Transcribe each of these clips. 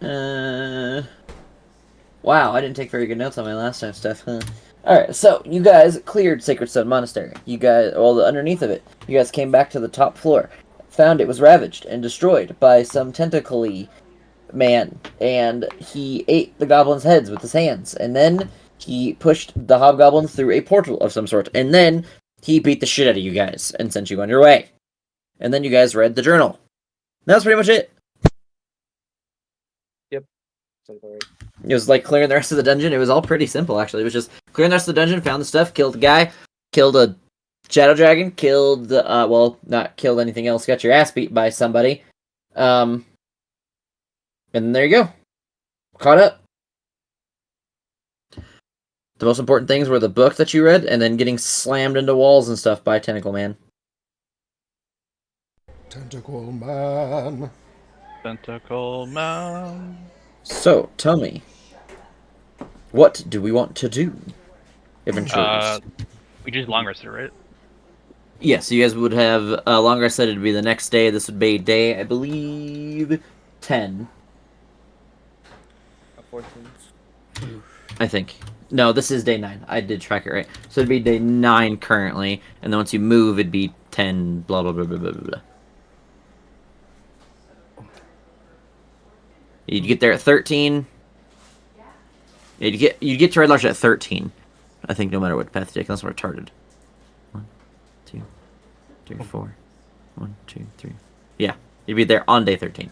Uh, wow, I didn't take very good notes on my last time stuff, huh? Alright, so you guys cleared Sacred Stone Monastery. You guys, well, underneath of it, you guys came back to the top floor, found it was ravaged and destroyed by some tentacly man, and he ate the goblins' heads with his hands, and then he pushed the hobgoblins through a portal of some sort, and then he beat the shit out of you guys and sent you on your way. And then you guys read the journal. That's pretty much it. Yep. Sounds about right. It was like clearing the rest of the dungeon. It was all pretty simple, actually. It was just clearing the rest of the dungeon, found the stuff, killed the guy, killed a shadow dragon, killed the, well, not killed anything else, got your ass beat by somebody. And there you go. Caught up. The most important things were the book that you read, and then getting slammed into walls and stuff by Tentacle Man. Tentacle Man. Tentacle Man. So, tell me, what do we want to do? Adventurers. We just long rested, right? Yes, you guys would have long rest said it'd be the next day. This would be day, I believe, 10. 14. I think. No, this is day 9. I did track it right. So it'd be day 9 currently, and then once you move, it'd be 10, blah, blah, blah, blah, blah, blah. You'd get there at 13. You'd get to Red Larch at 13. I think no matter what path you take, unless we're retarded. 1, 2, 3, 4. 1, 2, 3. Yeah, you'd be there on day 13.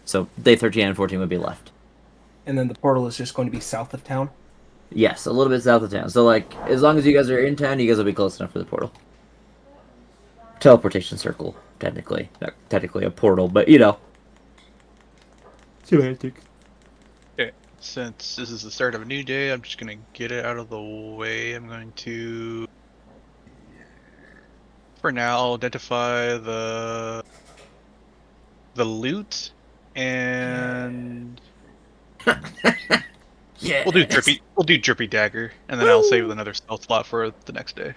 So day 13 and 14 would be left. And then the portal is just going to be south of town? Yes, a little bit south of town. So, like, as long as you guys are in town, you guys will be close enough for the portal. Teleportation circle, technically. Not technically a portal, but, you know. Semantic. Okay. Since this is the start of a new day, I'm just gonna get it out of the way. I'm going to, for now, identify the loot, and Yeah. we'll do drippy dagger, and then I'll save another stealth slot for the next day.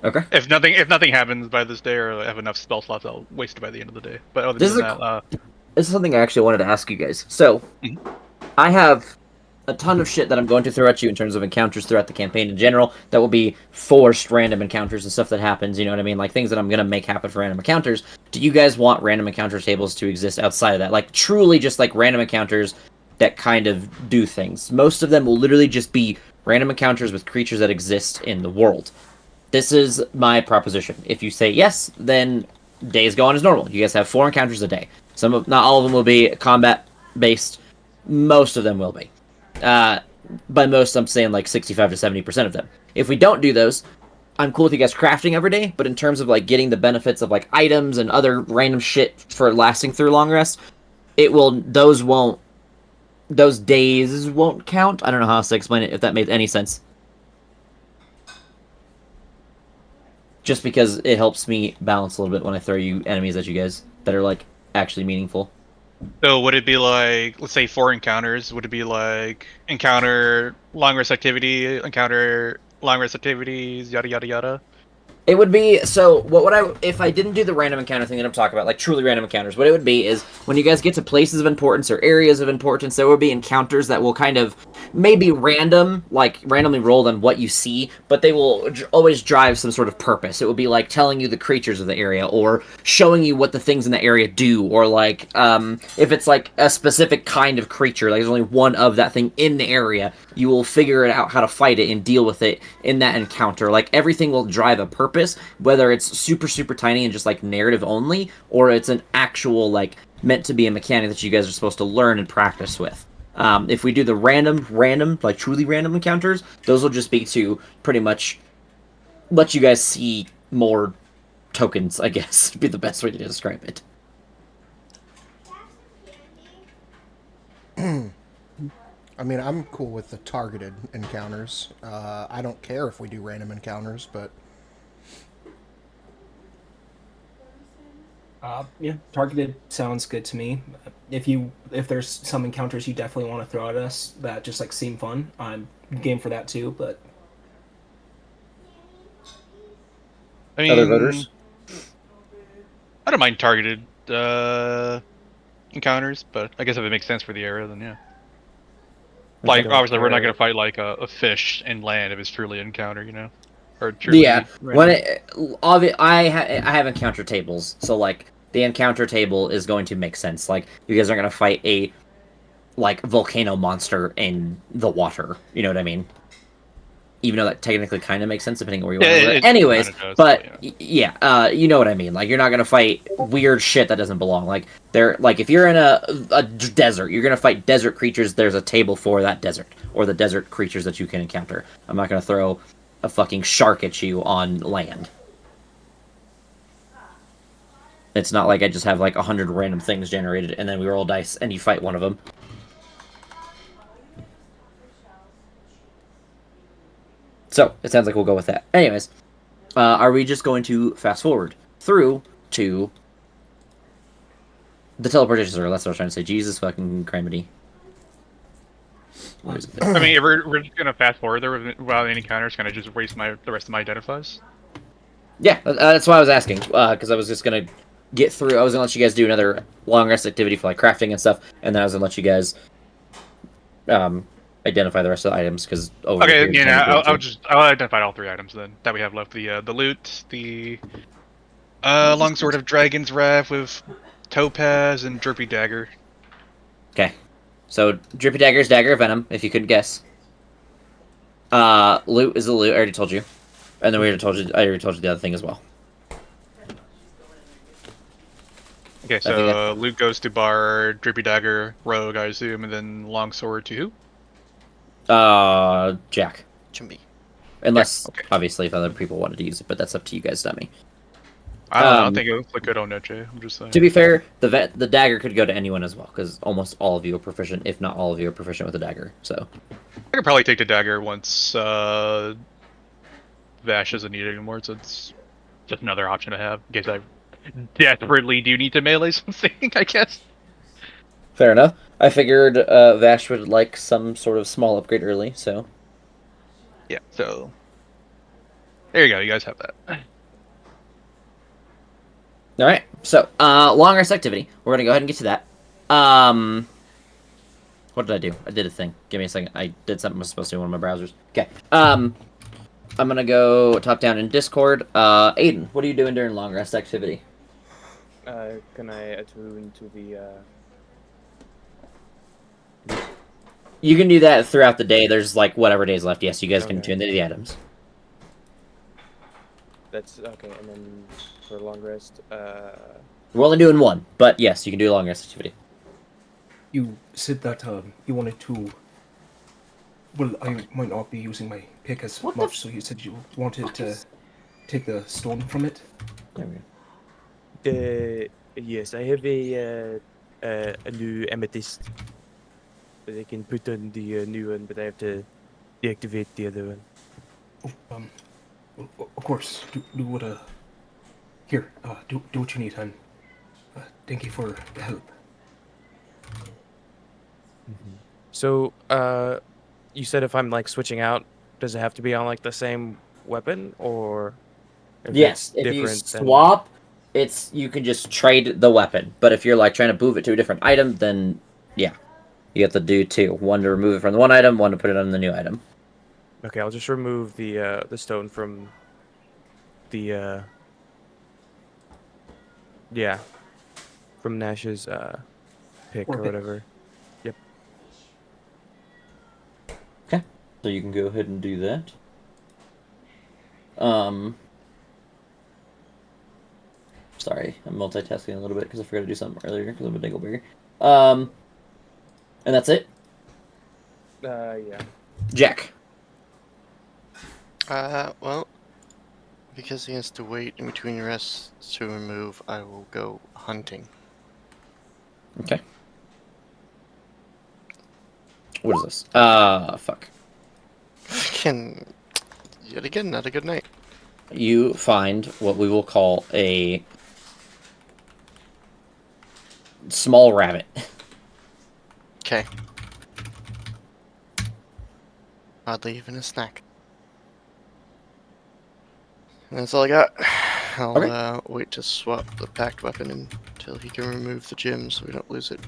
Okay. If nothing happens by this day, or I have enough spell slots, I'll waste it by the end of the day. But other This than is that, This is something I actually wanted to ask you guys. So, I have a ton of shit that I'm going to throw at you in terms of encounters throughout the campaign in general that will be forced random encounters and stuff that happens, you know what I mean? Like things that I'm going to make happen for random encounters. Do you guys want random encounter tables to exist outside of that? Like truly just like random encounters that kind of do things. Most of them will literally just be random encounters with creatures that exist in the world. This is my proposition. If you say yes, then days go on as normal. You guys have 4 encounters a day. Not all of them will be combat based. Most of them will be. By most, I'm saying like 65 to 70% of them. If we don't do those, I'm cool with you guys crafting every day, but in terms of like getting the benefits of like items and other random shit for lasting through long rest, those days won't count. I don't know how else to explain it, if that made any sense. Just because it helps me balance a little bit when I throw you enemies at you guys that are like actually meaningful. so would it be like, let's say 4 encounters? Would it be like encounter long rest activity, encounter long rest activities, yada yada yada? It would be, so, what would if I didn't do the random encounter thing that I'm talking about, like truly random encounters, what it would be is, when you guys get to places of importance or areas of importance, there will be encounters that will kind of, maybe random, like, randomly rolled on what you see, but they will always drive some sort of purpose. It will be like telling you the creatures of the area, or showing you what the things in the area do, or like, if it's like a specific kind of creature, like there's only one of that thing in the area, you will figure it out how to fight it and deal with it in that encounter. Like, everything will drive a purpose, whether it's super, super tiny and just, like, narrative only, or it's an actual, like, meant to be a mechanic that you guys are supposed to learn and practice with. If we do the random, like, truly random encounters, those will just be to pretty much let you guys see more tokens, I guess, would be the best way to describe it. I mean, I'm cool with the targeted encounters. I don't care if we do random encounters, but Yeah, targeted sounds good to me. If there's some encounters you definitely want to throw at us that just like seem fun, I'm game for that too. But I mean, Other voters? I don't mind targeted. encounters, but I guess if it makes sense for the area, then yeah. I Like, don't obviously, we're not care. gonna fight like a fish in land if it's truly an encounter, you know, or truly. Yeah, when random. I have encounter tables, so like the encounter table is going to make sense. Like you guys aren't going to fight a like volcano monster in the water. You know what I mean? Even though that technically kind of makes sense depending on where you want Yeah, to live. it Anyways, kind of does. but Yeah. yeah, you know what I mean. Like you're not going to fight weird shit that doesn't belong. Like if you're in a desert, you're going to fight desert creatures. There's a table for that desert or the desert creatures that you can encounter. I'm not going to throw a fucking shark at you on land. It's not like I just have like 100 random things generated and then we roll dice and you fight one of them. So it sounds like we'll go with that. Anyways, are we just going to fast forward through to the teleportation circle? That's what I was trying to say. Jesus fucking criminy. What is it? I mean, if we're just gonna fast forward there without any encounters, can I just waste the rest of my identifies? Yeah, that's why I was asking. Because I was just gonna get through. I was gonna let you guys do another long rest activity for like crafting and stuff, and then I was gonna let you guys identify the rest of the items because over Okay, here. yeah, I'll identify all 3 items then that we have left: the loot, the longsword of dragon's wrath with topaz and drippy dagger. Okay. So drippy dagger is dagger of venom, if you couldn't guess. Loot is the loot. I already told you, and then I already told you the other thing as well. Okay, so loot goes to Bard, drippy dagger, rogue, I assume, and then longsword to who? Jack. Chimby. Unless, okay. obviously, if other people wanted to use it, but that's up to you guys, not me. I don't know. I think it looks like good on Neche. I'm just saying. To be fair, the dagger could go to anyone as well, because almost all of you are proficient, if not all of you are proficient with the dagger. So I could probably take the dagger once Vash isn't needed anymore, so it's just another option to have in case I desperately do need to melee something, I guess. fair enough. I figured Vash would like some sort of small upgrade early, so Yeah, so there you go. You guys have that. all right. So long rest activity. We're gonna go ahead and get to that. What did I do? I did a thing. Give me a second. I did something I was supposed to do in one of my browsers. Okay. I'm gonna go top down in Discord. Aiden, what are you doing during long rest activity? Can I attune to the You can do that throughout the day. There's like whatever days left. Yes, you guys can Okay. tune into the items. That's okay, and then for long rest, We're only doing one, but yes, you can do a long rest activity. You said that you wanted to. Well, I might not be using my pick as What the much, so you said you wanted to take the stone from it. There we go. yes, I have a new amethyst that I can put on the new one, but I have to deactivate the other one. Oh, of course. Do what Here, do what you need, and thank you for the help. So, you said if I'm like switching out, does it have to be on like the same weapon, or if Yes, it's if you different, then swap, you can just trade the weapon. But if you're like trying to move it to a different item, then yeah, you have to do 2. One to remove it from the one item, one to put it on the new item. okay, I'll just remove the stone from the yeah, from Nash's pick or Or pick. whatever. So you can go ahead and do that. Sorry, I'm multitasking a little bit because I forgot to do something earlier because I'm a dingleberry. And that's it. Yeah. Jack. Well, because he has to wait in between rests to remove, I will go hunting. Okay. What is this? Fuck. Again, yet again, not a good night. You find what we will call a small rabbit. Okay. Oddly, even a snack. And that's all I got. I'll Okay. wait to swap the packed weapon and till he can remove the gem so we don't lose it.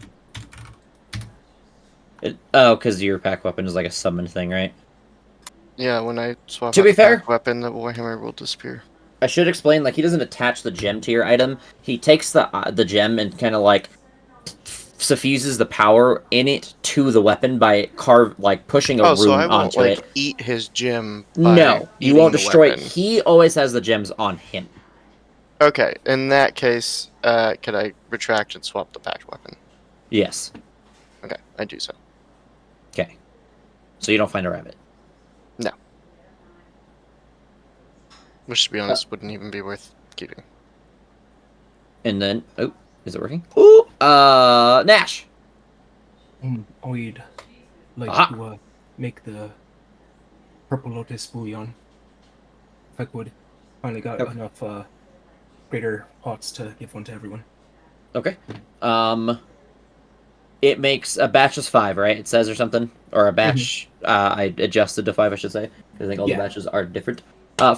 Oh, because your pack weapon is like a summon thing, right? Yeah, when I swap To out be the fair- pack weapon, the Warhammer will disappear. I should explain, like, he doesn't attach the gem to your item. He takes the gem and kind of, like, suffuses the power in it to the weapon by pushing a Oh, so rune I won't, onto like, it. eat his gem by No, you eating won't the destroy it. weapon. He always has the gems on him. Okay, in that case, could I retract and swap the pack weapon? Yes. Okay, I do so. Okay. So you don't find a rabbit. Which, to be honest, wouldn't even be worth keeping. And then, oh, is it working? Ooh, Nash. I'd like Ah. to make the purple lotus bouillon. If I could. Finally got Okay. enough greater pots to give one to everyone. Okay. It makes a batch is 5, right? It says or something, or a batch. I adjusted to 5, I should say. I think all the Yeah. batches are different.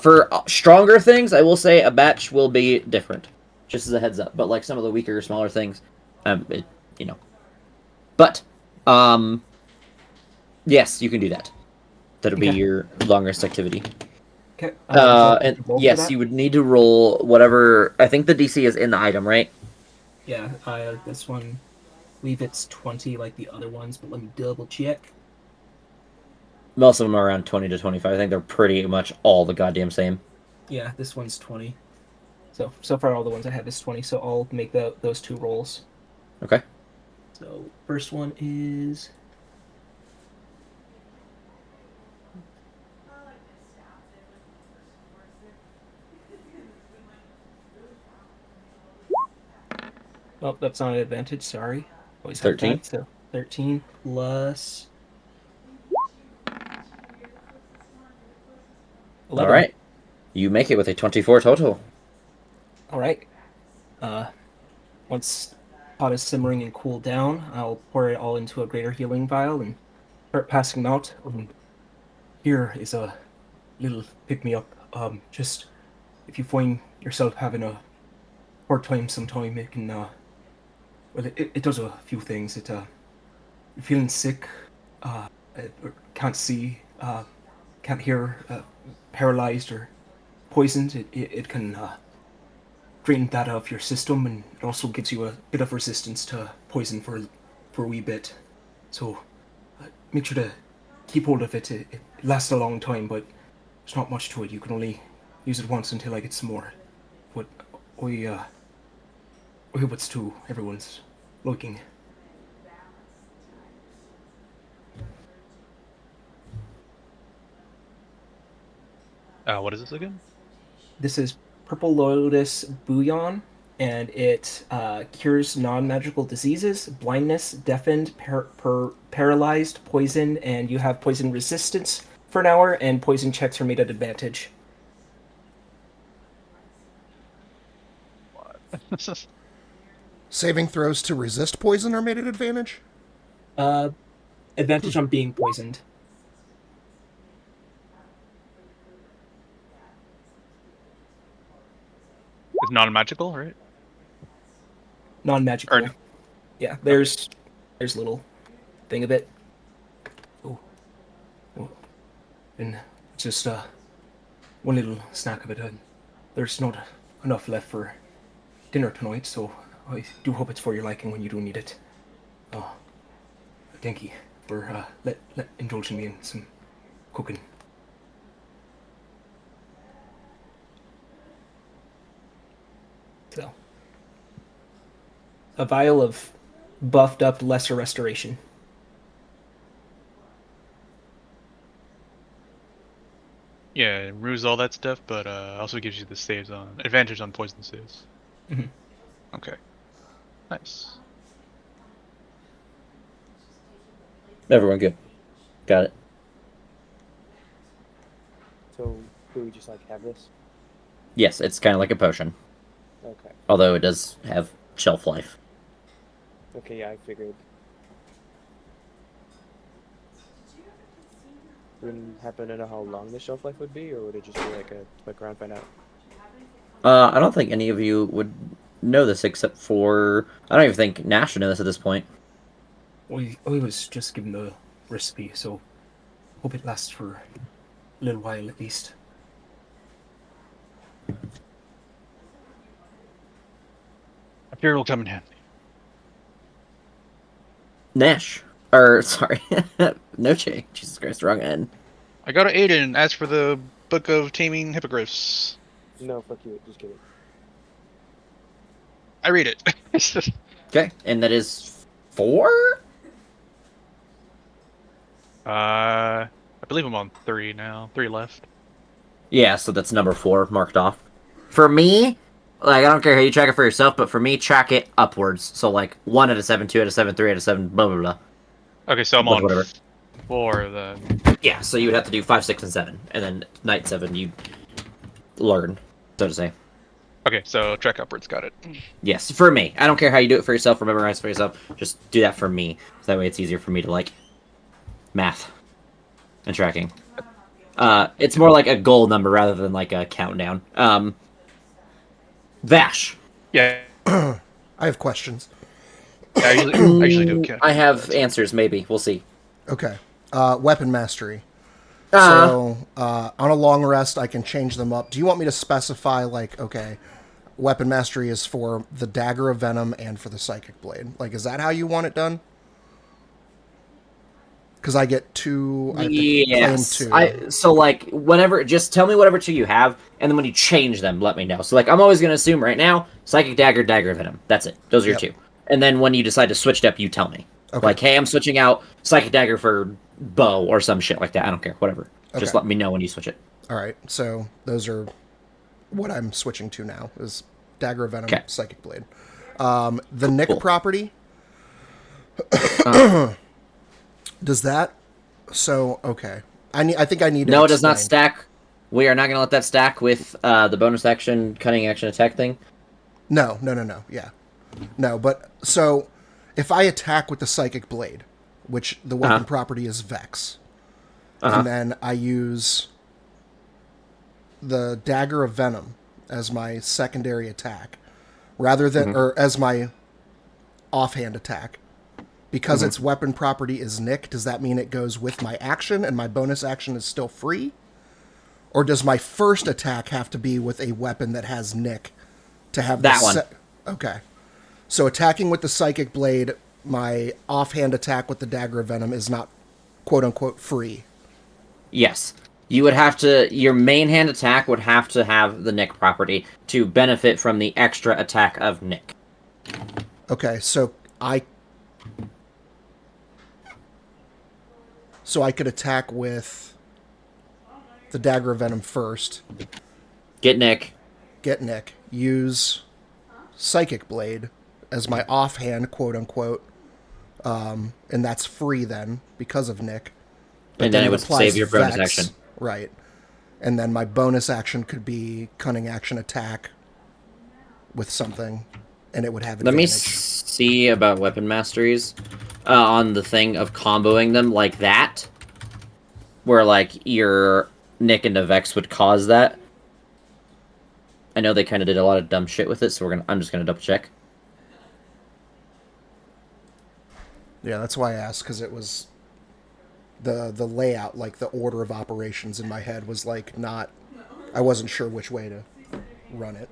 For stronger things, I will say a batch will be different, just as a heads up. But like some of the weaker, smaller things, you know. But, yes, you can do that. That'll be Okay. your longest activity. Okay. And yes, you would need to roll whatever. I think the DC is in the item, right? Yeah, this one, I believe it's 20 like the other ones, but let me double check. Most of them are around 20 to 25. I think they're pretty much all the goddamn same. Yeah, this one's 20. So far all the ones I have is 20, so I'll make those 2 rolls. Okay. So first one is oh, that's not an advantage, sorry. Always have 13. that, so 13 plus 11. All right. You make it with a 24 total. All right. Once pot is simmering and cooled down, I'll pour it all into a greater healing vial and start passing them out. Here is a little pick-me-up. Just if you find yourself having a hard time sometime, it can, well, it does a few things. You're feeling sick, can't see, can't hear, paralyzed or poisoned, it can drain that out of your system, and it also gives you a bit of resistance to poison for a wee bit. So make sure to keep hold of it. It lasts a long time, but there's not much to it. You can only use it once until I get some more. But I hope it's to everyone's liking. What is this again? This is Purple Lotus Bouillon, and it cures non-magical diseases, blindness, deafened, paralyzed, poison, and you have poison resistance for an hour, and poison checks are made at advantage. Saving throws to resist poison are made at advantage? Advantage on being poisoned. It's non-magical, right? Non-magical. Or- Yeah, there's little thing of it. Oh. And just one little snack of it. There's not enough left for dinner tonight, so I do hope it's for your liking when you do need it. Oh, thank you for indulging me in some cooking. So, a vial of buffed up lesser restoration. Yeah, it removes all that stuff, but also gives you the saves on advantage on poison saves. Mhm. Okay. Nice. Everyone good. Got it. So, do we just like have this? Yes, it's kind of like a potion. Okay. Although it does have shelf life. Okay, yeah, I figured. Wouldn't happen to know how long the shelf life would be, or would it just be like a quick round find out? I don't think any of you would know this except for I don't even think Nash should know this at this point. I was just given the recipe, so hope it lasts for a little while at least. I fear it'll come in handy. Nash, or sorry, Noche. Jesus Christ, wrong end. I got to Aiden. Ask for the Book of Taming Hippogriffs. No, fuck you. Just kidding. I read it. Okay, and that is 4. I believe I'm on 3 now. 3 left. Yeah, so that's number 4 marked off. For me, like I don't care how you track it for yourself, but for me, track it upwards. So like 1 out of 7, 2 out of 7, 3 out of 7, blah blah blah. Okay, so I'm on Whatever. 4 then. Yeah, so you would have to do 5, 6, and 7, and then night 7 you learn, so to say. Okay, so track upwards. Got it. Yes, for me. I don't care how you do it for yourself or memorize for yourself. Just do that for me. So that way it's easier for me to, like, math and tracking. It's more like a goal number rather than, like, a countdown. Vash. Yeah, I have questions. I usually do. I have answers, maybe. We'll see. Okay. Weapon mastery. So, on a long rest, I can change them up. Do you want me to specify, like, okay, weapon mastery is for the Dagger of Venom and for the Psychic Blade? Like, is that how you want it done? Because I get 2. I have to Yes. claim 2. So, like, whatever, just tell me whatever 2 you have, and then when you change them, let me know. So, like, I'm always going to assume right now, Psychic Dagger, Dagger of Venom. That's it. Those are your 2. And then when you decide to switch it up, you tell me. Okay. Like, hey, I'm switching out Psychic Dagger for bow or some shit like that. I don't care. Whatever. Just Okay. let me know when you switch it. All right. So, those are what I'm switching to now, is Dagger of Venom, Okay. Psychic Blade. The Nick Cool. property, does that... So, okay. I think I need to No, it does not explain. stack. We are not going to let that stack with the bonus action, cunning action attack thing. No. Yeah. No, but so if I attack with the Psychic Blade, which the weapon property is Vex, and then I use the Dagger of Venom as my secondary attack, rather than, or as my offhand attack, because its weapon property is Nick, does that mean it goes with my action and my bonus action is still free? Or does my first attack have to be with a weapon that has Nick to have That the one. Okay. So attacking with the Psychic Blade, my offhand attack with the Dagger of Venom is not quote-unquote free. Yes. You would have to... Your main hand attack would have to have the Nick property to benefit from the extra attack of Nick. Okay, so I could attack with the Dagger of Venom first, Get Nick. get Nick, use Psychic Blade as my offhand, quote-unquote, and that's free then, because of Nick. And then it would applies save your bonus Vex, action. Right. And then my bonus action could be cunning action attack with something, and it would have Let me advantage. see about weapon masteries on the thing of comboing them like that, where like your Nick into Vex would cause that. I know they kind of did a lot of dumb shit with it, so I'm just gonna double check. Yeah, that's why I asked, because it was the layout, like the order of operations in my head was like not... I wasn't sure which way to run it.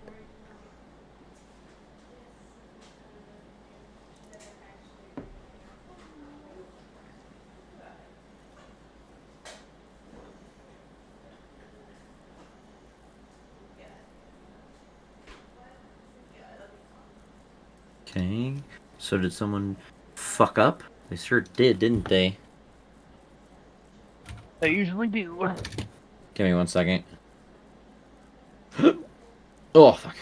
Okay, so did someone fuck up? They sure did, didn't they? I usually do. Give me 1 second. Oh, fuck.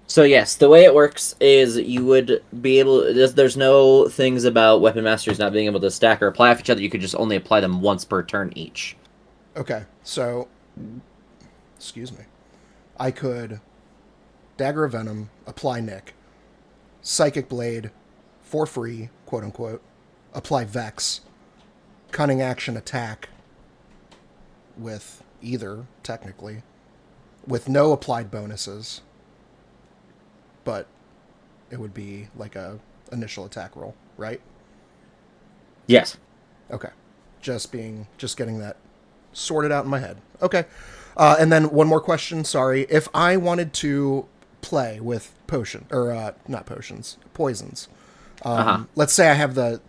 So yes, the way it works is you would be able... There's no things about weapon masters not being able to stack or apply off each other. You could just only apply them once per turn each. Okay, so... Excuse me. I could Dagger of Venom, apply Nick. Psychic Blade, for free, quote unquote, apply Vex. Cunning Action attack with either, technically, with no applied bonuses. But it would be like a initial attack roll, right? Yes. Okay. Just getting that sorted out in my head. Okay. And then one more question, sorry. If I wanted to play with not potions, poisons. Let's say I have the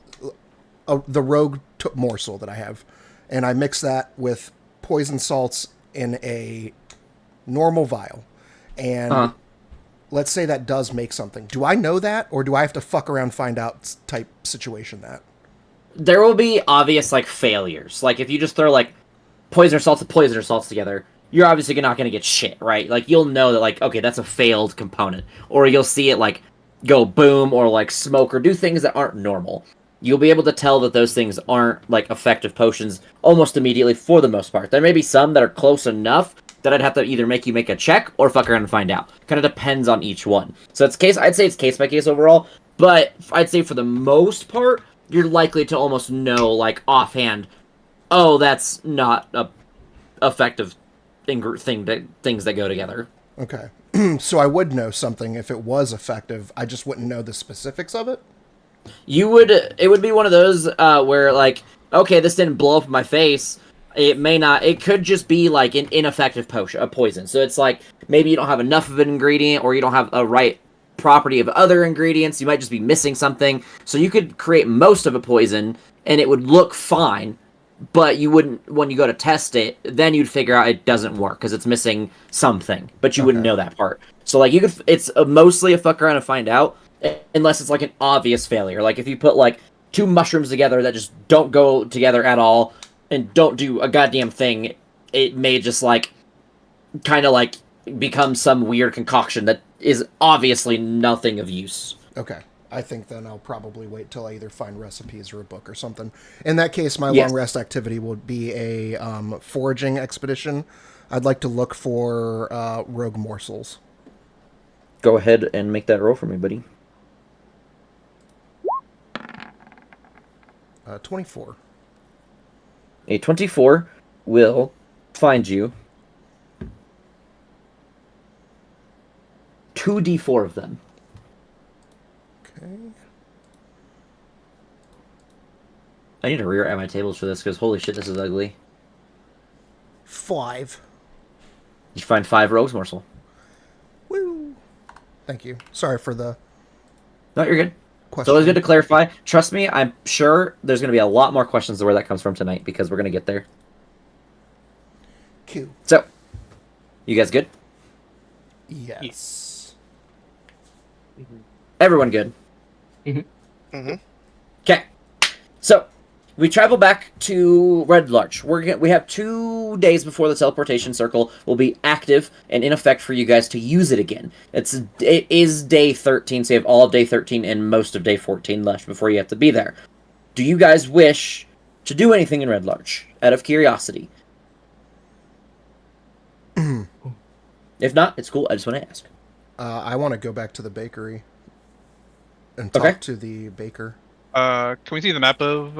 rogue morsel that I have, and I mix that with poison salts in a normal vial, and let's say that does make something. Do I know that, or do I have to fuck around find out type situation that? There will be obvious, like, failures. Like, if you just throw, like, poison or salts together, you're obviously not going to get shit, right? Like, you'll know that, like, okay, that's a failed component. Or you'll see it, like, go boom or, like, smoke or do things that aren't normal. You'll be able to tell that those things aren't, like, effective potions almost immediately for the most part. There may be some that are close enough that I'd have to either make you make a check or fuck around and find out. Kind of depends on each one. So I'd say it's case by case overall, but I'd say for the most part, you're likely to almost know, like, offhand, oh, that's not a effective things that go together. Okay. So I would know something if it was effective. I just wouldn't know the specifics of it? It would be one of those where, like, okay, this didn't blow up in my face. It could just be, like, an ineffective poison. So it's like, maybe you don't have enough of an ingredient, or you don't have a right property of other ingredients. You might just be missing something. So you could create most of a poison, and it would look fine, but you wouldn't, when you go to test it, then you'd figure out it doesn't work, because it's missing something, but you wouldn't know that part. So, like, it's mostly a fuck around and find out, unless it's, like, an obvious failure. Like, if you put, like, 2 mushrooms together that just don't go together at all, and don't do a goddamn thing, it may just, like, kind of, like, become some weird concoction that is obviously nothing of use. Okay. I think then I'll probably wait till I either find recipes or a book or something. In that case, my long rest activity would be a foraging expedition. I'd like to look for rogue morsels. Go ahead and make that roll for me, buddy. 24. A 24 will find you 2d4 of them. Okay. I need to rewrite my tables for this, because holy shit, this is ugly. 5. You find 5 rogues morsel. Woo! Thank you. Sorry for the No, you're good. question. It's always good to clarify. Trust me, I'm sure there's going to be a lot more questions to where that comes from tonight, because we're going to get there. Q. So, you guys good? Yes. Everyone good? Mm-hmm. Okay. So, we travel back to Red Larch. We have 2 days before the teleportation circle will be active and in effect for you guys to use it again. It is day 13, so you have all of day 13 and most of day 14 left before you have to be there. Do you guys wish to do anything in Red Larch, out of curiosity? If not, it's cool. I just want to ask. I want to go back to the bakery and talk to the baker. Can we see the map of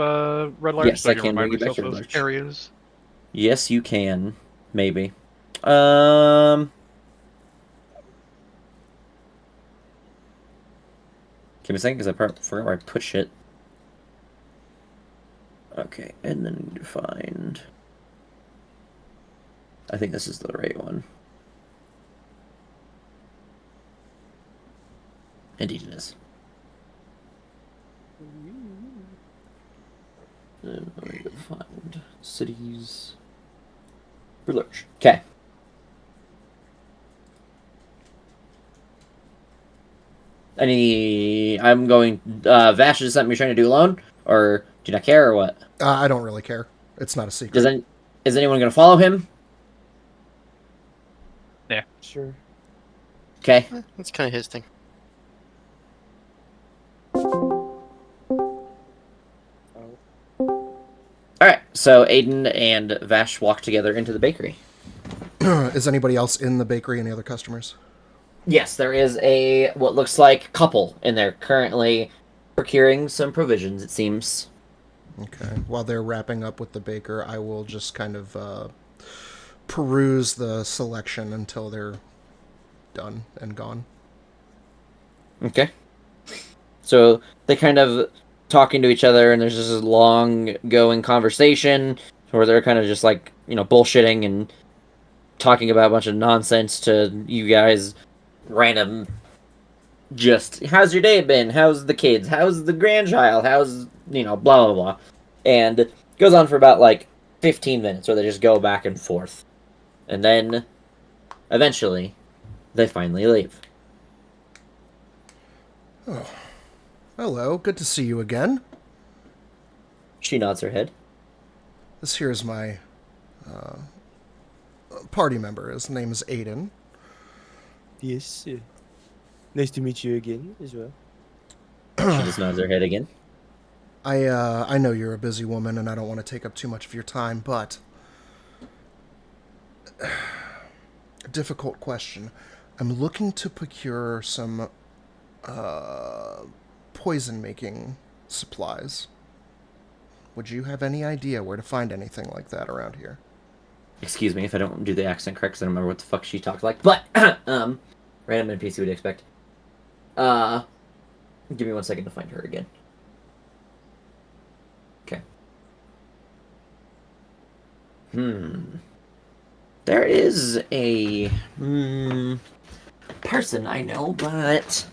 Red Larch? Yes, so I I can can bring remind you back myself to Red of Larch. areas. Yes, you can. Maybe. Give me a second, because I forgot where I put shit. Okay, and then we need to find... I think this is the right one. Indeed it is. And I need to find cities... Red Larch. Okay. I'm going... Vash, is this something you're trying to do alone? Or do you not care, or what? I don't really care. It's not a secret. Is anyone going to follow him? Yeah. Sure. Okay. That's kind of his thing. Alright, so Aiden and Vash walk together into the bakery. Is anybody else in the bakery? Any other customers? Yes, there is a what looks like couple in there currently procuring some provisions, it seems. Okay. While they're wrapping up with the baker, I will just kind of peruse the selection until they're done and gone. Okay. So they kind of talking to each other, and there's just this long going conversation where they're kind of just like, bullshitting and talking about a bunch of nonsense to you guys, random, just, how's your day been? How's the kids? How's the grandchild? How's, blah, blah, blah. And it goes on for about, 15 minutes where they just go back and forth. And then, eventually, they finally leave. Oh. Hello, good to see you again. She nods her head. This here is my party member. His name is Aiden. Yes. Nice to meet you again as well. She just nods her head again. I know you're a busy woman, and I don't want to take up too much of your time, but a difficult question. I'm looking to procure some poison-making supplies. Would you have any idea where to find anything like that around here? Excuse me if I don't do the accent correct, 'cause I don't remember what the fuck she talked like. But, random NPC would expect. Give me 1 second to find her again. Okay. There is a person I know, but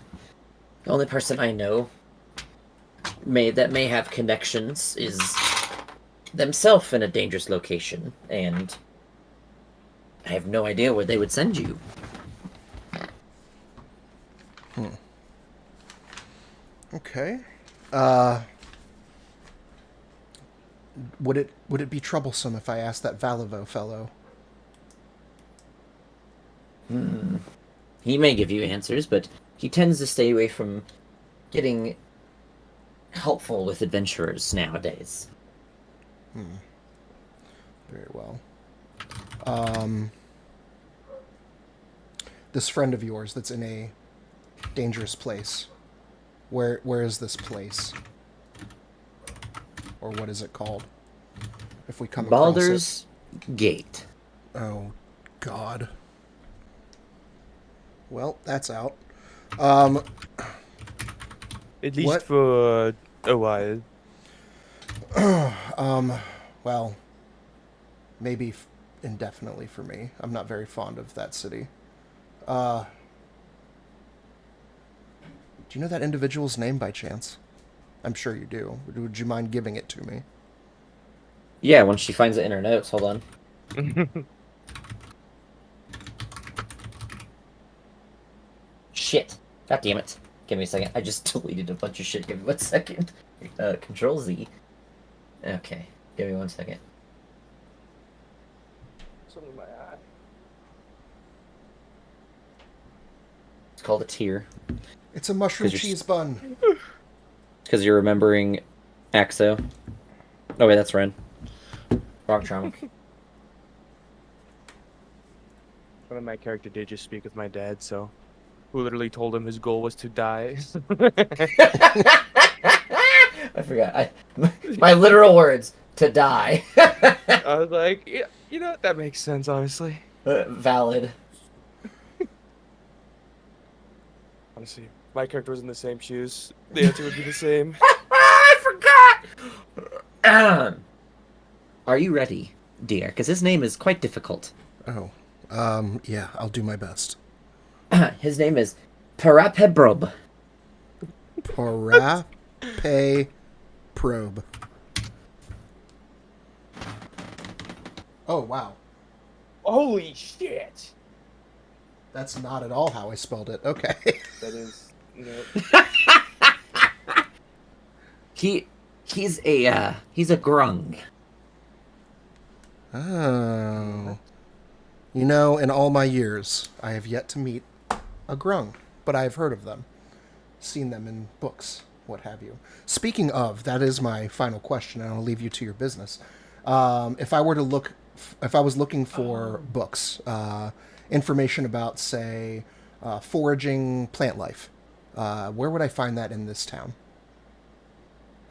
the only person I know that may have connections is themselves in a dangerous location, and I have no idea where they would send you. Okay. Would it be troublesome if I asked that Valivo fellow? He may give you answers, but he tends to stay away from getting helpful with adventurers nowadays. Very well. This friend of yours that's in a dangerous place. Where is this place? Or what is it called? If we come across Baldur's Gate. it. Oh, God. Well, that's out. At least What? for a while. Well, maybe indefinitely for me. I'm not very fond of that city. Do you know that individual's name by chance? I'm sure you do. Would you mind giving it to me? Yeah, once she finds it in her notes. Hold on. Shit. God damn it. Give me a second. I just deleted a bunch of shit. Give me 1 second. Control Z. Okay. Give me 1 second. Something in my eye. It's called a tear. It's a mushroom 'Cause you're cheese bun. Because you're remembering Axo. Oh, wait, that's Ren. Wrong trauma. One of my character did just speak with my dad, so who literally told him his goal was to die. I forgot. My literal words. To die. I was like, yeah, you know what? That makes sense, honestly. Valid. Honestly, my character was in the same shoes. The answer would be the same. I forgot! Are you ready, dear? Because his name is quite difficult. Oh, yeah, I'll do my best. His name is Parapebrob. Parape probe. Oh, wow. Holy shit! That's not at all how I spelled it. Okay. That is, He's a grung. Oh. You know, in all my years, I have yet to meet a grung, but I have heard of them, seen them in books, what have you. Speaking of, that is my final question, and I'll leave you to your business. If I was looking for books, information about, say, foraging plant life. Where would I find that in this town?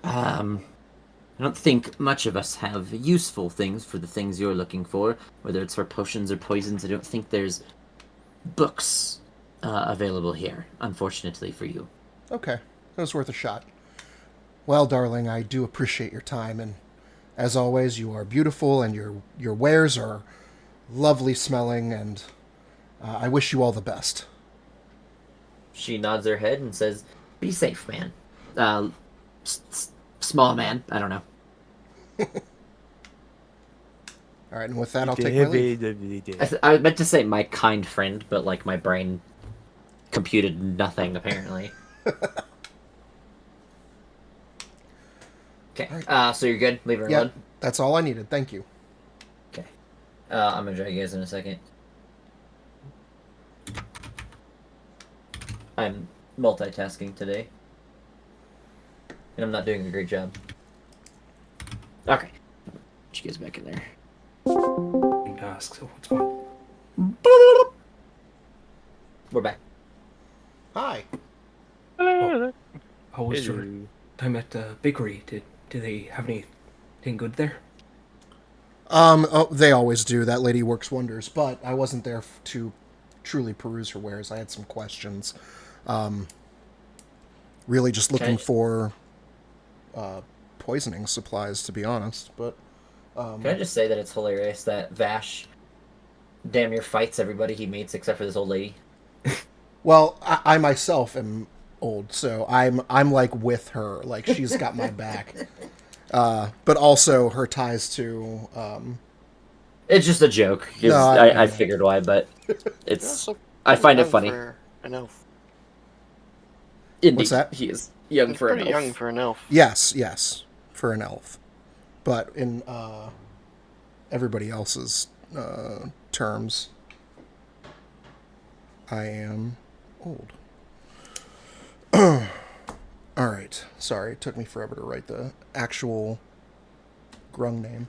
I don't think much of us have useful things for the things you're looking for, whether it's for potions or poisons. I don't think there's books available here, unfortunately for you. Okay, that was worth a shot. Well, darling, I do appreciate your time, and as always, you are beautiful, and your wares are lovely smelling, and I wish you all the best. She nods her head and says, "Be safe, man. Small man. I don't know." All right, and with that, I'll take my leave. I meant to say my kind friend, but like my brain computed nothing apparently. Okay. Alright. So you're good. Leave her Yeah, alone. that's all I needed. Thank you. Okay. I'm gonna drag you guys in a second. I'm multitasking today, and I'm not doing a great job. Okay. Put you guys back in there. And ask, so what's going? We're back. Hi. How was your Hello. time at the bakery? Did they have anything good there? Oh, they always do. That lady works wonders, but I wasn't there to truly peruse her wares. I had some questions. Really just looking Okay. for poisoning supplies, to be honest. But Can I just say that it's hilarious that Vash damn near fights everybody he meets except for this old lady? well, I myself am old, so I'm like with her. Like she's got my back. But also her ties to. It's just a joke. 'Cause No, I figured why, but You're it's. also I find it young funny. for an elf. Indeed, What's that? he is young He's for an pretty elf. young for an elf. Yes, for an elf. But in everybody else's terms, I am old. All right. Sorry, it took me forever to write the actual grung name.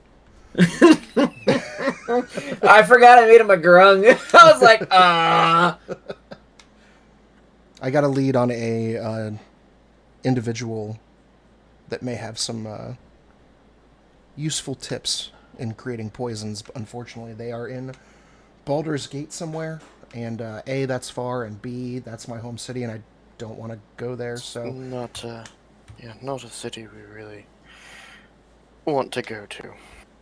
I forgot I made him a grung. I was like, I got a lead on a individual that may have some useful tips in creating poisons. But unfortunately, they are in Baldur's Gate somewhere, and A, that's far, and B, that's my home city, and I don't want to go there. So Not a city we really want to go to.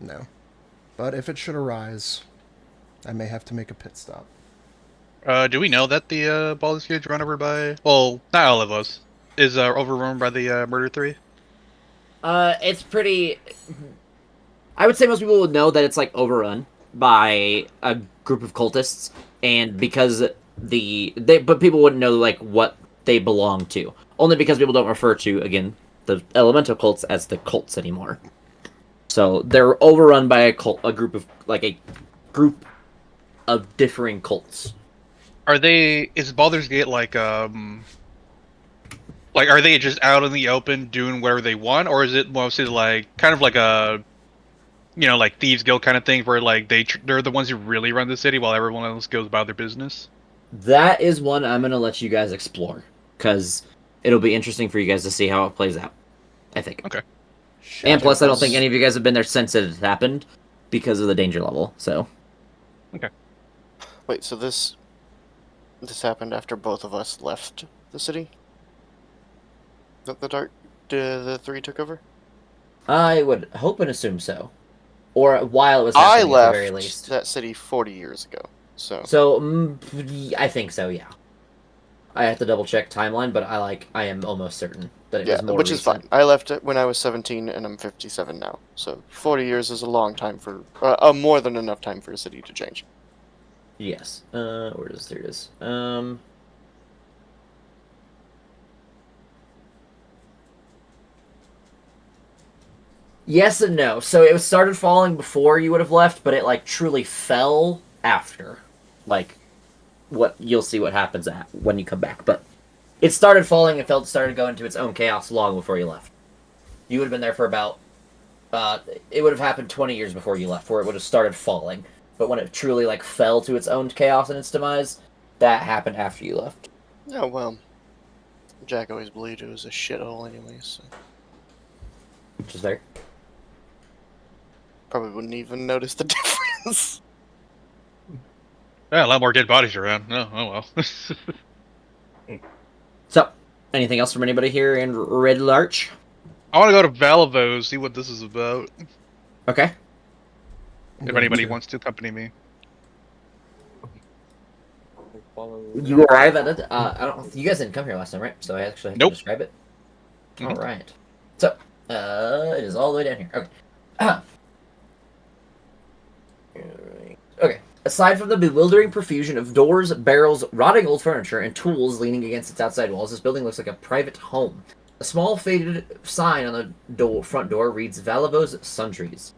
no. But if it should arise, I may have to make a pit stop. Do we know that the Baldur's Gate's run over by? Well, not all of us. Is overrun by the Murder 3? it's pretty. I would say most people would know that it's like overrun by a group of cultists, and because but people wouldn't know like what they belong to. Only because people don't refer to again the elemental cults as the cults anymore. So they're overrun by a group of differing cults. Are they? Is Baldur's Gate like are they just out in the open doing whatever they want, or is it mostly like kind of like a, like Thieves Guild kind of thing where like they're the ones who really run the city while everyone else goes about their business? That is one I'm gonna let you guys explore because it'll be interesting for you guys to see how it plays out. I think. Okay. And plus, I don't think any of you guys have been there since it had happened because of the danger level. So. Wait, so this happened after both of us left the city? That the three took over? I would hope and assume so. Or while it was happening I at the left very least. that city 40 years ago. So I think so, yeah. I have to double check timeline, but I am almost certain that it yeah, was more which recent. is fine. I left it when I was 17 and I'm 57 now. So 40 years is a long time for more than enough time for a city to change. Yes. There it is. Yes and no. So it started falling before you would have left, but it like truly fell after. Like what you'll see what happens when you come back. But it started falling and started to go into its own chaos long before you left. You would have been there for about it would have happened 20 years before you left, where it would have started falling. But when it truly like fell to its own chaos and its demise, that happened after you left. Oh, well. Jack always believed it was a shithole anyway, so Which is there. probably wouldn't even notice the difference. Yeah, a lot more dead bodies around. Oh well. So, anything else from anybody here in Red Larch? I want to go to Valivos, see what this is about. Okay. I'm If going anybody to. wants to accompany me. Follow. You arrive at it. I don't. You guys didn't come here last time, right? So I actually have Nope. to describe it. Mhm. All right. So, it is all the way down here. Okay. Okay. Aside from the bewildering profusion of doors, barrels, rotting old furniture, and tools leaning against its outside walls, this building looks like a private home. A small faded sign on the front door reads Valivos Sundries.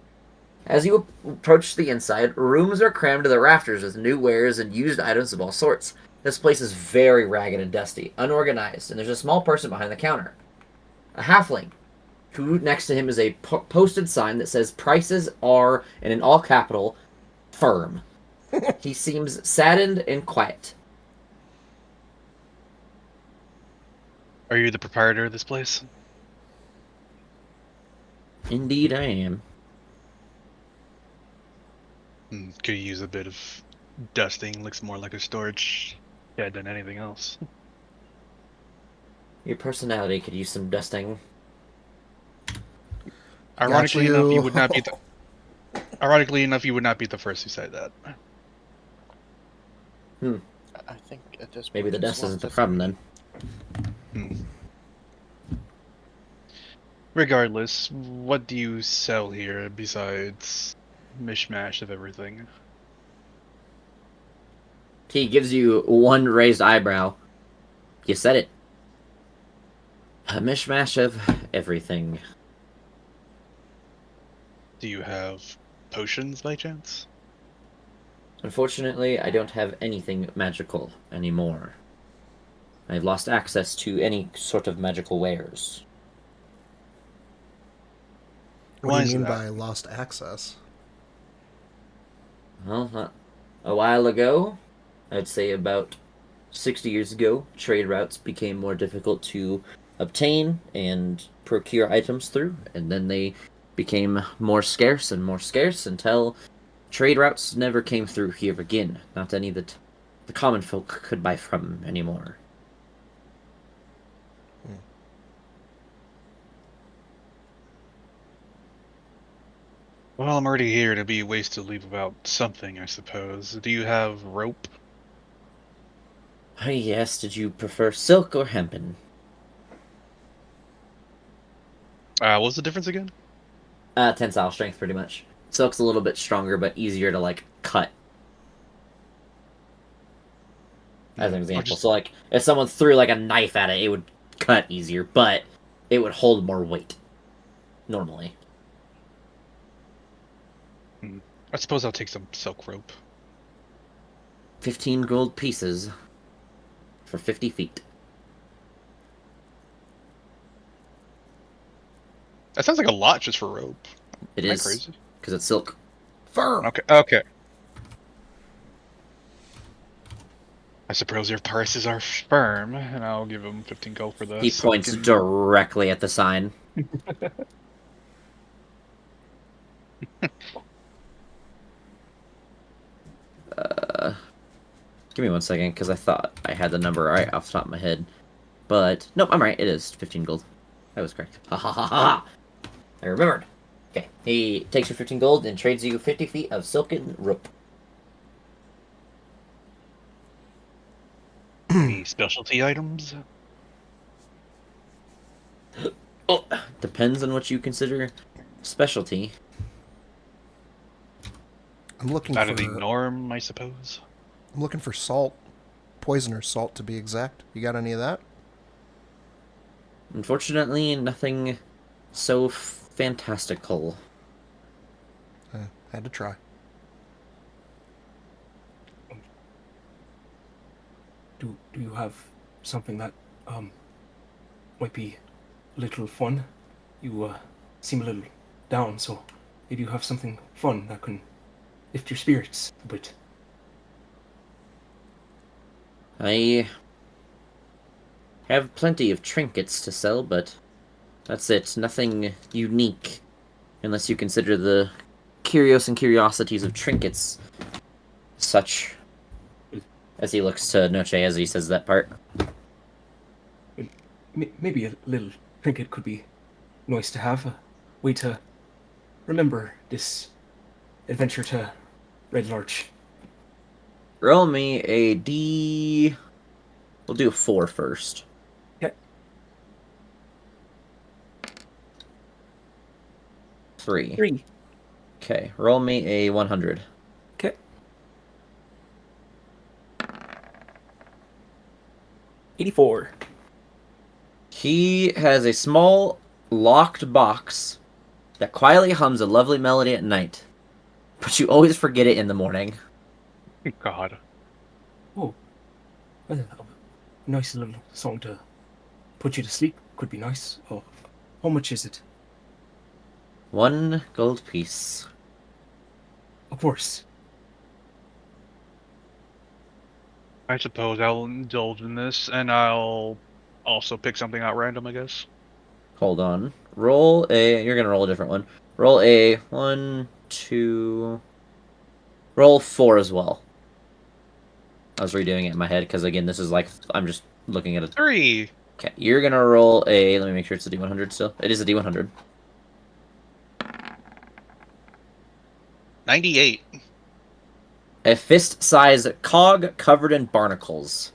As you approach the inside, rooms are crammed to the rafters with new wares and used items of all sorts. This place is very ragged and dusty, unorganized, and there's a small person behind the counter. A halfling, who next to him is a posted sign that says prices are, and in all capital, firm. He seems saddened and quiet. Are you the proprietor of this place? Indeed, I am. Could use a bit of dusting. Looks more like a storage shed than anything else. Your personality could use some dusting. Ironically you. enough, you would not be the. Ironically enough, you would not be the first who said that. I think at this point, Maybe the as dust long isn't the as problem then. Regardless, what do you sell here besides mishmash of everything? He gives you one raised eyebrow. You said it. A mishmash of everything. Do you have potions by chance? Unfortunately, I don't have anything magical anymore. I've lost access to any sort of magical wares. What Why do is you mean that? by lost access? Well, a while ago, I'd say about 60 years ago, trade routes became more difficult to obtain and procure items through, and then they became more scarce and more scarce until trade routes never came through here again. Not any that the common folk could buy from anymore. Well, I'm already here. It'd be a waste to leave without something, I suppose. Do you have rope? Yes, did you prefer silk or hempen? What's the difference again? Tensile strength, pretty much. Silk's a little bit stronger, but easier to, like, cut. As an example. So, like, if someone threw, like, a knife at it, it would cut easier, but it would hold more weight. Normally. I suppose I'll take some silk rope. 15 gold pieces for 50 feet. That sounds like a lot just for rope. It Am I is, crazy? because it's silk. Firm. Okay. I suppose your prices are firm, and I'll give him 15 gold for the He points silken- directly at the sign. Give me 1 second, because I thought I had the number right off the top of my head. But, nope, I'm right. It is 15 gold. I was correct. Ha ha ha ha! I remembered. Okay, he takes your 15 gold and trades you 50 feet of silken rope. Any specialty items? Oh, depends on what you consider specialty. I'm looking Out for. of the norm, I suppose. I'm looking for salt, poisoner's salt to be exact. You got any of that? Unfortunately, nothing so fantastical. Had to try. Do you have something that might be a little fun? You seem a little down, so maybe you have something fun that can lift your spirits a bit. I have plenty of trinkets to sell, but that's it. Nothing unique, unless you consider the curios and curiosities of trinkets such. As he looks to Noche as he says that part. Maybe a little trinket could be nice to have. A way to remember this adventure to Red Larch. Roll me a D. We'll do a 4 first. Okay. 3. 3. Okay, roll me a 100. Okay. 84. He has a small, locked box that quietly hums a lovely melody at night, but you always forget it in the morning. God. Oh, well, a nice little song to put you to sleep could be nice. Oh, how much is it? 1 gold piece. Of course. I suppose I'll indulge in this, and I'll also pick something out random, I guess. Hold on. Roll a. You're gonna roll a different one. Roll a 1, 2. Roll 4 as well. I was redoing it in my head because again, this is like I'm just looking at it. 3. Okay, you're gonna roll a. Let me make sure it's a D100 still. It is a D100. 98. A fist-sized cog covered in barnacles.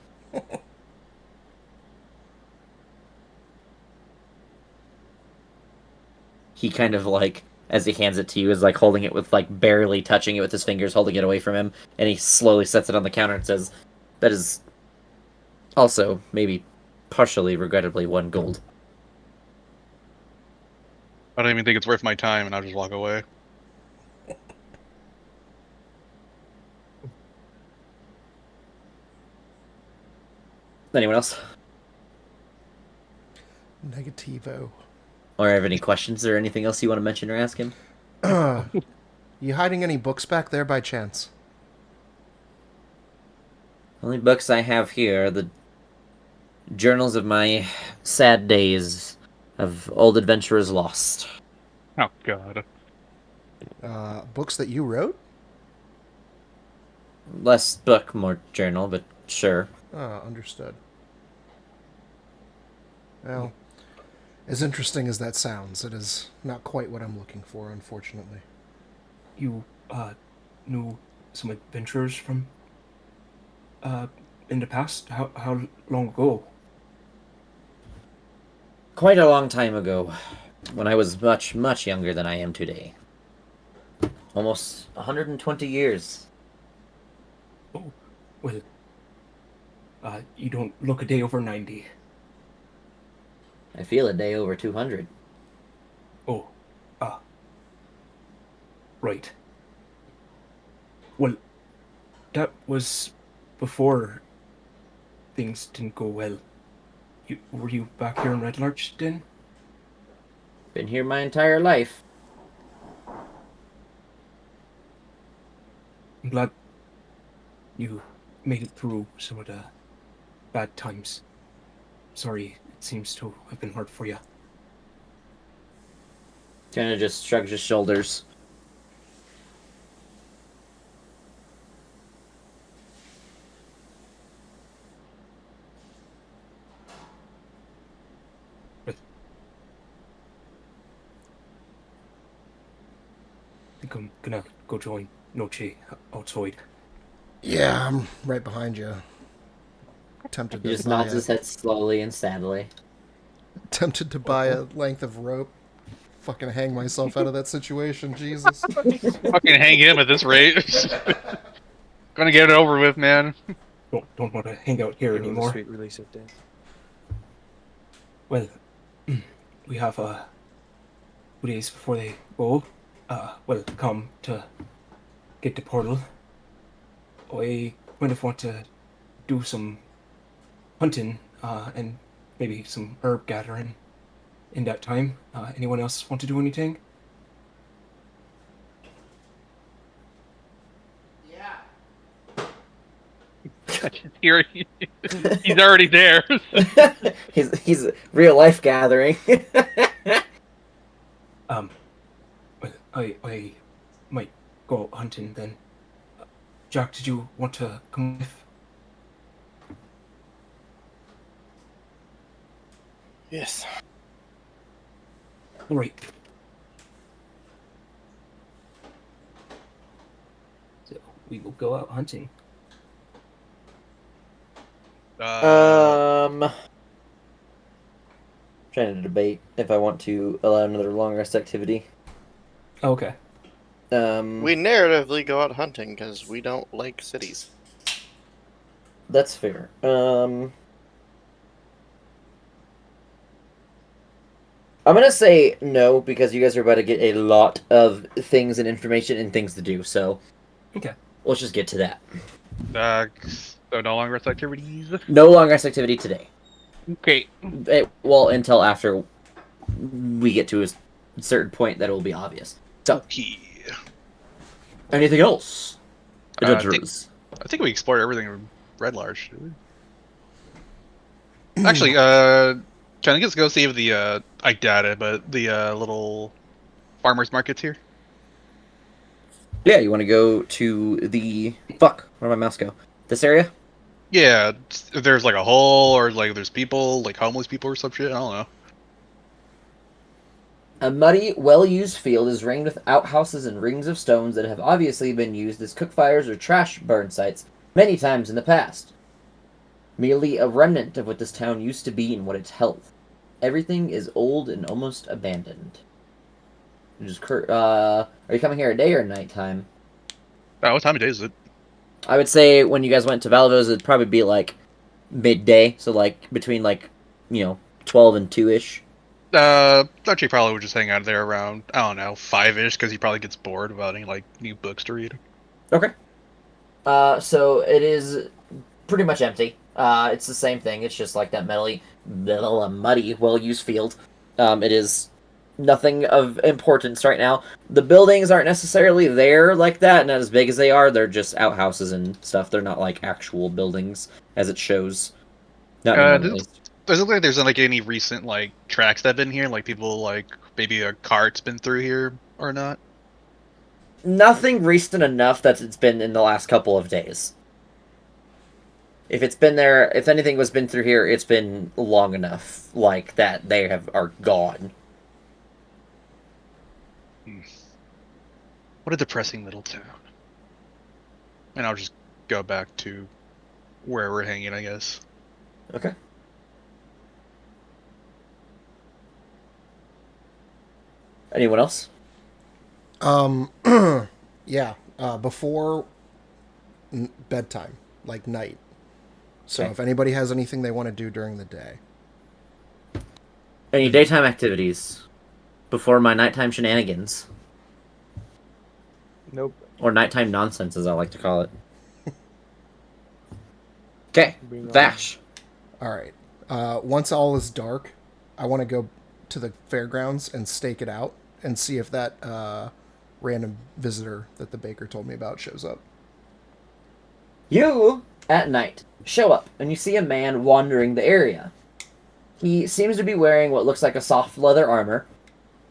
He kind of like, as he hands it to you, is like holding it with like barely touching it with his fingers, holding it away from him, and he slowly sets it on the counter and says, "That is also maybe partially, regrettably, 1 gold." I don't even think it's worth my time, and I'll just walk away. Anyone else? Negativo. Or have any questions or anything else you want to mention or ask him? You hiding any books back there by chance? Only books I have here are the journals of my sad days of old adventurers lost. Oh, God. Books that you wrote? Less book, more journal, but sure. Understood. Well, as interesting as that sounds, it is not quite what I'm looking for, unfortunately. You knew some adventurers from in the past. How long ago? Quite a long time ago, when I was much, much younger than I am today. Almost 120 years. Oh, well, you don't look a day over 90. I feel a day over 200. Oh, right. Well, that was before things didn't go well. Were you back here in Red Larch then? Been here my entire life. I'm glad you made it through some of the bad times. Sorry, it seems to have been hard for you. Kind of just shrugs his shoulders. I think I'm gonna go join Noche outside. Yeah, I'm right behind you. Tempted He to just buy nods his head slowly and sadly. tempted to buy a length of rope. Fucking hang myself out of that situation, Jesus. Fucking hang him at this rate. Gonna get it over with, man. Don't want to hang out here Give him the anymore. sweet release of death. Well, we have 2 days before they go. Well, come to get the portal. I kind of want to do some hunting and maybe some herb gathering in that time. Anyone else want to do anything? Here, he's already there. he's real life gathering. I might go hunting then. Jack, did you want to come with? Yes. All right. So we will go out hunting. Trying to debate if I want to allow another long rest activity. Okay. We narratively go out hunting because we don't like cities. That's fair. I'm gonna say no because you guys are about to get a lot of things and information and things to do. So, Okay. let's just get to that. So no longer rest activities. No long rest activity today. Okay. Well, until after we get to a certain point that it will be obvious. So, Okay. anything else? I think we explored everything in Red Larch. Did we? Actually, can I just go see if the I doubt it, but the little farmers markets here? Yeah, you want to go to the fuck? Where did my mouse go? This area? Yeah, if there's like a hole or like there's people, like homeless people or some shit. I don't know. A muddy, well-used field is ringed with outhouses and rings of stones that have obviously been used as cookfires or trash burn sites many times in the past. Merely a remnant of what this town used to be and what it's held. Everything is old and almost abandoned. Are you coming here at day or nighttime? Oh, what time of day is it? I would say when you guys went to Valavos, it'd probably be like midday, so like between 12 and 2-ish. Archie probably would just hang out there around, I don't know, 5-ish, because he probably gets bored without any like new books to read. Okay. So it is pretty much empty. It's the same thing. It's just like that muddy, well-used field. It is nothing of importance right now. The buildings aren't necessarily there like that, not as big as they are. They're just outhouses and stuff. They're not like actual buildings, as it shows. Not anymore, at least. Does it look like there's like any recent like tracks that have been here? Like people like maybe a cart's been through here or not? Nothing recent enough that it's been in the last couple of days. If it's been there, if anything was been through here, it's been long enough like that they are gone. What a depressing little town. And I'll just go back to where we're hanging, I guess. Okay. Anyone else? Yeah, before bedtime, like night. So Okay. if anybody has anything they want to do during the day. Any daytime activities before my nighttime shenanigans? Nope. Or nighttime nonsense, as I like to call it. Okay, Bring on. Vash. All right. Once all is dark, I want to go to the fairgrounds and stake it out and see if that random visitor that the baker told me about shows up. You, at night, show up and you see a man wandering the area. He seems to be wearing what looks like a soft leather armor.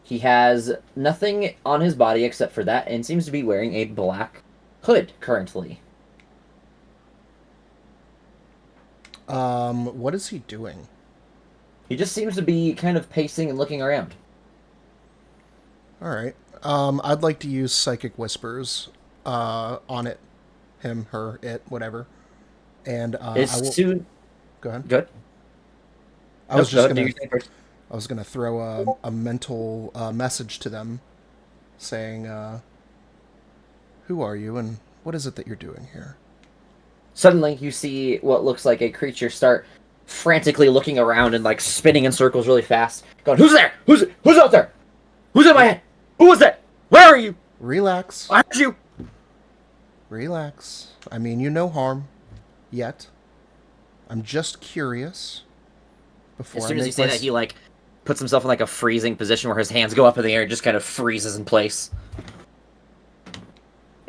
He has nothing on his body except for that and seems to be wearing a black hood currently. What is he doing? He just seems to be kind of pacing and looking around. All right. I'd like to use Psychic Whispers on it. Him, her, it, whatever. And I will... Soon. Go ahead. Good. I was just do gonna... your thing first. I was gonna throw a mental message to them, saying, "Who are you, and what is it that you're doing here?" Suddenly, you see what looks like a creature start frantically looking around and like spinning in circles really fast, going, "Who's there? Who's out there? Who's in my head? Who was that? Where are you? Relax. I heard you." Relax. I mean you no harm, yet. I'm just curious. Before As soon I as make you say my that, he like puts himself in like a freezing position where his hands go up in the air and just kind of freezes in place.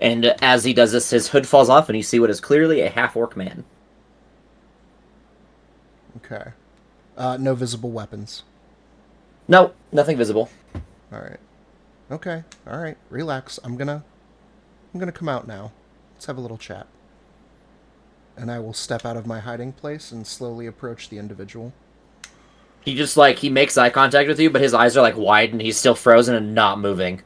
And as he does this, his hood falls off, and you see what is clearly a half-orc man. Okay. No visible weapons. No, nothing visible. All right. Okay. All right. Relax. I'm gonna come out now. Let's have a little chat. And I will step out of my hiding place and slowly approach the individual. He just, he makes eye contact with you, but his eyes are, wide, and he's still frozen and not moving.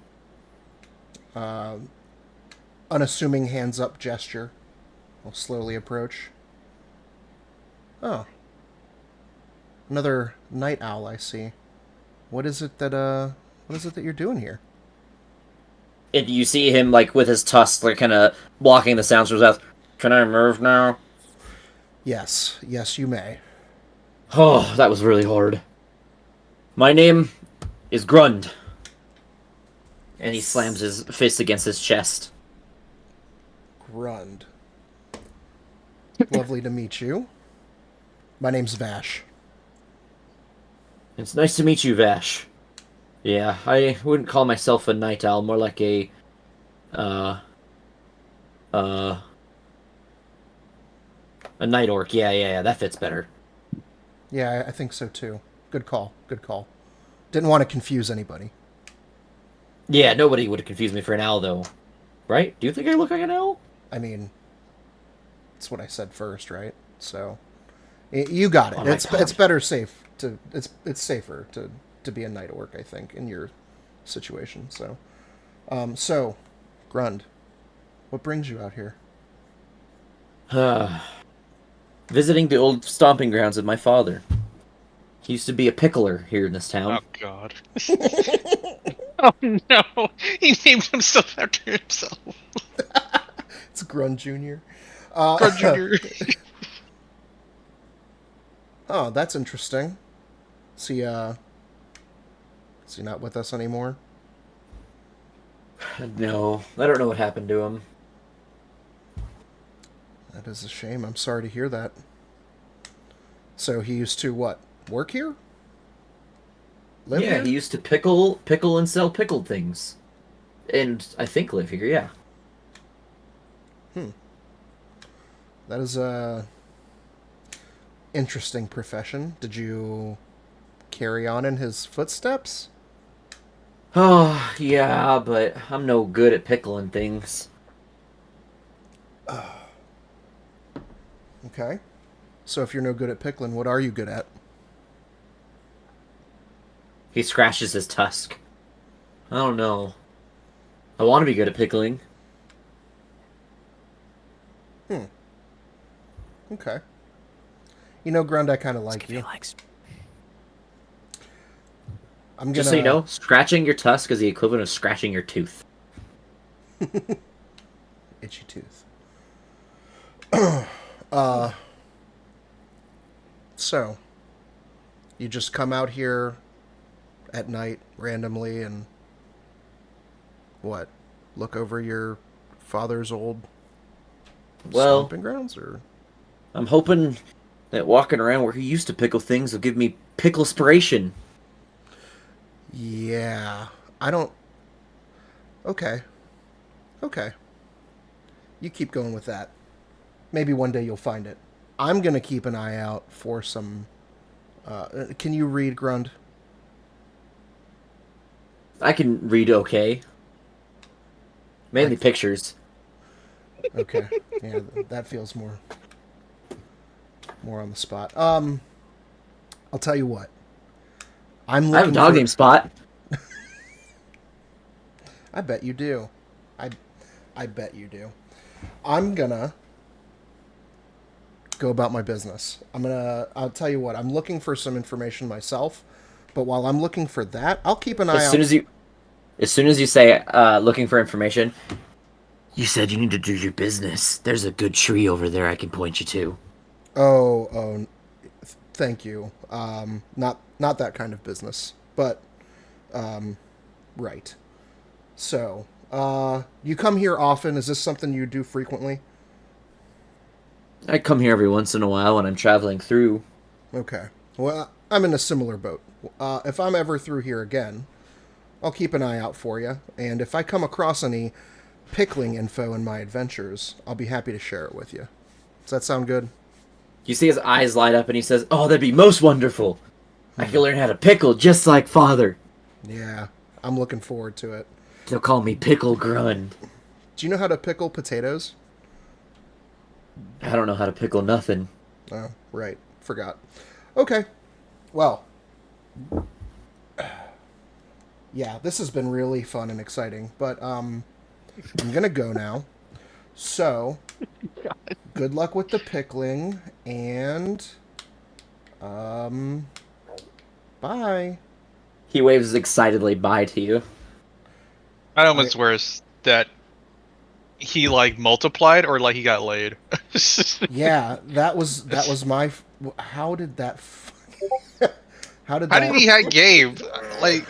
Unassuming hands up gesture. I'll slowly approach. Oh. Another night owl, I see. What is it that you're doing here? And you see him, with his tusks, kind of blocking the sounds from his mouth. Can I move now? Yes. Yes, you may. Oh, that was really hard. My name is Grund. And he slams his fist against his chest. Grund. Lovely to meet you. My name's Vash. It's nice to meet you, Vash. Yeah, I wouldn't call myself a night owl, more like a night orc. Yeah, that fits better. Yeah, I think so too. Good call. Good call. Didn't want to confuse anybody. Yeah, nobody would have confused me for an owl, though. Right? Do you think I look like an owl? I mean, that's what I said first, right? So, you got it. Oh my It's God. better safe to it's safer to be a night orc, I think, in your situation. So, Grund, what brings you out here? Visiting the old stomping grounds of my father. He used to be a pickler here in this town. Oh God. Oh no! He named himself after himself. It's Grund Jr. Fred Jr. Oh, that's interesting. Is he not with us anymore? No, I don't know what happened to him. That is a shame. I'm sorry to hear that. So he used to what? Work here? Live Yeah, here? he used to pickle and sell pickled things. And I think live here, yeah. That is a interesting profession. Did you carry on in his footsteps? Oh, yeah, but I'm no good at pickling things. Okay. So if you're no good at pickling, what are you good at? He scratches his tusk. I don't know. I want to be good at pickling. Okay. You know, Grund, I kind of like you. I'm gonna... Just so you know, scratching your tusk is the equivalent of scratching your tooth. Itchy tooth. So, you just come out here at night randomly and what? Look over your father's old stomping grounds, or I'm hoping that walking around where he used to pickle things will give me pickle inspiration. yeah, I don't. Okay. You keep going with that. Maybe one day you'll find it. I'm gonna keep an eye out for some. Can you read, Grund? I can read okay. Mainly Like- pictures. Okay. Yeah, that feels more on the spot. I'll tell you what. I'm looking I have a dog for... named Spot. I bet you do. I bet you do. I'm gonna go about my business. I'll tell you what, I'm looking for some information myself, but while I'm looking for that, I'll keep an eye out. As soon as you say looking for information, you said you need to do your business. There's a good tree over there I can point you to. Oh, thank you. Not that kind of business, but right. So, you come here often. Is this something you do frequently? I come here every once in a while when I'm traveling through. Okay. Well, I'm in a similar boat. If I'm ever through here again, I'll keep an eye out for you. And if I come across any pickling info in my adventures, I'll be happy to share it with you. Does that sound good? You see his eyes light up, and he says, "Oh, that'd be most wonderful. I can learn how to pickle just like Father. Yeah, I'm looking forward to it. They'll call me Pickle Grund. Do you know how to pickle potatoes? I don't know how to pickle nothing." Oh, right. Forgot. Okay. Well. Yeah, this has been really fun and exciting, but I'm gonna go now. So, good luck with the pickling, and bye. He waves excitedly bye to you. I almost worse that he like multiplied or like he got laid. Yeah, that was my. How did that? How did How that? did he have Gabe? Like,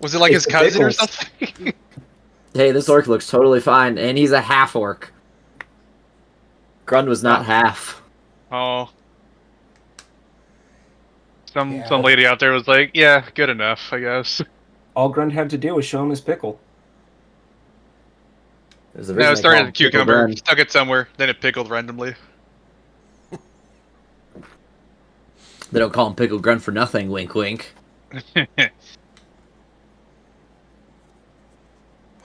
was it like It's his cousin or pickles. something? Hey, this orc looks totally fine, and he's a half orc. Grund was not half. Oh. Yeah. Some lady out there was like, yeah, good enough, I guess. All Grund had to do was show him his pickle. There's a No, reason it they started call as him a Pickle cucumber, Grund. stuck it somewhere, then it pickled randomly. They don't call him Pickle Grund for nothing, wink wink.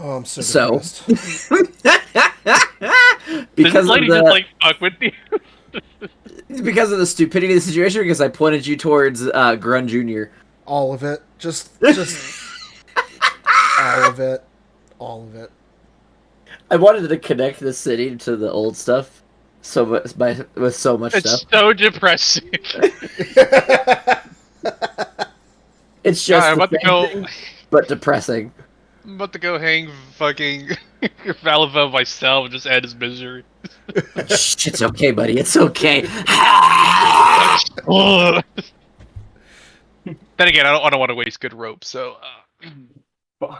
Oh, I'm so So- depressed. Did because this of lady just like fuck with you? because of the stupidity of the situation, because I pointed you towards Grund Jr. All of it. Just all of it. All of it. I wanted to connect the city to the old stuff so much with so much It's stuff. so depressing. It's just I'm the about to same go. thing, but depressing. I'm about to go hang fucking Valivelle myself and just add his misery. Shh, it's okay, buddy. It's okay. Ugh. Then again, I don't want to waste good rope, so. All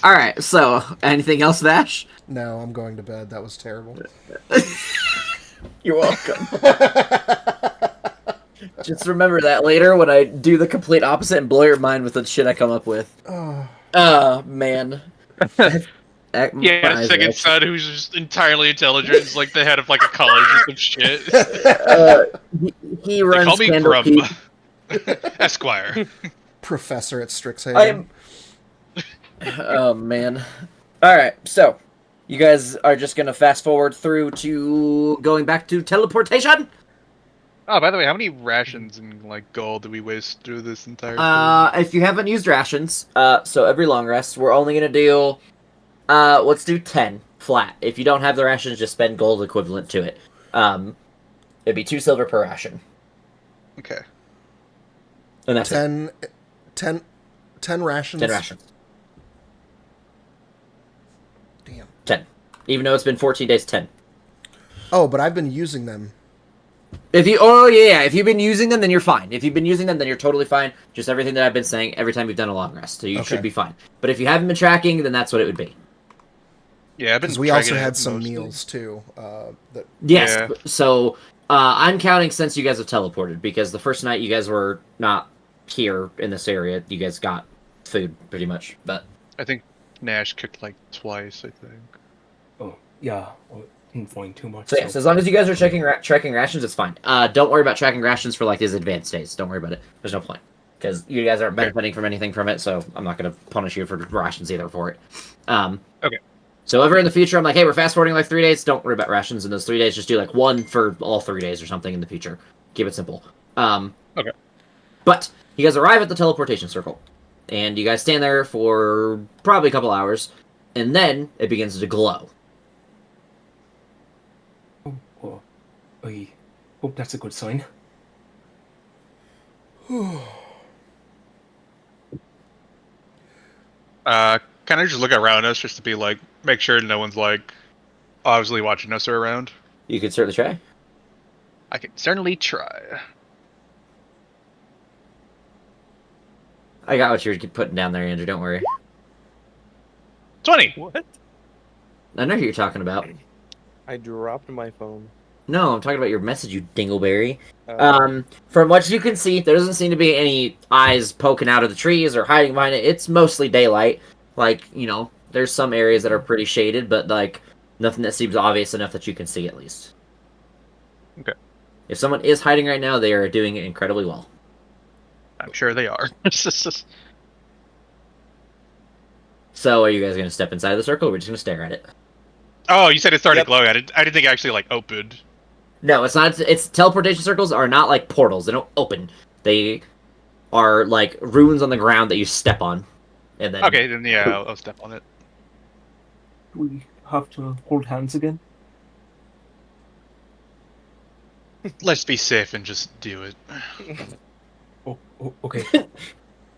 right. So, anything else, Vash? No, I'm going to bed. That was terrible. You're welcome. Just remember that later when I do the complete opposite and blow your mind with the shit I come up with. Oh, man. Yeah, second son who's just entirely intelligent, is like the head of like a college or some shit. He They runs call me Candlekeep. Grum. Esquire. Professor at Strixhaven. Oh, man. Alright, so, you guys are just gonna fast forward through to going back to teleportation? Oh, by the way, how many rations and like gold did we waste through this entire thing? If you haven't used rations, so every long rest, we're only gonna do, let's do 10 flat. If you don't have the rations, just spend gold equivalent to it. It'd be 2 silver per ration. Okay. And that's 10 rations. 10 rations. Damn. 10. Even though it's been 14 days, 10. Oh, but I've been using them. If you've been using them, then you're fine. If you've been using them, then you're totally fine. Just everything that I've been saying every time you've done a long rest. So you should be fine. But if you haven't been tracking, then that's what it would be. Yeah, I've been. Because we also tracking had it some mostly. meals too. That Yes. Yeah. So I'm counting since you guys have teleported, because the first night you guys were not here in this area. You guys got food pretty much, but I think Nash cooked like twice. I think. Oh, yeah. Well, didn't find too much. so yes, as long as you guys are tracking rations, it's fine. Don't worry about tracking rations for like these advanced days. Don't worry about it. There's no point because you guys aren't benefiting from anything from it. So I'm not going to punish you for rations either for it. Okay. So ever in the future, I'm like, hey, we're fast forwarding like 3 days. Don't worry about rations in those 3 days. Just do like 1 for all 3 days or something in the future. Keep it simple. Okay. But you guys arrive at the teleportation circle, and you guys stand there for probably a couple hours, and then it begins to glow. Oh, I hope that's a good sign. Kind of just look around us just to be like, make sure no one's like, obviously watching us around. You could certainly try. I can certainly try. I got what you're putting down there, Andrew. Don't worry. 20. What? I know who you're talking about. I dropped my phone. No, I'm talking about your message, you dingleberry. Uh, From what you can see, there doesn't seem to be any eyes poking out of the trees or hiding behind it. It's mostly daylight. Like, you know, there's some areas that are pretty shaded, but, like, nothing that seems obvious enough that you can see, at least. Okay. If someone is hiding right now, they are doing it incredibly well. I'm sure they are. So, are you guys going to step inside the circle, or we're just going to stare at it? Oh, you said it started Yep. glowing. I didn't think it actually like opened. No, it's not. It's teleportation circles are not like portals. They don't open. They are like runes on the ground that you step on, and then Okay, then yeah, I'll step on it. Do we have to hold hands again? Let's be safe and just do it. Oh, okay.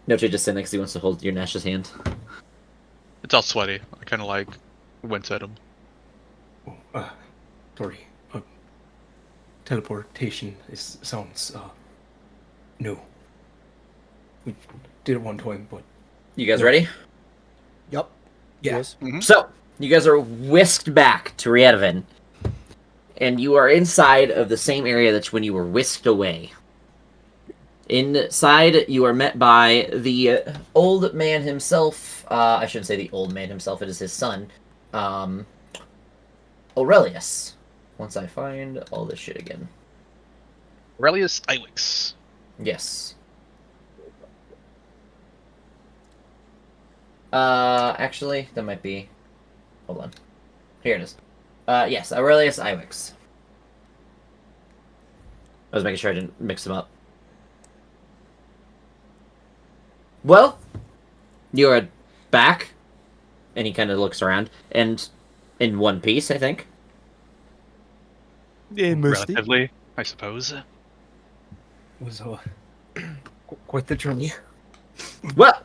Noche just sitting next to you wants to hold your Nash's hand. It's all sweaty. I kind of like wince at him. Oh, sorry. Teleportation sounds new. We did it one time, but You guys ready? Yep. yeah. Yes. So, you guys are whisked back to Riedvin, and you are inside of the same area that's when you were whisked away. Inside, you are met by the old man himself. I shouldn't say the old man himself, it is his son, Aurelius. Once I find all this shit again. Aurelius Iwix. Yes. Actually, that might be... Hold on. Here it is. Yes, Aurelius Iwix. I was making sure I didn't mix them up. Well, you are back. And he kind of looks around. And in one piece, I think. Yeah, mostly. Relatively, I suppose. It was quite the journey. Well,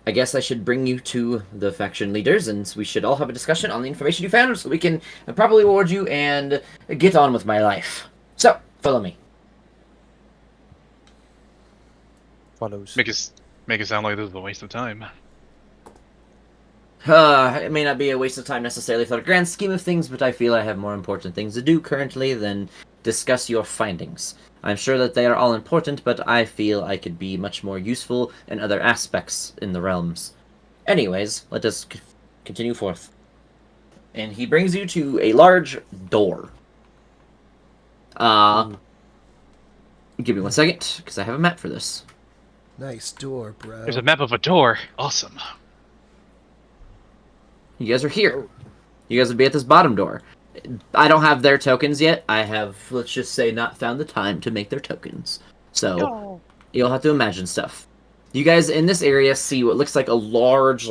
I guess I should bring you to the faction leaders, and we should all have a discussion on the information you found, so we can properly reward you and get on with my life. So, follow me. Follows. Make it sound like this is a waste of time. It may not be a waste of time necessarily for the grand scheme of things, but I feel I have more important things to do currently than discuss your findings. I'm sure that they are all important, but I feel I could be much more useful in other aspects in the realms. Anyways, let us continue forth. And he brings you to a large door. Give me 1 second, because I have a map for this. Nice door, bro. There's a map of a door. Awesome. You guys are here. You guys would be at this bottom door. I don't have their tokens yet. I have, let's just say, not found the time to make their tokens. So, you'll have to imagine stuff. You guys in this area see what looks like a large,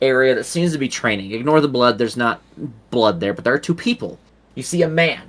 area that seems to be training. Ignore the blood. There's not blood there, but there are two people. You see a man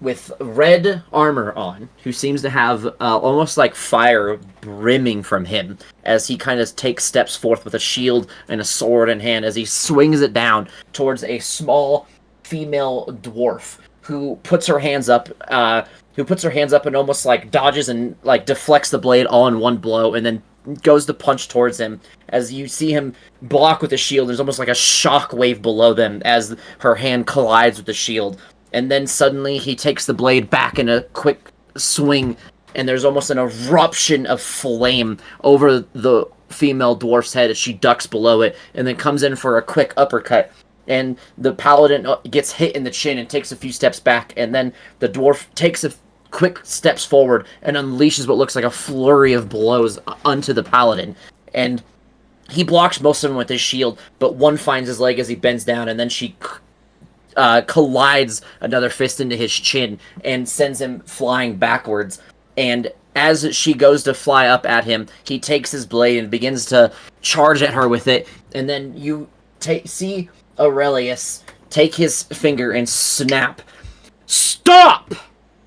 with red armor on, who seems to have almost like fire brimming from him as he kind of takes steps forth with a shield and a sword in hand as he swings it down towards a small female dwarf who puts her hands up and almost dodges and deflects the blade all in one blow and then goes to punch towards him. As you see him block with the shield, there's almost like a shock wave below them as her hand collides with the shield. And then suddenly he takes the blade back in a quick swing, and there's almost an eruption of flame over the female dwarf's head as she ducks below it, and then comes in for a quick uppercut. And the paladin gets hit in the chin and takes a few steps back, and then the dwarf takes a quick steps forward and unleashes what looks like a flurry of blows onto the paladin. And he blocks most of them with his shield, but one finds his leg as he bends down, and then she collides another fist into his chin and sends him flying backwards. And as she goes to fly up at him, he takes his blade and begins to charge at her with it. And then you see Aurelius take his finger and snap, "Stop!"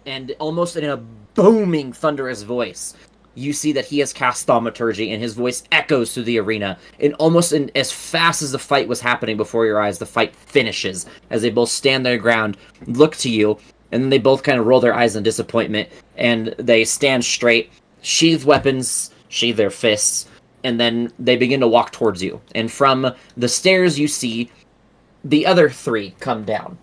And almost in a booming, thunderous voice, you see that he has cast thaumaturgy, and his voice echoes through the arena. And almost as fast as the fight was happening before your eyes, the fight finishes as they both stand their ground, look to you, and then they both kind of roll their eyes in disappointment, and they stand straight, sheathe weapons, sheathe their fists, and then they begin to walk towards you. And from the stairs, you see the other three come down.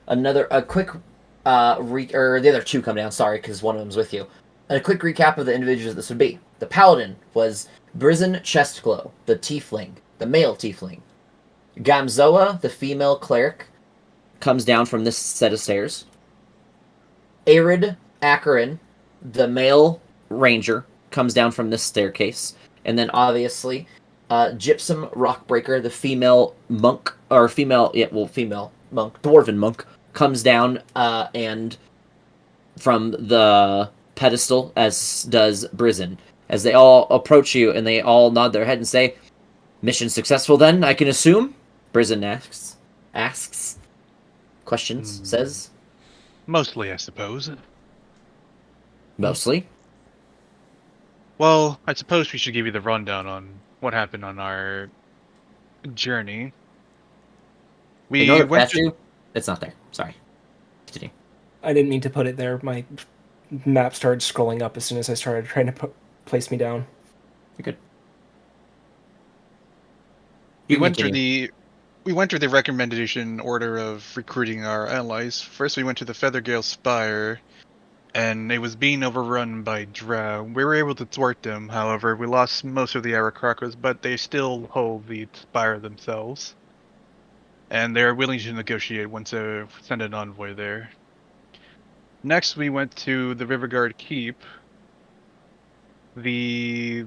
The other two come down, sorry, because one of them's with you. A quick recap of the individuals this would be. The paladin was Brizen Chestglow, the tiefling, the male tiefling. Gamzoa, the female cleric, comes down from this set of stairs. Arid Acheron, the male ranger, comes down from this staircase, and then obviously, Gypsum Rockbreaker, the female monk or female monk, dwarven monk, comes down and from the pedestal, as does Brizen. As they all approach you, and they all nod their head and say, "Mission successful, then, I can assume?" Brizen asks, questions, says, Mostly, I suppose. mostly. Well, I suppose we should give you the rundown on what happened on our journey. We Ignore the went statue. It's not there. Sorry. Continue. I didn't mean to put it there. My map started scrolling up as soon as I started trying to place me down. You're good. We You went through continue. the recommendation order of recruiting our allies. First, we went to the Feathergale Spire, and it was being overrun by drow. We were able to thwart them, however. We lost most of the Arakrakos, but they still hold the spire themselves. And they are willing to negotiate once they send an envoy there. Next, we went to the Riverguard Keep. The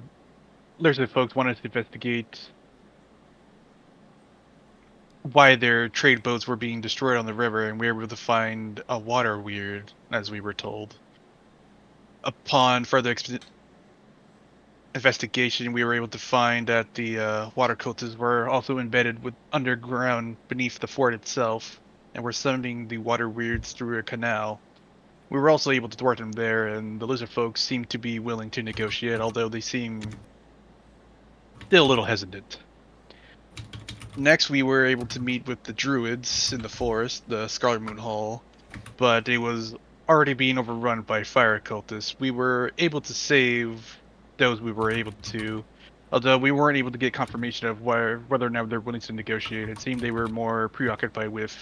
Lizard folks wanted to investigate why their trade boats were being destroyed on the river, and we were able to find a water weird, as we were told. Upon further investigation, we were able to find that the water cultists were also embedded with underground beneath the fort itself, and were sending the water weirds through a canal. We were also able to thwart them there, and the lizard folks seemed to be willing to negotiate, although they seem still a little hesitant. Next, we were able to meet with the druids in the forest, the Scarlet Moon Hall, but it was already being overrun by fire cultists. We were able to save those we were able to, although we weren't able to get confirmation of whether or not they're willing to negotiate. It seemed they were more preoccupied with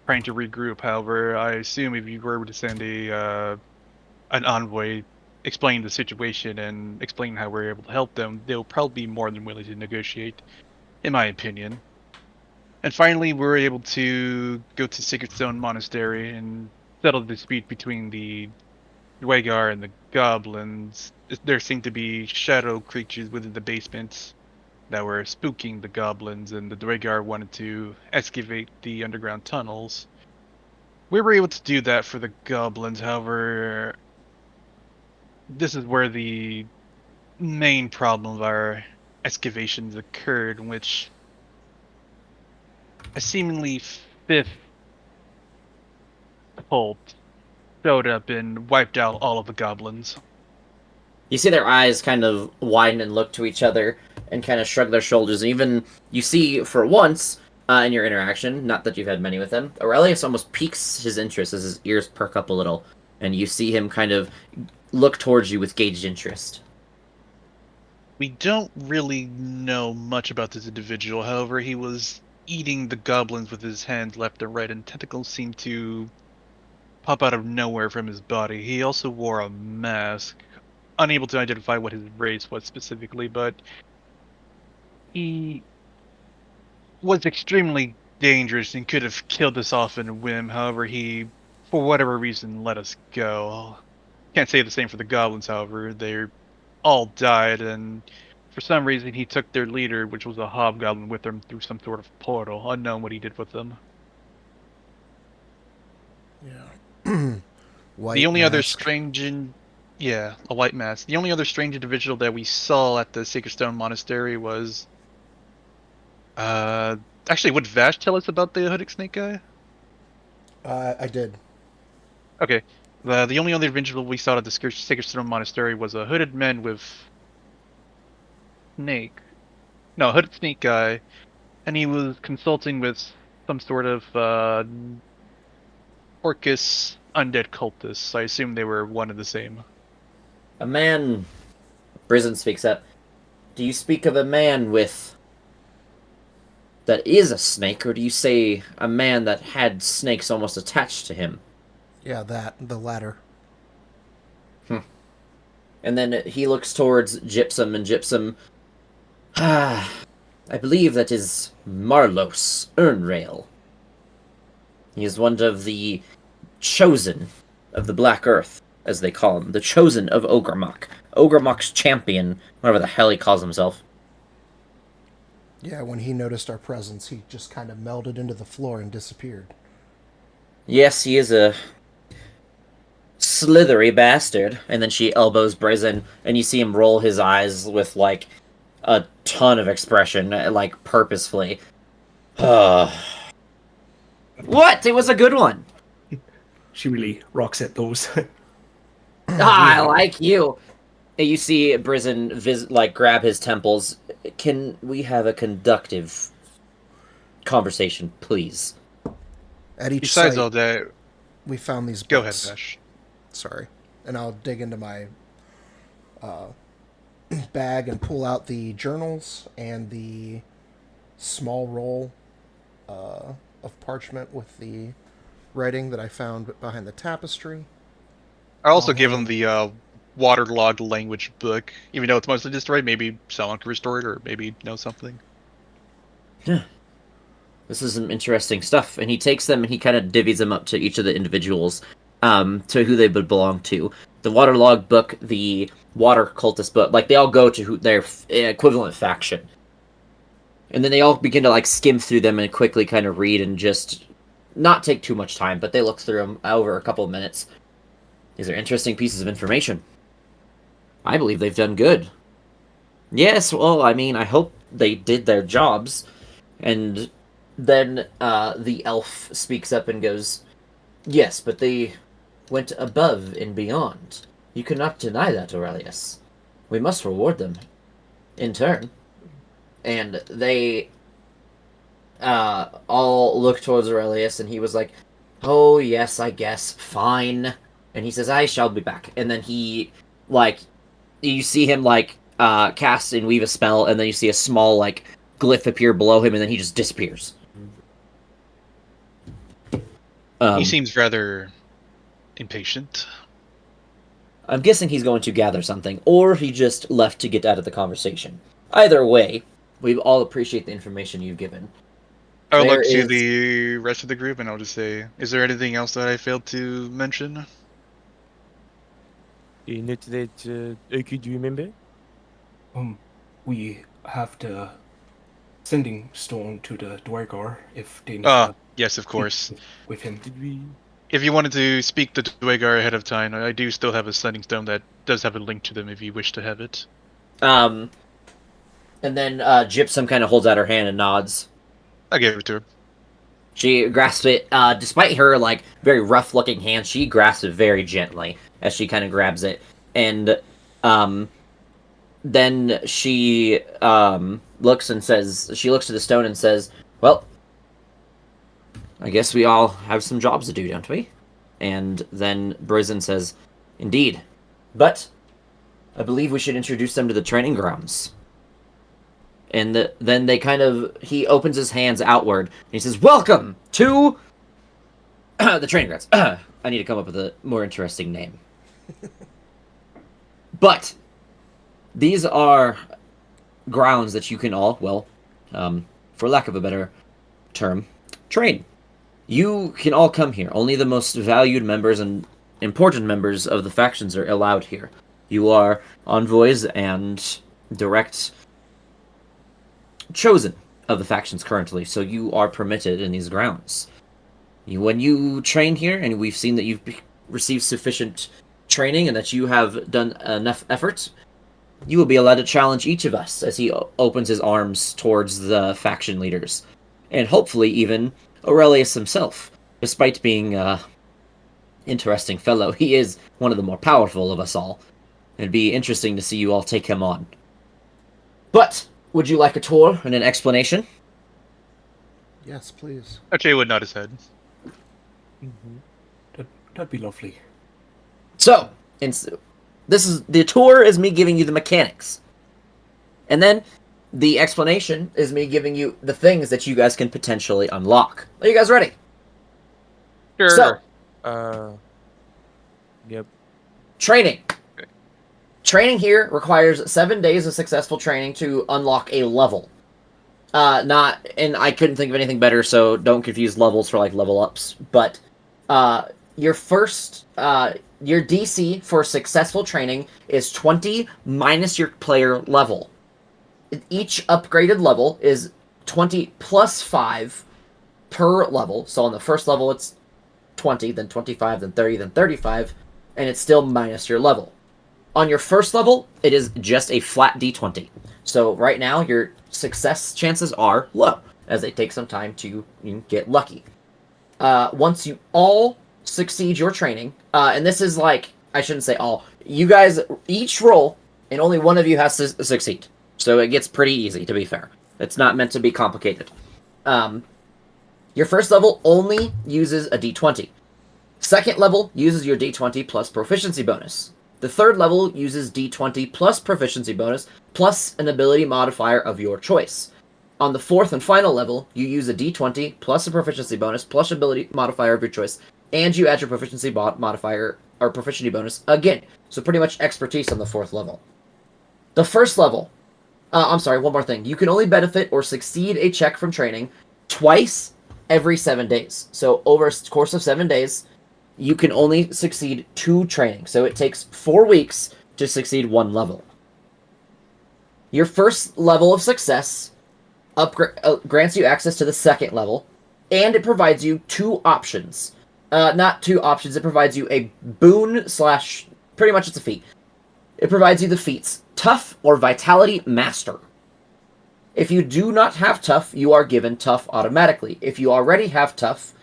trying to regroup. However, I assume if you were able to send an envoy explaining the situation and explaining how we're able to help them, they'll probably be more than willing to negotiate, in my opinion. And finally, we were able to go to Sacred Stone Monastery and settle the dispute between the Dwagar and the goblins. There seemed to be shadow creatures within the basements that were spooking the goblins, and the Dwagar wanted to excavate the underground tunnels. We were able to do that for the goblins, however, this is where the main problem of our excavations occurred, in which a seemingly fifth cult showed up and wiped out all of the goblins. You see their eyes kind of widen and look to each other and kind of shrug their shoulders. And even you see, for once, in your interaction, not that you've had many with them, Aurelius almost piques his interest as his ears perk up a little. And you see him kind of look towards you with gauged interest. We don't really know much about this individual, however, he was eating the goblins with his hands left and right, and tentacles seemed to pop out of nowhere from his body. He also wore a mask, unable to identify what his race was specifically, but he was extremely dangerous and could have killed us off in a whim. However, he, for whatever reason, let us go. Can't say the same for the goblins, however. They all died, and for some reason he took their leader, which was a hobgoblin, with him through some sort of portal. Unknown what he did with them. Yeah. White The only other mask. yeah, a white mask. The only other strange individual that we saw at the Sacred Stone Monastery was, actually, would Vash tell us about the hooded snake guy? I did. Okay. The only other individual we saw at the Sacred Stone Monastery was a hooded man with snake. No, a hooded snake guy, and he was consulting with some sort of Orcus undead cultists. I assume they were one and the same. A man... Brizen speaks up. Do you speak of a man with... that is a snake, or do you say a man that had snakes almost attached to him? Yeah, the latter. And then he looks towards Gypsum, and Gypsum... I believe that is Marlos Ernrail. He is one of the chosen of the Black Earth, as they call him, the chosen of Ogremok. Ogremok's champion, whatever the hell he calls himself. Yeah, when he noticed our presence, he just kind of melded into the floor and disappeared. Yes, he is a slithery bastard. And then she elbows Brizen, and you see him roll his eyes with, like, a ton of expression, like, purposefully. What? It was a good one. She really rocks at those. I like you. And you see Brizen, grab his temples. Can we have a conductive conversation, please? At each Besides site, all that, we found these go ahead, books. Bash. Sorry. And I'll dig into my bag and pull out the journals and the small roll of parchment with the writing that I found behind the tapestry. I also Oh, give man. him the waterlogged language book, even though it's mostly destroyed. Maybe someone can restore it, or maybe know something. This is some interesting stuff. And he takes them and he kind of divvies them up to each of the individuals, to who they would belong to. The waterlogged book, the water cultist book, like, they all go to their equivalent faction. And then they all begin to, like, skim through them and quickly kind of read and just not take too much time, but they look through them over a couple of minutes. These are interesting pieces of information. I believe they've done good. Yes, well, I mean, I hope they did their jobs. And then the elf speaks up and goes, yes, but they went above and beyond. You cannot deny that, Aurelius. We must reward them in turn. And they all look towards Aurelius, and he was like, oh, yes, I guess, fine. And he says, I shall be back. And then he, like, you see him, like, cast and weave a spell, and then you see a small, like, glyph appear below him, and then he just disappears. He seems rather impatient. I'm guessing he's going to gather something, or he just left to get out of the conversation. Either way, we all appreciate the information you've given. I'll There look to is- the rest of the group and I'll just say, is there anything else that I failed to mention? Not that could you remember? We have the sending stone to the Dwargar if they need Yes, of course. with him. Did we? If you wanted to speak to Dwegar ahead of time, I do still have a sending stone that does have a link to them if you wish to have it. And then Gypsum kind of holds out her hand and nods. I gave it to her. She grasps it, despite her, like, very rough-looking hand, she grasps it very gently as she kind of grabs it. And, then she, looks to the stone and says, well, I guess we all have some jobs to do, don't we? And then Brizen says, indeed. But I believe we should introduce them to the training grounds. And then he opens his hands outward, and he says, welcome to the training grounds. I need to come up with a more interesting name. But these are grounds that you can all, well, for lack of a better term, train. You can all come here. Only the most valued members and important members of the factions are allowed here. You are envoys and direct chosen of the factions currently, so you are permitted in these grounds. When you train here, and we've seen that you've received sufficient training and that you have done enough effort, you will be allowed to challenge each of us as he opens his arms towards the faction leaders. And hopefully even Aurelius himself. Despite being an interesting fellow, he is one of the more powerful of us all. It'd be interesting to see you all take him on. But would you like a tour and an explanation? Yes, please. Archie would nod his head. That'd be lovely. So, the tour is me giving you the mechanics. And then the explanation is me giving you the things that you guys can potentially unlock. Are you guys ready? Sure. So, Yep. training. Training here requires 7 days of successful training to unlock a level. And I couldn't think of anything better, so don't confuse levels for, like, level ups. But your first your DC for successful training is 20 minus your player level. Each upgraded level is 20 plus 5 per level. So on the first level it's 20, then 25, then 30, then 35, and it's still minus your level. On your first level, it is just a flat D20. So right now, your success chances are low, as they take some time to get lucky. Once you all succeed your training, and this is like, I shouldn't say all, you guys each roll, and only one of you has to succeed. So it gets pretty easy, to be fair. It's not meant to be complicated. Your first level only uses a D20. Second level uses your D20 plus proficiency bonus. The third level uses D20 plus proficiency bonus plus an ability modifier of your choice. On the fourth and final level, you use a D20 plus a proficiency bonus plus ability modifier of your choice, and you add your proficiency modifier or proficiency bonus again. So pretty much expertise on the fourth level. The first level, I'm sorry, one more thing. You can only benefit or succeed a check from training twice every 7 days. So over a course of 7 days, you can only succeed 2 training. So it takes 4 weeks to succeed 1 level. Your first level of success grants you access to the second level, and it provides you 2 options. Not 2 options, it provides you a boon slash, pretty much it's a feat. It provides you the feats Tough or Vitality Master. If you do not have Tough, you are given Tough automatically. If you already have Tough,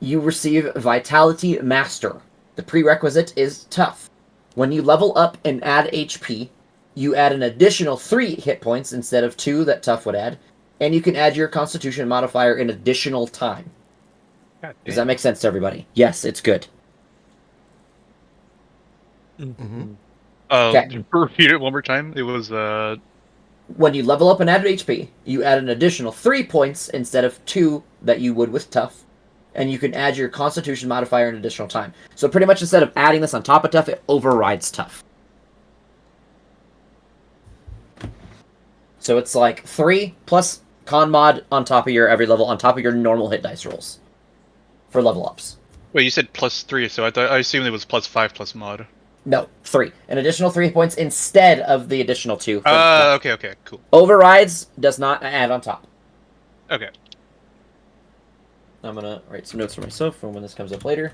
you receive Vitality Master. The prerequisite is Tough. When you level up and add HP, you add an additional 3 hit points instead of 2 that Tough would add, and you can add your Constitution modifier in additional time. Does that make sense to everybody? Yes, it's good. Mm-hmm. Okay. Repeat it one more time. It was When you level up and add HP, you add an additional 3 points instead of 2 that you would with Tough. And you can add your Constitution modifier in additional time. So pretty much instead of adding this on top of Tough, it overrides Tough. So it's like 3 plus Con Mod on top of your every level, on top of your normal hit dice rolls. For level ups. wait. You said +3, so I assumed it was +5 plus mod. No, 3. An additional 3 points instead of the additional 2. Okay, cool. Overrides does not add on top. Okay. I'm gonna write some notes for myself for when this comes up later.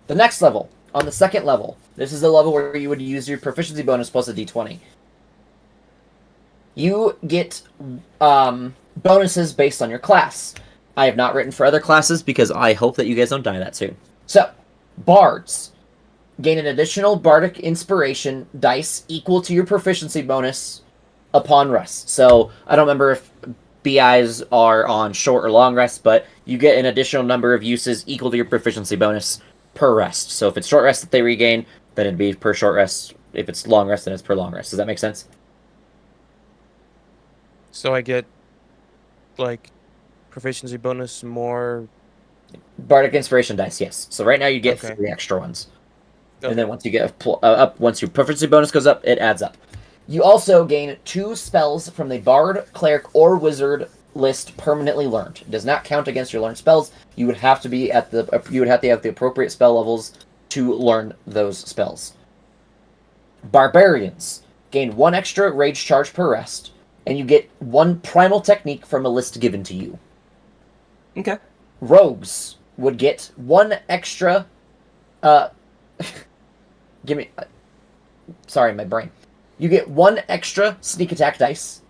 The next level, on the second level, this is the level where you would use your proficiency bonus plus a d20. You get bonuses based on your class. I have not written for other classes because I hope that you guys don't die that soon. So, bards gain an additional bardic inspiration dice equal to your proficiency bonus upon rest. So, I don't remember if BIs are on short or long rest, but you get an additional number of uses equal to your proficiency bonus per rest. So if it's short rest that they regain, then it'd be per short rest. If it's long rest, then it's per long rest. Does that make sense? So I get, like, proficiency bonus more... Bardic inspiration dice, yes. So right now you get 3 extra ones. Okay. And then once you get once your proficiency bonus goes up, it adds up. You also gain 2 spells from the bard, cleric, or wizard list permanently learned. It does not count against your learned spells. You would have to be at the have the appropriate spell levels to learn those spells. Barbarians gain 1 extra rage charge per rest, and you get 1 primal technique from a list given to you. Okay. Rogues would get 1 extra. Give me. Sorry, my brain. You get 1 extra sneak attack dice,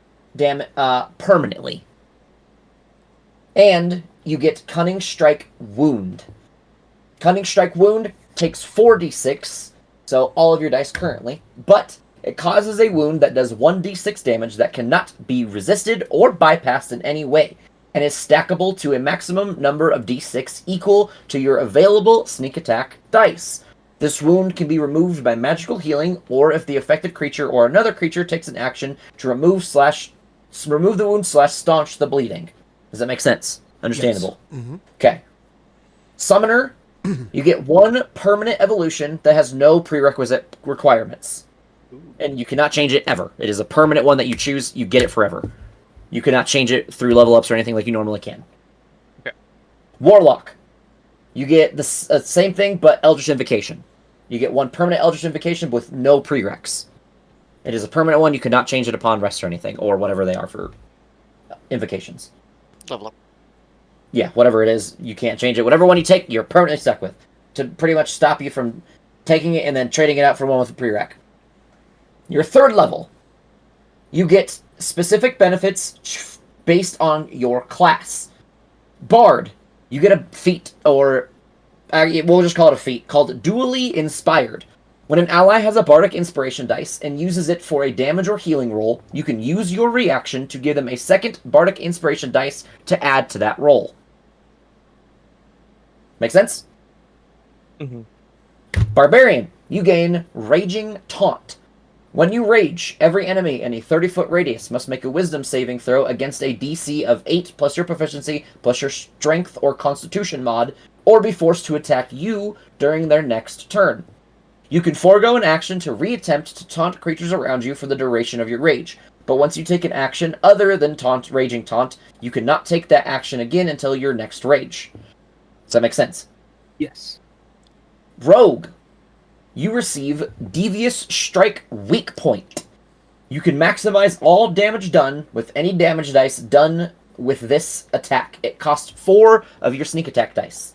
permanently. And you get Cunning Strike Wound. Cunning Strike Wound takes 4d6, so all of your dice currently, but it causes a wound that does 1d6 damage that cannot be resisted or bypassed in any way, and is stackable to a maximum number of d6 equal to your available sneak attack dice. This wound can be removed by magical healing, or if the affected creature or another creature takes an action to remove the wound / staunch the bleeding. Does that make sense? Understandable. Yes. Mm-hmm. Okay. Summoner, you get 1 permanent evolution that has no prerequisite requirements. And you cannot change it ever. It is a permanent one that you choose. You get it forever. You cannot change it through level ups or anything like you normally can. Okay. Warlock. You get the same thing, but Eldritch Invocation. You get one permanent Eldritch Invocation with no prereqs. It is a permanent one. You cannot change it upon rest or anything, or whatever they are for invocations. Level up. Yeah, whatever it is, you can't change it. Whatever one you take, you're permanently stuck with. To pretty much stop you from taking it and then trading it out for one with a prereq. Your third level, you get specific benefits based on your class. Bard, you get a feat, or we'll just call it a feat, called Dually Inspired. When an ally has a Bardic Inspiration dice and uses it for a damage or healing roll, you can use your reaction to give them a second Bardic Inspiration dice to add to that roll. Make sense? Mm-hmm. Barbarian, you gain Raging Taunt. When you rage, every enemy in a 30-foot radius must make a wisdom saving throw against a DC of 8 plus your proficiency plus your strength or constitution mod, or be forced to attack you during their next turn. You can forego an action to reattempt to taunt creatures around you for the duration of your rage, but once you take an action other than Raging Taunt, you cannot take that action again until your next rage. Does that make sense? Yes. Rogue. You receive Devious Strike Weak Point. You can maximize all damage done with any damage dice done with this attack. It costs 4 of your sneak attack dice.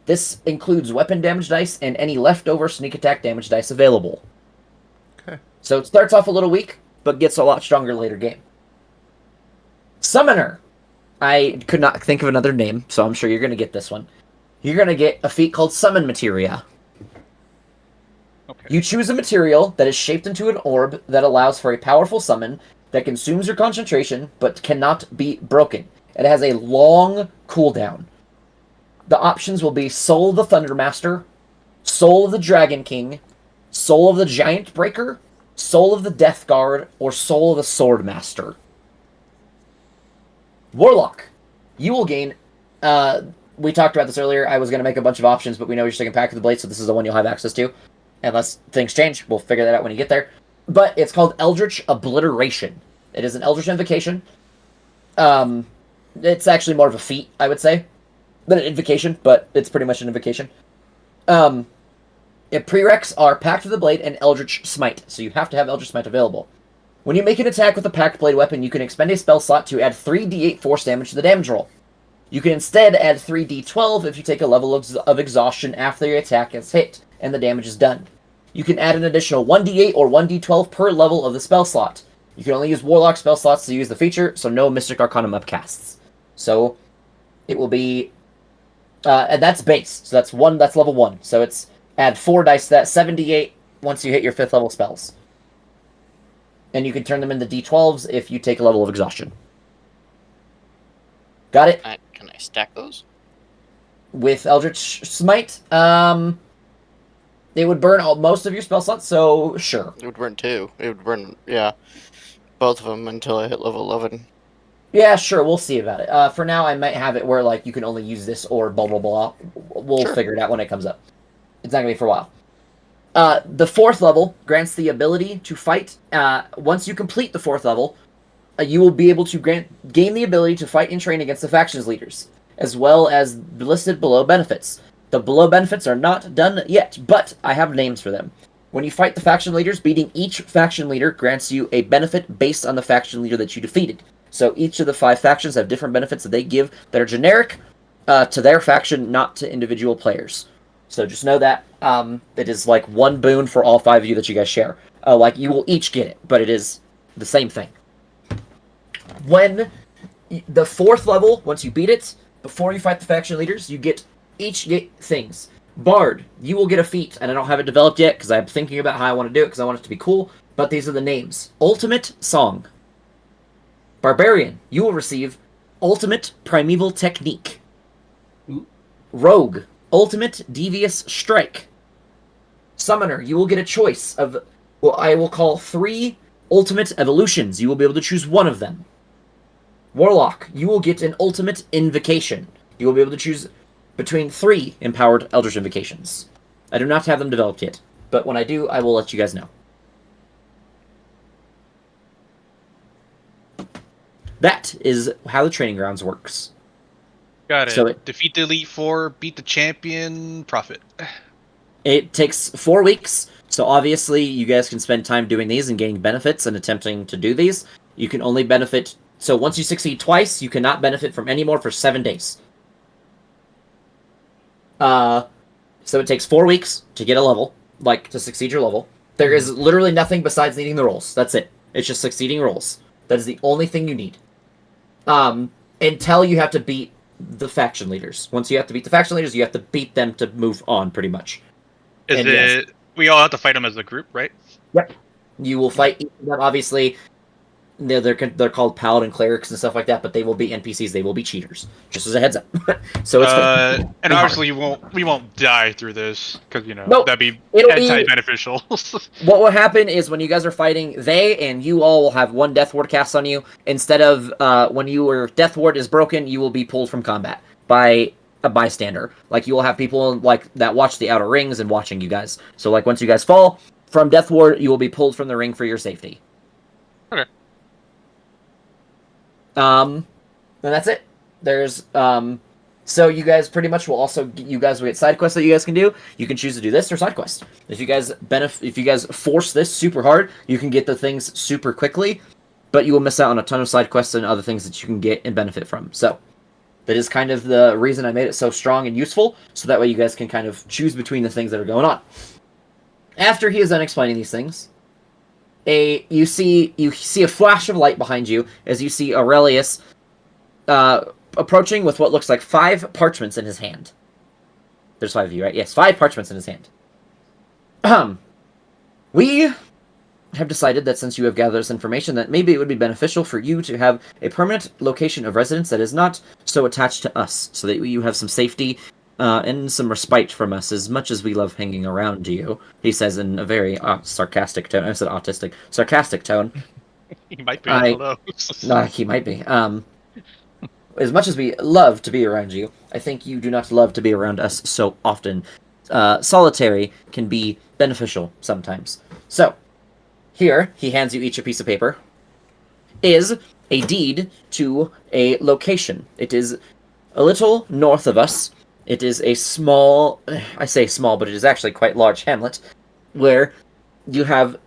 This includes weapon damage dice and any leftover sneak attack damage dice available. Okay. So it starts off a little weak, but gets a lot stronger later game. Summoner. I could not think of another name, so I'm sure you're going to get this one. You're going to get a feat called Summon Materia. Okay. You choose a material that is shaped into an orb that allows for a powerful summon that consumes your concentration but cannot be broken. It has a long cooldown. The options will be Soul of the Thundermaster, Soul of the Dragon King, Soul of the Giant Breaker, Soul of the Death Guard, or Soul of the Swordmaster. Warlock. You will gain... we talked about this earlier. I was going to make a bunch of options, but we know you're sticking Pact of the Blade, so this is the one you'll have access to. Unless things change, we'll figure that out when you get there. But it's called Eldritch Obliteration. It is an Eldritch Invocation. It's actually more of a feat, I would say, than an invocation, but it's pretty much an invocation. Prereqs are Pact of the Blade and Eldritch Smite, so you have to have Eldritch Smite available. When you make an attack with a Pact Blade weapon, you can expend a spell slot to add 3d8 force damage to the damage roll. You can instead add 3d12 if you take a level of exhaustion after your attack is hit and the damage is done. You can add an additional 1d8 or 1d12 per level of the spell slot. You can only use Warlock spell slots to use the feature, so no Mystic Arcanum upcasts. So it will be... and that's base, so that's level 1. So it's add 4 dice to that, 7d8 once you hit your 5th level spells. And you can turn them into d12s if you take a level of exhaustion. Got it? Can I stack those? With Eldritch Smite, it would burn most of your spell slots, so sure. It would burn 2. It would burn, yeah, both of them until I hit level 11. Yeah, sure, we'll see about it. For now, I might have it where, like, you can only use this or blah, blah, blah. We'll Sure. figure it out when it comes up. It's not going to be for a while. The 4th level grants the ability to fight. Once you complete the 4th level, you will be able to gain the ability to fight and train against the factions leaders, as well as listed below benefits. The below benefits are not done yet, but I have names for them. When you fight the faction leaders, beating each faction leader grants you a benefit based on the faction leader that you defeated. So each of the 5 factions have different benefits that they give that are generic to their faction, not to individual players. So just know that it is like one boon for all 5 of you that you guys share. Like, you will each get it, but it is the same thing. When the 4th level, once you beat it, before you fight the faction leaders, you each get things. Bard, you will get a feat, and I don't have it developed yet because I'm thinking about how I want to do it because I want it to be cool, but these are the names. Ultimate Song. Barbarian, you will receive Ultimate Primeval Technique. Ooh. Rogue, Ultimate Devious Strike. Summoner, you will get a choice of, I will call 3 Ultimate Evolutions. You will be able to choose one of them. Warlock, you will get an Ultimate Invocation. You will be able to choose between 3 empowered Eldritch Invocations. I do not have them developed yet, but when I do, I will let you guys know. that is how the training grounds works. Got it. So Defeat the Elite Four, beat the champion, profit. it takes 4 weeks. So obviously, you guys can spend time doing these and gaining benefits and attempting to do these. You can only benefit. So once you succeed twice, you cannot benefit from any more for 7 days. So it takes 4 weeks to get a level, like to succeed your level. There is literally nothing besides needing the rolls. That's it. It's just succeeding rolls. That is the only thing you need. Until you have to beat the faction leaders. Once you have to beat the faction leaders, you have to beat them to move on, pretty much. Is And it? yes. We all have to fight them as a group, right? Yep. You will fight each of them, obviously. They're called paladin clerics and stuff like that, but they will be NPCs. They will be cheaters. Just as a heads up. So it's fun. And Hard. obviously we won't die through this because Nope. that'd be It'll be- anti-beneficial. What will happen is when you guys are fighting, they and you all will have one death ward cast on you. Instead of when your death ward is broken, you will be pulled from combat by a bystander. Like you will have people like that watch the outer rings and watching you guys. So like once you guys fall from death ward, you will be pulled from the ring for your safety. Okay. And that's it. There's so you guys pretty much will also you guys will get side quests that you guys can do. You can choose to do this or side quest. If you guys force this super hard, you can get the things super quickly, but you will miss out on a ton of side quests and other things that you can get and benefit from. So that is kind of the reason I made it so strong and useful, so that way you guys can kind of choose between the things that are going on. After he is done explaining these things, you see a flash of light behind you as you see Aurelius approaching with what looks like 5 parchments in his hand. There's 5 of you, right? Yes, 5 parchments in his hand. We have decided that since you have gathered this information, that maybe it would be beneficial for you to have a permanent location of residence that is not so attached to us, so that you have some safety and some respite from us, as much as we love hanging around you, he says in a very sarcastic tone. I said autistic. Sarcastic tone. He might be. No, he might be. As much as we love to be around you, I think you do not love to be around us so often. Solitary can be beneficial sometimes. So, here, he hands you each a piece of paper, is a deed to a location. It is a little north of us. It is a small, I say small, but it is actually quite large hamlet, where you have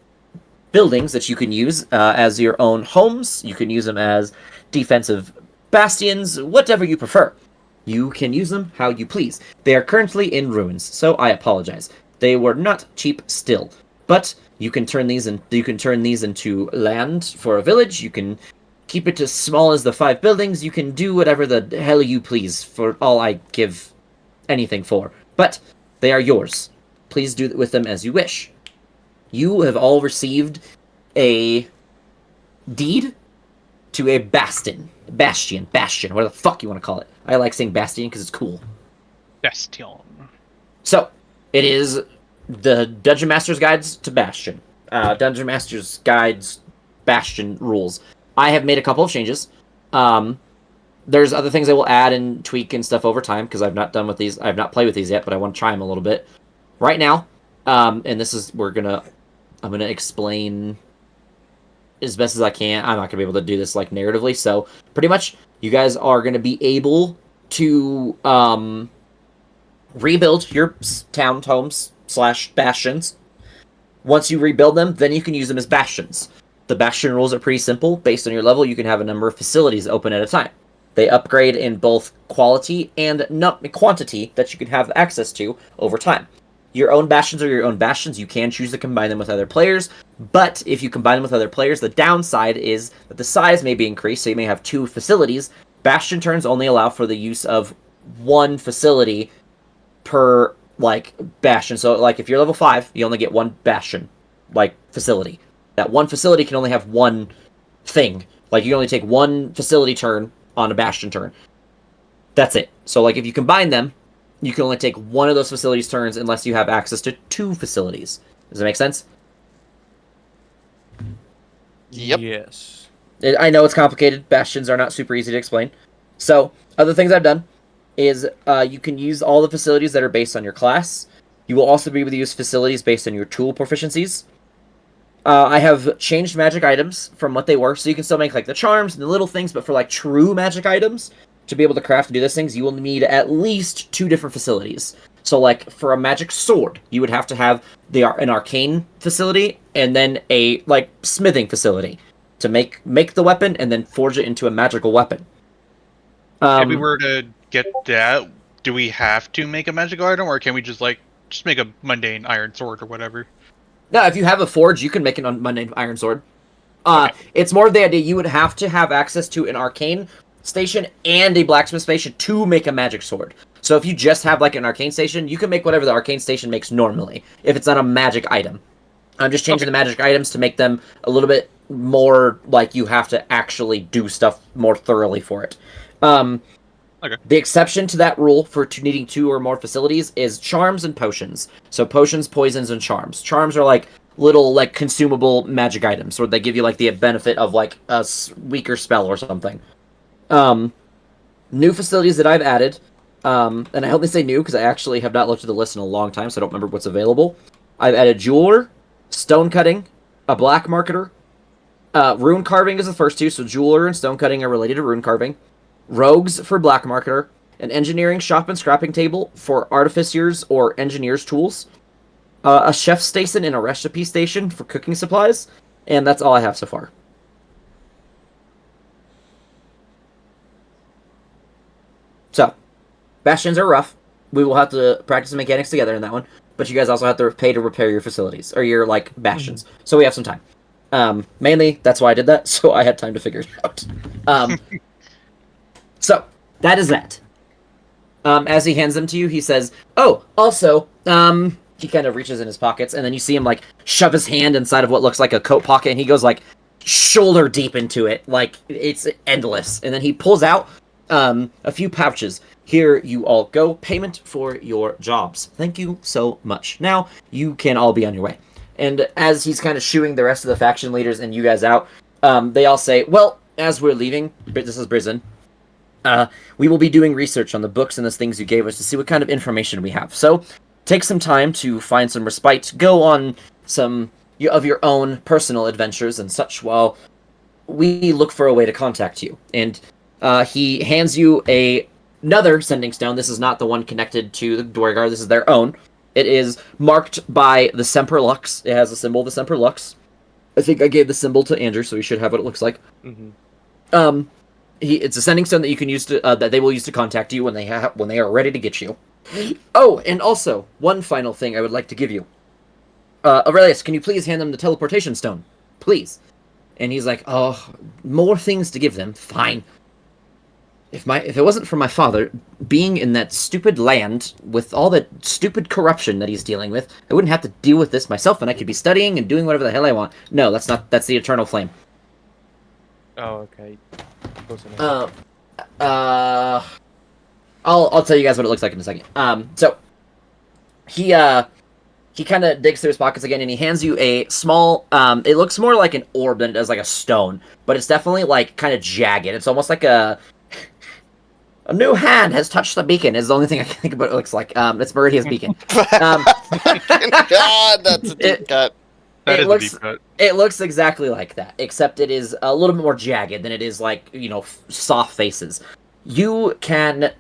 buildings that you can use as your own homes. You can use them as defensive bastions, whatever you prefer. You can use them how you please. They are currently in ruins, so I apologize. They were not cheap still, but you can turn these into land for a village. You can keep it as small as the 5 buildings. You can do whatever the hell you please for all I give anything for. But they are yours. Please do with them as you wish. You have all received a deed to a bastion, whatever the fuck you want to call it. I like saying bastion because it's cool. Bastion. So, it is the Dungeon Master's Guides to Bastion. Dungeon Master's Guides Bastion rules. I have made a couple of changes. There's other things I will add and tweak and stuff over time, because I've not done with these. I've not played with these yet, but I want to try them a little bit. Right now, and this is, I'm gonna explain as best as I can. I'm not gonna be able to do this like narratively, so pretty much you guys are gonna be able to rebuild your town homes / bastions. Once you rebuild them, then you can use them as bastions. The bastion rules are pretty simple. Based on your level, you can have a number of facilities open at a time. They upgrade in both quality and quantity that you can have access to over time. Your own bastions are your own bastions. You can choose to combine them with other players, but if you combine them with other players, the downside is that the size may be increased, so you may have 2 facilities. Bastion turns only allow for the use of 1 facility per, bastion. So, if you're level 5, you only get 1 bastion, facility. That 1 facility can only have 1 thing. You can only take 1 facility turn on a bastion turn. That's it. So, if you combine them, you can only take 1 of those facilities turns unless you have access to 2 facilities. Does that make sense? Yep. Yes. I know it's complicated. Bastions are not super easy to explain. So, other things I've done is you can use all the facilities that are based on your class. You will also be able to use facilities based on your tool proficiencies. I have changed magic items from what they were, so you can still make like the charms and the little things, but for like true magic items, to be able to craft and do these things, you will need at least 2 different facilities. So like for a magic sword, you would have to have an arcane facility and then a like smithing facility to make the weapon and then forge it into a magical weapon. If we were to get that, do we have to make a magical item, or can we just make a mundane iron sword or whatever? No, if you have a forge, you can make an mundane iron sword. Okay. It's more the idea you would have to have access to an arcane station and a blacksmith station to make a magic sword. So if you just have like an arcane station, you can make whatever the arcane station makes normally, if it's not a magic item. I'm just changing the magic items to make them a little bit more like you have to actually do stuff more thoroughly for it. Okay. The exception to that rule for needing 2 or more facilities is charms and potions. So potions, poisons, and charms. Charms are like little like consumable magic items, or they give you like the benefit of like a weaker spell or something. New facilities that I've added, and I only say new because I actually have not looked at the list in a long time, so I don't remember what's available. I've added jeweler, stone cutting, a black marketer. Rune carving is the first 2, so jeweler and stone cutting are related to rune carving. Rogues for black marketer, an engineering shop and scrapping table for artificers or engineers' tools, a chef station and a recipe station for cooking supplies, and that's all I have so far. So, bastions are rough. We will have to practice the mechanics together in that one, but you guys also have to pay to repair your facilities, or your, like, bastions. So we have some time. Mainly, that's why I did that, so I had time to figure it out. So, that is that. As he hands them to you, he says, oh, also, he kind of reaches in his pockets, and then you see him, like, shove his hand inside of what looks like a coat pocket, and he goes, like, shoulder deep into it. Like, it's endless. And then he pulls out a few pouches. Here you all go. Payment for your jobs. Thank you so much. Now, you can all be on your way. And as he's kind of shooing the rest of the faction leaders and you guys out, they all say, well, as we're leaving, this is Brizzen, we will be doing research on the books and the things you gave us to see what kind of information we have. So, take some time to find some respite. Go on some of your own personal adventures and such while we look for a way to contact you. And he hands you another sending stone. This is not the one connected to the Dwargar. This is their own. It is marked by the Semper Lux. It has the symbol of the Semper Lux. I think I gave the symbol to Andrew, so he should have what it looks like. Mm-hmm. It's a sending stone that you can use to that they will use to contact you when they are ready to get you. Oh, and also one final thing I would like to give you. Aurelius, can you please hand them the teleportation stone, please? And he's like, oh, more things to give them. Fine. If it wasn't for my father being in that stupid land with all that stupid corruption that he's dealing with, I wouldn't have to deal with this myself, and I could be studying and doing whatever the hell I want. No, that's the Eternal Flame. Oh, okay. Close enough. I'll tell you guys what it looks like in a second. So he kind of digs through his pockets again, and he hands you a small. It looks more like an orb than it does like a stone, but it's definitely like kind of jagged. It's almost like a new hand has touched the beacon. Is the only thing I can think about. It looks like it's Meridia's beacon. God, that's a deep cut. That it is looks, a deep cut. It looks exactly like that, except it is a little bit more jagged than it is like, soft faces. You can,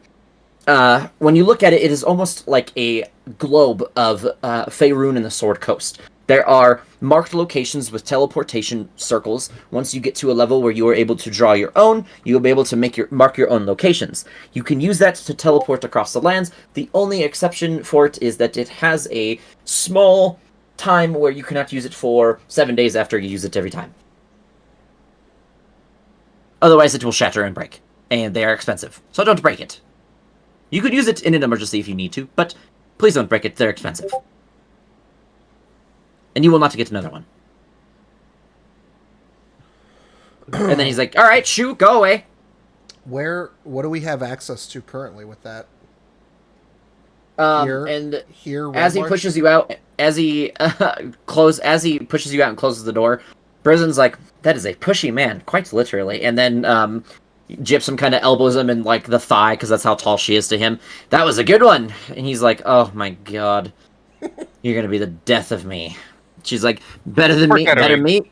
when you look at it, it is almost like a globe of Faerun and the Sword Coast. There are marked locations with teleportation circles. Once you get to a level where you are able to draw your own, you will be able to mark your own locations. You can use that to teleport across the lands. The only exception for it is that it has a small time where you cannot use it for 7 days after you use it every time. Otherwise, it will shatter and break, and they are expensive, so don't break it. You could use it in an emergency if you need to, but please don't break it, they're expensive. And you will not get another one. And then he's like, alright, shoo, go away. What do we have access to currently with that? Here, As he pushes you out, as he pushes you out and closes the door, Brison's like, that is a pushy man, quite literally. And then Gypsum kind of elbows him in like the thigh, because that's how tall she is to him. That was a good one. And he's like, oh my god, you're gonna be the death of me. She's like, better than me, Foreshadowing.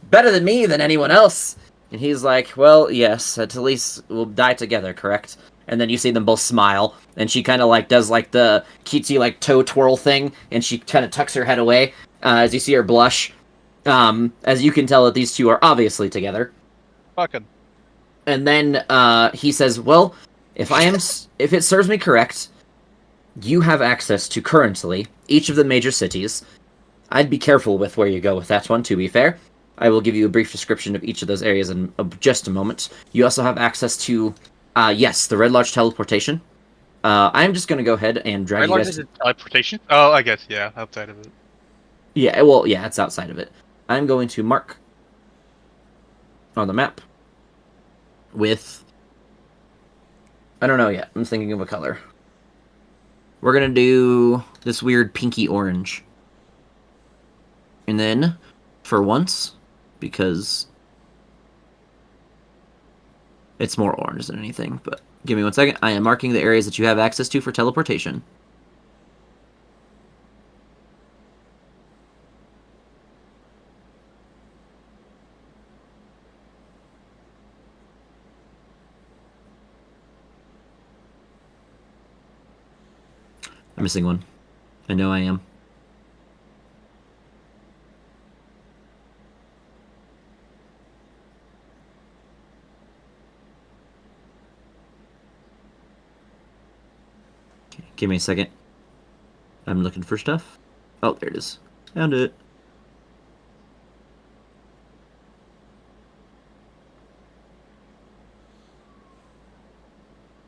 better than me than anyone else. And he's like, well, yes, at least we'll die together, correct? And then you see them both smile, and she kind of like does like the cutesy like toe twirl thing, and she kind of tucks her head away as you see her blush. As you can tell that these two are obviously together. Fucking. And then he says, well, if it serves me correct, you have access to currently each of the major cities. I'd be careful with where you go with that one, to be fair. I will give you a brief description of each of those areas in just a moment. You also have access to, yes, the Red Larch teleportation. I'm just going to go ahead and drag Red you Larch guys... is teleportation? Oh, I guess, yeah, outside of it. Yeah, well, yeah, it's outside of it. I'm going to mark on the map with... I don't know yet. I'm thinking of a color. We're going to do this weird pinky orange. And then, for once, because it's more orange than anything, but give me 1 second. I am marking the areas that you have access to for teleportation. I'm missing one. I know I am. Okay, give me a second. I'm looking for stuff. Oh, there it is. Found it.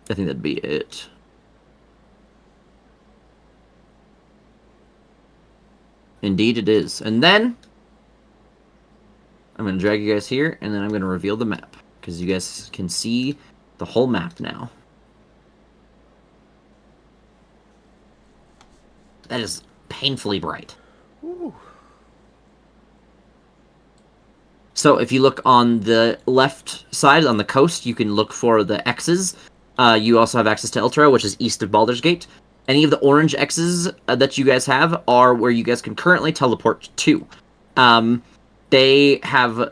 I think that'd be it. Indeed it is. And then I'm going to drag you guys here, and then I'm going to reveal the map, because you guys can see the whole map now. That is painfully bright. Ooh. So if you look on the left side, on the coast, you can look for the X's. You also have access to Eltra, which is east of Baldur's Gate. Any of the orange X's that you guys have are where you guys can currently teleport to. They have...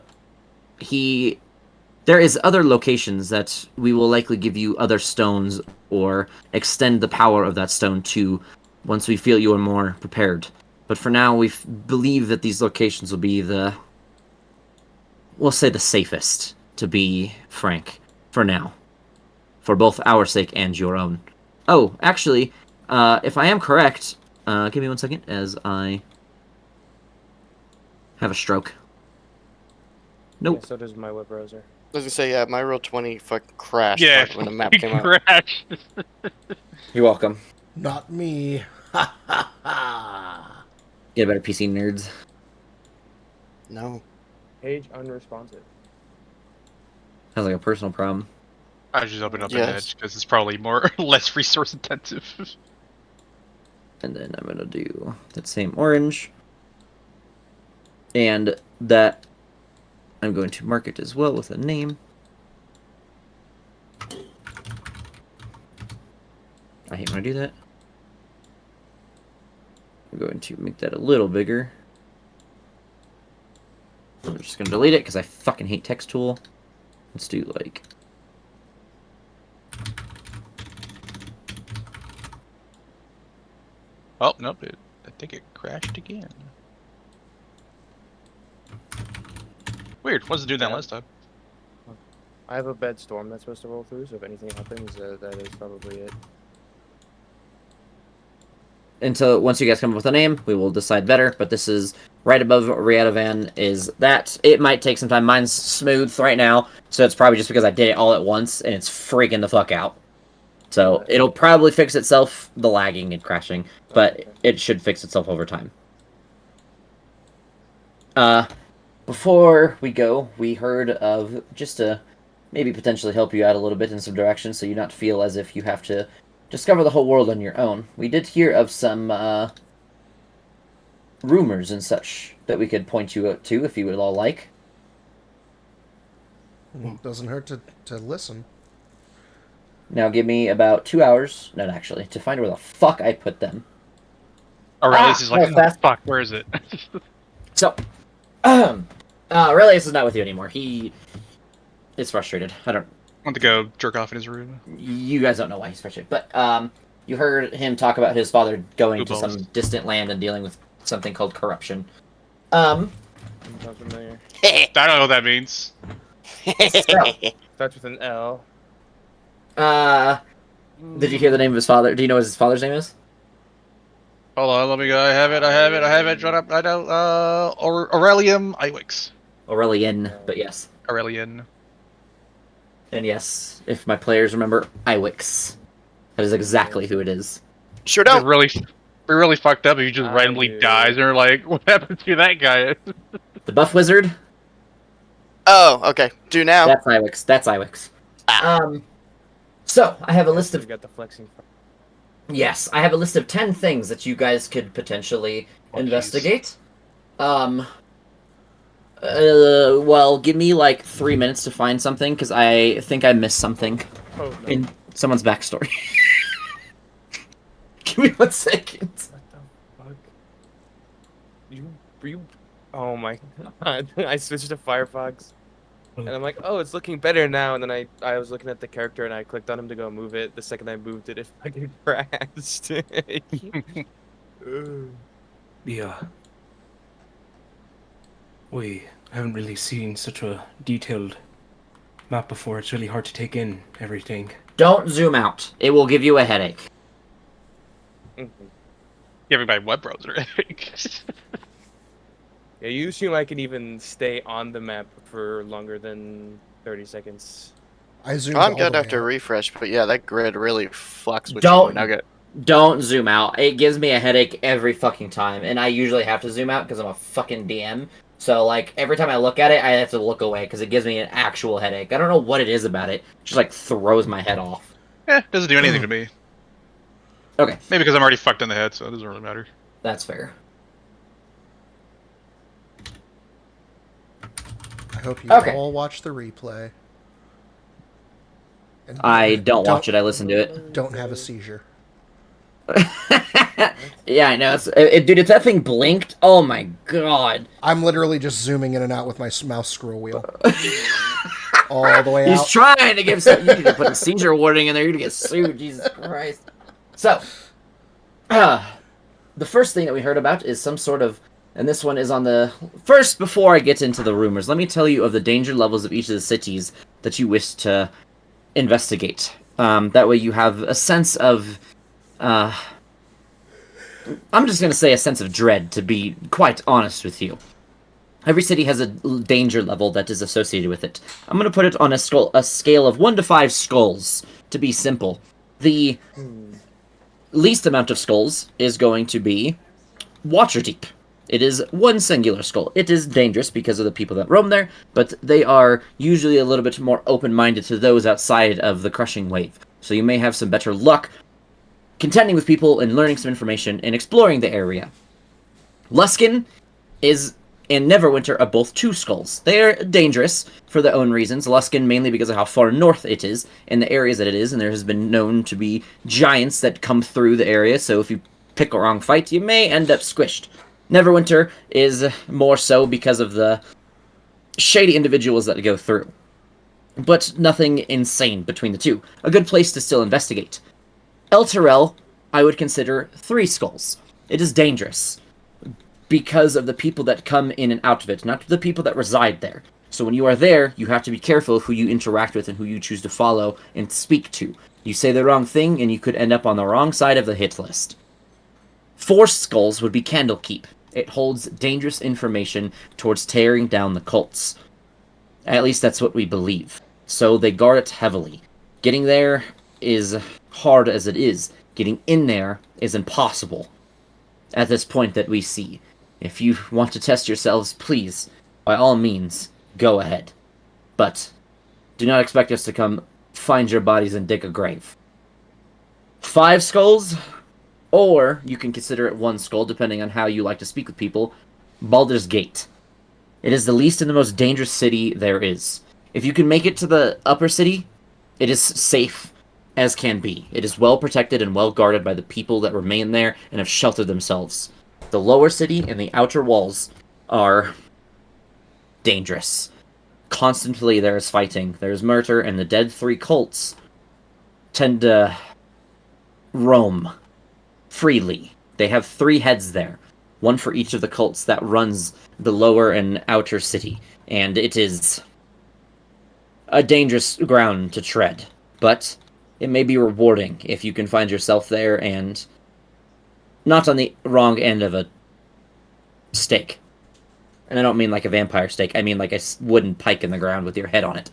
There is other locations that we will likely give you other stones or extend the power of that stone to once we feel you are more prepared. But for now, we believe that these locations will be we'll say the safest, to be frank, for now. For both our sake and your own. Oh, actually, if I am correct, give me 1 second as I have a stroke. Nope. Yeah, so does my web browser. I was gonna say, yeah, my Roll20 fucking crashed Yeah, when the map came out. crash. You're welcome. Not me. Ha ha ha. Get a better PC, nerds. No. Page unresponsive. Sounds like a personal problem. I just opened up an Yes. edge because it's probably less resource intensive. And then I'm gonna do that same orange. And that I'm going to mark it as well with a name. I hate when I do that. I'm going to make that a little bigger. I'm just gonna delete it because I fucking hate text tool. Let's do like... Oh, nope, I think it crashed again. Weird, wasn't doing that Yeah. last time. I have a bad storm that's supposed to roll through, so if anything happens, that is probably it. Until once you guys come up with a name, we will decide better. But this is right above Rietavan. Is that it might take some time. Mine's smooth right now, so it's probably just because I did it all at once and it's freaking the fuck out. So it'll probably fix itself, the lagging and crashing, but it should fix itself over time. Before we go, we heard of, just to maybe potentially help you out a little bit in some direction so you not feel as if you have to discover the whole world on your own. We did hear of some rumors and such that we could point you to if you would all like. Doesn't hurt to listen. Now give me about 2 hours, not actually, to find where the fuck I put them. Aurelius is like, no, fast. fuck, where is it? So, Aurelius is not with you anymore. He is frustrated. I want to go jerk off in his room. You guys don't know why he's frustrated, but you heard him talk about his father going to Footballs. some distant land and dealing with something called corruption. Sounds familiar. I don't know what that means. Starts with an L. Did you hear the name of his father? Do you know what his father's name is? Hold on, let me go. I have it. Shut up. I know. Aurelium Iwix. Aurelian, but yes. Aurelian. And yes, if my players remember, Iwix. That is exactly who it is. Sure We're don't. really fucked up if he just I randomly do. dies and they're like, what happened to that guy? The buff wizard? Oh, okay. Do now. That's Iwix. That's Iwix. So, I have a list We of... got the flexing. Yes, I have a list of 10 things that you guys could potentially investigate. Well, give me like 3 minutes to find something, because I think I missed something Oh no. in someone's backstory. Give me 1 second. What the fuck? You? Oh my god! I switched to Firefox, and I'm like, oh, it's looking better now. And then I was looking at the character, and I clicked on him to go move it. The second I moved it, it fucking crashed. Yeah. We haven't really seen such a detailed map before. It's really hard to take in everything. Don't zoom out. It will give you a headache. Give me my web browser. Yeah, you assume I can even stay on the map for longer than 30 seconds. I zoomed I'm all good the way after out. refresh, but yeah, that grid really fucks with Don't- you. Nugget. Don't zoom out. It gives me a headache every fucking time, and I usually have to zoom out because I'm a fucking DM. So, like, every time I look at it, I have to look away because it gives me an actual headache. I don't know what it is about it. It just, like, throws my head off. Doesn't do anything to me. Okay, Maybe because I'm already fucked in the head, so it doesn't really matter. that's fair. I hope you Okay. all watch the replay. And I don't watch it. I listen to it. Don't have a seizure. Yeah, I know. Dude, if that thing blinked, oh my god. I'm literally just zooming in and out with my mouse scroll wheel. All the way He's out. trying to give some. You need to put a seizure warning in there. You're gonna get sued. Jesus Christ. So, the first thing that we heard about is some sort of, and this one is on the first. Before I get into the rumors, let me tell you of the danger levels of each of the cities that you wish to investigate. That way, you have a sense of. I'm just gonna say a sense of dread. To be quite honest with you. Every city has a danger level that is associated with it. I'm going to put it on a scale of 1 to 5 skulls, to be simple. The least amount of skulls is going to be Waterdeep. It is 1 singular skull. It is dangerous because of the people that roam there, but they are usually a little bit more open-minded to those outside of the Crushing Wave. So you may have some better luck contending with people and learning some information and exploring the area. Luskan is... and Neverwinter are both 2 skulls. They are dangerous for their own reasons. Luskan mainly because of how far north it is, and the areas that it is, and there has been known to be giants that come through the area, so if you pick a wrong fight, you may end up squished. Neverwinter is more so because of the shady individuals that go through. But nothing insane between the two. A good place to still investigate. Elturel, I would consider 3 skulls. It is dangerous because of the people that come in and out of it, not the people that reside there. So when you are there, you have to be careful of who you interact with and who you choose to follow and speak to. You say the wrong thing, and you could end up on the wrong side of the hit list. 4 skulls would be Candlekeep. It holds dangerous information towards tearing down the cults. At least that's what we believe. So they guard it heavily. Getting there is hard as it is. Getting in there is impossible at this point that we see. If you want to test yourselves, please, by all means, go ahead. But do not expect us to come find your bodies and dig a grave. 5 skulls, or you can consider it 1 skull, depending on how you like to speak with people. Baldur's Gate. It is the least and the most dangerous city there is. If you can make it to the upper city, it is safe as can be. It is well protected and well guarded by the people that remain there and have sheltered themselves. The lower city and the outer walls are dangerous. Constantly there is fighting, there's murder, and the dead three cults tend to roam freely. They have 3 heads there, one for each of the cults that runs the lower and outer city, and it is a dangerous ground to tread, but it may be rewarding if you can find yourself there and not on the wrong end of a stake. And I don't mean like a vampire stake, I mean like a wooden pike in the ground with your head on it.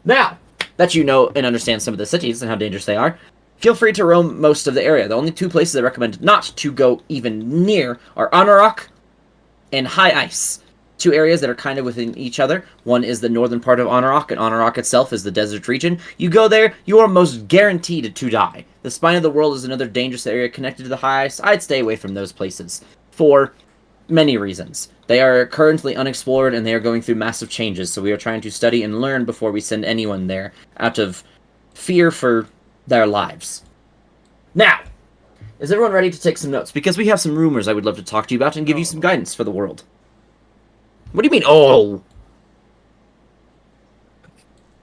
Now that you know and understand some of the cities and how dangerous they are, feel free to roam most of the area. The only 2 places I recommend not to go even near are Anarok and High Ice. 2 areas that are kind of within each other. One is the northern part of Anarok, and Anarok itself is the desert region. You go there, you are most guaranteed to die. The Spine of the World is another dangerous area connected to the High Ice. I'd stay away from those places for many reasons. They are currently unexplored, and they are going through massive changes, so we are trying to study and learn before we send anyone there, out of fear for their lives. Now, is everyone ready to take some notes? Because we have some rumors I would love to talk to you about and give you some guidance for the world. What do you mean, oh?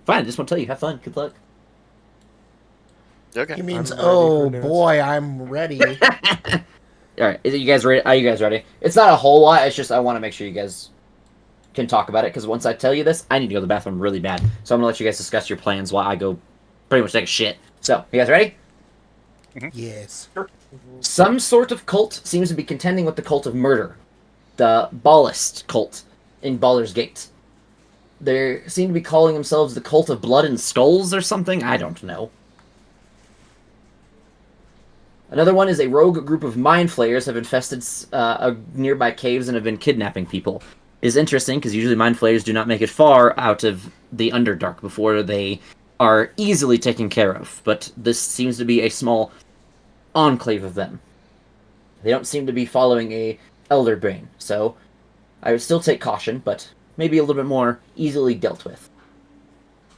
Fine, I just want to tell you, have fun, good luck. Okay. He means, I'm ready oh for this. boy, I'm ready. Alright, you guys ready? Are you guys ready? It's not a whole lot, it's just I want to make sure you guys can talk about it, because once I tell you this, I need to go to the bathroom really bad. So I'm going to let you guys discuss your plans while I go pretty much take a shit. So, you guys ready? Yes. Some sort of cult seems to be contending with the cult of murder. The Ballast cult in Baldur's Gate. They seem to be calling themselves the cult of blood and skulls or something? I don't know. Another one is a rogue group of mind flayers have infested nearby caves and have been kidnapping people. It is interesting because usually mind flayers do not make it far out of the Underdark before they are easily taken care of, but this seems to be a small enclave of them. They don't seem to be following a elder brain, so I would still take caution, but maybe a little bit more easily dealt with.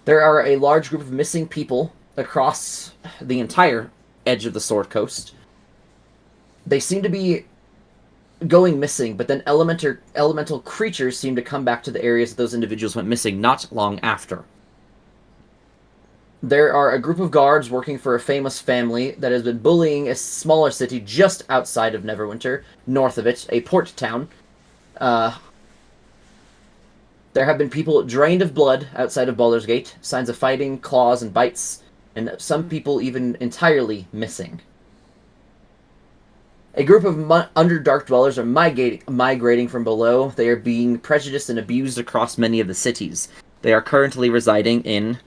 There are a large group of missing people across the entire edge of the Sword Coast. They seem to be going missing, but then elemental creatures seem to come back to the areas that those individuals went missing not long after. There are a group of guards working for a famous family that has been bullying a smaller city just outside of Neverwinter, north of it, a port town. There have been people drained of blood outside of Baldur's Gate, signs of fighting, claws, and bites, and some people even entirely missing. A group of Underdark dwellers are migrating from below. They are being prejudiced and abused across many of the cities. They are currently residing in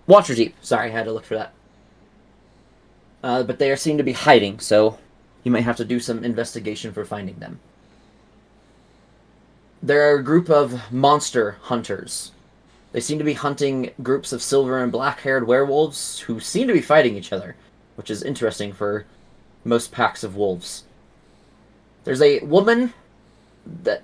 Waterdeep. Sorry, I had to look for that. But they seem to be hiding, so you might have to do some investigation for finding them. There are a group of monster hunters. They seem to be hunting groups of silver and black-haired werewolves who seem to be fighting each other, which is interesting for most packs of wolves. There's a woman that...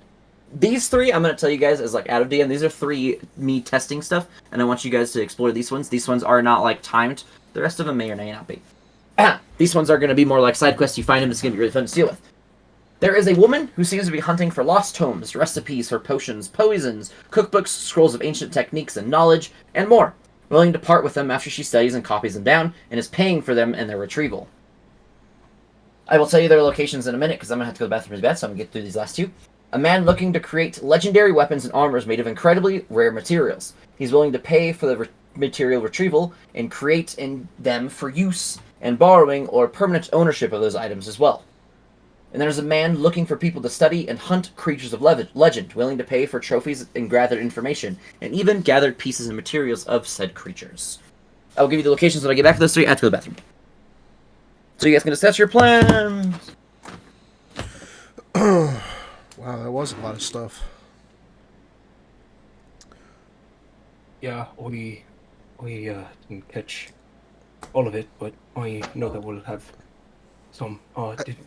These 3, I'm going to tell you guys, as like out of DM, these are 3 me testing stuff, and I want you guys to explore these ones. These ones are not like timed. The rest of them may or may not be. These ones are going to be more like side quests. You find them, it's going to be really fun to deal with. There is a woman who seems to be hunting for lost tomes, recipes for potions, poisons, cookbooks, scrolls of ancient techniques and knowledge, and more, willing to part with them after she studies and copies them down, and is paying for them and their retrieval. I will tell you their locations in a minute, because I'm going to have to go to the bathroom really bad, so I'm going to get through these last 2. A man looking to create legendary weapons and armors made of incredibly rare materials. He's willing to pay for the material retrieval and create them for use and borrowing or permanent ownership of those items as well. And there's a man looking for people to study and hunt creatures of legend, willing to pay for trophies and gathered information, and even gathered pieces and materials of said creatures. I will give you the locations when I get back to those 3. I have to go to the bathroom. So you guys can discuss your plans. Wow, that was a lot of stuff. Yeah, we didn't catch all of it, but I know that we'll have some. I think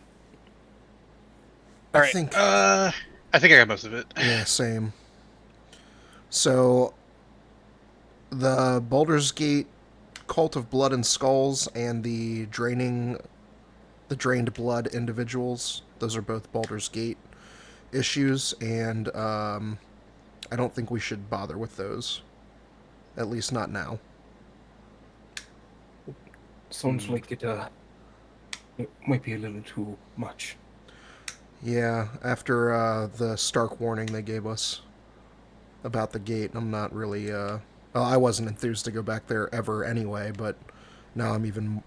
I think I got most of it. Yeah, same. So, the Baldur's Gate Cult of Blood and Skulls and the the drained blood individuals. Those are both Baldur's Gate issues, and I don't think we should bother with those. At least not now. Sounds like it might be a little too much. Yeah, after the stark warning they gave us about the gate, I'm not really. Well, I wasn't enthused to go back there ever anyway, but now I'm even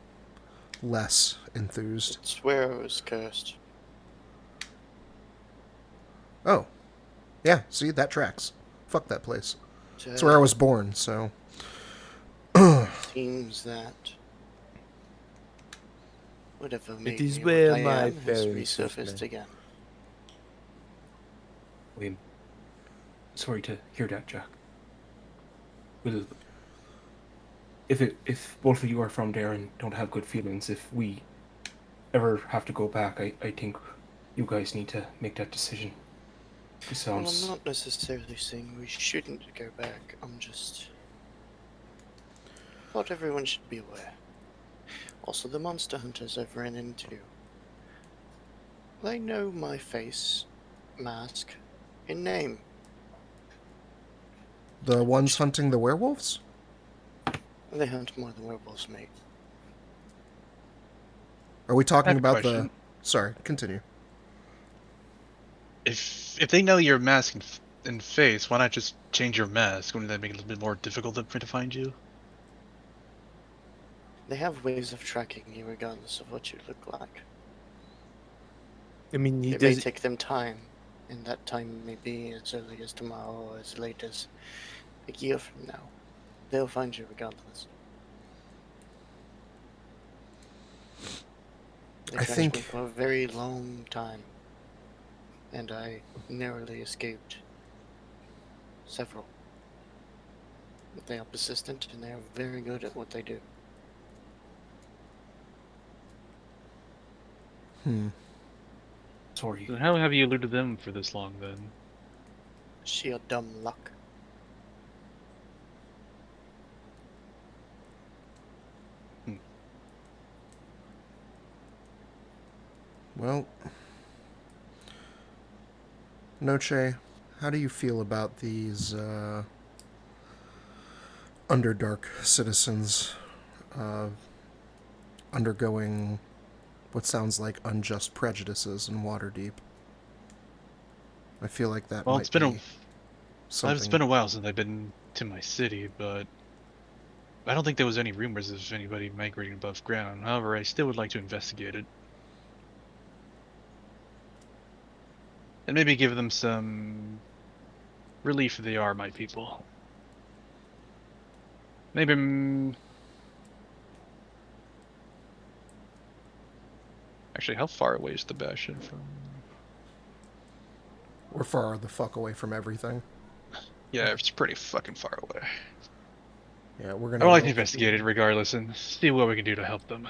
less enthused. It's where it was cursed. Oh, yeah, see, that tracks. Fuck that place. So It's where I was born, so. seems that whatever It made is me where what I my am has parents left resurfaced me. again. I'm sorry to hear that, Jack. Well, if both of you are from there and don't have good feelings, if we ever have to go back, I think you guys need to make that decision. It Well, I'm sounds not necessarily saying we shouldn't go back. I'm just thought everyone should be aware. Also, the monster hunters I've ran into. They know my face, mask, and name. The ones hunting the werewolves? They hunt more than werewolves, mate. Are we talking I have a about the. question. Sorry, continue. If they know your mask and face, why not just change your mask? Wouldn't that make it a little bit more difficult for to find you? They have ways of tracking you regardless of what you look like. I mean, he It may does. take them time, and that time may be as early as tomorrow or as late as a year from now. They'll find you regardless. They I trashed think- me for a very long time, and I narrowly escaped several. They are persistent, and they are very good at what they do. sorry. Then how have you eluded them for this long then? Sheer dumb luck. Well. Noche, how do you feel about these Underdark citizens undergoing what sounds like unjust prejudices in Waterdeep? I feel like that Well, might it's been be a something. it's been a while since I've been to my city, but I don't think there was any rumors of anybody migrating above ground. However, I still would like to investigate it. And maybe give them some relief if they are my people. Maybe. Actually, how far away is the Bastion from? We're far the fuck away from everything. Yeah, it's pretty fucking far away. Yeah, we're I gonna. would like to investigate it regardless and see what we can do to help them.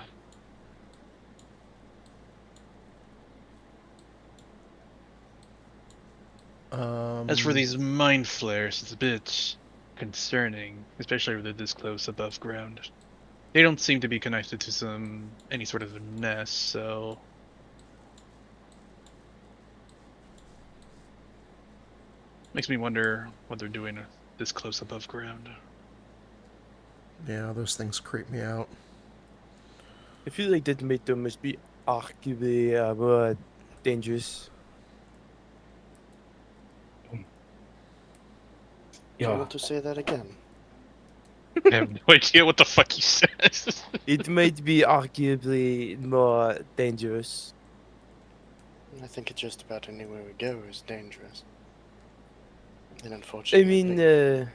As for these mind flares, it's a bit concerning, especially if they're this close above ground. They don't seem to be connected to any sort of nest, so makes me wonder what they're doing this close above ground. Yeah, those things creep me out. I feel like that method must be arguably more dangerous. Do you Yeah, want to say that again? I have no idea what the fuck he says. It might be arguably more dangerous. I think it's just about anywhere we go is dangerous. And I unfortunately, mean,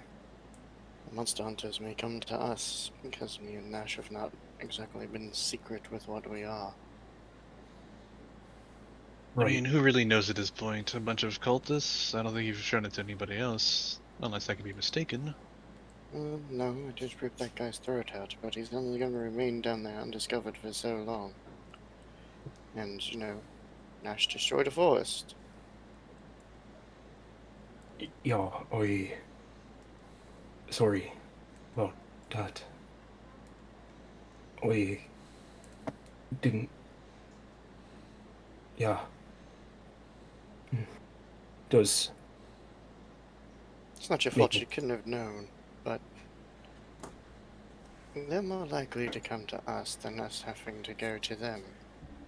monster hunters may come to us because me and Nash have not exactly been secret with what we are. I right. mean, who really knows at this point? A bunch of cultists? I don't think you've shown it to anybody else, unless I could be mistaken. No, I did rip that guy's throat out, but he's only going to remain down there undiscovered for so long. And, you know, Nash destroyed a forest. Yeah, sorry about that. I didn't Yeah. Does It's not your Make fault it- you couldn't have known, but they're more likely to come to us than us having to go to them.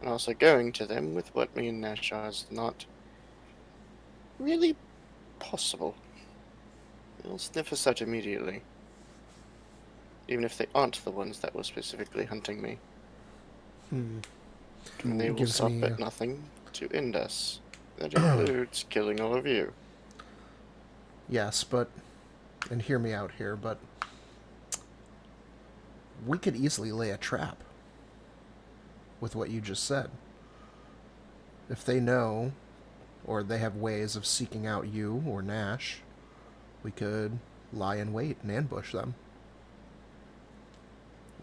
And also going to them with what me and Nash are is not really possible. They'll sniff us out immediately. Even if they aren't the ones that were specifically hunting me. And they will Gives stop me at nothing to end us. That includes killing all of you. yes, but and hear me out here, but we could easily lay a trap with what you just said. If they know, or they have ways of seeking out you or Nash, we could lie in wait and ambush them.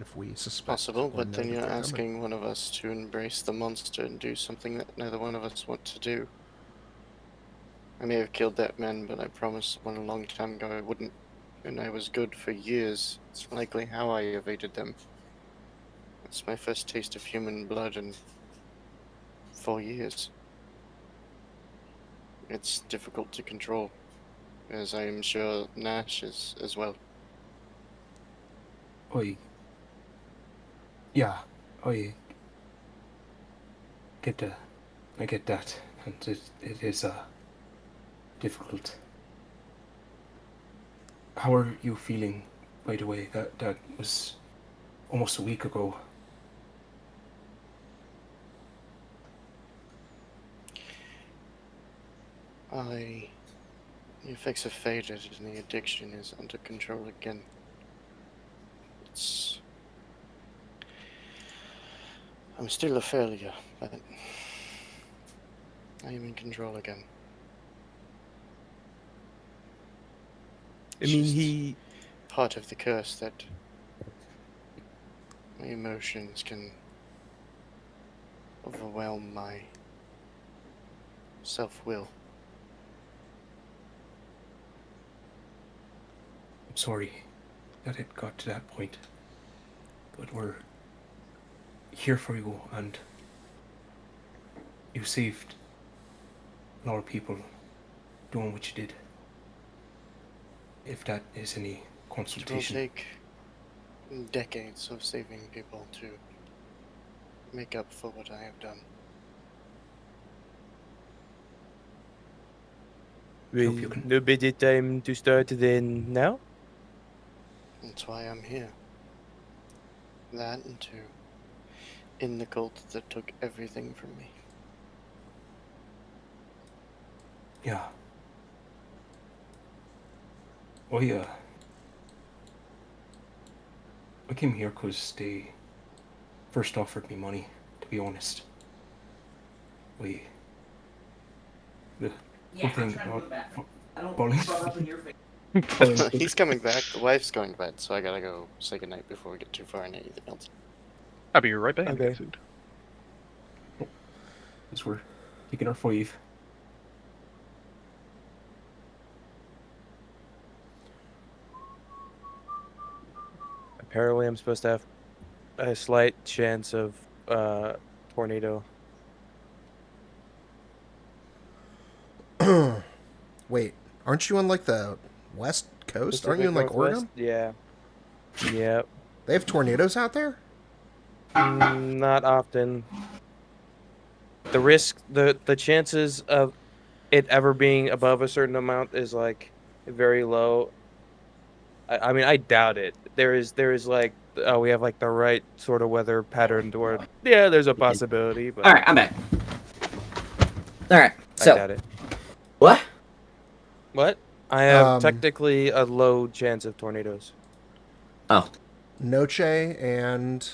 If we suspect Possible, or but know then that you're they're asking coming. one of us to embrace the monster and do something that neither one of us want to do. I may have killed that man, but I promised someone a long time ago I wouldn't. And I was good for years. It's likely how I evaded them. It's my first taste of human blood in 4 years. It's difficult to control, as I am sure Nash is as well. Yeah, I get the, I get that, and it is difficult. How are you feeling, by the way? That was almost a week ago. The effects have faded and the addiction is under control again. I'm still a failure, but I am in control again. I It's mean, just he. part of the curse that my emotions can overwhelm my self-will. I'm sorry that it got to that point, but we're here for you, and you saved a lot of people doing what you did. If that is any It will consultation. take decades of saving people to make up for what I have done. Will Hope you can- no better time to start than now? That's why I'm here. That and to end the cult that took everything from me. Yeah. I came here because they first offered me money, to be honest. The Yeah, thing I'm trying to about go back. I don't falling- shove up in your face. He's coming back. The wife's going to bed, so I gotta go say goodnight before we get too far into anything else. I'll be right back. Okay. Food. As we're taking our 5. Apparently, I'm supposed to have a slight chance of tornado. Wait, aren't you on like the west coast? Aren't you in Pacific like Northwest? Oregon? Yeah. Yep. They have tornadoes out there? Not often. The risk, the chances of it ever being above a certain amount is like very low. I mean, I doubt it. There is like, oh, we have like the right sort of weather pattern to where, yeah, there's a possibility, but All right, I'm back. All right, I so doubt it. what? What? I have Um, technically a low chance of tornadoes. Oh, Noche and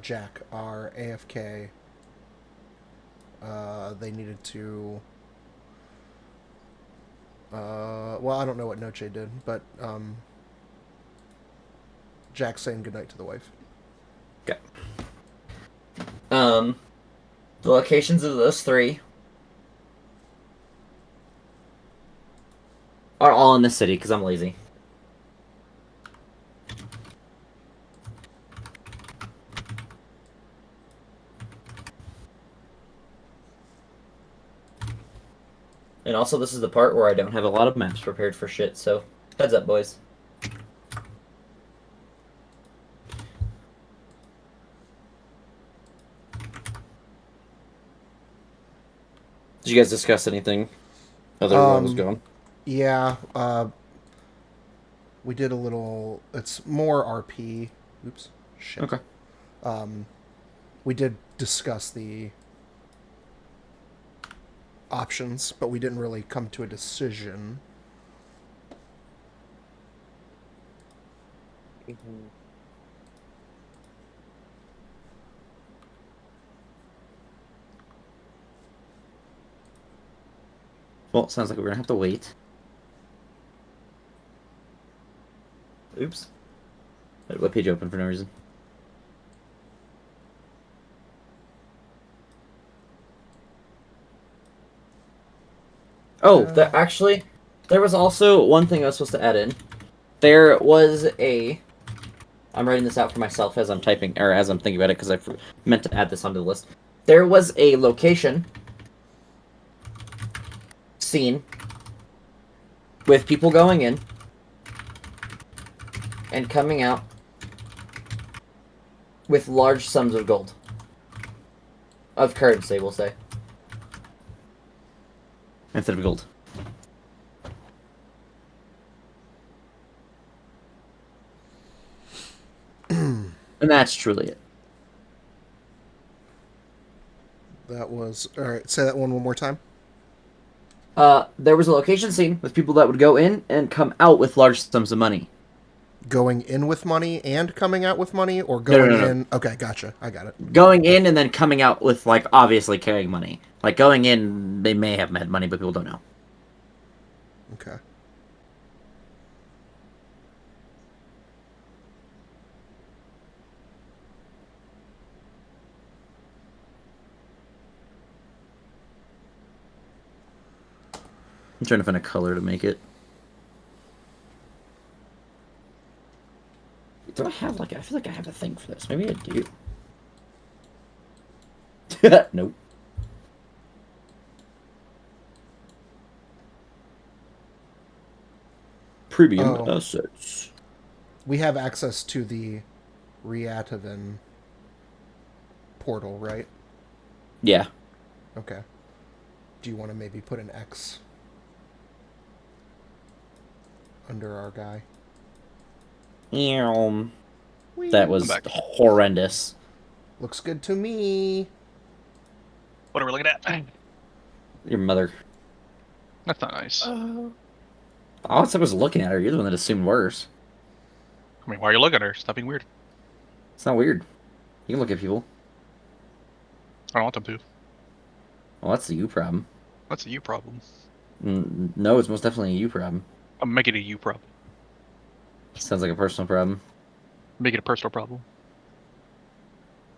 Jack are AFK. They needed to. Well, I don't know what Noche did, but Jack's saying goodnight to the wife. okay. The locations of those 3 are all in the city because I'm lazy. And also, this is the part where I don't have a lot of maps prepared for shit, so heads up, boys. Did you guys discuss anything other than I was going? Yeah, we did a little. It's more RP. Oops, shit. Okay. We did discuss the options, but we didn't really come to a decision. Mhm. Well, it sounds like we're gonna have to wait. Oops. I had a web page open for no reason. Oh, actually, there was also one thing I was supposed to add in. There was a... I'm writing this out for myself as I'm typing, or as I'm thinking about it, because I meant to add this onto the list. There was a location scene with people going in and coming out with large sums of gold. Of currency, we'll say. Instead of gold. And that's truly it. That was all right. Say that one more time. There was a location scene with people that would go in and come out with large sums of money. Going in with money and coming out with money, or going No. in? Okay, gotcha. I got it. Going in and then coming out with, like, obviously carrying money. Like, going in, they may have had money, but people don't know. Okay. I'm trying to find a color to make it. Do I have, like, I feel like I have a thing for this. Maybe I do. Nope. Premium assets. We have access to the Reatavan portal, right? Yeah. Okay. Do you want to maybe put an X under our guy? That was horrendous. Looks good to me. What are we looking at? Your mother. That's not nice. All I said was looking at her. You're the one that assumed worse. I mean, why are you looking at her? Stop being weird. It's not weird. You can look at people. I don't want them to. Well, that's the you problem. That's a you problem. No, it's most definitely a you problem. I'm making it a you problem. Sounds like a personal problem. Make it a personal problem.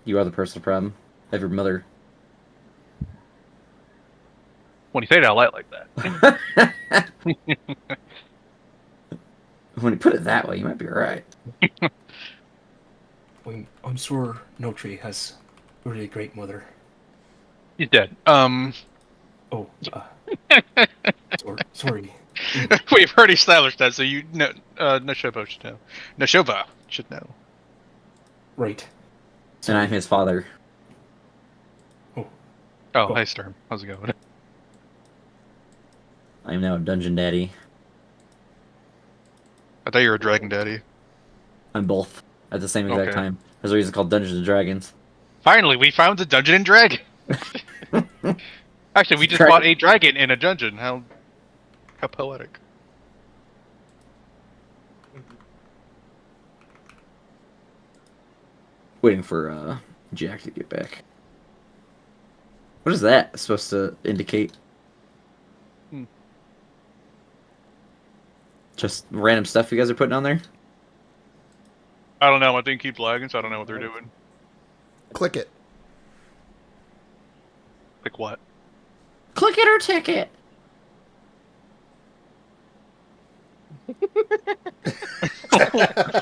You are the personal problem. Have your mother. When you say it out loud like that. When you put it that way, you might be right. I'm sure Notri has a really great mother. He's dead. Oh, sorry. We've already established that, so you know, Nashoba should know. Nashoba should know. Right. And I'm his father. Oh, Cool. Hey Sturm. How's it going? I am now a dungeon daddy. I thought you were a dragon daddy. I'm both at the same exact Okay. time. There's a reason called Dungeons and Dragons. Finally, we found the Dungeon and Dragon. Actually, we just fought a dragon in a dungeon. How poetic. Waiting for Jack to get back. What is that supposed to indicate? Just random stuff you guys are putting on there? I don't know. My thing keeps lagging, so I don't know what they're doing. Click it. Like what? Click it or ticket.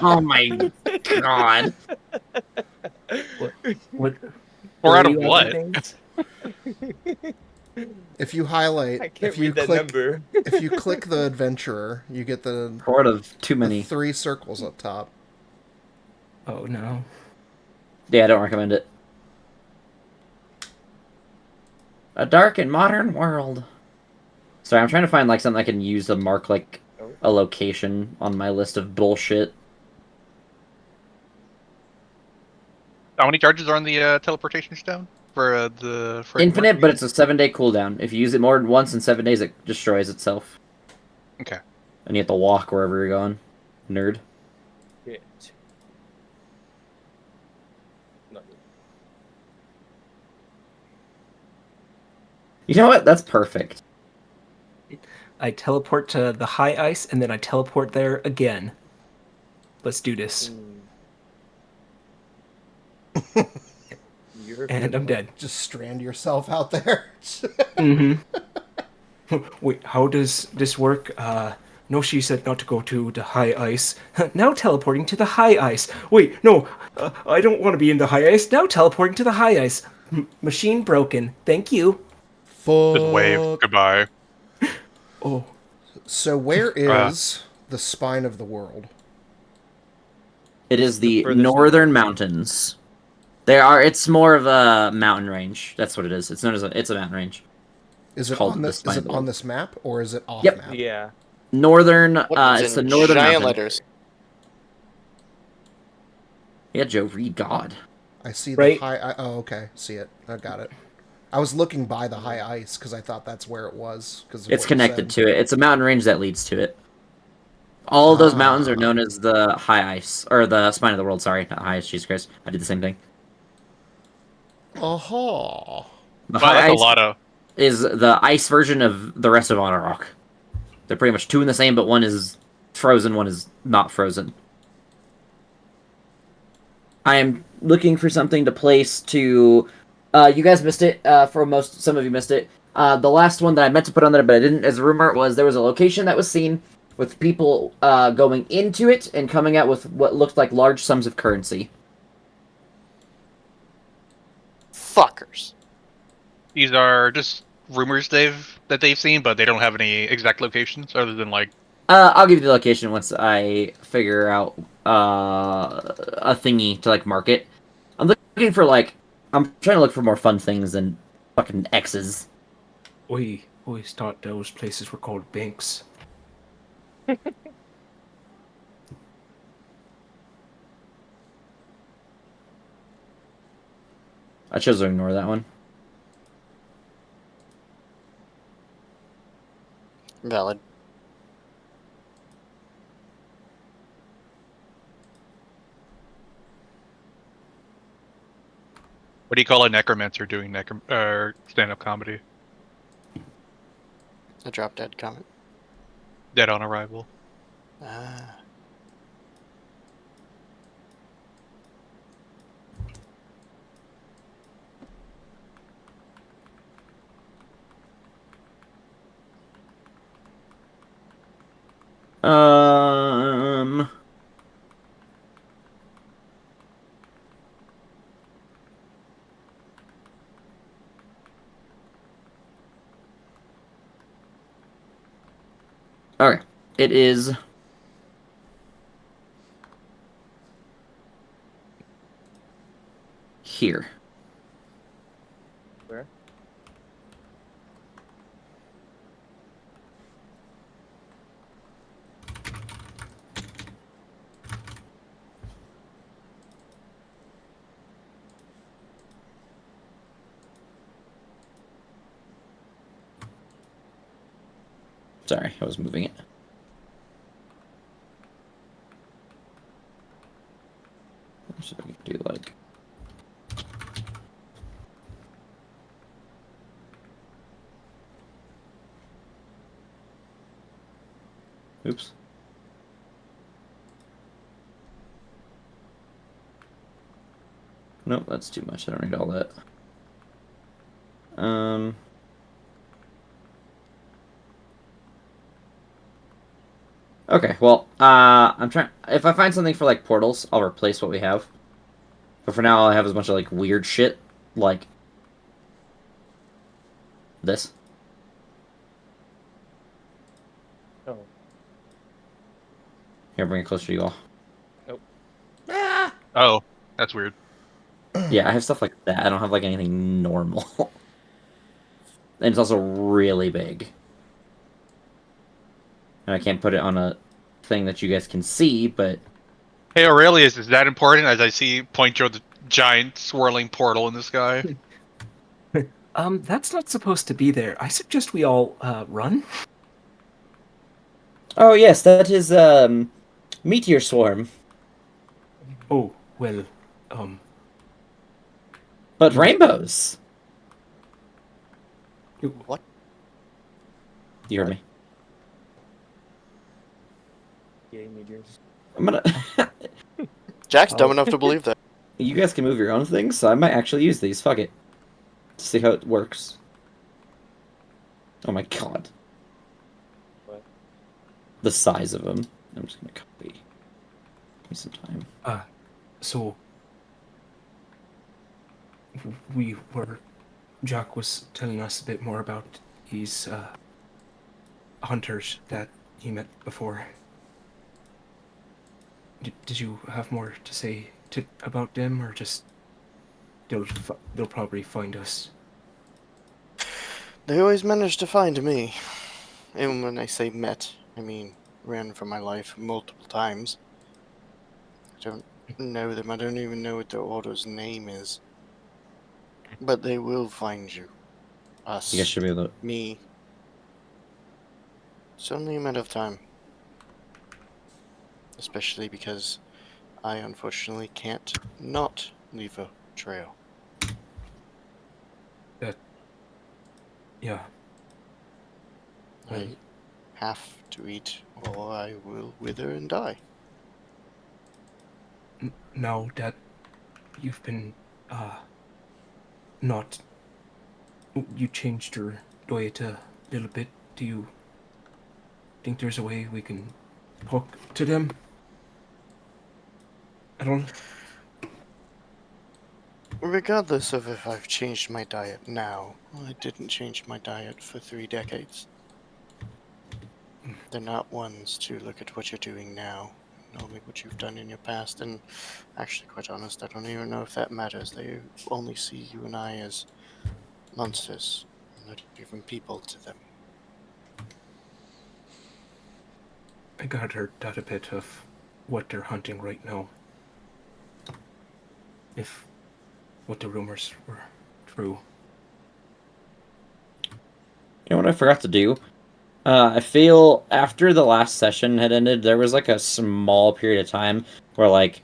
Oh my god. What? Or out of three other what? things? If you highlight, I can't if you read that click, number. if you click the adventurer, you get the Horde of too the many. 3 circles up top. Oh no. Yeah, I don't recommend it. A dark and modern world. Sorry, I'm trying to find like something I can use to mark like a location on my list of bullshit. How many charges are on the teleportation stone for the Infinite, but it's a 7-day cooldown. If you use it more than once in 7 days, it destroys itself. Okay. And you have to walk wherever you're going. Nerd. Shit. No. You know what? That's perfect. I teleport to the high ice and then I teleport there again. Let's do this. And I'm dead. Just strand yourself out there. Mm-hmm. Wait, how does this work? No, she said not to go to the high ice. Now teleporting to the high ice. Wait, no, I don't want to be in the high ice. Now teleporting to the high ice. Machine broken. Thank you. Just wave Fuck. goodbye. Oh, So where is the spine of the world? It is the furthest northern mountains. It's more of a mountain range. That's what it is. It's known as it's a mountain range. Is it called on the this? spine Is of it the on world. this map or is it off Yep. map? Yeah. Northern. What was It's the in northern giant mountain. letters? Yeah, Joe, read God. I see the Right. high. Oh, okay. See it. I got it. I was looking by the high ice because I thought that's where it was. Because It's connected to it. It's a mountain range that leads to it. All of those mountains are known as the high ice, or the spine of the world. Sorry, not high ice. Jesus Christ, I did the same thing. Aha. The Wow, high that's a ice lot of. is the ice version of the rest of Otterrock. They're pretty much two in the same, but one is frozen, one is not frozen. I am looking for something to place to. You guys missed it. Some of you missed it. The last one that I meant to put on there, but I didn't, as a rumor, was there was a location that was seen with people going into it and coming out with what looked like large sums of currency. Fuckers. These are just rumors they've seen, but they don't have any exact locations other than like. I'll give you the location once I figure out a thingy to like mark it. I'm looking for like I'm trying to look for more fun things than fucking X's. we always thought those places were called banks. I chose to ignore that one. Valid. What do you call a necromancer doing stand-up comedy? A drop dead comment. Dead on arrival. Ah. Um. Okay, it is. Here. Where? Sorry, I was moving it. So we can do like. Oops. Nope, that's too much. I don't need all that. Okay, well, I'm trying. If I find something for like portals, I'll replace what we have. But for now, all I have is a bunch of like weird shit, like this. Here, bring it closer to you all. Oh, that's weird. Yeah, I have stuff like that. I don't have like anything normal. And it's also really big. And I can't put it on a thing that you guys can see, but Hey Aurelius, is that important? As I see point toward the giant swirling portal in the sky. That's not supposed to be there. I suggest we all run. oh yes, that is meteor swarm. Oh well, um, But rainbows. What? You heard me. Yay, meteors. I'm gonna Jack's dumb enough to believe that. you guys can move your own things, so I might actually use these. Fuck it. To see how it works. Oh my god. What? The size of them. I'm just gonna copy. Give me some time. so Jack was telling us a bit more about these hunters that he met before. Did you have more to say about them, or just they'll probably find us? They always manage to find me. And when I say met, I mean ran for my life multiple times. I don't know them. I don't even know what their order's name is. But they will find you. Us. You guys should be able to. Me. It's only a matter of time. Especially because I unfortunately can't not leave a trail. Yeah. I have to eat or I will wither and die. Now that you've been not you changed your diet a little bit, do you think there's a way we can talk to them? I don't. Regardless of if I've changed my diet now, I didn't change my diet for 3 decades. They're not ones to look at what you're doing now, only what you've done in your past, and actually, quite honest, I don't even know if that matters. They only see you and I as monsters, not even people to them. I gathered that a bit of what they're hunting right now. If what the rumors were true. You know what I forgot to do? I feel after the last session had ended, there was like a small period of time where like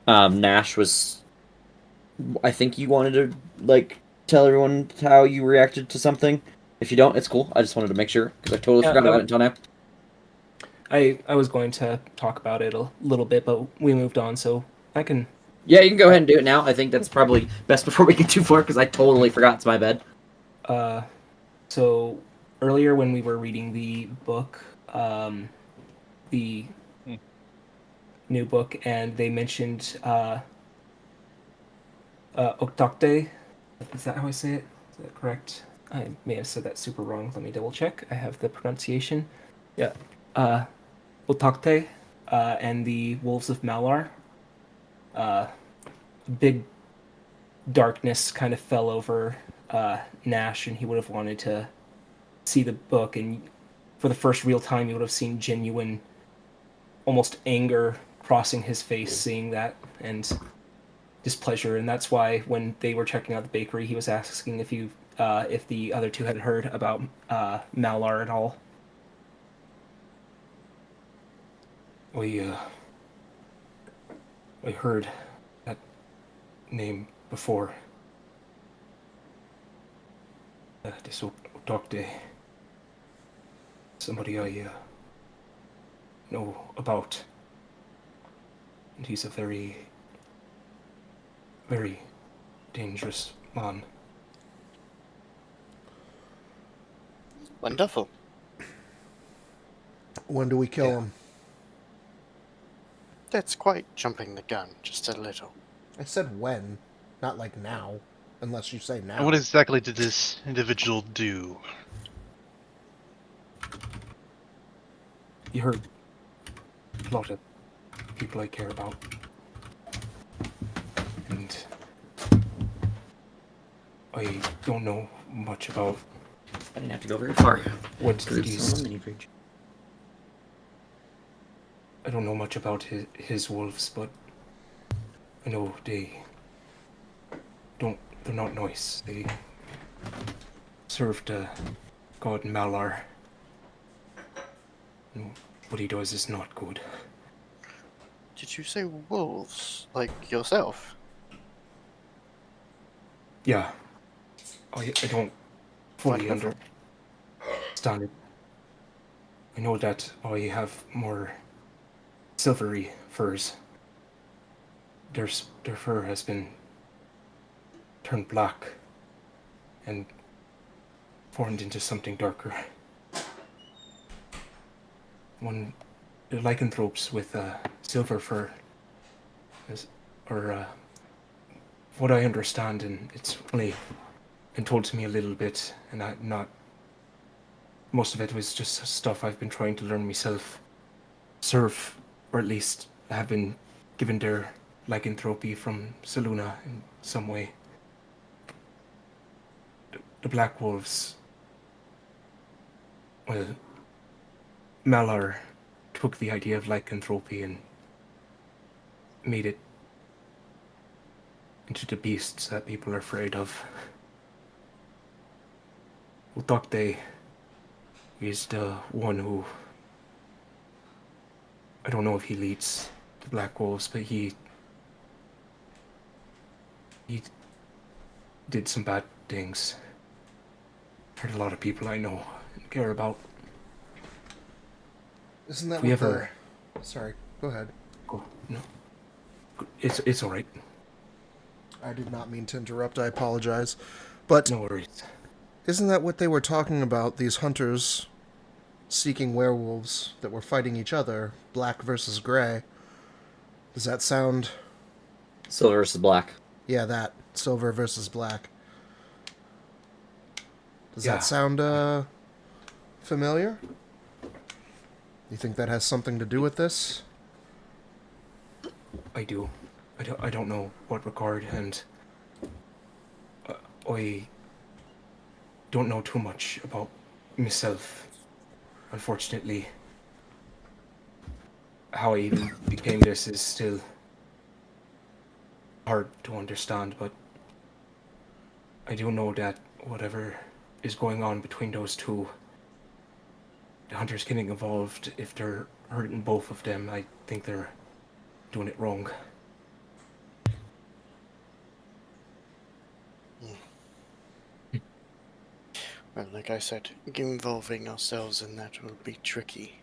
Nash was. I think you wanted to like tell everyone how you reacted to something. If you don't, it's cool. I just wanted to make sure because I totally forgot about it until now. I was going to talk about it a little bit, but we moved on, so I can. Yeah, you can go ahead and do it now. I think that's probably best before we get too far because I totally forgot. It's my bad. So earlier when we were reading the book, the new book, and they mentioned Octocte. Is that how I say it? Is that correct? I may have said that super wrong. Let me double check. I have the pronunciation. Yeah. Octocte and the Wolves of Malar. Big darkness kind of fell over Nash, and he would have wanted to see the book, and for the first real time, he would have seen genuine, almost anger crossing his face, seeing that, and displeasure. And that's why when they were checking out the bakery, he was asking if the other two had heard about Malar at all. I heard that name before. This Octocte. Somebody I know about. And he's a very, very dangerous man. Wonderful. When do we kill him? That's quite jumping the gun, just a little. I said when, not like now, unless you say now. And what exactly did this individual do? You heard a lot of people I care about. And I don't know much about I didn't have to go very far. what Because it's these... a mini fridge. I don't know much about his wolves, but I know they're not nice. They serve the god Malar. And what he does is not good. Did you say wolves? Like yourself? Yeah. I don't fully Wonderful. understand it. I know that I have more silvery furs. Their fur has been turned black and formed into something darker. The lycanthropes with silver fur are what I understand, and it's only been told to me a little bit, and most of it was just stuff I've been trying to learn myself. Serve, or at least have been given their lycanthropy from Saluna in some way. The Black Wolves, well, Malar took the idea of lycanthropy and made it into the beasts that people are afraid of. Utokte is the one who... I don't know if he leads the Black Wolves, but he did some bad things. Hurt a lot of people I know and care about. Isn't that We what ever... Sorry, go ahead. Oh, no. It's alright. I did not mean to interrupt, I apologize. But No worries. isn't that what they were talking about, these hunters seeking werewolves that were fighting each other, black versus gray? Does that sound... Silver versus black. Yeah, that. Silver versus black. Does Yeah. that sound, familiar? You think that has something to do with this? I do. I don't know what regard, and I don't know too much about myself, unfortunately. How I even became this is still hard to understand, but I do know that whatever is going on between those two, the hunters getting involved, if they're hurting both of them, I think they're doing it wrong. Well, like I said, involving ourselves in that will be tricky.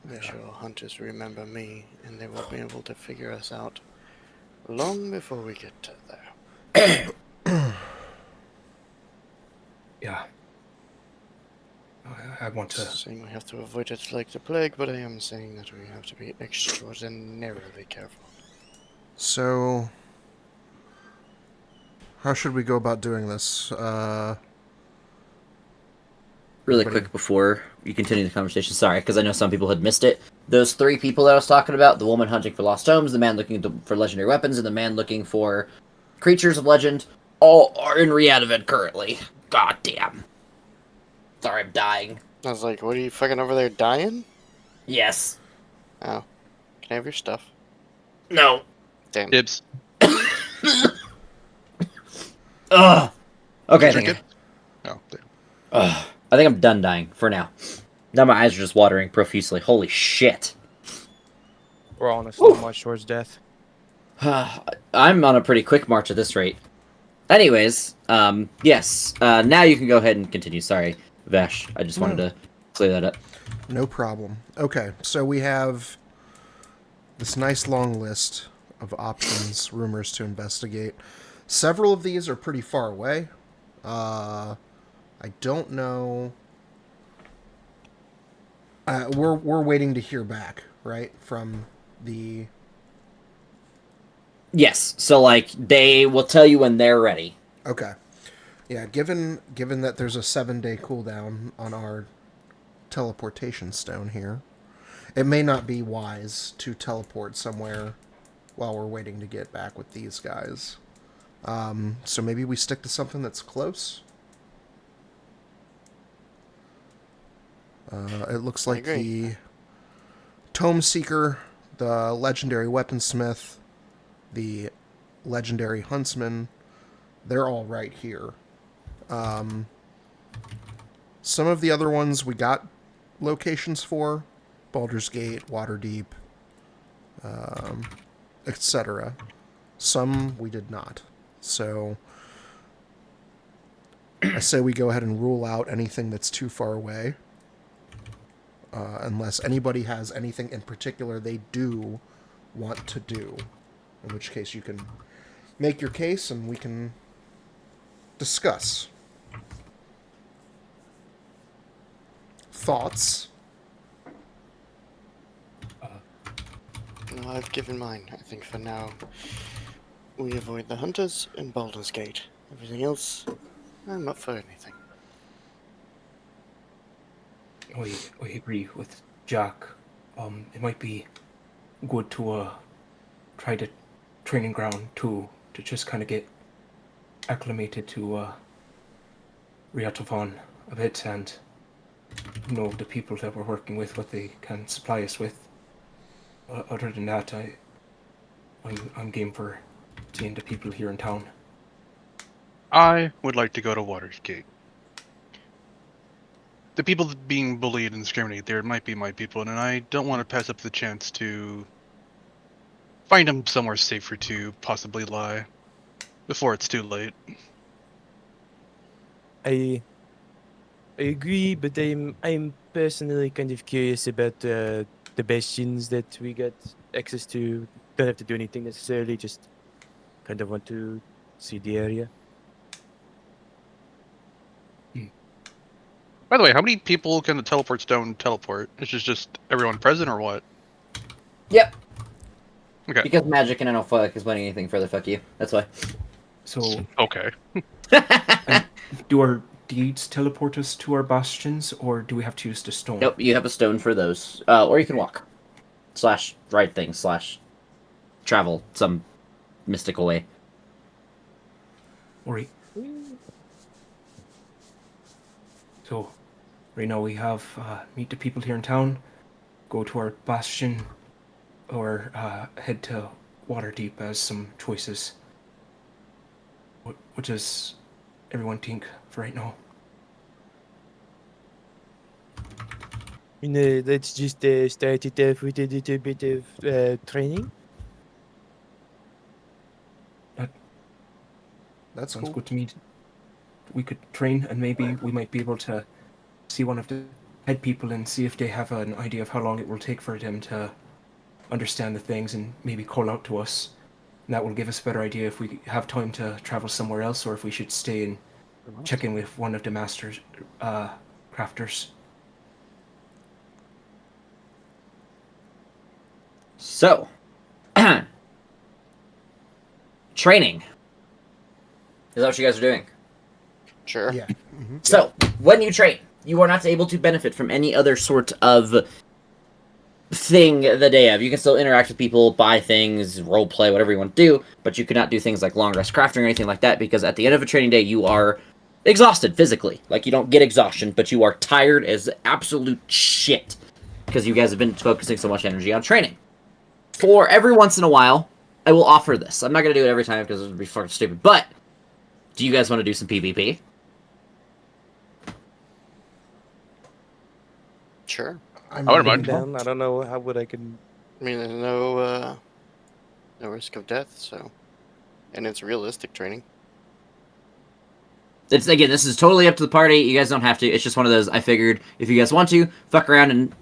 I'm Yeah. sure hunters remember me, and they will be able to figure us out long before we get to there. Yeah. I want to... Saying we have to avoid it like the plague, but I am saying that we have to be extraordinarily careful. So... how should we go about doing this? Really Everybody- quick before you continue the conversation, sorry, because I know some people had missed it. Those three people that I was talking about, the woman hunting for lost homes, the man looking for legendary weapons, and the man looking for creatures of legend, all are in Readavid currently. God damn. Sorry, I'm dying. I was like, what are you fucking over there dying? Yes. Oh. Can I have your stuff? No. Damn. Dibs. Ugh. Okay, I Drink think, it? Oh, there. I think I'm done dying for now. Now my eyes are just watering profusely. Holy shit. We're all on a slow march towards death. I'm on a pretty quick march at this rate. Anyways, yes. Now you can go ahead and continue. Sorry, Vash. I just wanted to clear that up. No problem. Okay, so we have this nice long list of options, rumors to investigate. Several of these are pretty far away. I don't know. We're waiting to hear back, right, from the... Yes. So like they will tell you when they're ready. Okay. Yeah, given that there's a 7-day cooldown on our teleportation stone here, it may not be wise to teleport somewhere while we're waiting to get back with these guys. So maybe we stick to something that's close. It looks I like agree. the Tome Seeker, the legendary weaponsmith, the legendary huntsman, they're all right here. Some of the other ones we got locations for, Baldur's Gate, Waterdeep, etc. Some we did not. So I say we go ahead and rule out anything that's too far away. Unless anybody has anything in particular they do want to do. In which case you can make your case and we can discuss. Thoughts? No, I've given mine. I think for now, we avoid the hunters and Baldur's Gate. Everything else, I'm up for anything. I agree with Jack. It might be good to try the training ground to just kind of get acclimated to Riatofan a bit and know the people that we're working with, what they can supply us with. Other than that, I'm game for seeing the people here in town. I would like to go to Watergate. The people being bullied and discriminated there might be my people, and I don't want to pass up the chance to find them somewhere safer to possibly lie before it's too late. I agree, but I'm personally kind of curious about the bastions that we got access to. Don't have to do anything necessarily, just kind of want to see the area. By the way, how many people can the teleport stone teleport? Is just everyone present or what? Yep. Okay. Because magic and I don't feel like explaining anything further. Fuck you. That's why. So, Okay. do our deeds teleport us to our bastions, or do we have to use the stone? Nope, you have a stone for those. Or you can walk. / ride things / travel some mystical way. Alright. So, right now we have meet the people here in town, go to our bastion, or head to Waterdeep as some choices. What does everyone think for right now? Let's just start it off with a little bit of training. That's Sounds cool. good to me. We could train, and maybe we might be able to see one of the head people and see if they have an idea of how long it will take for them to understand the things and maybe call out to us. And that will give us a better idea if we have time to travel somewhere else or if we should stay and check in with one of the masters, crafters. So, training. Is that what you guys are doing? Sure. Yeah. Mm-hmm. So, when you train, you are not able to benefit from any other sort of thing the day of. You can still interact with people, buy things, role play, whatever you want to do, but you cannot do things like long rest crafting or anything like that because at the end of a training day, you are exhausted physically. Like, you don't get exhaustion, but you are tired as absolute shit because you guys have been focusing so much energy on training. For every once in a while, I will offer this. I'm not going to do it every time because it would be fucking stupid, but do you guys want to do some PvP? Sure. I wouldn't mind. Down. I don't know how would I can. I mean, there's no risk of death, so, and it's realistic training. It's, again, this is totally up to the party. You guys don't have to. It's just one of those, I figured, if you guys want to, fuck around and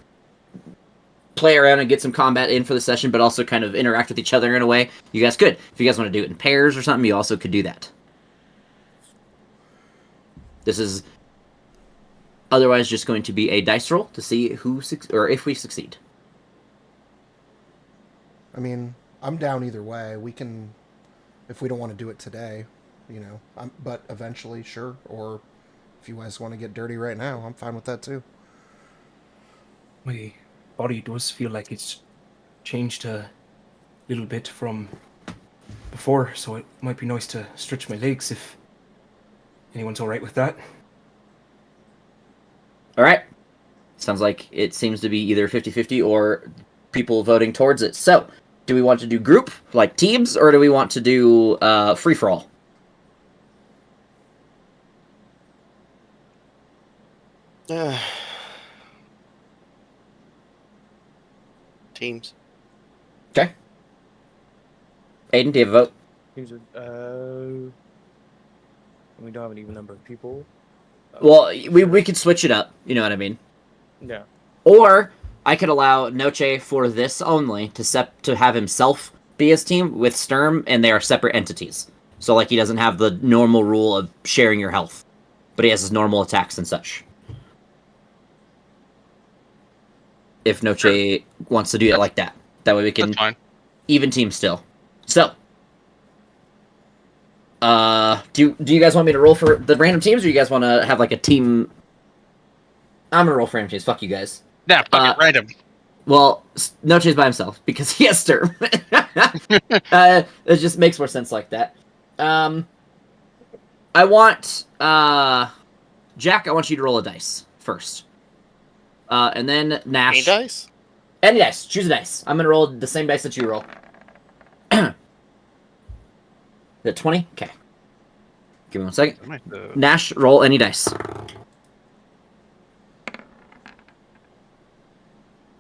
play around and get some combat in for the session, but also kind of interact with each other in a way, you guys could. If you guys want to do it in pairs or something, you also could do that. This is otherwise just going to be a dice roll to see who or if we succeed. I mean, I'm down either way. We can, if we don't want to do it today, you know. But eventually, sure. Or if you guys want to get dirty right now, I'm fine with that too. My body does feel like it's changed a little bit from before, so it might be nice to stretch my legs if anyone's alright with that. All right. Sounds like it seems to be either 50-50 or people voting towards it. So, do we want to do group, like teams, or do we want to do free-for-all? Teams. Okay. Aiden, do you have a vote? Seems we don't have an even number of people. Well, we could switch it up. You know what I mean? Yeah. Or I could allow Noche for this only to have himself be his team with Sturm, and they are separate entities. So, like, he doesn't have the normal rule of sharing your health, but he has his normal attacks and such. If Noche wants to do it like that. That way we can That's fine. even team still. So, do you guys want me to roll for the random teams, or you guys want to have like a team? I'm gonna roll for random teams. Fuck you guys. Nah, fuck it, random. Well, Noche's by himself because he has Sturm. It just makes more sense like that. I want Jack. I want you to roll a dice first, and then Nash. Any dice? Any dice. Choose a dice. I'm gonna roll the same dice that you roll. Is it 20? Okay. Give me 1 second. I might, Nash, roll any dice.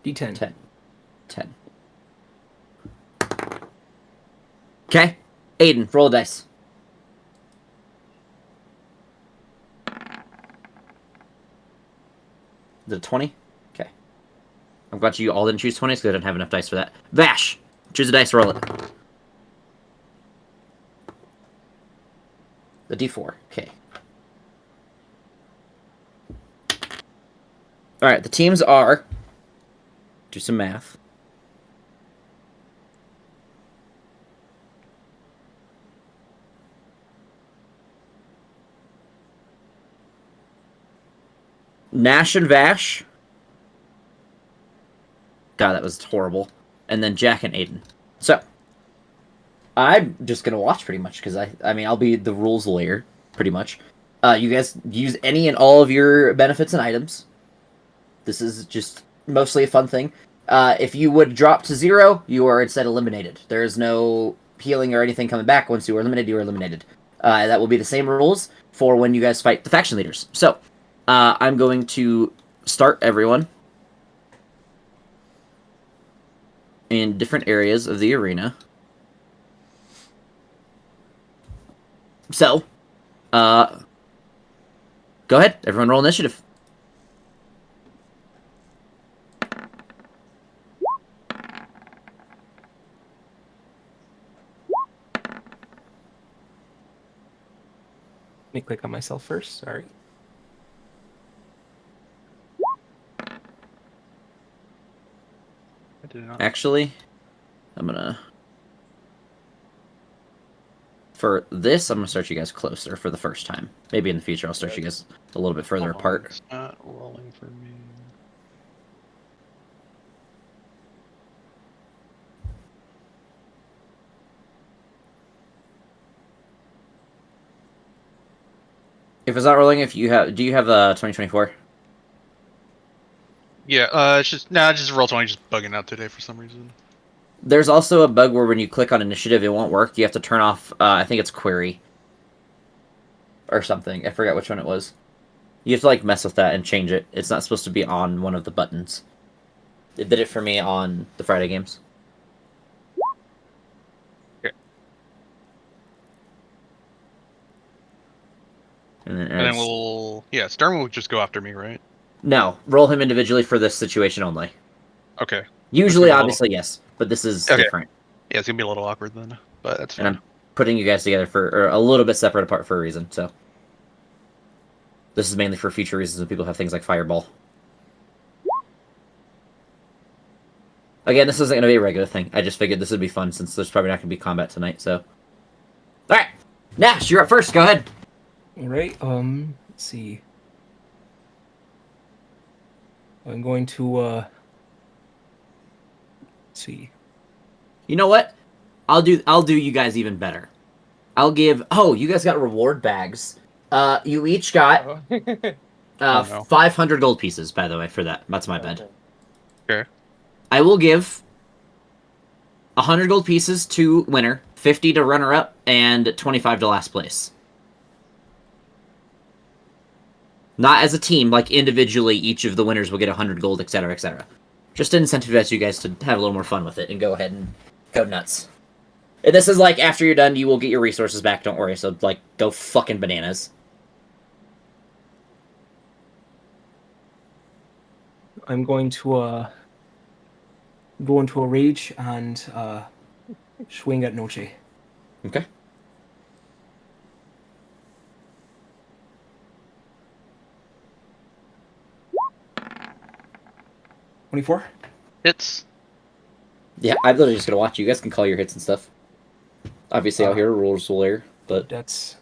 D10. 10. 10. Okay. Aiden, roll a dice. Is it 20? Okay. I'm glad you all didn't choose 20 because I didn't have enough dice for that. Vash, choose a dice, roll it. The D4. Okay. Alright, the teams are... Do some math. Nash and Vash. God, that was horrible. And then Jack and Aiden. So, I'm just gonna watch pretty much because I mean I'll be the rules lawyer pretty much. You guys use any and all of your benefits and items. This is just mostly a fun thing. If you would drop to 0, you are instead eliminated. There is no healing or anything coming back. Once you are eliminated, you are eliminated. That will be the same rules for when you guys fight the faction leaders. So, I'm going to start everyone in different areas of the arena. So, go ahead. Everyone roll initiative. Let me click on myself first. Sorry. I did not. Actually, I'm gonna... For this, I'm gonna start you guys closer for the first time. Maybe in the future I'll start you guys a little bit further apart. It's not rolling for me. If it's not rolling, do you have 2024? Yeah, it's just just roll 20 just bugging out today for some reason. There's also a bug where when you click on initiative, it won't work. You have to turn off, I think it's query. Or something. I forgot which one it was. You have to, like, mess with that and change it. It's not supposed to be on one of the buttons. It did it for me on the Friday games. Okay. And then we'll... Yeah, Stern will just go after me, right? No, roll him individually for this situation only. Okay. Usually, That's gonna be obviously, yes. But this is Okay. different. Yeah, it's gonna be a little awkward then, but that's fine. And I'm putting you guys together or a little bit separate apart for a reason, so. This is mainly for future reasons when people have things like Fireball. Again, this isn't going to be a regular thing. I just figured this would be fun since there's probably not going to be combat tonight, so. Alright! Nash, you're up first. Go ahead. Alright, let's see. I'm going to Let's see. You know what? I'll do you guys even better. I'll give. Oh, you guys got reward bags. You each got Oh, no. 500 gold pieces. By the way, for that. That's my bad. Okay. I will give 100 gold pieces to winner, 50 to runner up, and 25 to last place. Not as a team, like individually, each of the winners will get 100 gold, etc., etc. Just to incentivize you guys to have a little more fun with it and go ahead and go nuts. And this is like, after you're done, you will get your resources back, don't worry, so, like, go fucking bananas. I'm going to go into a rage and swing at Noche. Okay. $24. Hits. Yeah, I'm literally just gonna watch. You guys can call your hits and stuff. Obviously, I'll hear rules will air, but That's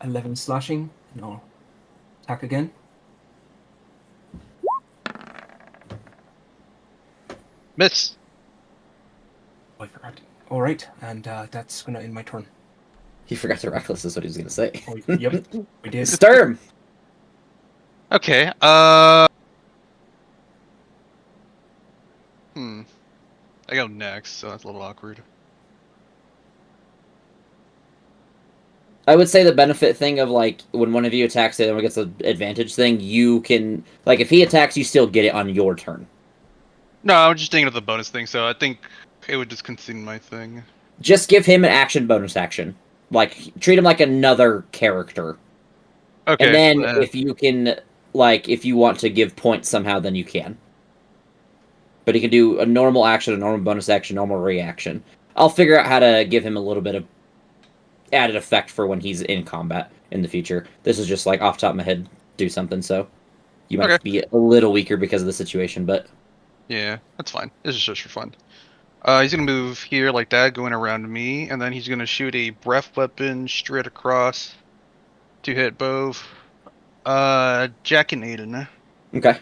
11 slashing. And I'll attack again. Miss. Oh, I forgot. All right, and that's gonna end my turn. he forgot to reckless is what he was gonna say. Oh, yep, we did. Sturm. Okay. I go next, so that's a little awkward. I would say the benefit thing of, like, when one of you attacks, the other one gets an advantage thing, you can, like, if he attacks, you still get it on your turn. No, I'm just thinking of the bonus thing, so I think it would just continue my thing. Just give him an action bonus action. Like, treat him like another character. Okay. And then if you can, like, if you want to give points somehow, then you can. But he can do a normal action, a normal bonus action, normal reaction. I'll figure out how to give him a little bit of added effect for when he's in combat in the future. This is just, like, off the top of my head, do something, so you might be a little weaker because of the situation, but... Yeah, that's fine. This is just for fun. He's gonna move here like that, going around me, and then he's gonna shoot a breath weapon straight across to hit both Jack and Aiden. Okay.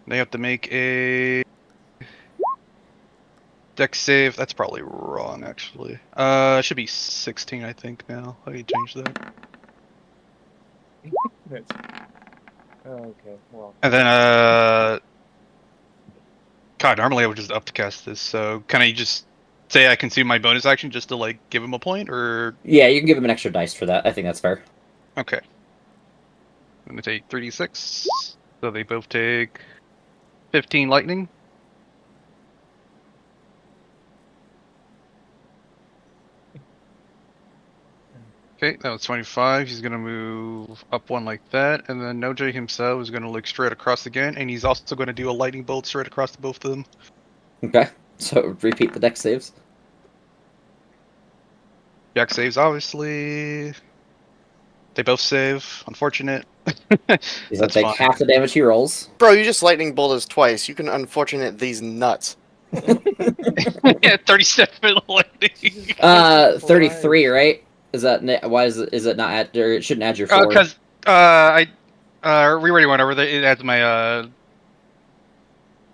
They have to make a dex save. That's probably wrong, actually. It should be 16, I think, now. How do you change that? Okay, well. And then, God, normally I would just up to cast this, so can I just say I consume my bonus action just to, like, give him a point, or...? Yeah, you can give him an extra dice for that. I think that's fair. Okay. I'm gonna take 3d6, so they both take 15 lightning. Okay, that was 25. He's gonna move up one like that, and then Noj himself is gonna look straight across again, and he's also gonna do a lightning bolt straight across to both of them. Okay. So, repeat the dex saves. Jack saves, obviously. They both save. Unfortunate. He's gonna take half the damage he rolls. Bro, you just lightning bolt us twice. You can unfortunate these nuts. Yeah, 37 lightning. 33, right? Is that why is it not at, or it shouldn't add your 4? Because I we already went over that. It adds my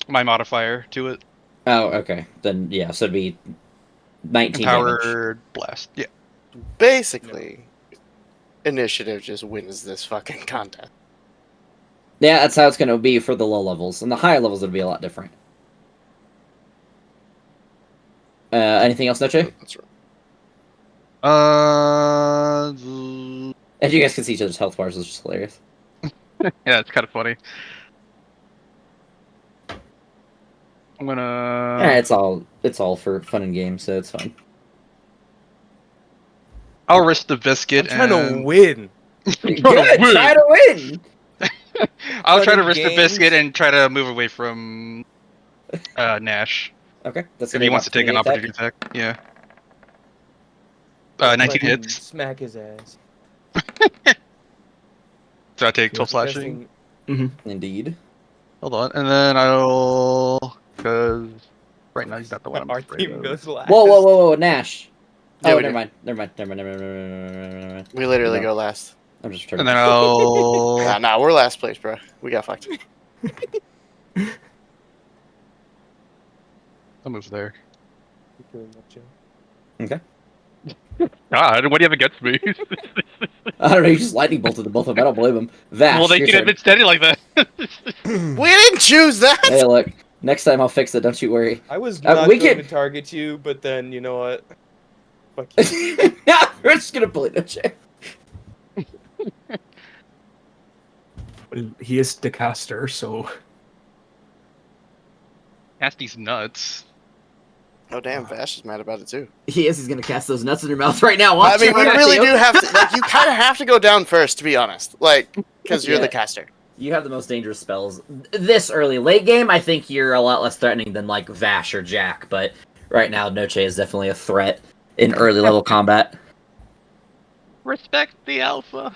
my modifier to it. Oh, okay. Then yeah, so it'd be 19 damage. Empowered blast. Yeah. Basically, initiative just wins this fucking contest. Yeah, that's how it's gonna be for the low levels. And the higher levels it'll be a lot different. Anything else, Noche? That's right. As you guys can see each other's health bars, is just hilarious. Yeah, it's kind of funny. I'm gonna. Yeah, it's all for fun and games, so it's fine. I'll risk the biscuit. I'm trying to win. Good, try to win. I'll try to Fun risk the games. biscuit and try to move away from Nash Okay, that's if gonna he be wants to take an opportunity attack. Yeah. 19 Fucking hits. Smack his ass. So I take 12 What's the best slashing. thing- Indeed. Hold on, and then I'll because right now he's not the one I'm Our afraid team of. goes last. Whoa, Nash. Yeah, Oh, we never do. mind. Never mind. We literally No. go last. I'm just trying And then I'll Nah, we're last place, bro. We got fucked. I'll move there. You're killing that Joe. Okay. God, what do you have against me? I don't know. You just lightning bolted the both of them. I don't blame them. Vash, Well, they your could have turn. been steady like that. We didn't choose that. Hey, look. Next time I'll fix it. Don't you worry. I was not we going can- to target you, but then you know what? Fuck you. We're just gonna bully no chair. Well, he is the caster, so Nasty's nuts. Oh damn, Vash is mad about it too. He is. He's gonna cast those nuts in your mouth right now. I Watch mean, it, we Matthew. really do have to. Like, you kind of have to go down first, to be honest. Like, because you're Yeah. the caster. You have the most dangerous spells this early. Late game, I think you're a lot less threatening than like Vash or Jack, but right now Noche is definitely a threat in early level combat. Respect the alpha.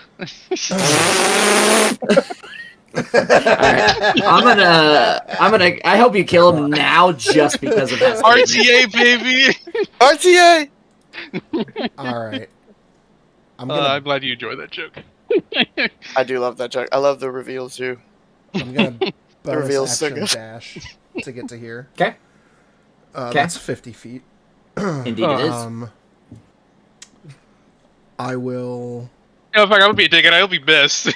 I hope you kill him now just because of that. RTA, baby! RTA. All right. I'm I'm gonna glad you enjoyed that joke. I do love that joke. I love the reveal too. bonus reveal's so action good. dash to get to here. 'Kay. That's 50 feet. Indeed it is. I will. Oh, fuck, I would be a dickhead. I hope he missed.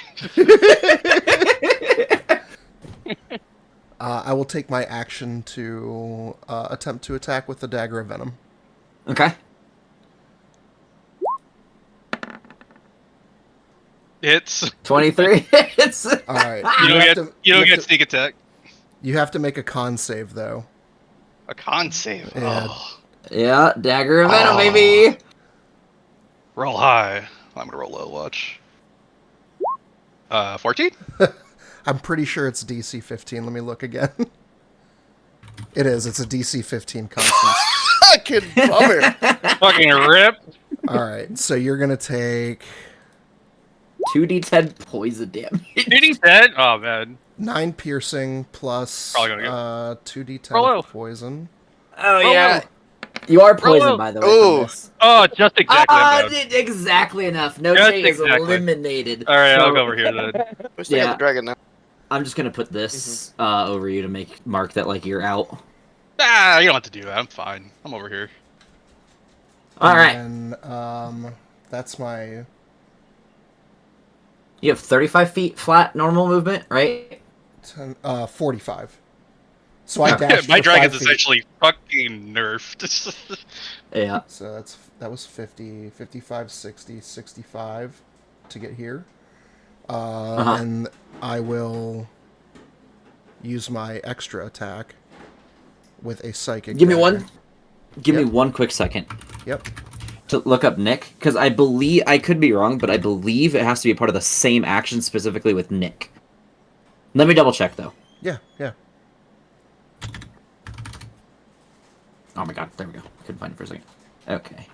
I will take my action to attempt to attack with the dagger of venom. Okay. Hits. 23 hits. All right. You don't have get, to- you don't have get to- sneak attack. You have to make a con save though. A con save. Yeah. Oh. Yeah, dagger of venom, baby. Roll high. I'm gonna roll low, watch. 14? I'm pretty sure it's DC 15. Let me look again. It is. It's a DC 15 constant. Fucking bummer. Fucking rip. All right. So you're gonna take 2d10 poison damage. Did he dead? Oh, man. 9 piercing plus Probably gonna 2d10 Roll of poison. Oh Roll yeah. low. You are Roll poisoned, low. by the way. Ooh. From this. Oh, just exactly. I'm dead. Exactly enough. Noche Just is exactly. eliminated. Alright, I'll So, go over here then. We still Yeah. got the dragon now. I'm just gonna put this over you to mark that like you're out. Ah, you don't have to do that. I'm fine. I'm over here. All right. And that's my. You have 35 feet flat normal movement, right? 45. So I dashed My for dragon's 5 feet. essentially fucking nerfed. Yeah. So that was 50, 55, 60, 65 to get here. And I will use my extra attack with a psychic. Give me dagger. one. Give me Yep. one quick second Yep. to look up Nick, because I believe I could be wrong, but I believe it has to be a part of the same action specifically with Nick. Let me double check though. Yeah. Oh my god, there we go. Couldn't find it for a second. Okay.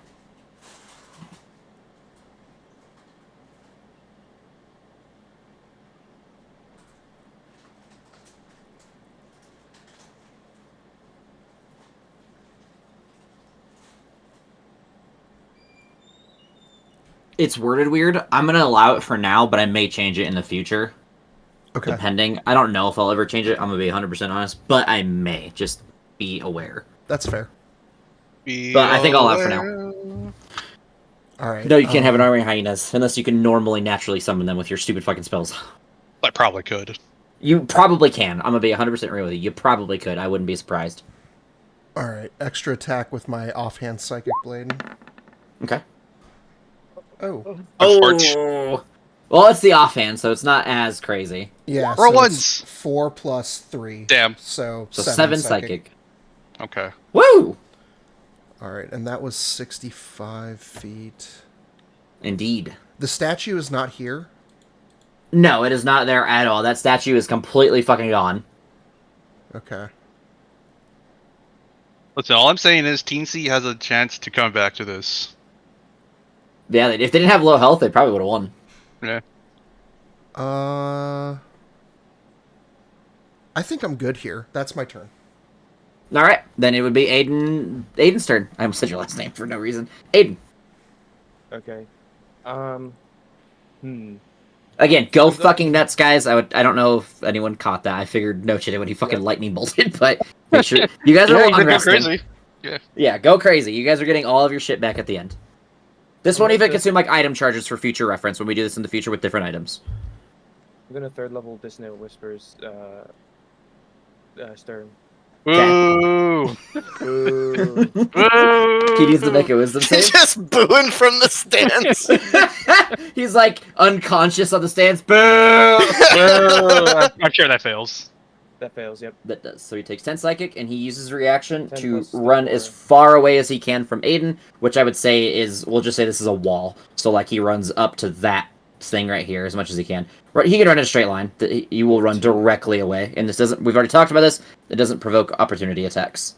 It's worded weird. I'm gonna allow it for now, but I may change it in the future. Okay. Depending. I don't know if I'll ever change it. I'm gonna be 100% honest, but I may. Just be aware. That's fair. But I think I'll allow it for now. All right. No, you can't have an army of hyenas unless you can normally naturally summon them with your stupid fucking spells. I probably could. You probably can. I'm gonna be 100% real with you. You probably could. I wouldn't be surprised. All right. Extra attack with my offhand psychic blade. Okay. Oh. Oh. Well, it's the offhand, so it's not as crazy. Yeah. Roll so ones. it's 4 plus 3. Damn. So So 7 psychic. Okay. Woo! All right, and that was 65 feet. Indeed. The statue is not here. No, it is not there at all. That statue is completely fucking gone. Okay. Listen, all I'm saying is Teensy has a chance to come back to this. Yeah, if they didn't have low health, they probably would have won. Yeah. I think I'm good here. That's my turn. All right, then it would be Aiden's turn. I almost said your last name for no reason. Aiden. Okay. Again, go fucking nuts, guys. I don't know if anyone caught that. I figured no shit when he fucking lightning bolted, but make sure you guys are Yeah, long you go resting. crazy. Yeah. Yeah, go crazy. You guys are getting all of your shit back at the end. This won't even consume like item charges for future reference when we do this in the future with different items. I'm gonna third level Dissonant Whispers. Stern. Woo! Ooh. He needs to make a wisdom He's save. just booing from the stands. He's like unconscious on the stands. Boo! I'm sure that fails. That fails. Yep. That does. So he takes 10 psychic, and he uses reaction 10 to plus run 4. as far away as he can from Aiden, which I would say is, we'll just say this is a wall. So like he runs up to that thing right here as much as he can. Right, he can run in a straight line. You will run directly away, and this doesn't. We've already talked about this. It doesn't provoke opportunity attacks.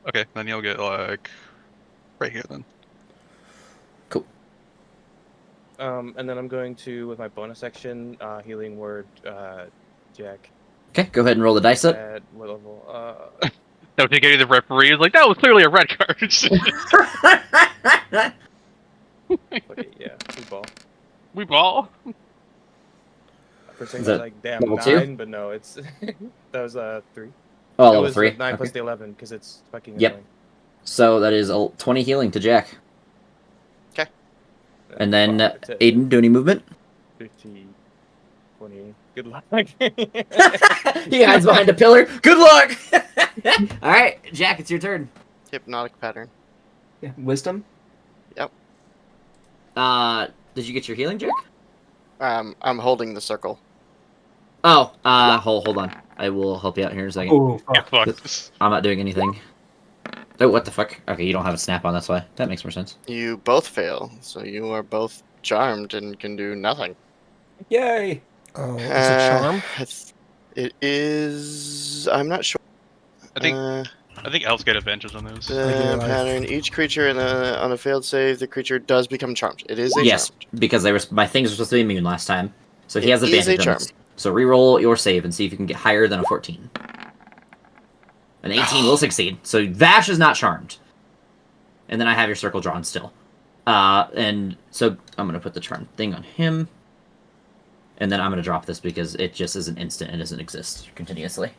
Okay, then you'll get like right here then. Cool. And then I'm going to, with my bonus action, healing word, Jack. Okay, go ahead and roll the dice up. At what level? No, to get the referee is like that was clearly a red card. Okay, yeah, we ball. We ball. For a second, Is I that was like, damn, level 9, two? but no, it's that was 3. Oh, That level was 3. 9 plus Okay. the 11 because it's fucking Yep. annoying. So that is 20 healing to Jack. And then That's it. Aiden, do any movement? 50, 20. Good luck. He hides behind a pillar. Good luck! Alright, Jack, it's your turn. Hypnotic pattern. Yeah, wisdom. Did you get your healing, Jack? I'm holding the circle. Oh, hold on. I will help you out here in a second. Oh, Yeah, fuck. fuck. I'm not doing anything. Oh, what the fuck? Okay, you don't have a snap on, that's why. That makes more sense. You both fail, so you are both charmed and can do nothing. Yay! Oh, is it charm? It is. I'm not sure. I think elves get advantage on those. The pattern. Each creature on a failed save, the creature does become charmed. It is a Yes, charmed. because my things were supposed to be immune last time. So he It has is a advantage on charm. this. So reroll your save and see if you can get higher than a 14. An 18 will succeed. So Vash is not charmed. And then I have your circle drawn still. And so I'm going to put the charmed thing on him. And then I'm going to drop this because it just is an instant and doesn't exist continuously.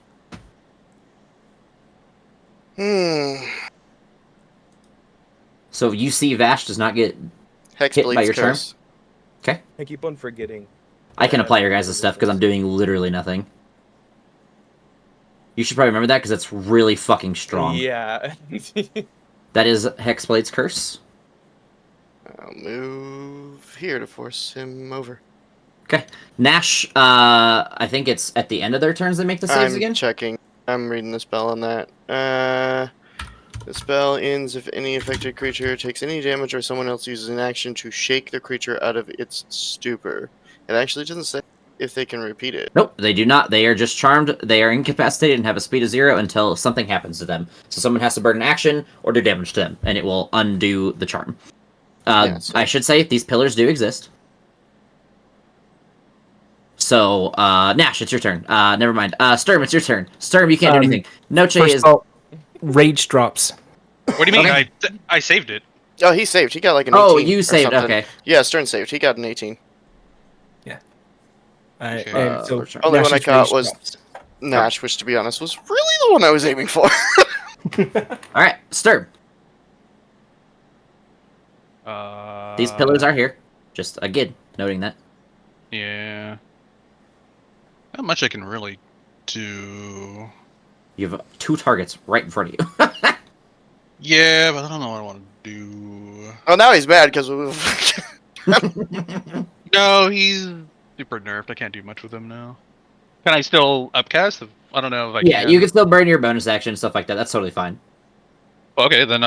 So you see Vash does not get hit by Hexblade's your charm? curse. I keep on forgetting. I can apply your guys' stuff because I'm doing literally nothing. You should probably remember that because it's really fucking strong. Yeah. That is Hexblade's Curse. I'll move here to force him over. Okay. Nash, I think it's at the end of their turns they make the saves I'm again? checking. I'm reading the spell on that. The spell ends if any affected creature takes any damage or someone else uses an action to shake the creature out of its stupor. It actually doesn't say if they can repeat it. Nope, they do not. They are just charmed. They are incapacitated and have a speed of 0 until something happens to them. So someone has to burn an action or do damage to them, and it will undo the charm. Yeah, so- I should say these pillars do exist. So, Nash, it's your turn. Never mind. Sturm, it's your turn. Sturm, you can't do anything. Noche First is... of all, rage drops. What do you mean? Okay. I saved it. Oh, he saved. He got like an 18. Oh, you or saved, something. okay. Yeah, Stern saved. He got an 18. Okay. And so Only one I Nash's caught rage was drops. Nash, which to be honest was really the one I was aiming for. Alright, Sturm. These pillars are here. Just, again, noting that. Yeah. Not much I can really do. You have 2 targets right in front of you. Yeah, but I don't know what I want to do. Oh, now he's mad because No, he's super nerfed. I can't do much with him now. Can I still upcast? I don't know if I Yeah, can. you can still burn your bonus action and stuff like that. That's totally fine. Okay, then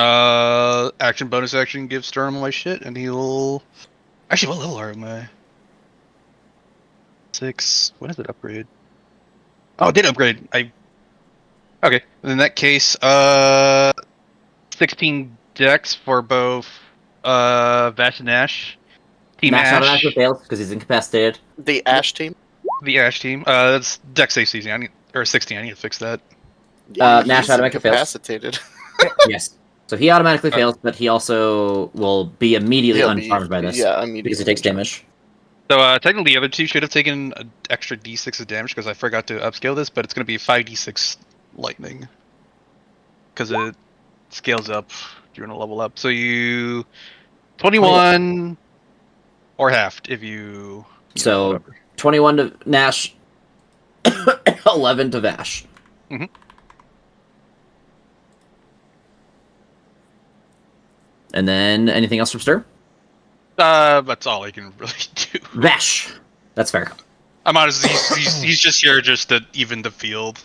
action bonus action gives Sturm my shit, and he'll. Actually, what level am I? 6. When does it upgrade? Oh, it did upgrade. Okay, in that case, 16 dex for both Vash and Ash. Team Max Ash, automatically fails because he's incapacitated. the Ash team. the Ash team. That's dex save season. Or 16. I need to fix that. Nash he's automatically fails. incapacitated. Yes. So he automatically fails, but he also will be immediately He'll be- uncharmed by this. Yeah, immediately. Because he takes damage. So technically, the other two should have taken an extra d6 of damage because I forgot to upscale this, but it's going to be 5d6 lightning. Because it scales up. You're gonna level up. So you 21 or halved if you So whatever. 21 to Nash, 11 to Vash. Mhm. And then anything else from Stir? That's all I can really do. Vash. That's fair. I'm honest. He's just here just to even the field.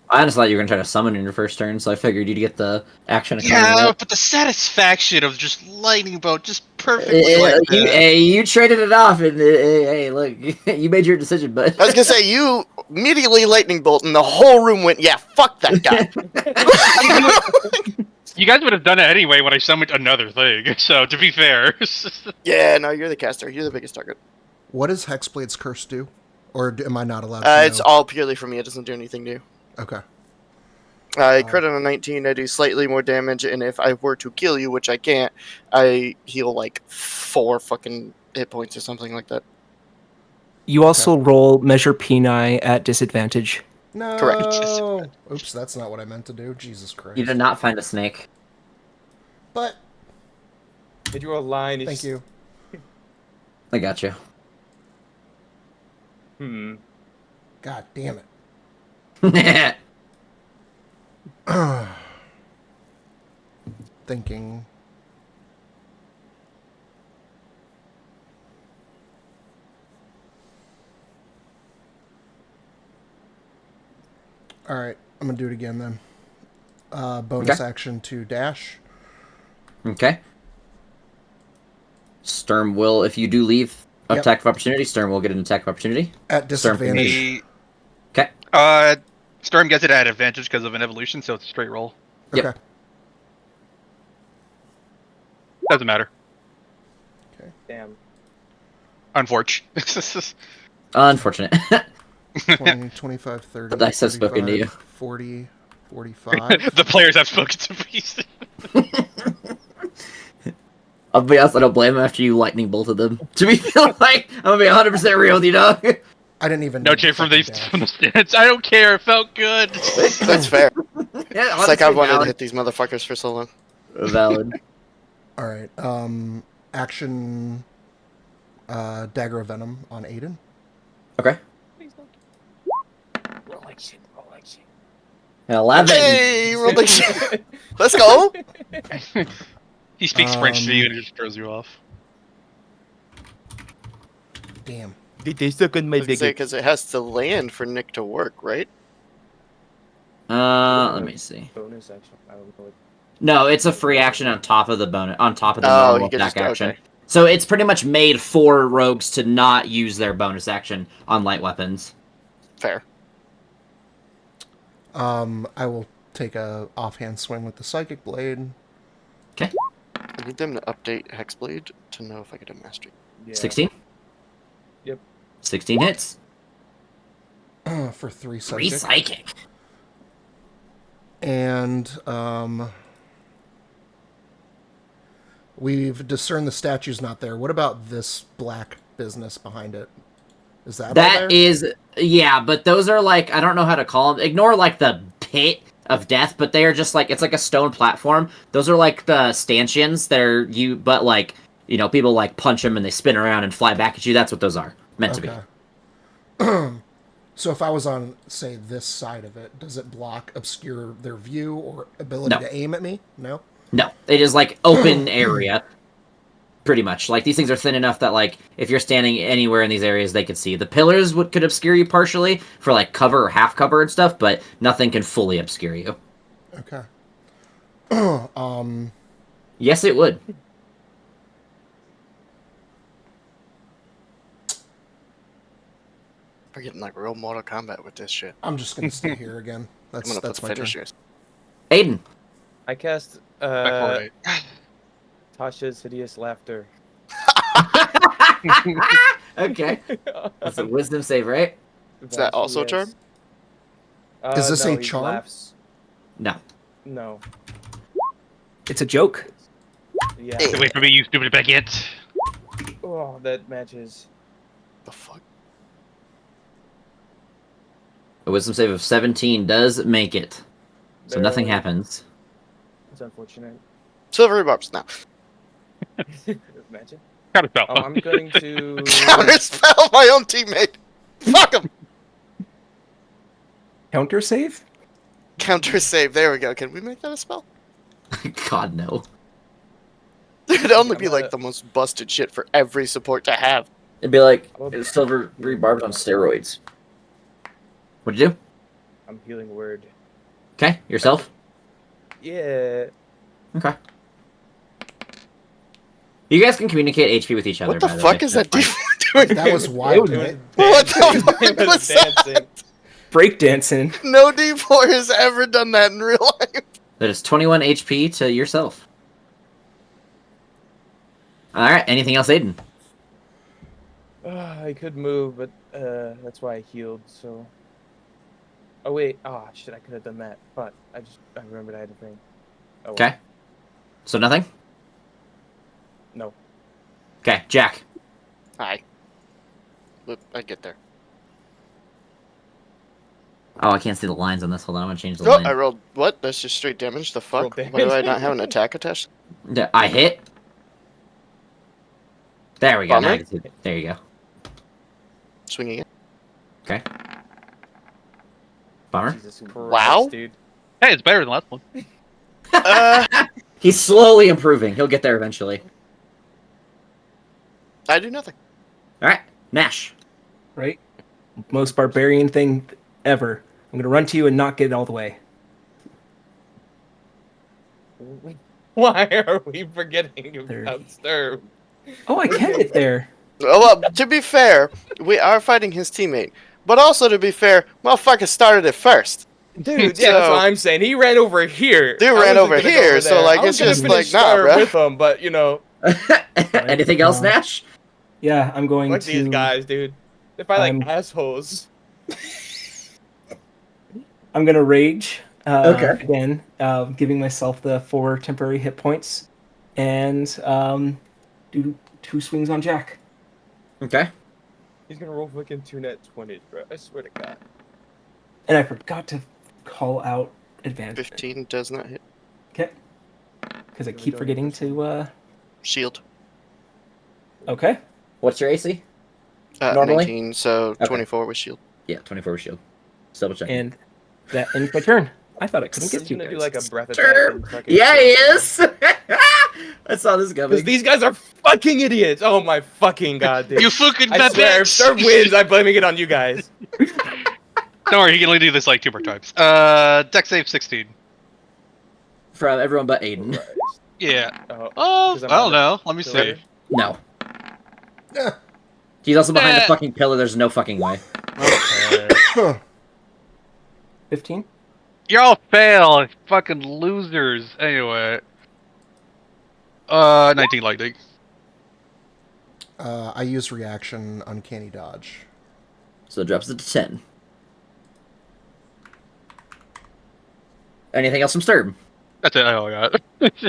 I honestly thought you were going to try to summon in your first turn, so I figured you'd get the action. Yeah, but the satisfaction of just lightning bolt just perfectly like that. Hey, you traded it off, and hey, look, you made your decision, but I was gonna say, you immediately lightning bolt, and the whole room went, yeah, fuck that guy. You guys would have done it anyway when I summoned another thing. So to be fair, Yeah, no, you're the caster. You're the biggest target. What does Hexblade's Curse do? Or am I not allowed to know? It's all purely for me. It doesn't do anything new. Okay. I crit on a 19. I do slightly more damage, and if I were to kill you, which I can't, I heal like 4 fucking hit points or something like that. You also roll Measure Peni at disadvantage. No. Correct. Oops, that's not what I meant to do. Jesus Christ. you did not find a snake. But, Did you roll a line? thank you. I got you. God damn it. Thinking. Alright, I'm gonna do it again then. Bonus action to dash. Okay. Sturm will, if you do leave Yep. attack of opportunity, Sturm will get an attack of opportunity. At disadvantage. Okay. Storm gets it at advantage because of an evolution, so it's a straight roll. Yep. Okay. Doesn't matter. Damn. Unfortunate. Unfortunate. 20, 25, 30, The dice have spoken to 35, you. 40, 45. The players have spoken to me. I'll be honest, I don't blame him after you lightning bolted them. To be like, I'm gonna be 100% real with you, dog. I didn't even No need change from fucking the dash. from the stance. I don't care. It felt good. That's fair. Yeah, It's like I've wanted to valid. hit these motherfuckers for so long. Valid. Alright, action Dagger of Venom on Aiden. Okay. Roll like shit. Roll like shit. 11. Hey, roll like shit. Let's go. He speaks French to you and it just throws you off. Damn. They stuck on my dick. Because it has to land for Nick to work, right? Let me see. Bonus action. I don't know. No, it's a free action on top of the bonus, on top of the Oh, normal you can attack just- action. okay. So it's pretty much made for rogues to not use their bonus action on light weapons. Fair. I will take a offhand swing with the Psychic Blade. Okay. I need them to update Hexblade to know if I get a mastery. Yeah. 16? Yep. 16 hits. For 3 3 Psychic. psychic. And we've discerned the statue's not there. What about this black business behind it? Is that all That there? is, yeah, but those are like, I don't know how to call them. Ignore like the pit of death, but they are just like, it's like a stone platform. Those are like the stanchions that are but like, you know, people like punch them and they spin around and fly back at you. That's what those are meant to be. So if I was on, say, this side of it, does it block, obscure their view or ability No. to aim at me? No? No, it is like open area, pretty much. Like these things are thin enough that like if you're standing anywhere in these areas, they could see. The pillars could obscure you partially for like cover or half cover and stuff, but nothing can fully obscure you. Okay. Yes, it would. We're getting like real Mortal Kombat with this shit. I'm just going to stay here again. I'm That's gonna put my turn. finishers. Aiden. I cast Back Tasha's hideous laughter. Okay. That's a wisdom save, right? Is that also a charm? Is this no, a he charm? laughs. No. No. It's a joke. Yeah. Wait for me, you stupid baguette. Oh, that matches. The fuck? A wisdom save of 17 does make it. So nothing Barely. happens. It's unfortunate. Silvery barbs now. Imagine. Counter spell. I'm going to. Counterspell my own teammate. Fuck him. Counter save? Counter save. There we go. Can we make that a spell? God no. It'd only I'm be like gonna- the most busted shit for every support to have. It'd be like I'm silver barbs on steroids. What'd you do? I'm healing word. Okay, yourself. Yeah. Okay. You guys can communicate HP with each other. What the by fuck way. is that That's fine. doing? That was wild. It Right? What the dancing. fuck It was was that? dancing. Breakdancing. No D4 has ever done that in real life. That is 21 HP to yourself. All right. Anything else, Aiden? I could move, but that's why I healed. So. Oh wait. Oh shit! I could have done that. But I remembered I had a thing. Oh, well. Okay. So nothing. No. Okay, Jack. Hi. Look, I get there. Oh, I can't see the lines on this. Hold on, I'm gonna change the Oh, line. I rolled. What? That's just straight damage. The fuck? Rolled Why do I damage. not have an attack attached? Yeah, I hit. There we go. Now I Bummer. can see. There you go. Swinging it. Okay. Bummer. Jesus Christ, Wow. dude. Hey, it's better than last one. He's slowly improving. He'll get there eventually. I do nothing. All right, Nash. Right? Most barbarian thing ever. I'm gonna run to you and not get it all the way. Why are we forgetting There. about Sturm? Oh, I can get there. Oh, well, to be fair, we are fighting his teammate. But also, to be fair, motherfucker started it first. Dude, yeah, that's So- what I'm saying. He ran over here. Dude I ran wasn't over gonna go here, so, there. like, I was it's gonna just finish like, nah, Sturm bruh. with him, but you know, Anything else, Nash? Yeah, I'm going fuck to. these guys, dude. They fight like I'm- assholes. I'm gonna rage. Okay. Again, giving myself the 4 temporary hit points, and do 2 swings on Jack. Okay. He's gonna roll fucking 2 net 20s, bro. I swear to God. And I forgot to call out advantage 15 does not hit. because I Really keep don't forgetting to. Shield. Okay. What's your AC? Normally? 19, so Okay. 24 with shield. Yeah, 24 with shield. Just double check. And that ends my turn. I thought I couldn't He's get you gonna guys. do like a breath attack. Sturm. and fucking Yeah, he kill is. I saw this Because coming. these guys are fucking idiots. Oh my fucking god, dude. You fucking I swear, if bitch! Sturm wins, I'm blaming it on you guys. Don't worry, he can only do this like 2 more times. Deck save 16. From everyone but Aiden. Christ. Yeah. Oh, Oh, 'cause I'm I don't on know. Let me the see. pillar. No. Yeah. He's also behind the Eh. fucking pillar. There's no fucking way. Okay. 15. You're all fail, fucking losers. Anyway. 19 lightning. I use reaction uncanny dodge. So it drops it to 10. Anything else from Sturm? That's it. Oh my god.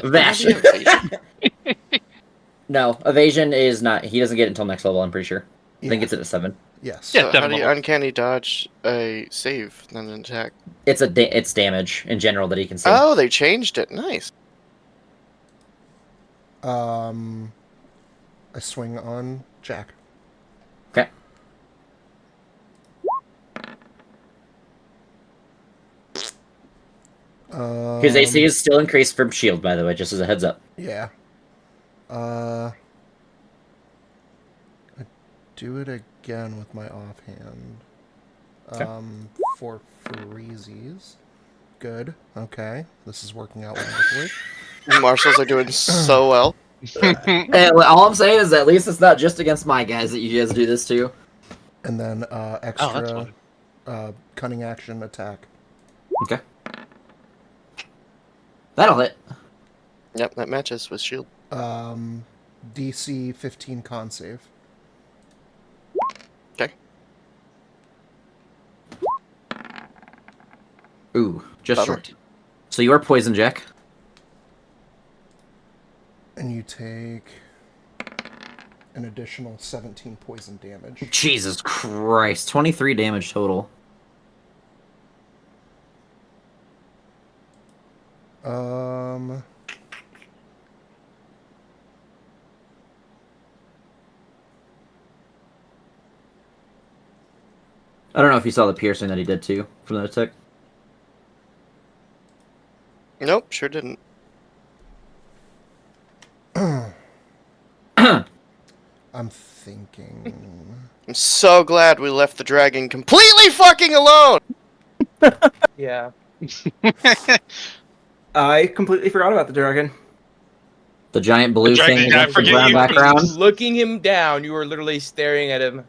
Vash. How do you have evasion? No, evasion is not. He doesn't get it until next level, I'm pretty sure. I think Yeah. it's at a 7. Yes. Yeah. So how 7 do you levels. uncanny dodge a save, then an attack? It's it's damage in general that he can see. Oh, they changed it. Nice. I swing on Jack. Okay. His AC is still increased from shield, by the way, just as a heads up. Yeah. I do it again with my offhand. Okay. For freezies. Good. Okay. This is working out wonderfully. Marshals are doing so well. And all I'm saying is at least it's not just against my guys that you guys do this to. And then Oh, that's extra fun. cunning action attack. Okay. That'll hit. Yep, that matches with shield. DC 15 con save. Okay. Ooh, just Bummer. short. So you are poison, Jack. And you take an additional 17 poison damage. Jesus Christ. 23 damage total. I don't know if you saw the piercing that he did too from the attack. Nope, sure didn't. I'm thinking. I'm so glad we left the dragon completely fucking alone! Yeah. I completely forgot about the dragon. The giant blue dragon thing did not against the forget brown you. background. Looking him down, you were literally staring at him.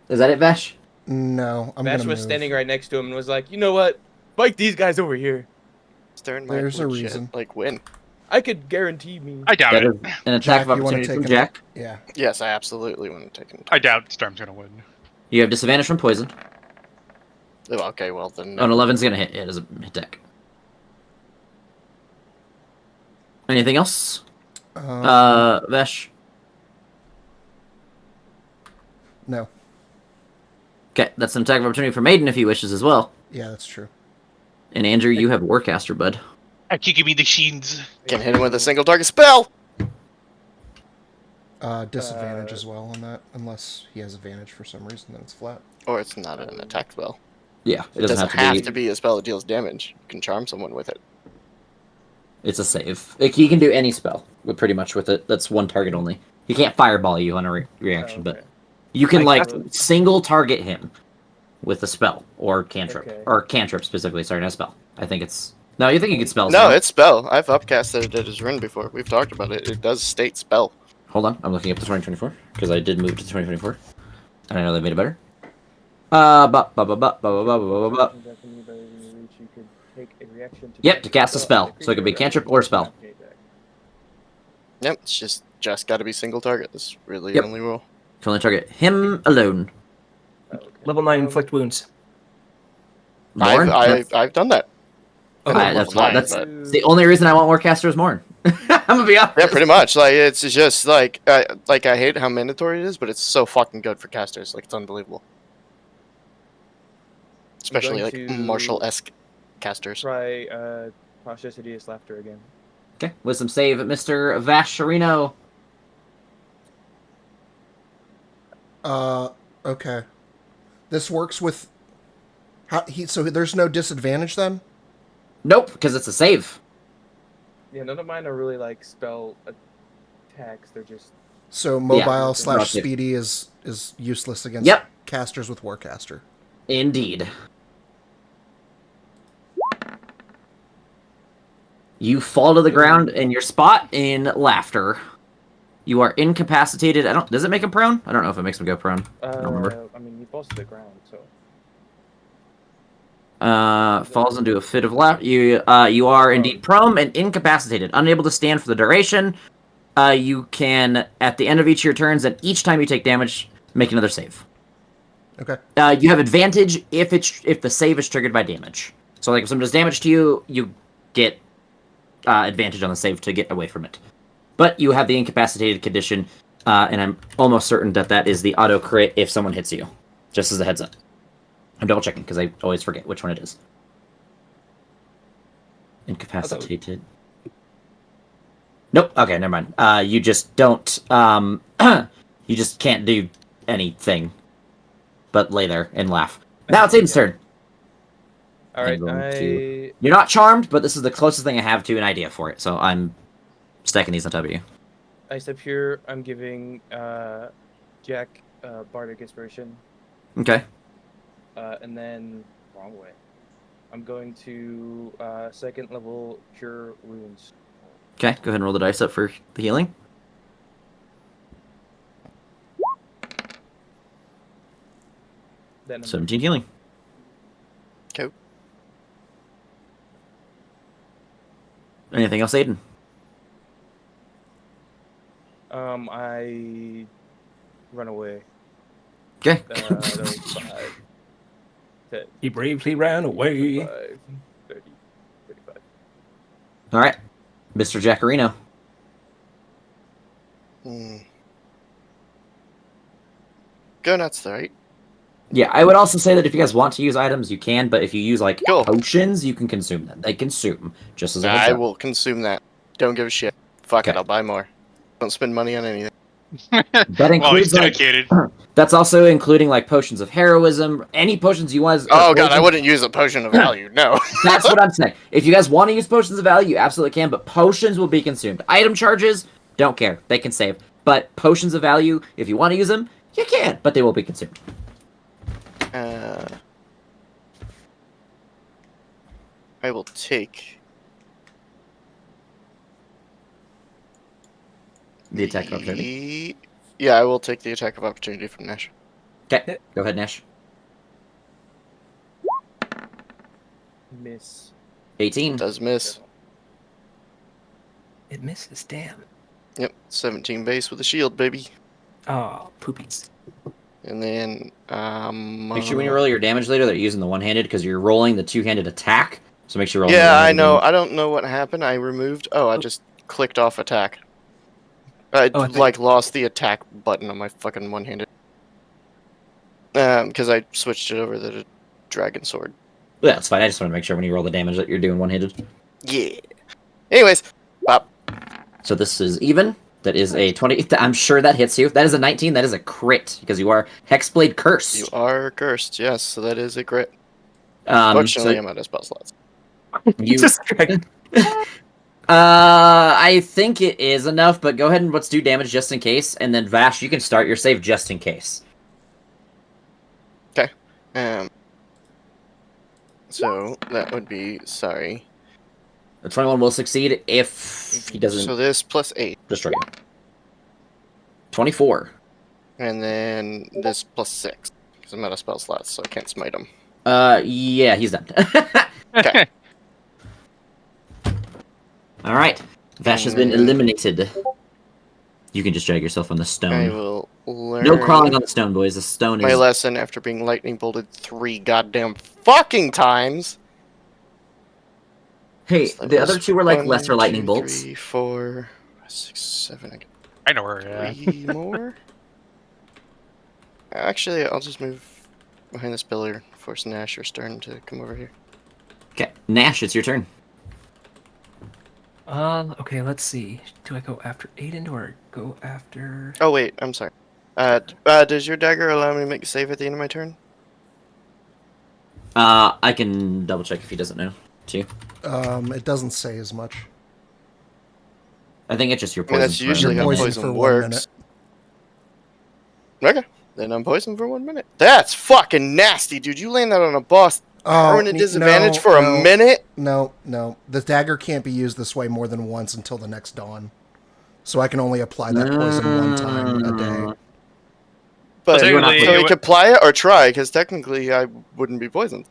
Is that it, Vesh? No, I'm Bash gonna was move. standing right next to him and was like, you know what? Fight these guys over here. Stern There's might a legit, reason. like, win. I could guarantee me. I doubt That it. is an attack Jack, of you want to opportunity take from an Jack. Yeah. Yes, I absolutely want to take him. I doubt Storm's gonna win. You have disadvantage from poison. Oh, okay, well then. Oh, an 11's gonna hit. It is a hit deck. Anything else? Vesh? No. Okay, that's an attack of opportunity for Maiden if he wishes as well. Yeah, that's true. And Andrew, you have Warcaster, bud. I can give me the sheens. Can hit him with a single target spell! Disadvantage as well on that, unless he has advantage for some reason, then it's flat. Or it's not an attack spell. Yeah, It doesn't have to be a spell that deals damage. You can charm someone with it. It's a save. Like, he can do any spell, pretty much, with it. That's one target only. He can't fireball you on a reaction, but you can, like, single target him with a spell, or cantrip. Okay. Or cantrip, specifically. Sorry, not a spell. I think it's... No, you think you can spell No, spell. it's spell. I've upcasted it as rune before. We've talked about it. It does state spell. Hold on, I'm looking up to 2024, because I did move to 2024. And I know they made it better. Yep, to cast a spell. So it could be cantrip or spell. Yep, it's just got to be single target. That's really Yep. the only rule. Can only target him alone. Level 9 inflict wounds. Morn? I've done that. Okay, That's level nine, that's but- the only reason I want Warcaster is Morn. I'm gonna be honest. Yeah, pretty much. Like it's just like I hate how mandatory it is, but it's so fucking good for casters. Like it's unbelievable. Especially like going to- martial-esque casters. Try cautious hideous laughter again. Okay, wisdom save, Mr. Vasharino. Okay. This works with... So there's no disadvantage then? Nope, because it's a save. Yeah, none of mine are really like spell attacks. They're just So mobile Yeah. / Rough. speedy is useless against Yep. casters with Warcaster. Indeed. You fall to the ground in your spot in laughter. You are incapacitated. Does it make him prone? I don't know if it makes him go prone. I don't remember. I mean, he falls to the ground, so Falls into a fit of laughter. You are indeed prone and incapacitated, unable to stand for the duration. You can, at the end of each of your turns, and each time you take damage, make another save. Okay. You have advantage if the save is triggered by damage. So, like, if someone does damage to you, you get advantage on the save to get away from it. But you have the incapacitated condition, and I'm almost certain that is the auto crit if someone hits you. Just as a heads up. I'm double checking because I always forget which one it is. Incapacitated. Nope. Okay, never mind. You just don't. You just can't do anything but lay there and laugh. Now it's Aiden's turn. all right. You're not charmed, but this is the closest thing I have to an idea for it. So I'm stacking these on top of you. I step here. I'm giving Jack bardic inspiration, Okay. and then wrong way. I'm going to second level cure wounds. Okay. Go ahead and roll the dice up for the healing. Then I'm 17 healing. Okay. Anything else, Aiden? I run away. Okay. That was 5, 10, He bravely ran away. 5, 30, 35. All right, Mr. Jackarino. Go nuts, right? Yeah, I would also say that if you guys want to use items, you can, but if you use like Cool. potions, you can consume them. They consume, just as a heads I up. will consume that. Don't give a shit. Fuck it, Okay. I'll buy more. Don't spend money on anything. That Well, he's includes like dedicated. that's also including like potions of heroism, any potions you want. Oh god, I wouldn't use a potion of value. No. That's what I'm saying. If you guys want to use potions of value, you absolutely can, but potions will be consumed. Item charges, don't care. They can save. But potions of value, if you want to use them, you can, but they will be consumed. I will take The attack of opportunity. Yeah, I will take the attack of opportunity from Nash. Okay, go ahead, Nash. Miss. 18. Does miss. It misses. Damn. Yep, 17 base with a shield, baby. Oh, poopies. And then Make sure when you roll your damage later that you're using the one-handed, because you're rolling the two-handed attack. So make sure you're rolling yeah, the I one-handed know. damage. I don't know what happened. I removed. Oh, I just clicked off attack. I Oh, I think- like lost the attack button on my fucking one-handed. Because I switched it over to the dragon sword. Yeah, that's fine. I just want to make sure when you roll the damage that you're doing one-handed. Yeah. Anyways, Bob. So this is even. That is a 20. I'm sure that hits you. That is a 19. That is a crit, because you are Hexblade cursed. You are cursed. Yes, so that is a crit. So Fortunately, I'm out of spell slots. you, Just dragon. I think it is enough, but go ahead and let's do damage just in case, and then Vash, you can start your save just in case. Okay. So that would be The 21 will succeed if he doesn't So this plus 8, destroy you. 24. and then this plus 6, because I'm out of spell slots, so I can't smite him. Yeah, he's done. Okay. All right, Vash has been eliminated. You can just drag yourself on the I stone. will learn No crawling on the stone, boys. The stone my is. lesson after being lightning bolted 3 goddamn fucking times. Hey, So that the was other two were like 1, lesser lightning 2, bolts. 3, 4, 6, 7. I get I know where. Yeah. 3 more. Actually, I'll just move behind this pillar, force Nash or Stern to come over here. Okay, Nash, it's your turn. Okay, let's see. Do I go after Aiden or go after... Oh wait, I'm sorry. Does your dagger allow me to make a save at the end of my turn? I can double check if he doesn't know. Too. It doesn't say as much. I think it's just your I mean, poison. that's usually You're how poisoned poison for 1 works. Okay, then I'm poisoned for 1 minute. That's fucking nasty, dude. You land that on a boss. Permanent disadvantage for a minute? No. The dagger can't be used this way more than once until the next dawn. So I can only apply that poison 1 time a day. But So technically, so it he would- could apply it or try, because technically I wouldn't be poisoned.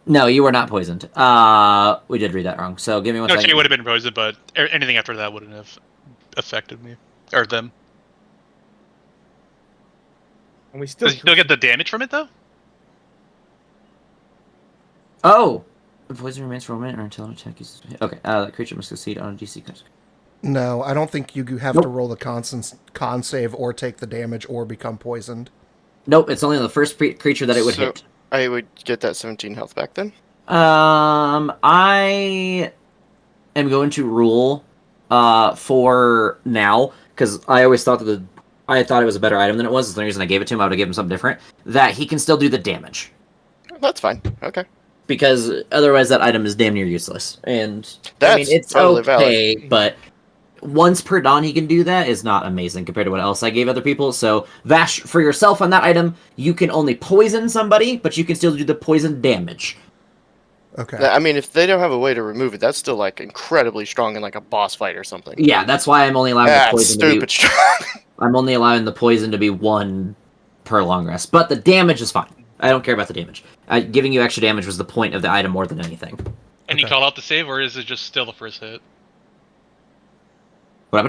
No, you were not poisoned. We did read that wrong. So give me one No, second. Jay would have been poisoned, but anything after that wouldn't have affected me or them. And we still Does he still get the damage from it though? Oh, the poison remains for a minute or until an attack is. Okay, the creature must succeed on a DC. No, I don't think you have Nope. to roll the con save or take the damage or become poisoned. Nope, it's only the first creature that it would So- hit. I would get that 17 health back then. I am going to rule for now, because I always thought that I thought it was a better item than it was. That's the reason I gave it to him. I would have given him something different. That he can still do the damage, That's fine. Okay. because otherwise that item is damn near useless. And I mean, That's it's totally okay, valid. but once per dawn he can do that is not amazing compared to what else I gave other people. So Vash, for yourself on that item, you can only poison somebody, but you can still do the poison damage. Okay. I mean, if they don't have a way to remove it, that's still like incredibly strong in like a boss fight or something. Yeah, that's why I'm only allowing the That's poison to be. stupid strong. I'm only allowing the poison to be 1 per long rest, but the damage is fine. I don't care about the damage. Giving you extra damage was the point of the item more than anything. And you call out the save, or is it just still the first hit? What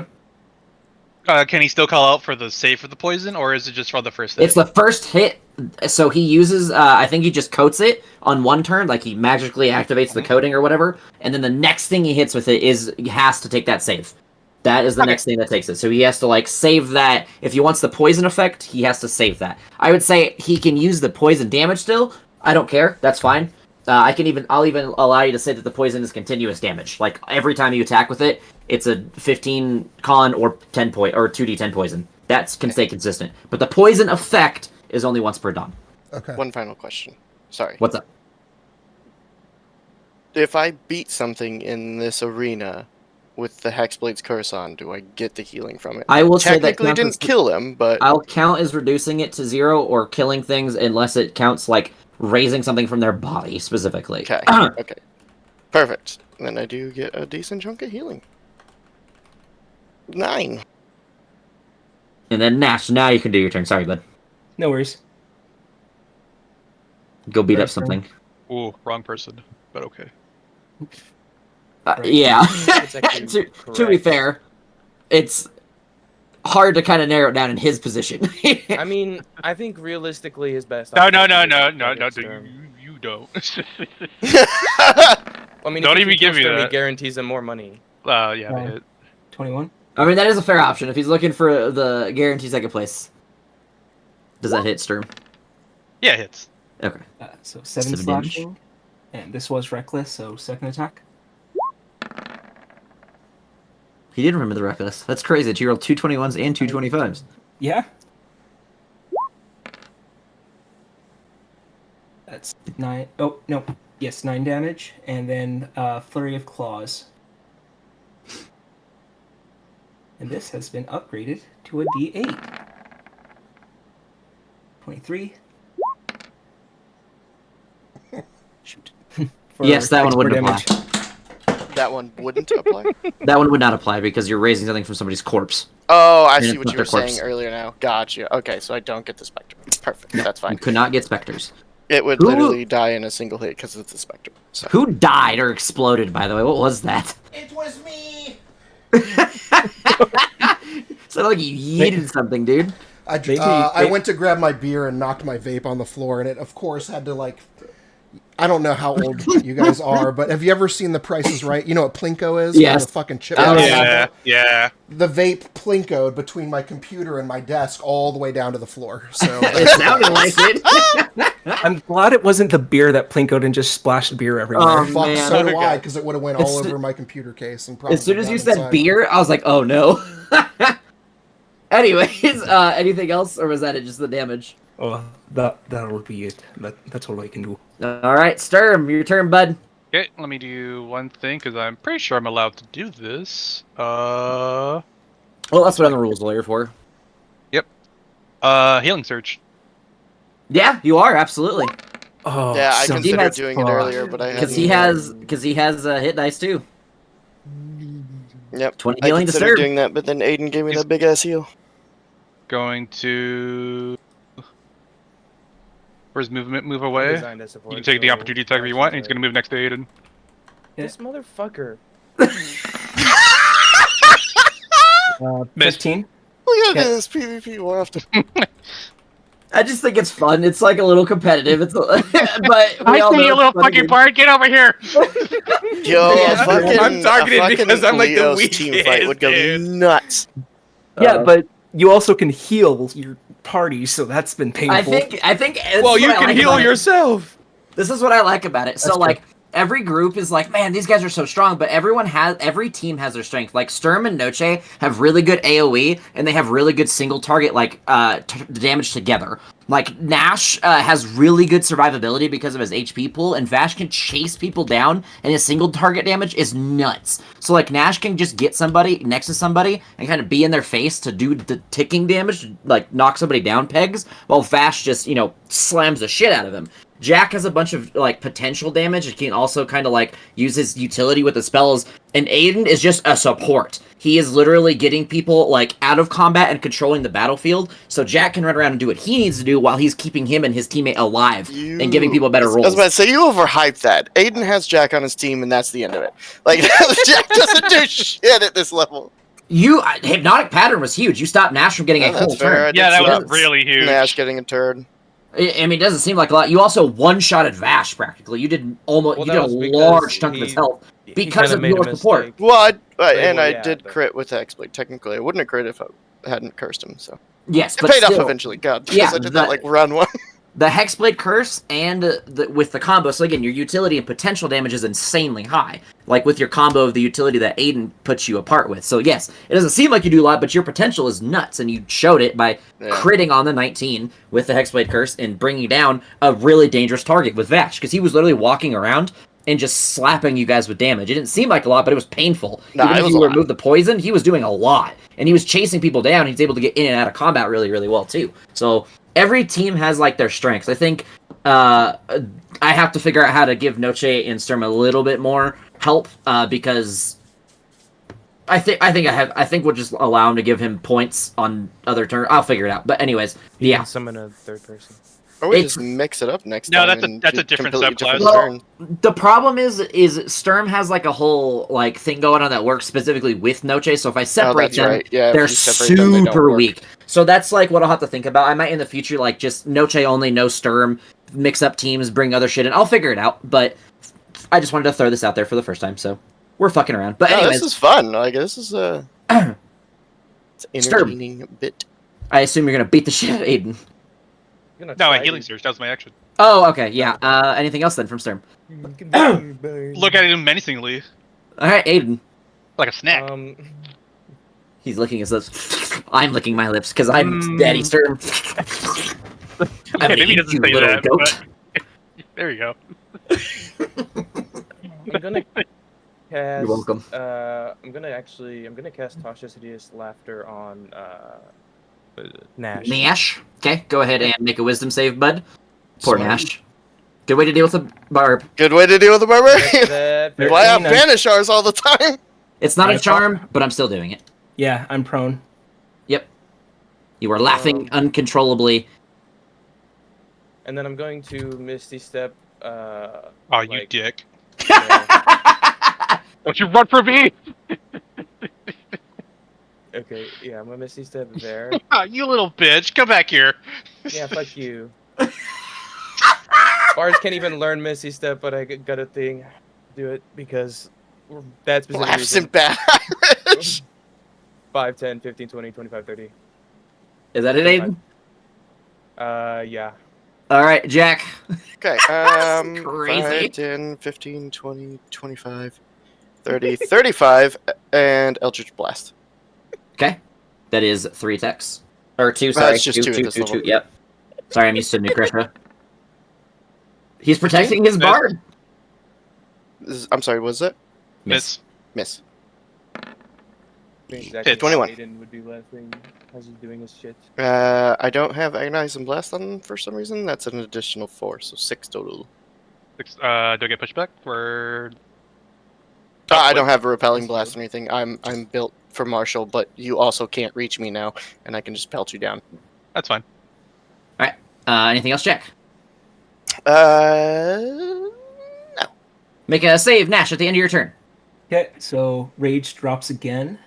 happened? Can he still call out for the save for the poison, or is it just for the first hit? It's the first hit, so he uses, I think he just coats it on 1 turn, like he magically activates the coating or whatever, and then the next thing he hits with it is, he has to take that save. That is the next thing that takes it. So he has to like save that. If he wants the poison effect, he has to save that. I would say he can use the poison damage still. I don't care. That's fine. I'll even allow you to say that the poison is continuous damage. Like every time you attack with it, it's a 15 con or 10 or 2d10 poison. That can stay consistent. But the poison effect is only once per dawn. Okay. One final question. Sorry. What's up? If I beat something in this arena with the Hexblade's curse on, do I get the healing from it? I will say that technically didn't kill him, but I'll count as reducing it to 0 or killing things unless it counts like raising something from their body specifically. okay, okay, perfect. Then I do get a decent chunk of healing. 9. And then Nash, now you can do your turn. Sorry, bud. No worries. Go beat up Right, something. Ooh, wrong person, but okay. Right. Yeah. That's actually to be correct. fair, it's hard to kind of narrow it down in his position. I mean, I think realistically his best. No, option no, is against Sturm. you don't. I mean, Don't if even he kills give me Sturm, he that. guarantees him more money. Yeah, they Wow. hit. 21. I mean, that is a fair option. If he's looking for the guaranteed second place. Does that hit Sturm? Yeah, it hits. Okay. So 7 7 damage. slashing. And this was reckless, so second attack. He did remember the reckless. That's crazy that you rolled 2 21s and 2 25s. Yeah. That's 9. Oh, no. Yes, 9 damage. And then Flurry of Claws. And this has been upgraded to a D8. 23. Shoot. For Yes, that one 6 more wouldn't apply. damage. That one wouldn't apply? That one would not apply because you're raising something from somebody's corpse. Oh, I And see it's what not you were their corpse. saying earlier now. Gotcha. Okay, so I don't get the Spectre. Perfect, that's You fine. could not get specters. It would Who- literally die in a single hit because it's a Spectre. So. Who died or exploded, by the way? What was that? It was me. Sounded like you yeeted something, dude. I went to grab my beer and knocked my vape on the floor, and it, of course, had to, like... I don't know how old you guys are, but have you ever seen The Price is Right? You know what Plinko is? Yes. The fucking chip. Oh, Yeah, yeah. The vape plinkoed between my computer and my desk all the way down to the floor. So It sounded like it. I'm glad it wasn't the beer that plinkoed and just splashed beer everywhere. Oh, fuck, man. so do Okay. I, because it would have went all As- over my computer case and probably As soon as down you said inside. beer, I was like, oh no. Anyways, anything else, or was that just the damage? Oh, that'll be it. That's all I can do. All right, Sturm, your turn, bud. Okay, let me do one thing because I'm pretty sure I'm allowed to do this. Well, that's what I'm the rules lawyer for. Healing Surge. Yeah, you are absolutely Oh, Yeah, I so considered has- doing it earlier, but I because hadn't. he has hit dice too. Yep. 20 I healing to considered serve. doing that, but then Aiden gave me He's- that big ass heal. Going to. Where's movement? Move away. Designed as support, You can take the so opportunity attack if you want, and he's going to move next to Aiden. This motherfucker. 15. We gotta Yeah. do this PvP more often. I just think it's fun. It's like a little competitive. It's but we I all see know you it's little fun fucking again. bard. Get over here. Yo, Yeah, a fucking, I'm targeted a fucking because I'm like the Leo's team fight weakest, would go dude. nuts. Yeah, but you also can heal your party, so that's been painful. I think. this Well, is you what I can like heal about it. yourself. This is what I like about it. So That's like every group is like, man, these guys are so strong, but every team has their strength. Like Sturm and Noche have really good AoE, and they have really good single target damage together. Like Nash has really good survivability because of his HP pool, and Vash can chase people down, and his single target damage is nuts. So like Nash can just get somebody next to somebody and kind of be in their face to do the ticking damage, like knock somebody down pegs, while Vash just slams the shit out of him. Jack has a bunch of like potential damage. He can also kind of like use his utility with the spells. And Aiden is just a support. He is literally getting people like out of combat and controlling the battlefield. So Jack can run around and do what he needs to do while he's keeping him and his teammate alive and giving people better rolls. I was about to say, you overhyped that. Aiden has Jack on his team, and that's the end of it. Like, Jack doesn't do shit at this level. Hypnotic Pattern was huge. You stopped Nash from getting a Yeah, that's full fair. turn. I did Yeah, that see was really huge. Nash getting a turd. I mean, it doesn't seem like a lot. You also one-shotted Vash practically. You did almost. Well, you that did a was because large chunk of his he- health he because kinda of made a your support. mistake. Well, Well, I yeah, did but- crit with the exploit. Technically, I wouldn't have crit if I hadn't cursed him. So Yes, it but paid off still, eventually. God, because yeah, I did that like round 1. the Hexblade Curse and with the combo. So again, your utility and potential damage is insanely high. Like with your combo of the utility that Aiden puts you apart with. So yes, it doesn't seem like you do a lot, but your potential is nuts, and you showed it by critting on the 19 with the Hexblade Curse and bringing down a really dangerous target with Vash, because he was literally walking around and just slapping you guys with damage. It didn't seem like a lot, but it was painful. Nah, Even it if was you a lot. remove the poison, he was doing a lot. And he was chasing people down. He's able to get in and out of combat really, really well, too. So every team has, like, their strengths. I think I have to figure out how to give Noche and Sturm a little bit more help, because I think we'll just allow him to give him points on other turns. I'll figure it out. But anyways, You yeah. can summon a third person. Or we It's- just mix it up next No, time. that's a and different completely subclass. Well, turn. the problem is Sturm has like a whole like thing going on that works specifically with Noche. So if I separate that's them, right. Yeah, if they're you separate them, they don't super work. weak. So that's like what I'll have to think about. I might in the future like just Noche only, no Sturm, mix up teams, bring other shit in. I'll figure it out. But I just wanted to throw this out there for the first time. So we're fucking around. But No, anyways, this is fun. Like this is a it's Sturm. entertaining bit. I assume you're gonna beat the shit out of Aiden. I'm gonna No, a try healing to- surge. That was my action. Oh, okay, yeah. Anything else then from Sturm? Look at him menacingly, All right, Aiden. like a snack. He's licking his lips. I'm licking my lips because I'm Daddy Sturm. Yeah, maybe he doesn't you say little that. goat. But there you go. I'm gonna cast. You're welcome. I'm gonna cast Tasha's Hideous Laughter on Nash. Nash. Okay, go ahead and make a wisdom save, bud. Poor Smart. Nash. Good way to deal with a barb. Good way to deal with the barbarian. That- Why I 13, banish ours all the time? It's not a Nice. charm, but I'm still doing it. Yeah, I'm prone. Yep. You are laughing uncontrollably. And then I'm going to Misty Step. Oh, you like, dick. uh, Don't you run for me! okay, yeah, I'm gonna Misty Step there. Ah, you little bitch. Come back here. Yeah, fuck you. Bards can't even learn Misty Step, but I got a thing. Do it because that's specific Laughs in reason. bad Irish. 5, 10, 15, 20, 25, 30. Is that it, Aiden? Yeah. All right, Jack. Okay, Crazy. 5, 10, 15, 20, 25, 30, 35, and Eldritch Blast. Okay. That is 3 attacks. Or 2, sorry. it's just 2 at this level. Yep. Sorry, I'm used to Nukrisha. He's protecting his Miss. bard. I'm sorry, what was it? Miss. Miss. Exactly. 21. Aiden would be laughing as he's doing his shit. I don't have Agonize and Blast on for some reason. That's an additional 4, so 6 total. Do I get pushed back for? I don't have a Repelling Blast or anything. I'm built for Marshall, but you also can't reach me now, and I can just pelt you down. That's fine. Anything else, Jack? No. Make a save, Nash, at the end of your turn. Okay, so rage drops again.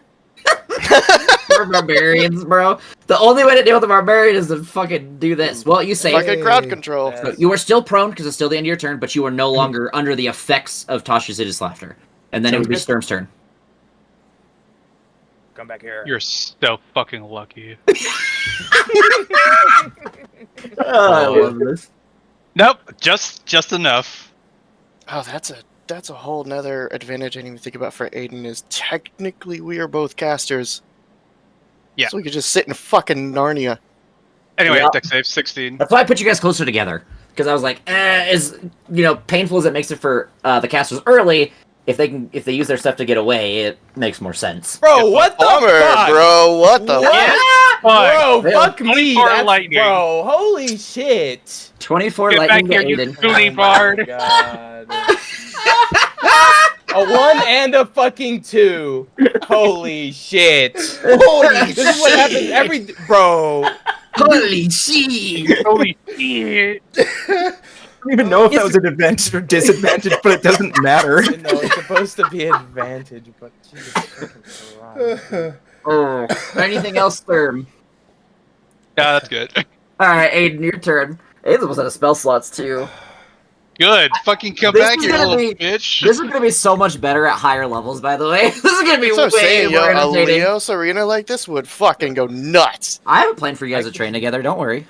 We're barbarians, bro. The only way to deal with a barbarian is to fucking do this. Well, you save. Fucking crowd control. Yeah. So you are still prone because it's still the end of your turn, but you are no longer under the effects of Tasha's Hideous Laughter. And then it would be Sounds Sturm's turn. Come back here. You're so fucking lucky. I love this. Nope, just enough. Oh, that's a whole nother advantage I didn't even think about for Aiden is technically we are both casters. Yeah. So we could just sit in fucking Narnia. Anyway, Yeah. deck save 16. That's why I put you guys closer together. Because I was like, as painful as it makes it for the casters early, if they use their stuff to get away, it makes more sense. Bro, what the Bummer, fuck? bro. What the What? Bro, Really? fuck me. 24 That's, lightning. bro, holy shit. 24 Get lightning back to here, you Aiden. Goonie Oh my bard. God. A 1 and a fucking 2. Holy shit. Holy This is what happens every... Bro. Holy shit! Holy shit. I don't even know if that was an advantage or disadvantage, but it doesn't matter. No, it's supposed to be advantage, but Jesus fucking Christ. Anything else, Sturm? Yeah, that's good. Alright, Aiden, your turn. Aiden's almost out of spell slots too. Good. Fucking come This back, is you gonna little be- bitch. This is gonna be so much better at higher levels, by the way. This is gonna be So I'm way saying, more yo, a entertaining. Leos arena like this would fucking go nuts. I have a plan for you guys to train together. Don't worry.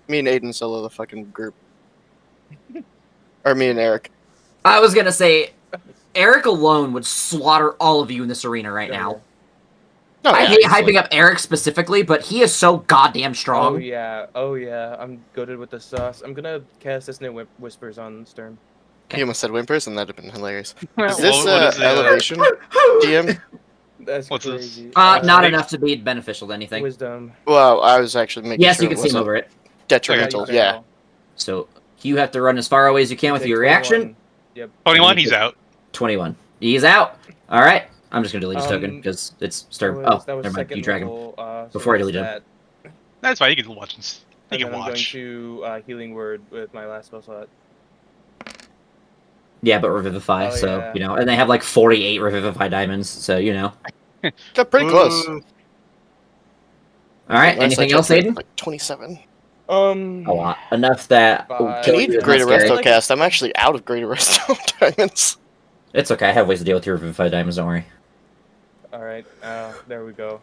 Me and Aiden solo the fucking group. Or me and Eric. I was gonna say, Eric alone would slaughter all of you in this arena right now. Oh, I yeah, hate easily. hyping up Eric specifically, but he is so goddamn strong. Oh yeah, I'm goaded with the sauce. I'm gonna cast Dissonant Whispers on Sturm. He almost said whimpers, and that'd have been hilarious. What- Is this what is the, elevation, DM? That's What's this? crazy. Not Hey. enough to be beneficial to anything. Wisdom. Well, I was actually making Yes, sure you can it see him wasn't over it. detrimental. you Yeah. fail. So you have to run as far away as you can with Take your reaction. 21. Yep. 21, he's out. 21. He's out. All right. I'm just gonna delete his token Um, because it's Sturm. That was Never mind. second You drag him. level, so Before I that's delete him. that. That's fine, you can watch this. You And can then I'm going watch. to Healing Word with my last spell slot. Yeah, but Revivify. Oh, so yeah. you know, and they have like 48 Revivify diamonds. So you know. Got pretty close. Ooh. All right. Last I Anything else, checked, Aiden? Like 27. A lot. Enough that. Five. I killing need you is not Greater scary. Resto cast. I'm actually out of Greater Resto diamonds. It's okay. I have ways to deal with your Revivify diamonds. Don't worry. Alright, there we go.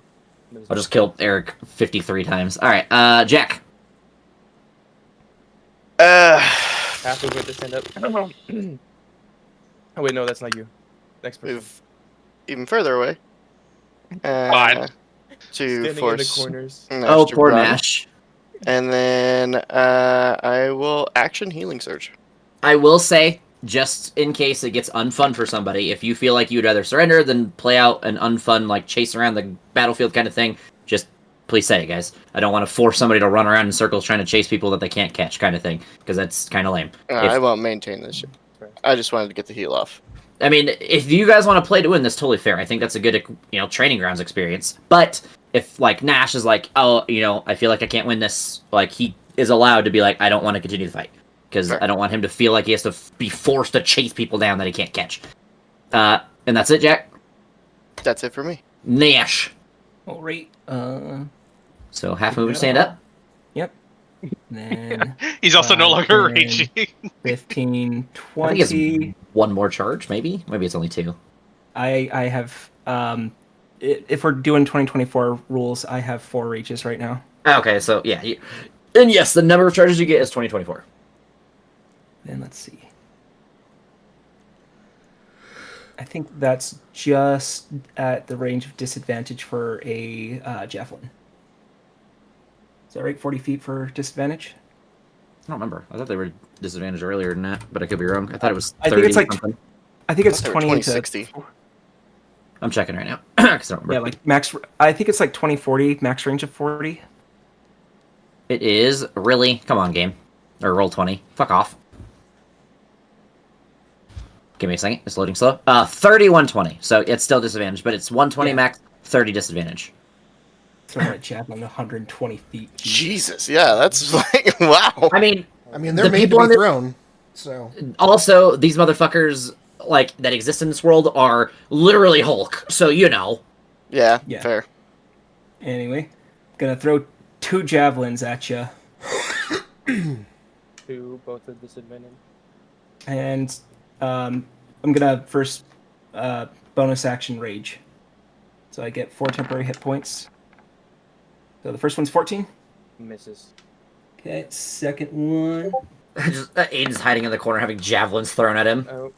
I'll just kill Eric 53 times. All right. Jack. Halfway to stand up. Oh wait, no, that's not you. Next person. Move even further away. Fine. To Standing force. in the corners. Nash Oh, to poor run. Nash. And then I will action Healing Surge. I will say, just in case it gets unfun for somebody, if you feel like you'd rather surrender than play out an unfun, like, chase around the battlefield kind of thing, just please say it, guys. I don't want to force somebody to run around in circles trying to chase people that they can't catch kind of thing, because that's kind of lame. I won't maintain this shit. I just wanted to get the heal off. I mean, if you guys want to play to win, that's totally fair. I think that's a good, training grounds experience. But if, like, Nash is like, oh, I feel like I can't win this, like, he is allowed to be like, I don't want to continue the fight. Because I don't want him to feel like he has to be forced to chase people down that he can't catch. And that's it, Jack? That's it for me. Nash. All right. So half move and stand up. Yep. Then He's also no longer and raging. 15, I think 20. it's one more charge, maybe? Maybe it's only two. I have if we're doing 2024 rules, I have 4 rages right now. Okay, so yeah. And yes, the number of charges you get is 2024. Then let's see. I think that's just at the range of disadvantage for a javelin. Is that right? 40 feet for disadvantage? I don't remember. I thought they were disadvantaged earlier than that, but I could be wrong. I thought it was 30 I think it's like something. I think it's I thought they 20 were to 2060. I'm checking right now. 'Cause I don't remember. yeah, like max. I think it's like 20-40 max range of 40. It is really. Come on, game. Or roll 20. Fuck off. Give me a second. It's loading slow. 3120. So it's still disadvantage, but it's 120 Yeah. max, 30 disadvantage. Throwing a javelin 120 feet. Jesus, yeah, that's like, wow. I mean, They're The made people to on be the- thrown. So also, these motherfuckers, like, that exist in this world are literally Hulk. So, Yeah, Yeah. fair. Anyway, gonna throw 2 javelins at you, 2, both at disadvantage. and I'm gonna first bonus action rage. So I get 4 temporary hit points. So the first one's 14. Misses. Okay, second one, Aiden's hiding in the corner having javelins thrown at him. Oh,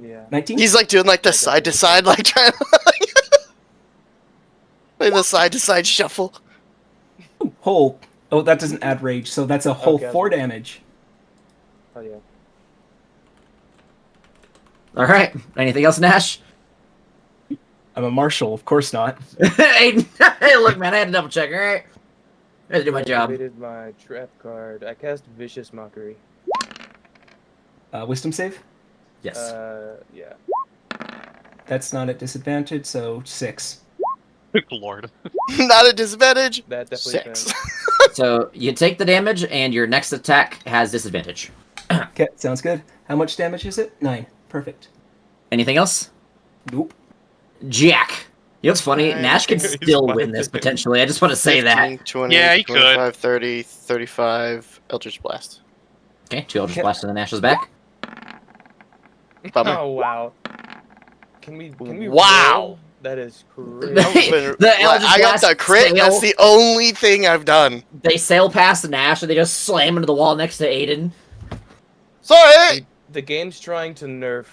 yeah. 19. He's like doing like the side to side, like trying to like the side to side shuffle. Whole. Oh, that doesn't add rage, so that's a whole Okay. 4 damage. Oh yeah. All right. Anything else, Nash? I'm a marshal, of course not. Aiden, hey, look, man, I had to double check. All right, I had to do my job. Activated my trap card. I cast Vicious Mockery. Wisdom save? Yes. Yeah. That's not at disadvantage, so 6. Lord. Not a disadvantage. That definitely 6. So you take the damage, and your next attack has disadvantage. Okay, sounds good. How much damage is it? 9. Perfect. Anything else? Nope. Jack. You know what's funny? Nine. Nash could He's still win fine. this potentially. I just want to say 15, that. 20, Yeah, he could. 25, 30, 35, Eldritch Blast. Okay, 2 Eldritch Blast to the Nash's back. Bummer. Oh wow. Can we Wow. roll? That is crazy. The Eldritch I got Blast the crit. sail- That's the only thing I've done. They sail past the Nash and they just slam into the wall next to Aiden. Sorry. The game's trying to nerf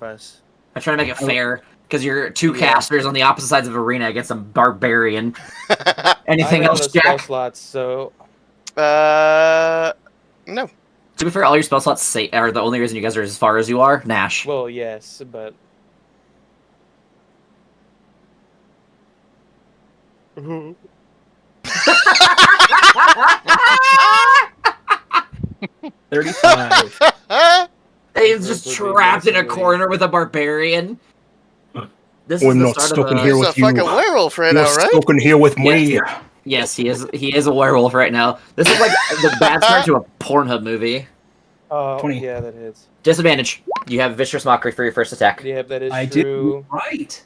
us. I'm trying to make it fair, because you're two Yeah. casters on the opposite sides of arena against a barbarian. I Anything ran out else, of spell Jack? slots, so No. To be fair, all your spell slots are the only reason you guys are as far as you are. Nash. well, yes, but 35. He's just trapped in a corner with a barbarian. This I'm is the not start stuck of in a... here He's with a you. fucking werewolf right You're now, right? stuck in here with me. Yes, he is a werewolf right now. This is like the bad start to a Pornhub movie. 20. yeah, that hits. Disadvantage. You have Vicious Mockery for your first attack. Yeah, that is I did true. right.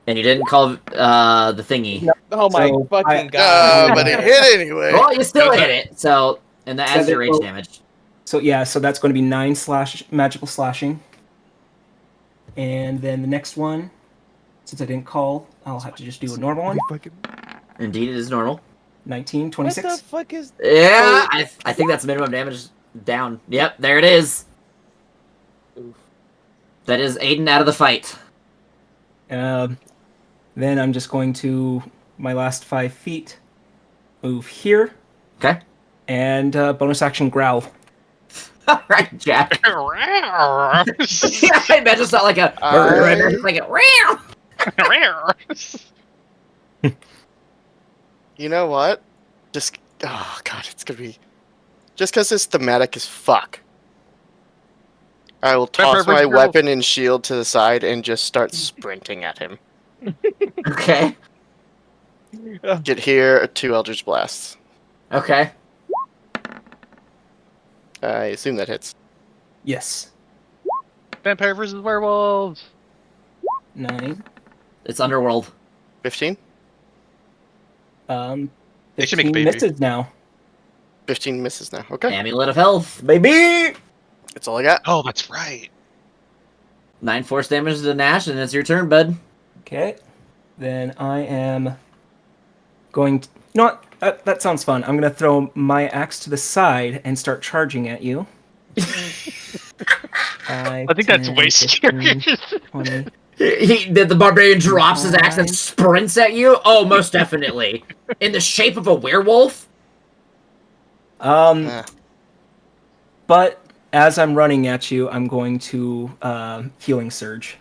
And you didn't call the thingy. Oh my So, fucking god! But it hit anyway. Well, you still hit it, so... And that adds So your they rage will- damage. So yeah, so that's going to be 9 magical slashing. And then the next one, since I didn't call, I'll have to just do a normal one. Indeed, it is normal. 19, What 26. the fuck is? Yeah, I think that's minimum damage down. Yep, there it is. Oof. That is Aiden out of the fight. Then I'm just going to my last 5 feet, move here, Okay. and bonus action growl. All right, Jack. Yeah, I imagine it's not like a... It's like a... You know what? Just oh god, it's gonna be just because it's thematic as fuck. I will toss my weapon and shield to the side and just start sprinting at him. Okay. Get here, 2 Eldritch Blasts. Okay. I assume that hits. Yes. Vampire versus werewolves. 9. It's Underworld. 15? They should make a 15 baby. misses now. 15 misses now. Okay. Amulet of Health, baby! That's all I got. Oh, that's right. 9 force damage to Nash, and it's your turn, bud. Okay. Then I am going to... You know what? That sounds fun. I'm going to throw my axe to the side and start charging at you. I think that's way scarier. 20. The barbarian drops his axe and sprints at you? Oh, most definitely. In the shape of a werewolf? Ah. But as I'm running at you, I'm going to Healing Surge.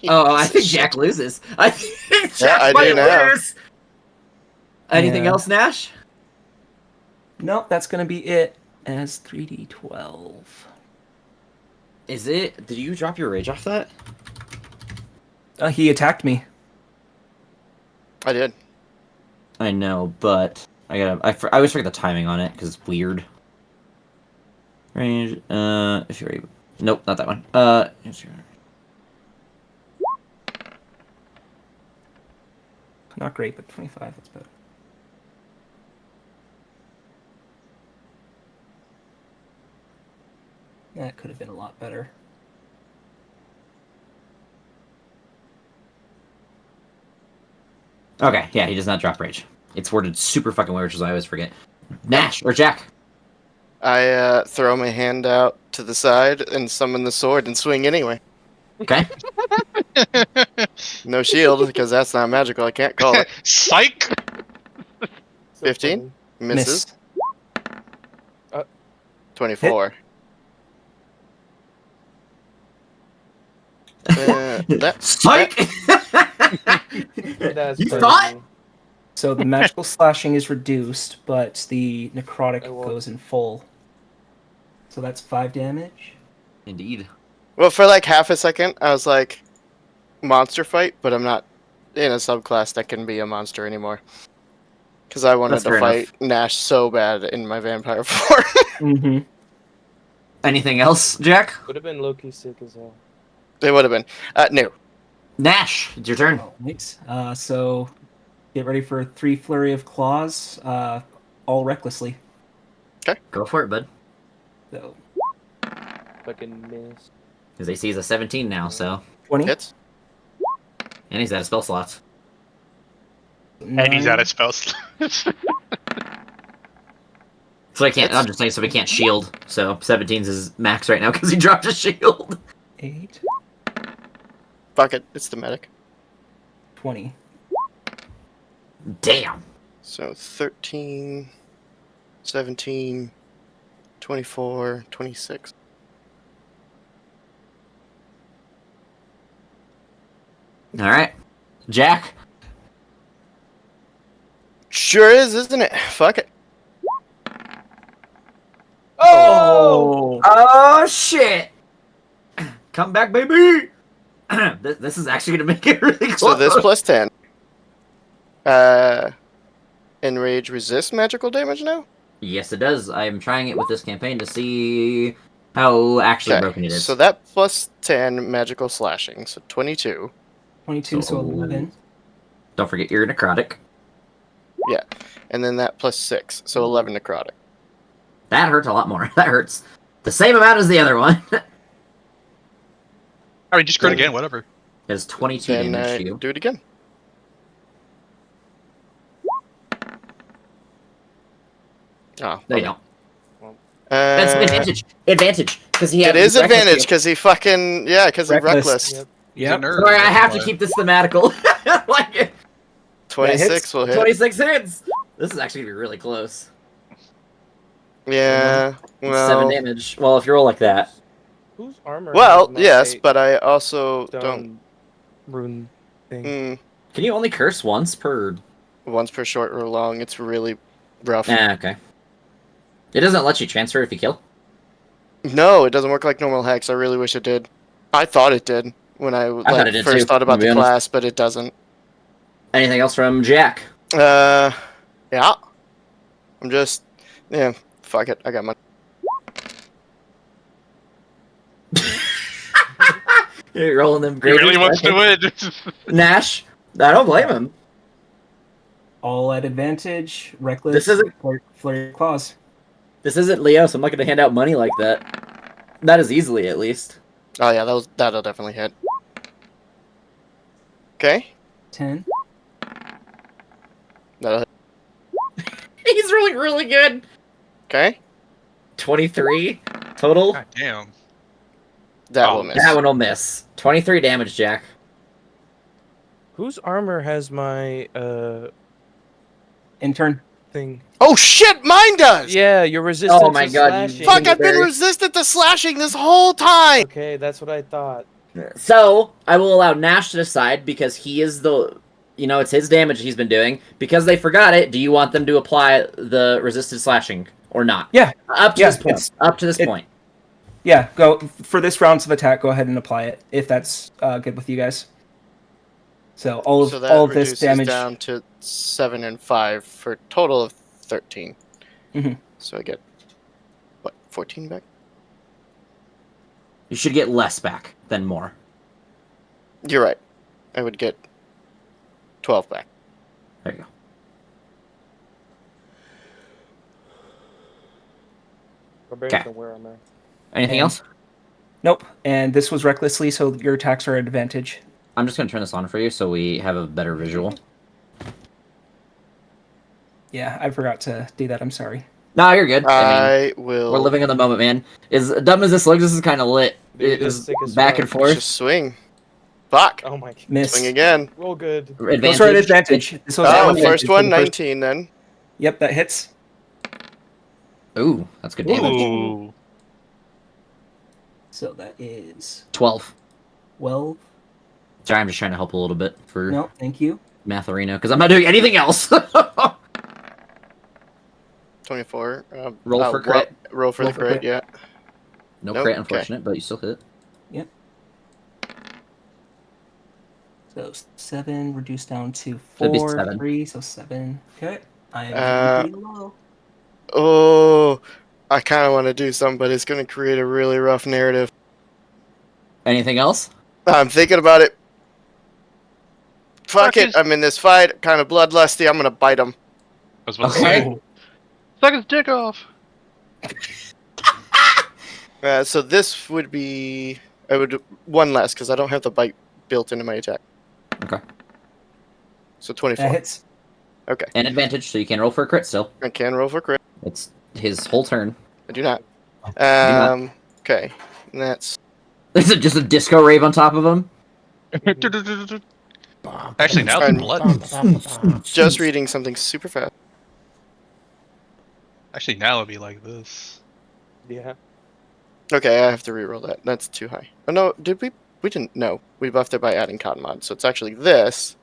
Oh, I think Jack loses. I think Jack I do might now. lose. Anything Yeah. else, Nash? Nope, that's going to be it as 3d12. Is it? Did you drop your rage off that? He attacked me. I did. I know, but I always forget the timing on it because it's weird. Range. If you're able. Nope, not that one. Not great, but 25, that's better. That could have been a lot better. Okay, yeah, he does not drop rage. It's worded super fucking weird, which is I always forget. Nash or Jack. I throw my hand out to the side and summon the sword and swing anyway. Okay. No shield, because that's not magical. I can't call it. Psych. 15? Misses. Miss. 24. Psych! That's You crazy. thought? So the magical slashing is reduced, but the necrotic I will- goes in full. So that's 5 damage. Indeed. Well, for like half a second, I was like, monster fight, but I'm not in a subclass that can be a monster anymore. Because I wanted That's to fair fight Nash so bad in my vampire form. Mm-hmm. Anything else, Jack? Would have been low-key sick as hell. They would have been. No. Nash, it's your turn. Oh, nice. So get ready for 3 flurry of claws, all recklessly. Go for it, bud. So Fucking miss. His AC is a 17 now, so 20. Hits. and he's out of spell slots. And he's out 9, of spells. So I can't. I'm just saying, so we can't shield. So 17's his max right now because he dropped a shield. 8, Fuck it. It's the medic. 20. Damn. So 13, 17, 24, 26. All right, Jack. Sure is, isn't it? Fuck it. Oh! Oh shit! Come back, baby. This is actually gonna make it really close. So this plus 10. Enrage resist magical damage now? Yes, it does. I'm trying it with this campaign to see how actually broken it is. So that plus 10 magical slashing. So 22. 22, so 11. Don't forget you're necrotic. Yeah. And then that plus 6. So 11 necrotic. That hurts a lot more. That hurts the same amount as the other one. I mean, just crit again, whatever. It's 22 Then damage to you. do it again. Oh, No, you don't. Uh, That's advantage. Advantage, because he had. It is reckless advantage shield. because he fucking because he Reckless. reckless. Yep. He's a Yep. nerd. Sorry, I have to That's keep this thematical. Like 26 will hit. 26 hits. This is actually gonna be really close. Yeah. 7 Well. damage. Well, if you roll like that. Whose armor? Well, has my yes, but I also don't. stone rune thing. Mm, Can you only curse once per? once per short or long, it's really rough. Okay. It doesn't let you transfer if you kill. No, it doesn't work like normal hex. I really wish it did. I thought it did when I, thought it did first too, thought about to be the honest. class, but it doesn't. Anything else from Jack? Yeah. I'm just, fuck it. I got my. You're rolling them He great. really wants to win. Nash. I don't blame him. All at advantage, reckless, This isn't- flurry of claws. This isn't Leo, so I'm not going to hand out money like that. Not as easily, at least. Oh yeah, that'll definitely hit. Okay. 10. That'll hit. He's really, really good. Okay. 23 total. God damn. That Oh, will miss. That one will miss. 23 damage, Jack. Whose armor has my Intern. thing? Oh shit, mine does. Yeah, your resistance. Oh my to God, you slashing. Fuck, I've been Very- resistant to slashing this whole time. Okay, that's what I thought. So, I will allow Nash to decide because he is the... You know, it's his damage he's been doing. Because they forgot it, do you want them to apply the resisted slashing or not? Yeah. Up to Yeah, this point. it's- Up to this it- point. Yeah, go for this rounds of attack. Go ahead and apply it if that's good with you guys. So all of So that all of this reduces damage. down to 7 and 5 for a total of 13. Mhm. So I get what, 14 back? You should get less back than more. You're right. I would get 12 back. There you go. Barbarians Okay. don't wear armor. Anything And- else? Nope. And this was recklessly, so your attacks are at advantage. I'm just going to turn this on for you so we have a better visual. Yeah, I forgot to do that. I'm sorry. No, you're good. I will We're living in the moment, man. As dumb as this looks, this is kind of lit. Dude, It that's is sick as back fuck. and forth. just swing. Fuck. Oh my. Miss. Swing again. Roll good. Advantage. Those are at advantage. This was Oh, at advantage first for one, the 19 then. Yep, that hits. Ooh, that's good damage. Ooh. So that is 12. 12. Sorry, I'm just trying to help a little bit for No, thank you. Matharino, because I'm not doing anything else. 24. Roll for crit. Roll for Roll the for crit, crit. yeah. No Nope, crit, okay. unfortunate, but you still hit. So 7 reduced down to Should be 4, 7. 3, so 7. Okay. I Uh, am pretty low. Oh, I kind of want to do something, but it's going to create a really rough narrative. Anything else? I'm thinking about it. Fuck it. his- I'm in this fight. Kind of bloodlusty. I'm gonna bite him. I was about to Okay. say, suck his dick off. So this would be. I would one less because I don't have the bite built into my attack. Okay. So 24. That hits. Okay. And advantage, so you can roll for a crit still. I can roll for crit. It's his whole turn. I do not. not. Okay. And that's. Is it just a disco rave on top of him? Actually, now the I'm blood. just reading something super fast. Actually, now it'd be like this. Yeah. Okay, I have to reroll that. That's too high. Oh no, did we? We didn't. No, we buffed it by adding cotton mod, so it's actually this.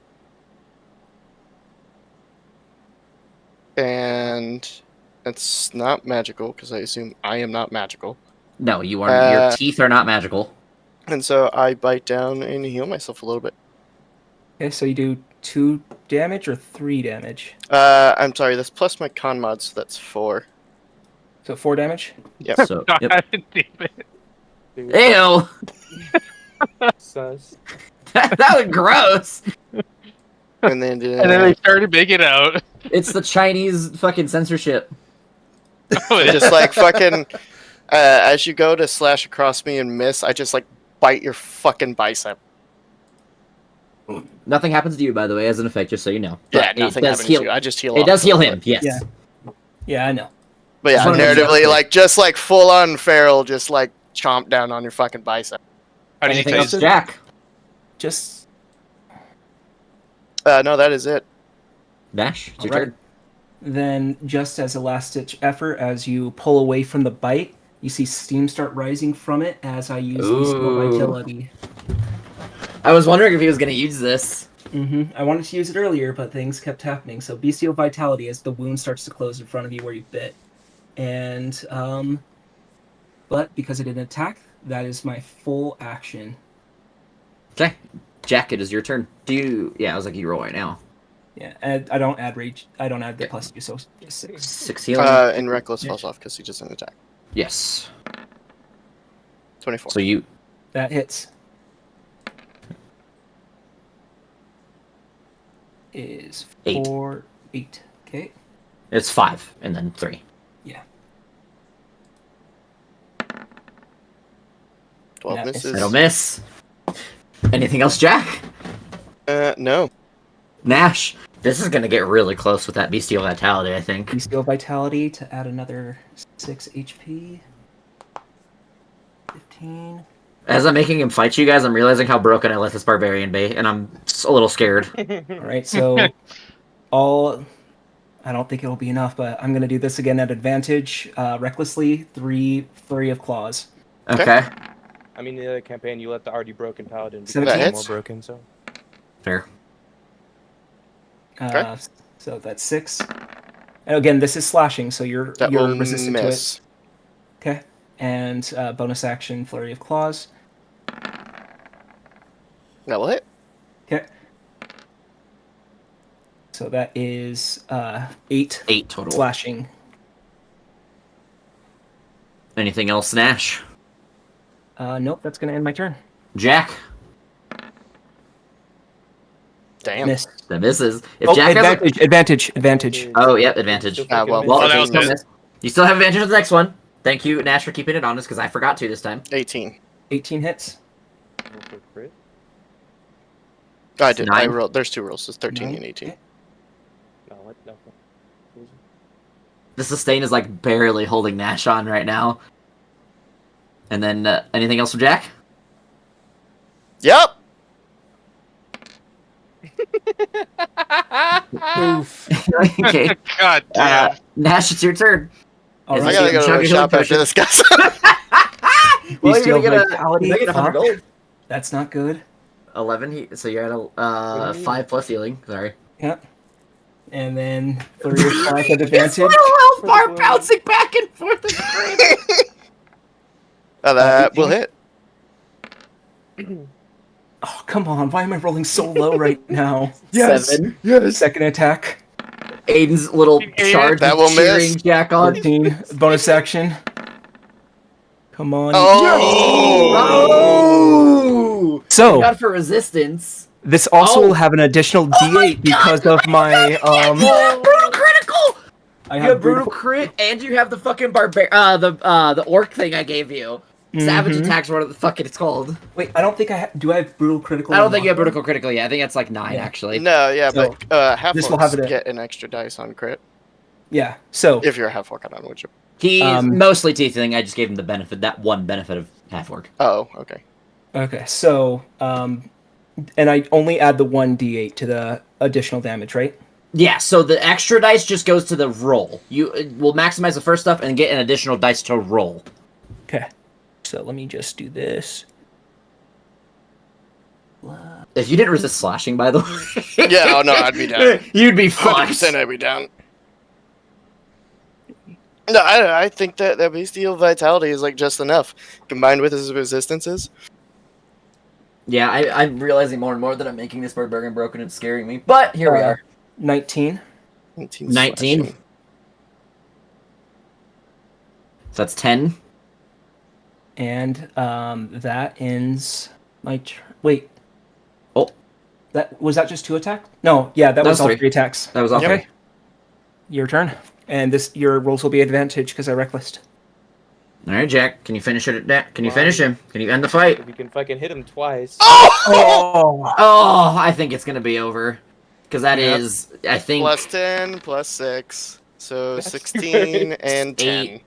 And it's not magical because I assume I am not magical. No, you are. Your Uh, teeth are not magical. And so I bite down and heal myself a little bit. Okay, so you do 2 damage or 3 damage? I'm sorry, that's plus my con mod, so that's 4. So 4 damage? Yep. So, God yep. damn it. Ew! Sus. that was gross. And then, And then they started making out. It's the Chinese fucking censorship. Oh, yeah. just like fucking, as you go to slash across me and miss, I just like bite your fucking bicep. Nothing happens to you, by the way, as an effect, just so you know. Yeah, But nothing it does happens heal. to you. I just heal It off does a heal little him. bit. Yes. Yeah. Yeah, I know. But yeah, Just wanted to narratively, adjust it. like just like full on feral, just like chomp down on your fucking bicep. How do you Anything take else, Jack? Just No, that is it. Nash, it's your Alright. turn. then, just as a last-ditch effort, as you pull away from the bite, you see steam start rising from it as I use Beastable Ooh. Vitality. I was wondering if he was going to use this. I wanted to use it earlier, but things kept happening. So Bestial Vitality as the wound starts to close in front of you where you bit. And, but because I didn't attack, that is my full action. Okay. Jack, it is your turn. Do you... Yeah, I was like, you roll right now. Yeah, and I don't add rage. I don't add the Yeah. +2, so just 6. 6 healing. And Reckless falls off because he doesn't attack. Yes. 24. So you... That hits. Is 8. 4, 8. Okay. It's 5, and then 3. Yeah. 12 That misses. It'll miss. Anything else, Jack? No. Nash. This is going to get really close with that Bestial Vitality, I think. Bestial Vitality to add another 6 HP. 15. As I'm making him fight you guys, I'm realizing how broken I let this Barbarian be, and I'm a little scared. Alright, so I don't think it'll be enough, but I'm gonna do this again at advantage. Recklessly, 3 Flurry of Claws. Okay. I mean, in the other campaign, you let the already broken paladin become 17. more hits. broken, so. Fair. Okay. So that's 6. And again, this is slashing, so you're That will resistant to it. miss. Okay. And bonus action, Flurry of Claws. That will hit. Okay. So that is 8 8 total. slashing. Anything else, Nash? Nope, that's gonna end my turn. Jack? Damn. Miss. That misses. If Oh, Jack has advantage. Oh, yep, advantage. Ah, well, Well, Oh, if that you was still good. miss- you still have advantage on the next one. Thank you, Nash, for keeping it honest, because I forgot to this time. 18. 18 hits. I did. I 9. rolled. There's 2 rolls. It's 13 9. and 18. Okay. No, what? No. The sustain is like barely holding Nash on right now. And then anything else for Jack? Yep. Oof. Okay. God damn. Nash, it's your turn. All Is I right. gotta go to Chug the a shop healing after this, guys. Well, Bestial you're gonna Vitality, get 100 fuck. gold. That's not good. 11, so you're at a 5 plus healing. Sorry. Yep. And then Flurry of Claws at advantage. health bar bouncing back and forth. That will hit. Oh, come on. Why am I rolling so low right now? 7. Second attack. Aiden's little charge That will cheering miss. Jack on. 14. Bonus action. Come on. Oh! So God for resistance. this also Oh. will have an additional Oh my D8 because of my You have brutal critical. I You have brutal crit, and you have the fucking the orc thing I gave you. Savage Mhm. attacks, what the fuck it's called. Wait, I don't think I do. I have brutal critical. I don't think you have lockdown? brutal critical yet. I think it's like 9 Yeah. actually. No, yeah, So, but half this will have orcs it- get an extra dice on crit Yeah. So if you're a half orc. I don't know what you. He's mostly teething. I just gave him the benefit, that one benefit of half orc. Oh, okay. okay. So and I only add the 1d8 to the additional damage, right? Yeah, so the extra dice just goes to the roll. You will maximize the first stuff and get an additional dice to roll. Okay. So let me just do this. If you didn't resist slashing, by the way. Yeah, oh no, I'd be down. You'd be 100% fucked. I'd be down. No, I think that bestial vitality is like just enough, combined with his resistances. Yeah, I'm realizing more and more that I'm making this barbarian broken. It's scaring me. But here we are. 19. 19. 19. slashing. So that's 10. And that ends my wait. Oh. That was that just 2 attacks? No, yeah, that was all 3. 3 attacks. That was all okay. 3. Your turn. And your rolls will be advantage because I recklessed. All right, Jack. Can you finish it? Can you finish him? Can you end the fight? If you can fucking hit him twice. Oh! Oh, I think it's gonna be over. Because that is, I think, Plus 10, plus 6. So That's 16 great. and 10.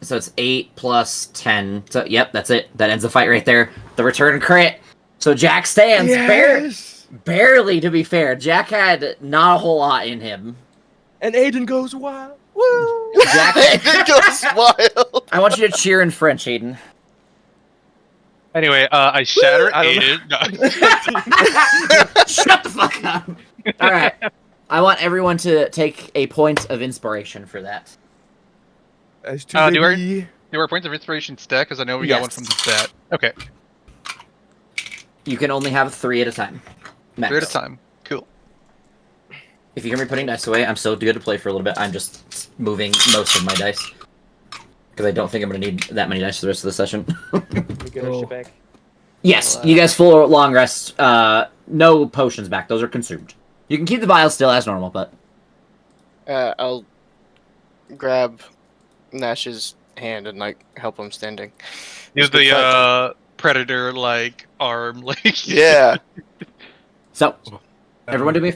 so it's 8 plus 10. So, yep, that's it. That ends the fight right there. The return crit. So Jack stands barely, to be fair. Jack had not a whole lot in him. And Aiden goes wild. Woo! Jack, It goes wild. I want you to cheer in French, Aiden. Anyway, I shatter I don't Aiden. No. Shut the fuck up. All right. I want everyone to take a point of inspiration for that. That's too Do our- baby. Do our points of inspiration stack? Because I know we got one Yes. from the stat. Okay, You can only have 3 at a time. Max. 3 at a time. Cool. If you hear me putting dice away, I'm still good to play for a little bit. I'm just moving most of my dice. Because I don't think I'm going to need that many dice for the rest of the session. We get our shit back. Yes, you guys full long rest. No potions back. Those are consumed. You can keep the vials still as normal, but... I'll grab Nash's hand and like help him standing. Use Just be the predator like arm, like Yeah. So, everyone do me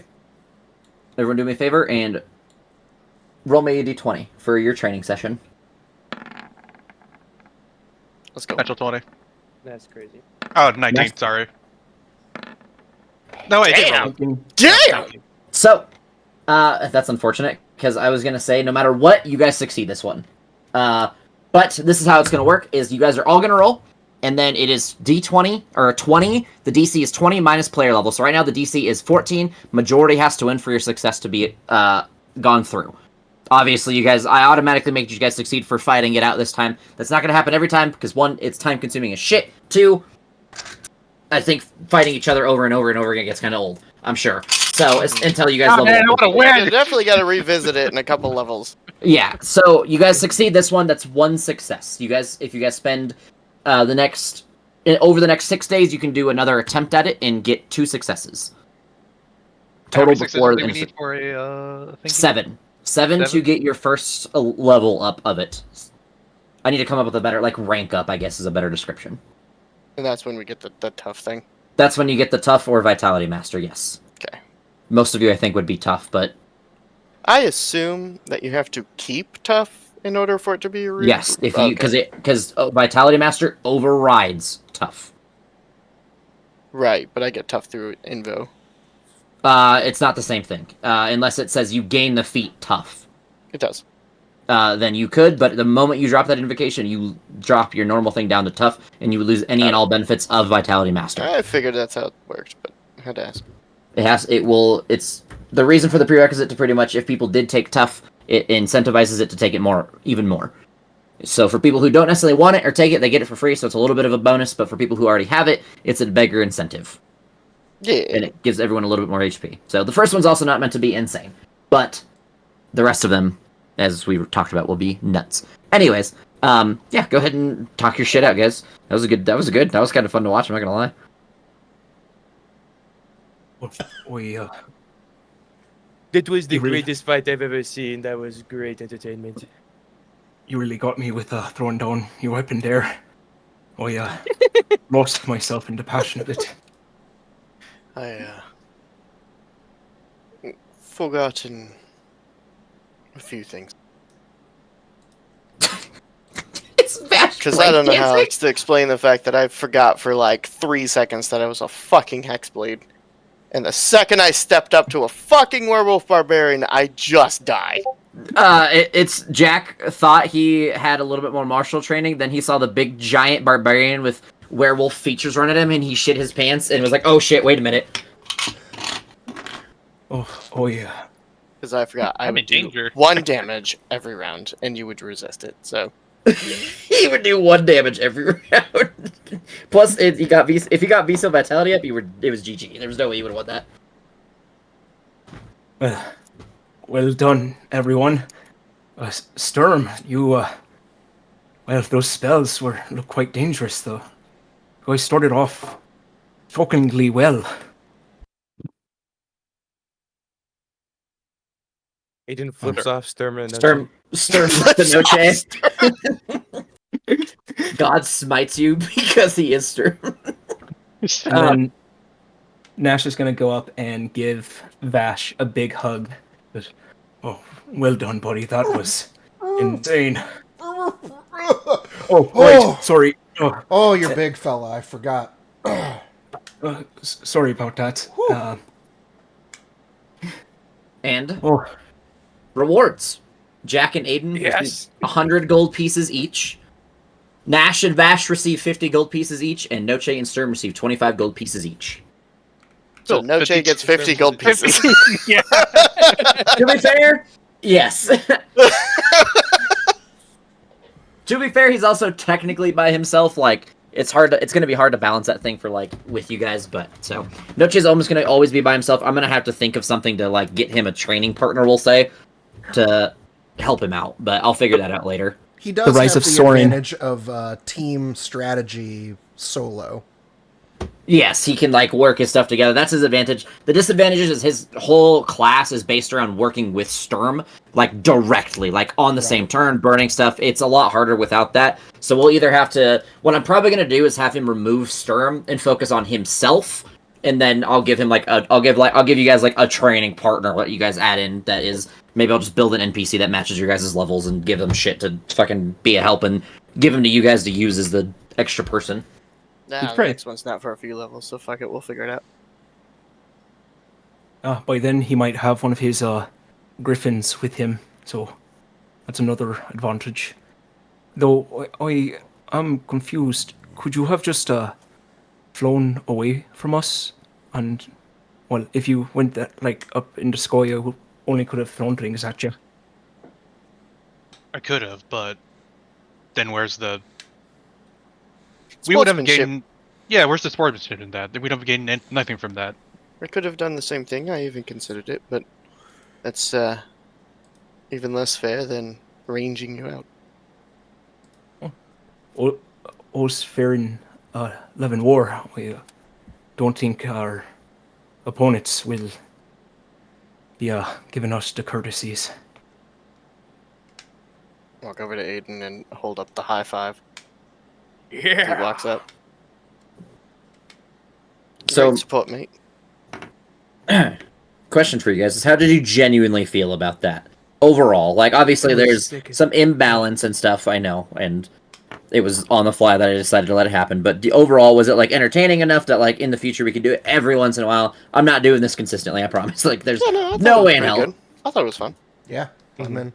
a favor and roll me a d20 for your training session. Let's go. Natural 20. That's crazy. Oh, 19. Sorry. No, wait. Damn! Damn! So, that's unfortunate, because I was going to say, no matter what, you guys succeed this one. But this is how it's going to work, is you guys are all going to roll, and then it is d20, or 20. The DC is 20 minus player level. So right now the DC is 14. Majority has to win for your success to be gone through. Obviously, you guys, I automatically make you guys succeed for fighting it out this time. That's not going to happen every time, because 1, it's time-consuming as shit. 2, I think fighting each other over and over and over again gets kind of old. I'm sure. So, until you guys level man, up. what a win! You definitely got to revisit it in a couple levels. Yeah, so you guys succeed this one. That's 1 success. You guys, if you guys spend over the next 6 days, you can do another attempt at it and get 2 successes. How many Total successes before do we the need for a thing? 7. 7 to Seven? get your first level up of it. I need to come up with a better, like, rank up, I guess is a better description. And that's when we get the tough thing. That's when you get the tough or vitality master, yes. Okay. Most of you, I think, would be tough, but I assume that you have to keep tough in order for it to be yes, if you because vitality master overrides tough. Right, but I get tough through Invo. It's not the same thing. Unless it says you gain the feat tough. It does. Then you could, but the moment you drop that invocation, you drop your normal thing down to tough, and you lose any and all benefits of Vitality Master. I figured that's how it worked, but I had to ask. It's the reason for the prerequisite to pretty much, if people did take tough, it incentivizes it to take it even more. So for people who don't necessarily want it or take it, they get it for free, so it's a little bit of a bonus, but for people who already have it, it's a bigger incentive. Yeah. And it gives everyone a little bit more HP. So the first one's also not meant to be insane, but the rest of them, as we talked about, will be nuts. Anyways, yeah, go ahead and talk your shit out, guys. That was kind of fun to watch, I'm not gonna lie. We That was the You really- greatest fight I've ever seen. That was great entertainment. you really got me with throwing down your weapon there. I lost myself in the passion of it. I forgotten a few things. It's Vash Because I don't know how breakdancing. to explain the fact that I forgot for like 3 seconds that I was a fucking hexblade. And the second I stepped up to a fucking werewolf barbarian, I just died. It's Jack thought he had a little bit more martial training, then he saw the big giant barbarian with werewolf features run at him, and he shit his pants and was like, "Oh shit! Wait a minute." Oh yeah. Because I forgot I I'm would in do danger. 1 damage every round, and you would resist it. So He would do 1 damage every round. Plus, if he got Viso Vitality up, it was GG. There was no way he would have won that. Well done, everyone. Sturm, you well, those spells look quite dangerous, though. You guys started off shockingly well. Aiden flips off Sturm and Sturm the Noche. God smites you because he is Sturm. And then Nash is going to go up and give Vash a big hug. But, oh, well done, buddy. That was insane. Oh, right. Sorry. Oh, you're big fella. I forgot. Sorry about that. And Oh, rewards. Jack and Aiden receive 100 gold pieces each. Nash and Vash receive 50 gold pieces each, and Noche and Sturm receive 25 gold pieces each. So Noche gets 50 gold pieces. Yeah. To be fair, yes. To be fair, he's also technically by himself. Like, it's going to be hard to balance that thing for, like, with you guys, but, so. Noche's almost going to always be by himself. I'm going to have to think of something to, like, get him a training partner, we'll say, to help him out, but I'll figure that out later. He does The Rise have of the Sorin. advantage of team strategy solo. Yes, he can, like, work his stuff together. That's his advantage. The disadvantage is his whole class is based around working with Sturm, like, directly, like, on the same turn, burning stuff. It's a lot harder without that. So we'll either have to... What I'm probably going to do is have him remove Sturm and focus on himself, and then I'll give him, like, I'll give you guys, like, a training partner, what you guys add in that is... Maybe I'll just build an NPC that matches your guys' levels and give them shit to fucking be a help and give them to you guys to use as the extra person. Nah, the great. next one's not for a few levels, so fuck it, we'll figure it out. by then he might have one of his griffins with him, so that's another advantage. Though I am confused. Could you have just flown away from us? And well, if you went that like up in the sky, you only could have thrown things at you. I could have, but then where's the... We would have Sportsmanship. gained... Yeah, where's the sportsmanship in that? We'd have gained nothing from that. I could have done the same thing, I even considered it, but that's even less fair than ranging you out. All's fair in love and war. I don't think our opponents will be giving us the courtesies. Walk over to Aiden and hold up the high five. Yeah. He walks up. So, Great support, mate. question for you guys is, how did you genuinely feel about that? Overall, like, obviously there's some imbalance and stuff, I know, and it was on the fly that I decided to let it happen, but overall, was it, like, entertaining enough that, like, in the future we could do it every once in a while? I'm not doing this consistently, I promise. Like, there's Yeah, no, I thought no it was way in pretty hell. good. I thought it was fun. Yeah, I'm in.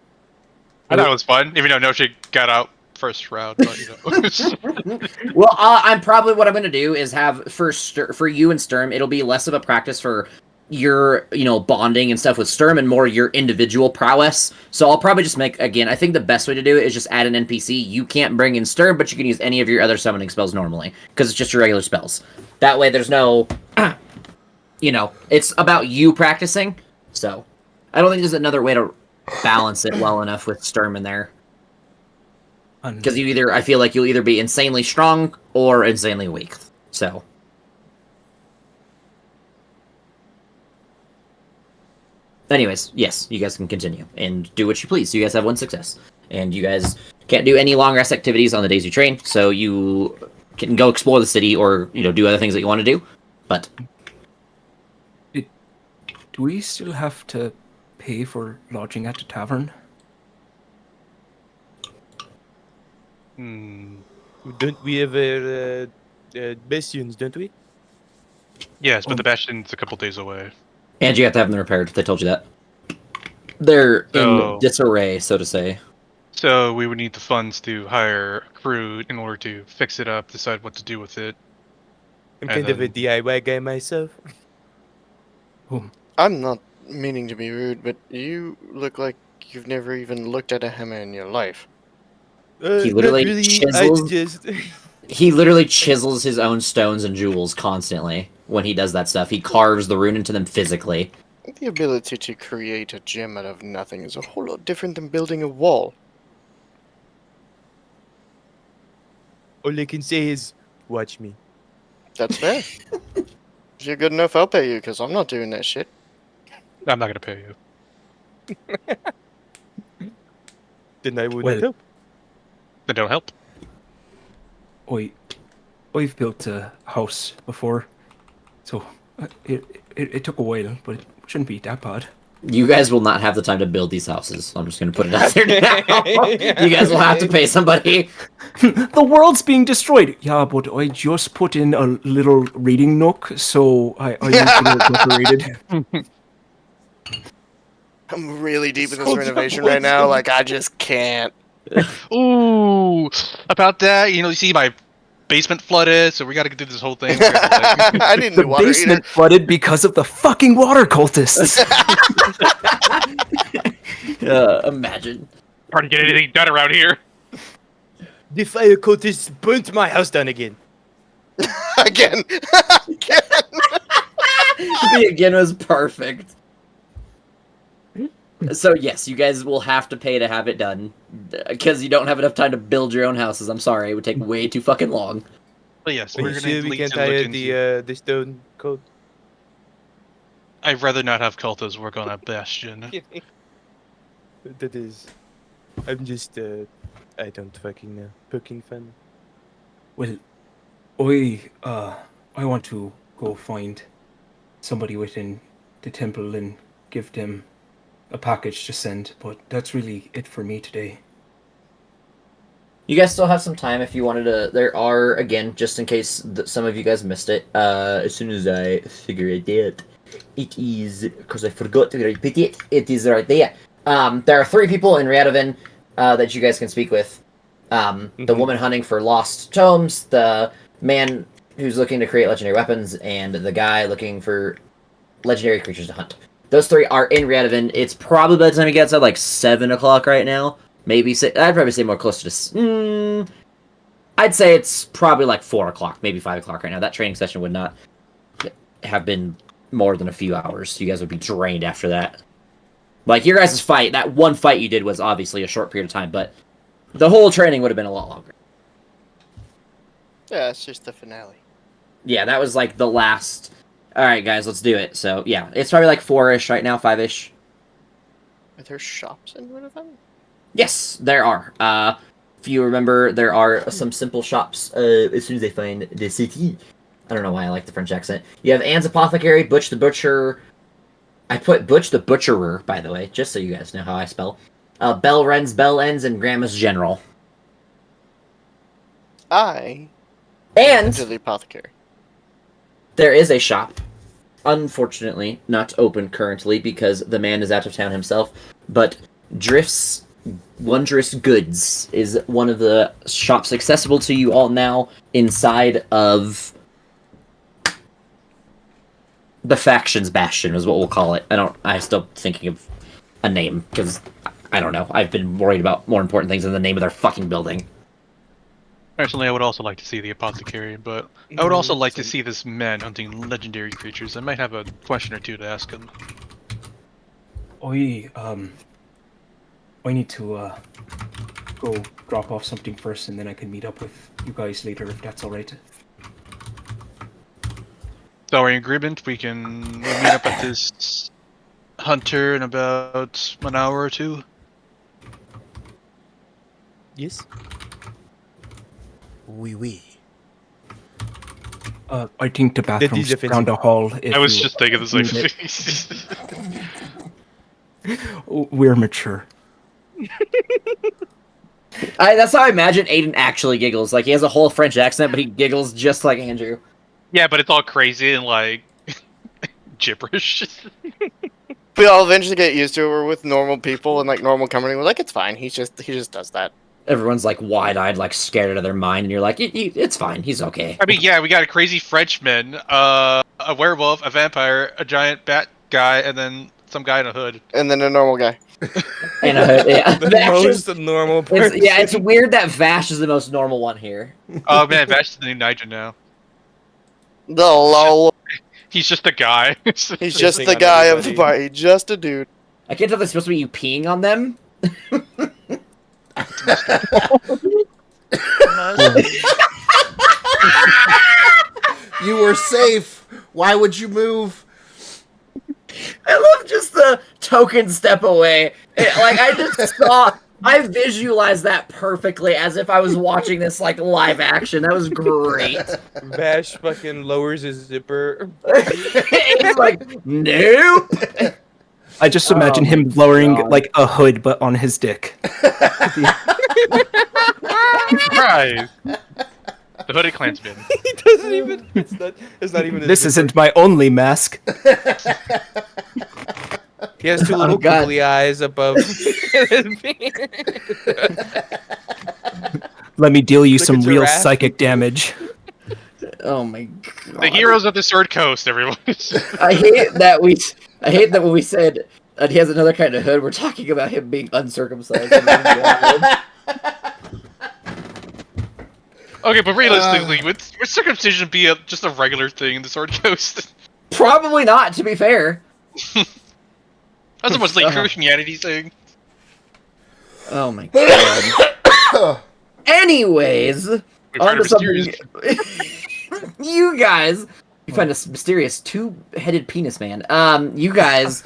I thought it was fun, even though Noche got out first round, but, you know. Well, I'm probably what I'm gonna do is have for you and Sturm, it'll be less of a practice for your, you know, bonding and stuff with Sturm and more your individual prowess. So I'll probably just make, again, I think the best way to do it is just add an NPC. You can't bring in Sturm, but you can use any of your other summoning spells normally, because it's just your regular spells. That way there's no, you know, it's about you practicing. So I don't think there's another way to balance it well enough with Sturm in there. Because I feel like you'll either be insanely strong or insanely weak. So. Anyways, yes, you guys can continue and do what you please. You guys have one success, and you guys can't do any long rest activities on the days you train, so you can go explore the city or do other things that you want to do. But Do we still have to pay for lodging at the tavern? Don't we have bastions, don't we? Yes, but the Bastion's a couple days away. and you have to have them repaired. They told you that. They're in disarray, so to say. So we would need the funds to hire a crew in order to fix it up, decide what to do with it. I'm And kind of a then- DIY guy myself. I'm not meaning to be rude, but you look like you've never even looked at a hammer in your life. He Not literally really, chisels- I just... He literally chisels his own stones and jewels constantly when he does that stuff. He carves the rune into them physically. The ability to create a gem out of nothing is a whole lot different than building a wall. All I can say is, watch me. That's fair. If you're good enough, I'll pay you, because I'm not doing that shit. I'm not going to pay you. Then I would Well- help. That don't help. I've built a house before, so it took a while, but it shouldn't be that bad. You guys will not have the time to build these houses. I'm just going to put it out there now. You guys will have to pay somebody. The world's being destroyed. Yeah, but I just put in a little reading nook, so I decorated. I'm really deep in this renovation right now, like, I just can't. Ooh, about that, you see my basement flooded, so we got to do this whole thing. I didn't The do water basement either. flooded because of the fucking water cultists. Imagine. Hard to get anything done around here. The fire cultists burnt my house down again. Again. The again was perfect. So yes, you guys will have to pay to have it done because you don't have enough time to build your own houses. I'm sorry, it would take way too fucking long. But yes, Are we're you going sure to we need can't to look hire into... the stone coat? I'd rather not have cultists work on a bastion. That is... I'm just, I don't fucking know. Poking fun. Well, I want to go find somebody within the temple and give them a package to send, but that's really it for me today. You guys still have some time if you wanted to. There are, again, just in case some of you guys missed it, as soon as I figure it out, it is, because I forgot to repeat it, it is right there. There are 3 people in Radovan that you guys can speak with. The woman hunting for lost tomes, the man who's looking to create legendary weapons, and the guy looking for legendary creatures to hunt. Those 3 are in Radovan. It's probably by the time he gets out like 7 o'clock right now. Maybe I'd probably say more closer to. I'd say it's probably like 4 o'clock, maybe 5 o'clock right now. That training session would not have been more than a few hours. You guys would be drained after that. Like your guys' fight, that one fight you did was obviously a short period of time, but the whole training would have been a lot longer. Yeah, it's just the finale. Yeah, that was like the last. All right, guys, let's do it. So yeah, it's probably like 4-ish right now, 5-ish. Are there shops in Radovan? Yes, there are. If you remember, there are some simple shops as soon as they find the city. I don't know why I like the French accent. You have Anne's Apothecary, Butch the Butcher. I put Butch the Butcherer, by the way, just so you guys know how I spell. Bell Ends, and Grandma's General. I And to the apothecary. there is a shop, unfortunately not open currently because the man is out of town himself, but Wondrous Goods is one of the shops accessible to you all now inside of the Factions Bastion is what we'll call it. I'm still thinking of a name because I don't know. I've been worried about more important things than the name of their fucking building. Personally, I would also like to see the apothecary, but I would also like to see this man hunting legendary creatures. I might have a question or two to ask him. I need to go drop off something first, and then I can meet up with you guys later if that's all right. So are you in agreement? We can meet up at this Hunter in about an hour or two. Yes. Oui. I think the is bathroom's offensive. down the hall. If I was you just thinking the same need thing. it. We're mature. That's how I imagine Aiden actually giggles. Like, he has a whole French accent, but he giggles just like Andrew. Yeah, but it's all crazy and like gibberish. We all eventually get used to it. We're with normal people and like normal company. We're like, it's fine. He just does that. Everyone's like wide-eyed, like scared out of their mind, and you're like, it's fine, he's okay. I mean, yeah, we got a crazy Frenchman, a werewolf, a vampire, a giant bat guy, and then some guy in a hood. And then a normal guy. And yeah, The Vash most is- normal person. it's weird that Vash is the most normal one here. Oh man, Vash is the new Niger now. The lol. He's just a guy. He's just Pissing the on guy of the everybody. party. Just a dude. I can't tell if it's supposed to be you peeing on them. You were safe. Why would you move? I love just the token step away. I visualized that perfectly as if I was watching this like live action. That was great. Vash fucking lowers his zipper. It's like, nope. I just imagine Oh him my lowering God. like a hood, but on his dick. Surprise! The hooded clansman. He doesn't even. It's not even. His This zipper. isn't my only mask. He has two little God. googly eyes above. Let me deal you Look some at real giraffe. psychic damage. Oh my God. The heroes of the Sword Coast, everyone. I hate that when we said that he has another kind of hood, we're talking about him being uncircumcised. Okay, but realistically, would circumcision be just a regular thing in the Sword Coast? Probably not, to be fair. That's almost like Christianity thing. Oh my God. Anyways, We on find a to something mysterious- you guys, you find a mysterious two-headed penis man. You guys,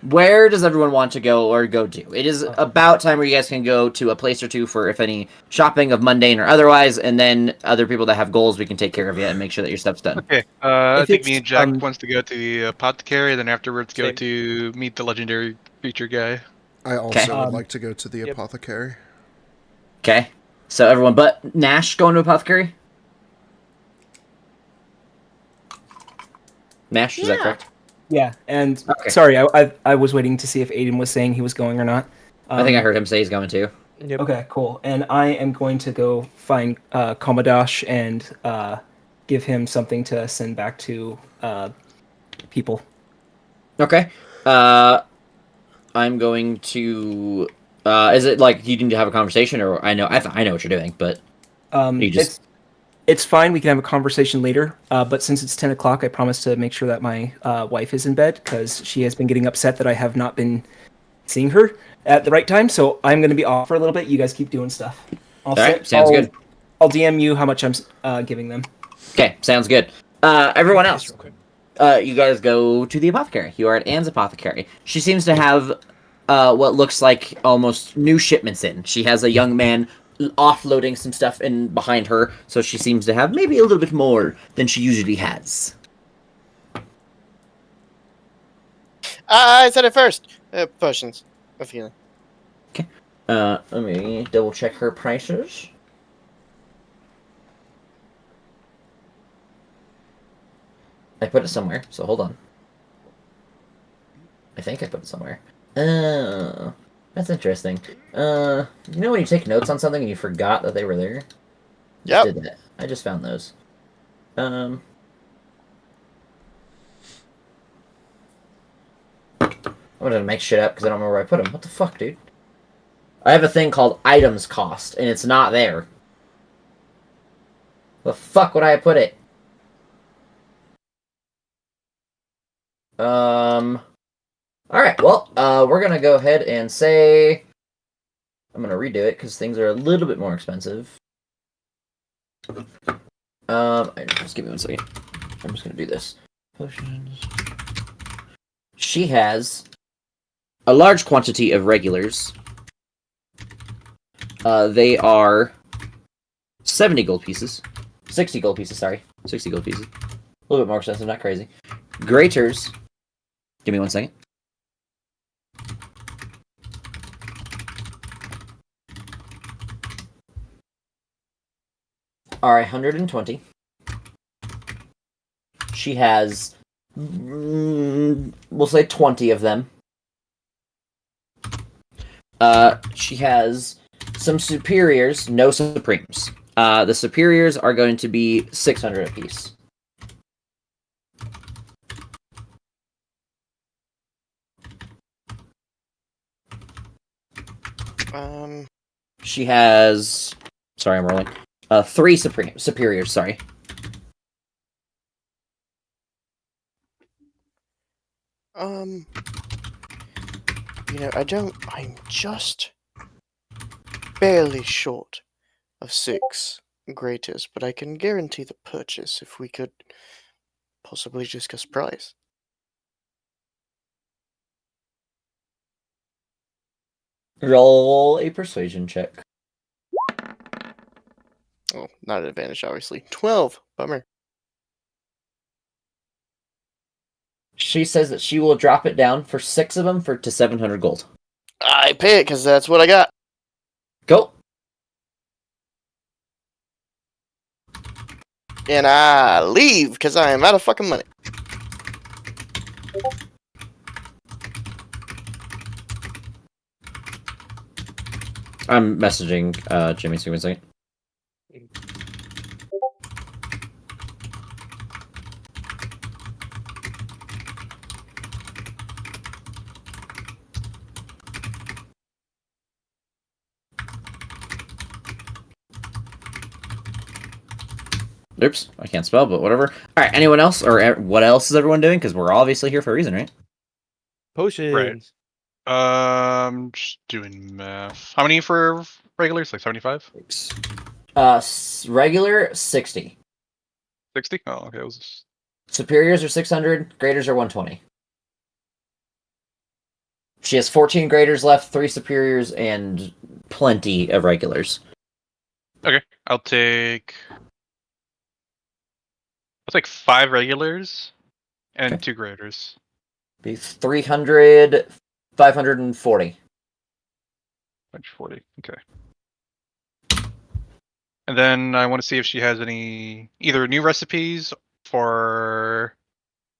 where does everyone want to go or go to? It is about time where you guys can go to a place or two for if any shopping of mundane or otherwise, and then other people that have goals, we can take care of you and make sure that your stuff's done. Okay, I If think it's, me and Jack wants to go to the apothecary, then afterwards go Same. to meet the legendary creature guy. I also Okay. would like to go to the Yep. apothecary. Okay, so everyone but Nash going to apothecary? Nash, is that correct? Yeah, and Okay. sorry, I was waiting to see if Aiden was saying he was going or not. I think I heard him say he's going to. Yep. Okay, cool. And I am going to go find Komodash and give him something to send back to people. Okay. I'm going to. Is it like you need to have a conversation, or I know what you're doing, but you just. It's fine. We can have a conversation later. But since it's 10 o'clock, I promise to make sure that my wife is in bed because she has been getting upset that I have not been seeing her at the right time. So I'm going to be off for a little bit. You guys keep doing stuff. All right, sounds good. I'll DM you how much I'm giving them. Okay, sounds good. Everyone else, you guys go to the apothecary. You are at Anne's apothecary. She seems to have what looks like almost new shipments in. She has a young man offloading some stuff in behind her, so she seems to have maybe a little bit more than she usually has. I said it first. Potions of healing. Let me double check her prices. I put it somewhere, so hold on. I think I put it somewhere. Oh, that's interesting. You know when you take notes on something and you forgot that they were there? Yep. Did that. I just found those. I'm gonna make shit up because I don't remember where I put them. What the fuck, dude? I have a thing called items cost, and it's not there. The fuck would I put it? Alright, well, we're gonna go ahead and say... I'm gonna redo it, because things are a little bit more expensive. Just give me 1 second. I'm just gonna do this. Potions... She has a large quantity of regulars. They are 70 gold pieces. 60 gold pieces, sorry. 60 gold pieces. A little bit more expensive, not crazy. Graters. Give me 1 second. Are 120. She has, we'll say 20 of them. She has some superiors, no supremes. The superiors are going to be 600 apiece. She has, sorry, I'm rolling. 3 superiors, sorry. I'm just barely short of 6 graters, but I can guarantee the purchase if we could possibly discuss price. Roll a persuasion check. Oh, not an advantage, obviously. 12. Bummer. She says that she will drop it down for 6 of them to 700 gold. I pay it because that's what I got. Go. And I leave because I am out of fucking money. I'm messaging Jimmy, so give me a second. Oops, I can't spell, but whatever. Alright, anyone else? Or what else is everyone doing? Because we're obviously here for a reason, right? Potions. Just doing math. How many for regulars? Like 75? Regular, 60. 60? Oh, okay. It was Superiors are 600, graders are 120. She has 14 graders left, 3 superiors, and plenty of regulars. okay. I'll take 5 regulars and Okay. 2 graders. Be 300, 540. 140. Okay. And then I want to see if she has any either new recipes for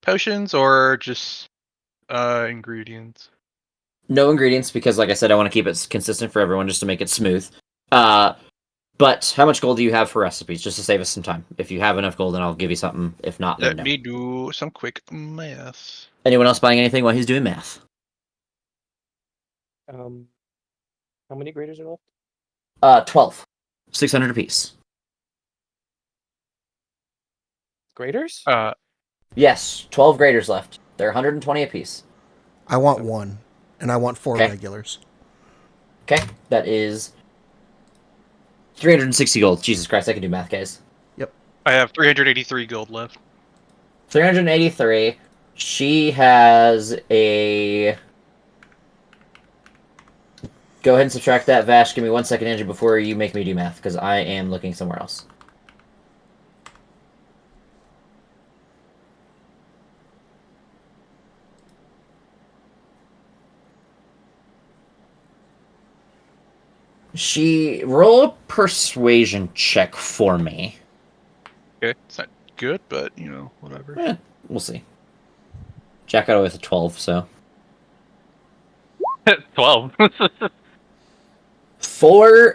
potions or just ingredients. No ingredients, because like I said, I want to keep it consistent for everyone just to make it smooth. But how much gold do you have for recipes, just to save us some time? If you have enough gold, then I'll give you something. If not, then Let no. me do some quick math. Anyone else buying anything while he's doing math? How many graders are left? 12. 600 apiece. Graders? Yes, 12 graders left. They're 120 apiece. I want 1, and I want 4 Okay. regulars. Okay, that is 360 gold. Jesus Christ, I can do math, guys. Yep. I have 383 gold left. 383. She has a... Go ahead and subtract that, Vash. Give me 1 second, Andrew, before you make me do math, because I am looking somewhere else. Roll a persuasion check for me. Okay, it's not good, but whatever. We'll see. Jack got away with a 12, so... 12.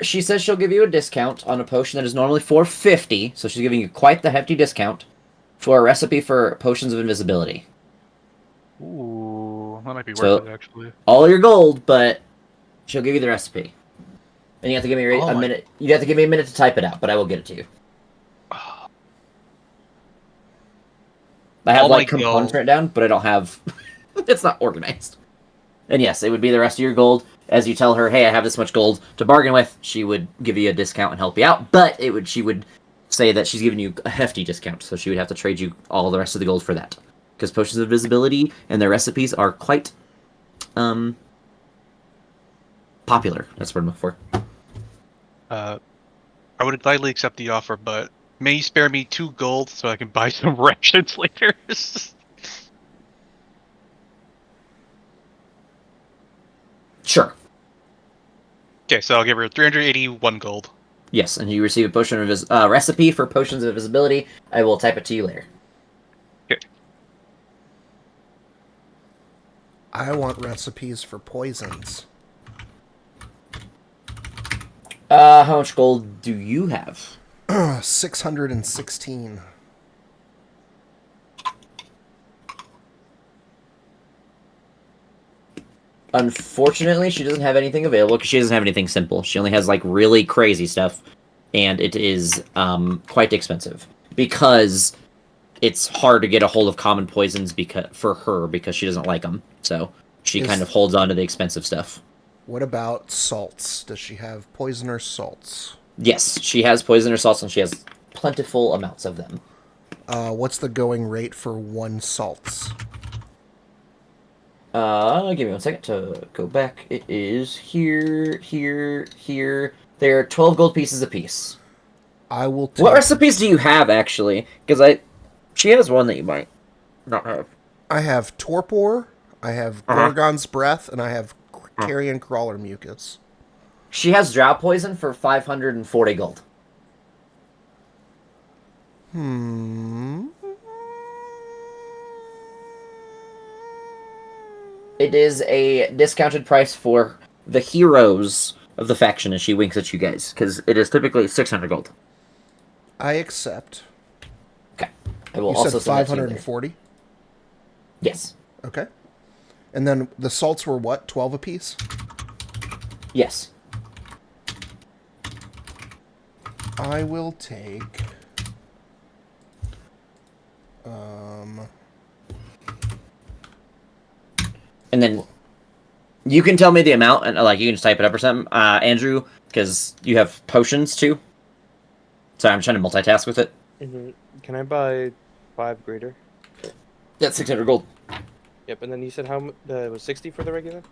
She says she'll give you a discount on a potion that is normally $4.50, so she's giving you quite the hefty discount for a recipe for potions of invisibility. Ooh, that might be So- worth it, actually. All your gold, but she'll give you the recipe. And you have to give me a minute. You have to give me a minute to type it out, but I will get it to you. I have components written down, but I don't have. It's not organized. And yes, it would be the rest of your gold. As you tell her, "Hey, I have this much gold to bargain with," she would give you a discount and help you out. But she would say that she's giving you a hefty discount, so she would have to trade you all the rest of the gold for that. because potions of invisibility and their recipes are quite popular. That's what I'm looking for. I would gladly accept the offer, but may you spare me 2 gold so I can buy some rations later? Sure. Okay, so I'll give her 381 gold. Yes, and you receive a potion of recipe for potions of invisibility. I will type it to you later. Okay. I want recipes for poisons. How much gold do you have? 616. Unfortunately, she doesn't have anything available because she doesn't have anything simple. She only has like really crazy stuff, and it is quite expensive because it's hard to get a hold of common poisons for her because she doesn't like them. So she kind of holds on to the expensive stuff. What about salts? Does she have poisoner salts? Yes, she has poisoner salts and she has plentiful amounts of them. What's the going rate for 1 salts? Give me 1 second to go back. It is here, here, here. They're 12 gold pieces apiece. I will take... What recipes do you have, actually? Because she has one that you might not have. I have torpor, I have Gorgon's breath, and I have carrion crawler mucus. She has drow poison for 540 gold. It is a discounted price for the heroes of the faction as she winks at you guys, because it is typically 600 gold. I accept. Okay. I will You also said send that to you later. 540? Yes. Okay. And then the salts were what? 12 apiece? Yes. I will take... And then you can tell me the amount, and like you can just type it up or something, Andrew, because you have potions too. Sorry, I'm trying to multitask with it. Mm-hmm. Can I buy 5 greater? That's 600 gold. Yep, and then you said how it was 60 for the regular? Ooh,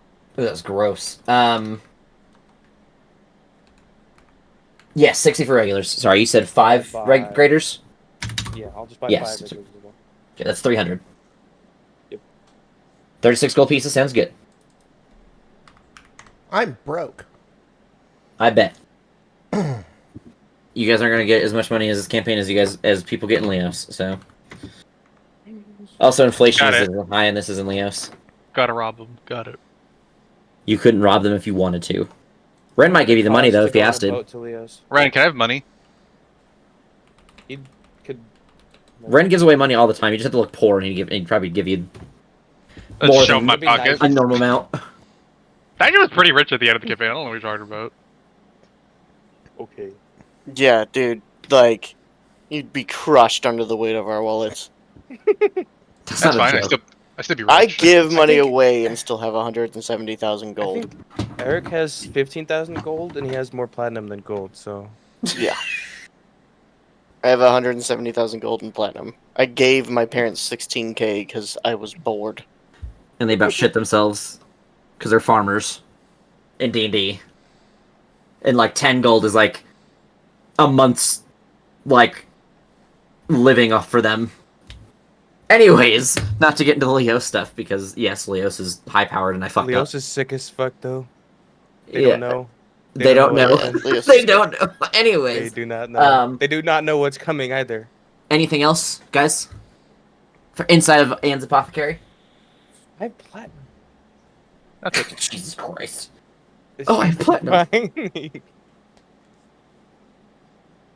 that's gross. Yes, 60 for regulars. Sorry, you said 5 graders? Yeah, I'll just buy 5 Yes. regulars as well. Okay, that's 300. Yep. 36 gold pieces sounds good. I'm broke. I bet. You guys aren't gonna get as much money as this campaign as people get in Leos, so. Also, inflation is as high in this as in Leos. Gotta rob them. Got it. You couldn't rob them if you wanted to. Ren might give you the money though if you asked him. Ryan, can I have money? He could. Ren gives away money all the time. You just have to look poor, and he'd probably give you Let's more show than my pocket. a normal amount. Daniel was pretty rich at the end of the campaign. I don't know what you're talking about. Okay. Yeah, dude. Like, you'd be crushed under the weight of our wallets. That's That's not fine. a joke. I still be rich. I give money away and still have 170,000 gold. Eric has 15,000 gold, and he has more platinum than gold, so. Yeah. I have 170,000 gold and platinum. I gave my parents 16k because I was bored. And they about shit themselves because they're farmers in D&D. And like 10 gold is like a month's like living off for them. Anyways, not to get into the Leos stuff because yes, Leos is high powered and I fucked Leos up. is sick as fuck though. They Yeah. don't know. They don't know. Leos They is- don't know. Anyways, They do not know. They do not know what's coming either. anything else, guys? For inside of Anne's apothecary? I have platinum. That's it. Jesus Christ. It's Oh, I have platinum. fine.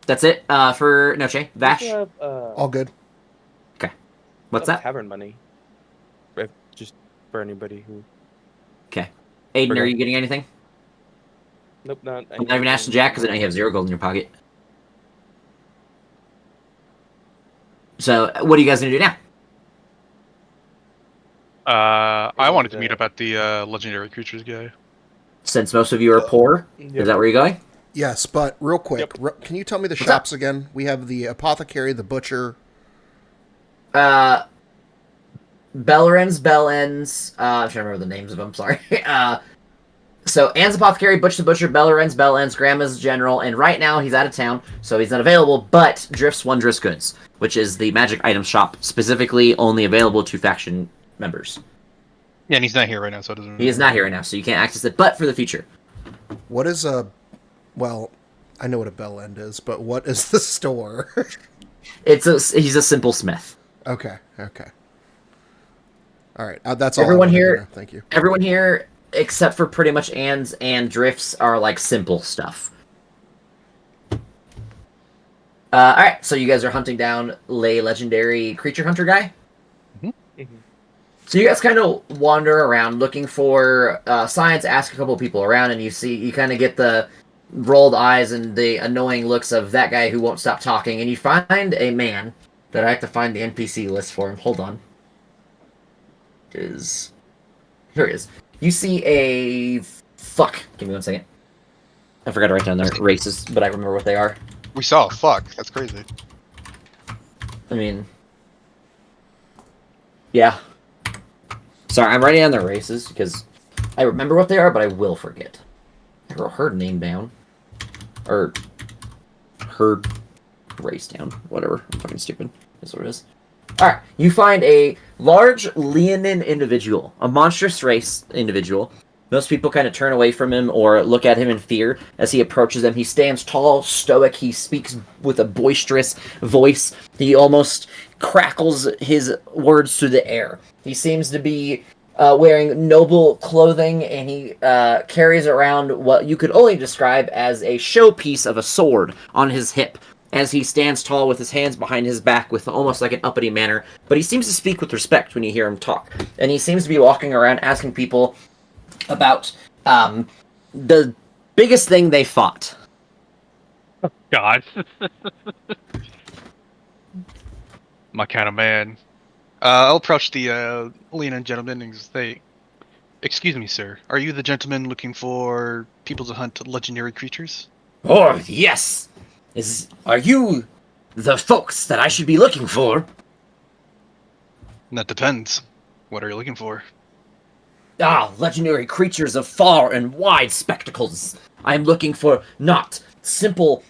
That's it for Noche. Vash? We have, All good. What's have that? Tavern money. Just for anybody who. Okay. Aiden, are Forgot. you getting anything? Nope, not. I'm not even asking Jack because I know you have 0 gold in your pocket. So, what are you guys going to do now? I wanted to meet up at the legendary creatures guy. Since most of you are poor, is that where you're going? Yes, but real quick, Yep. can you tell me the What's shops again? We have the apothecary, the butcher. Belren's Bell Ends. I'm trying to remember the names of them. Sorry. So Anne's Apothecary, Butch the Butcher, Belren's Bell Ends, Grandma's General, and right now he's out of town, so he's not available. But Drift's Wondrous Goods, which is the magic item shop specifically only available to faction members. Yeah, and he's not here right now, so it doesn't. He is not here right now, so you can't access it. But for the future, What is a? Well, I know what a bell end is, but what is the store? he's a simple smith. Okay. All right, that's all. Everyone I wanted to here- know. Thank you. Everyone here, except for pretty much Anne's and Drift's, are like simple stuff. All right, so you guys are hunting down legendary creature hunter guy. So you guys kind of wander around looking for signs, ask a couple of people around, and you kind of get the rolled eyes and the annoying looks of that guy who won't stop talking, and you find a man that I have to find the NPC list for him. Hold on. Here it is. You see a... Fuck. Give me 1 second. I forgot to write down their races, but I remember what they are. We saw. Fuck, that's crazy. I mean... Yeah. Sorry, I'm writing down their races because I remember what they are, but I will forget. I wrote her name down. Or her race down. Whatever. I'm fucking stupid. That's what it is. Alright, you find a large leonine individual. A monstrous race individual. Most people kind of turn away from him or look at him in fear as he approaches them. He stands tall, stoic. He speaks with a boisterous voice. He almost crackles his words through the air. He seems to be wearing noble clothing, and he carries around what you could only describe as a showpiece of a sword on his hip, as he stands tall with his hands behind his back with almost like an uppity manner. But he seems to speak with respect when you hear him talk. And he seems to be walking around asking people about the biggest thing they fought. God. My kind of man. I'll approach the leonine gentleman and say, "Excuse me, sir. Are you the gentleman looking for people to hunt legendary creatures?" Oh, yes! Are you the folks that I should be looking for? That depends. What are you looking for? Ah, legendary creatures of far and wide spectacles. I am looking for not simple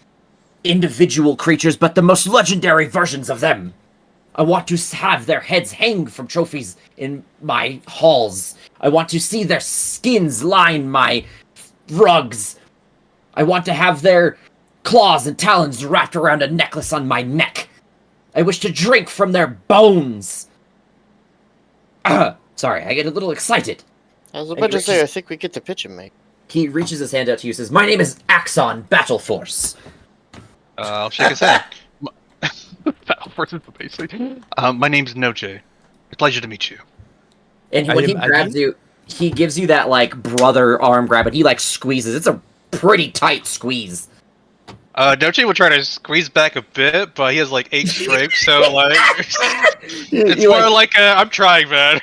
individual creatures, but the most legendary versions of them. I want to have their heads hang from trophies in my halls. I want to see their skins line my rugs. I want to have their claws and talons wrapped around a necklace on my neck. I wish to drink from their bones. Sorry, I get a little excited. I was about to say, I think we get the picture, mate. He reaches his hand out to you and says, "My name is Axon Battle Force." I'll shake his hand. Battle Force is basically. My name's Noche. Pleasure to meet you. And when he grabs you, he gives you that, like, brother arm grab, and he, like, squeezes. It's a pretty tight squeeze. Noche will try to squeeze back a bit, but he has, like, 8 strength, so, like... it's more like, I'm trying, man.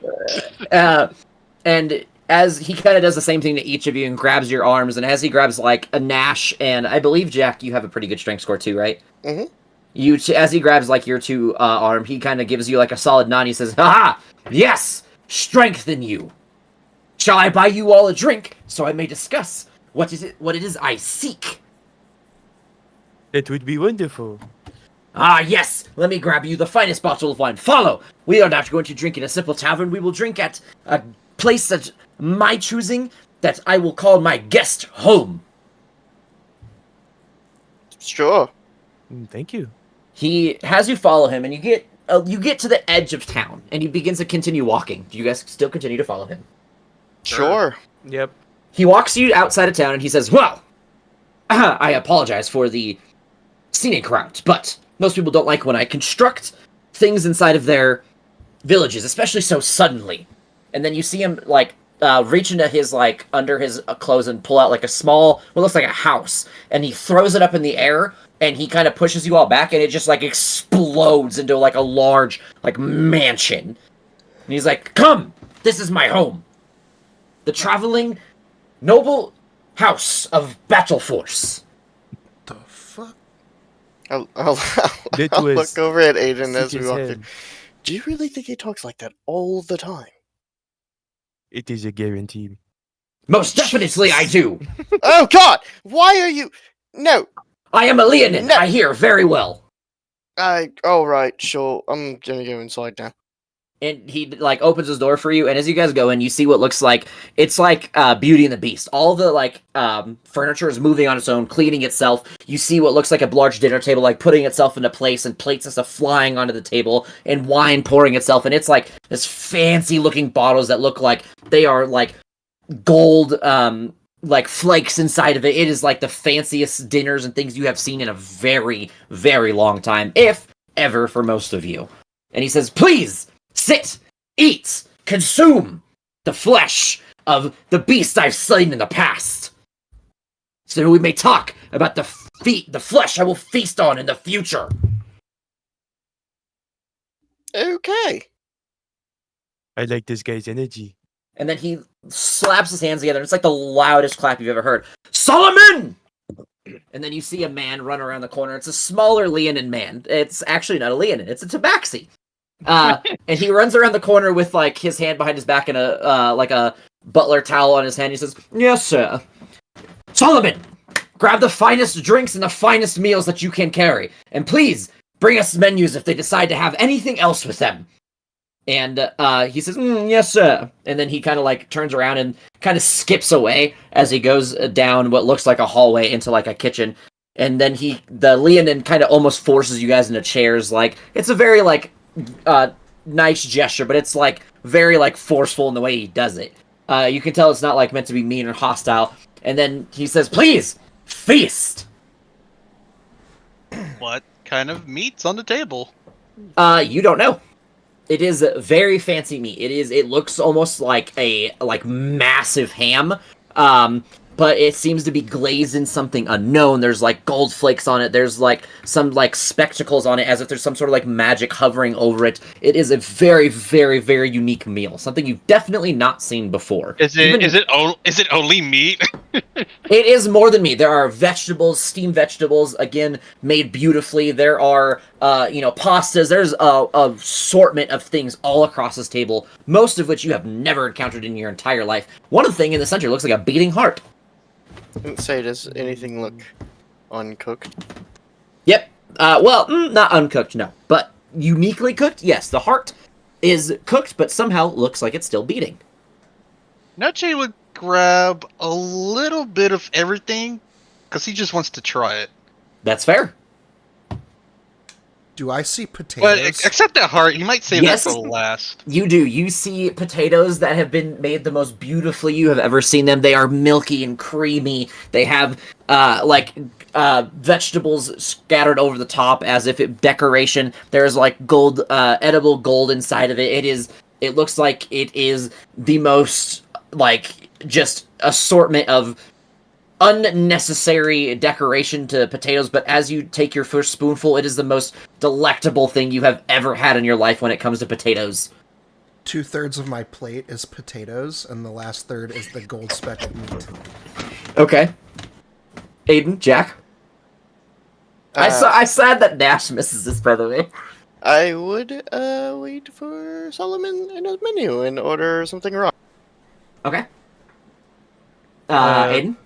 And as he kind of does the same thing to each of you and grabs your arms, and as he grabs, like, a Nash, and I believe, Jack, you have a pretty good strength score, too, right? Mm-hmm. As he grabs, like, your 2 arm, he kind of gives you, like, a solid nod, and he says, "Ha! Yes! Strengthen you! Shall I buy you all a drink, so I may discuss what it is I seek?" That would be wonderful. "Ah, yes! Let me grab you the finest bottle of wine. Follow! We are not going to drink in a simple tavern. We will drink at a place that my choosing that I will call my guest home." Sure. Thank you. He has you follow him, and you get to the edge of town, and he begins to continue walking. Do you guys still continue to follow him? Sure. Yep. He walks you outside of town, and he says, "Well, I apologize for the scenic route, but most people don't like when I construct things inside of their villages, especially so suddenly." And then you see him, like, reach into his, like, under his clothes and pull out, like, a small, what looks like a house, and he throws it up in the air, and he kind of pushes you all back, and it just, like, explodes into, like, a large, like, mansion. And he's like, "Come! This is my home. The traveling noble house of Battle Force." The fuck? I'll That I'll was look over at Aiden as we his walk head. in. Do you really think he talks like that all the time? It is a guarantee. Most definitely I do. Oh God! Why are you? No. I am a Leonin. No. I hear very well. All right, sure. I'm gonna go inside now. And he like opens his door for you, and as you guys go in, you see what looks like it's like Beauty and the Beast. All the like furniture is moving on its own, cleaning itself. You see what looks like a large dinner table like putting itself into place, and plates and stuff flying onto the table, and wine pouring itself. And it's like this fancy looking bottles that look like they are like gold like flakes inside of it. It is like the fanciest dinners and things you have seen in a very, very long time, if ever, for most of you. And he says, "Please sit, eat, consume the flesh of the beast I've slain in the past, so we may talk about the flesh I will feast on in the future." Okay. I like this guy's energy. And then he slaps his hands together, and it's like the loudest clap you've ever heard. "Solomon!" And then you see a man run around the corner. It's a smaller Leonin man. It's actually not a Leonin, it's a Tabaxi. And he runs around the corner with like his hand behind his back and a like a butler towel on his hand. He says, "Yes, sir. Solomon, grab the finest drinks and the finest meals that you can carry. And please bring us menus if they decide to have anything else with them." And he says, "Yes, sir." And then he kind of like turns around and kind of skips away as he goes down what looks like a hallway into like a kitchen. And then the Leonin kind of almost forces you guys into chairs. Like, it's a very like nice gesture, but it's like very like forceful in the way he does it. You can tell it's not like meant to be mean or hostile. And then he says, "Please feast." What kind of meat's on the table? You don't know. It is very fancy meat. It looks almost like a massive ham. But it seems to be glazed in something unknown. There's like gold flakes on it. There's like some like spectacles on it, as if there's some sort of like magic hovering over it. It is a very, very, very unique meal. Something you've definitely not seen before. Is it only meat? It is more than meat. There are vegetables, steamed vegetables, again made beautifully. There are pastas. There's a assortment of things all across this table, most of which you have never encountered in your entire life. One thing in the center looks like a beating heart. I didn't say, does anything look uncooked? Yep. Not uncooked, no. But uniquely cooked, yes. The heart is cooked, but somehow looks like it's still beating. Nache would grab a little bit of everything, because he just wants to try it. That's fair. Do I see potatoes? But except that heart, he might save that for last. You do. You see potatoes that have been made the most beautifully you have ever seen them. They are milky and creamy. They have vegetables scattered over the top as if it decoration. There's like gold, edible gold inside of it. It looks like it is the most like just assortment of unnecessary decoration to potatoes, but as you take your first spoonful, it is the most delectable thing you have ever had in your life when it comes to potatoes. 2/3 of my plate is potatoes, and the last third is the gold speckled meat. Okay. Aiden, Jack? I said that Nash misses this, by the way. I would wait for Solomon and his menu and order something raw. Okay. Aiden?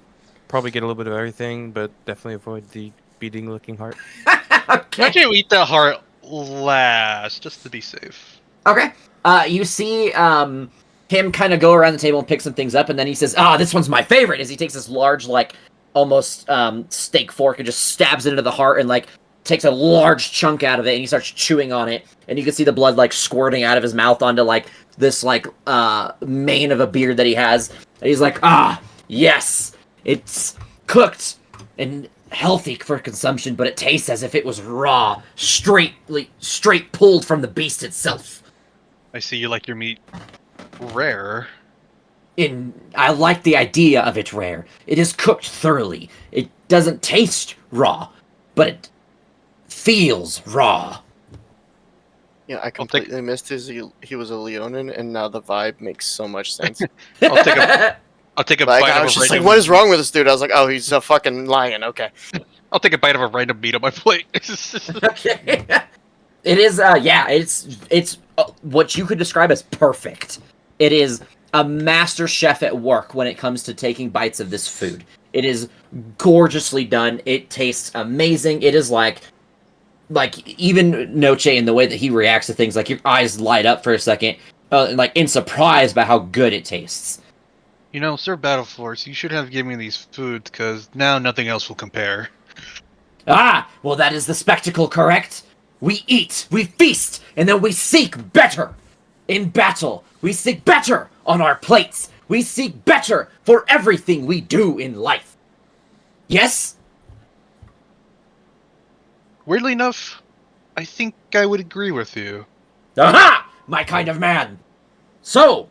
Probably get a little bit of everything, but definitely avoid the beating-looking heart. Okay. Nache will eat that heart last, just to be safe. Okay. You see him kind of go around the table and pick some things up, and then he says, "This one's my favorite," as he takes this large, like, almost steak fork and just stabs it into the heart and, like, takes a large chunk out of it, and he starts chewing on it, and you can see the blood, like, squirting out of his mouth onto, like, this, like, mane of a beard that he has. And he's like, yes, it's cooked and healthy for consumption, but it tastes as if it was raw, straight pulled from the beast itself. I see you like your meat rare. I like the idea of it rare. It is cooked thoroughly. It doesn't taste raw, but it feels raw. Yeah, I completely missed he was a Leonin, and now the vibe makes so much sense. I'll take a Like, bite I of was a just random... like, what is wrong with this dude? I was like, oh, he's a fucking lion, okay. I'll take a bite of a random meat on my plate. Okay. It is, yeah, it's what you could describe as perfect. It is a master chef at work when it comes to taking bites of this food. It is gorgeously done. It tastes amazing. It is like even Noche in the way that he reacts to things, like your eyes light up for a second, like in surprise by how good it tastes. You know, Sir Battle Force, you should have given me these foods, because now nothing else will compare. Ah, well, that is the spectacle, correct? We eat, we feast, and then we seek better. In battle, we seek better on our plates. We seek better for everything we do in life. Yes? Weirdly enough, I think I would agree with you. Aha! My kind of man. So,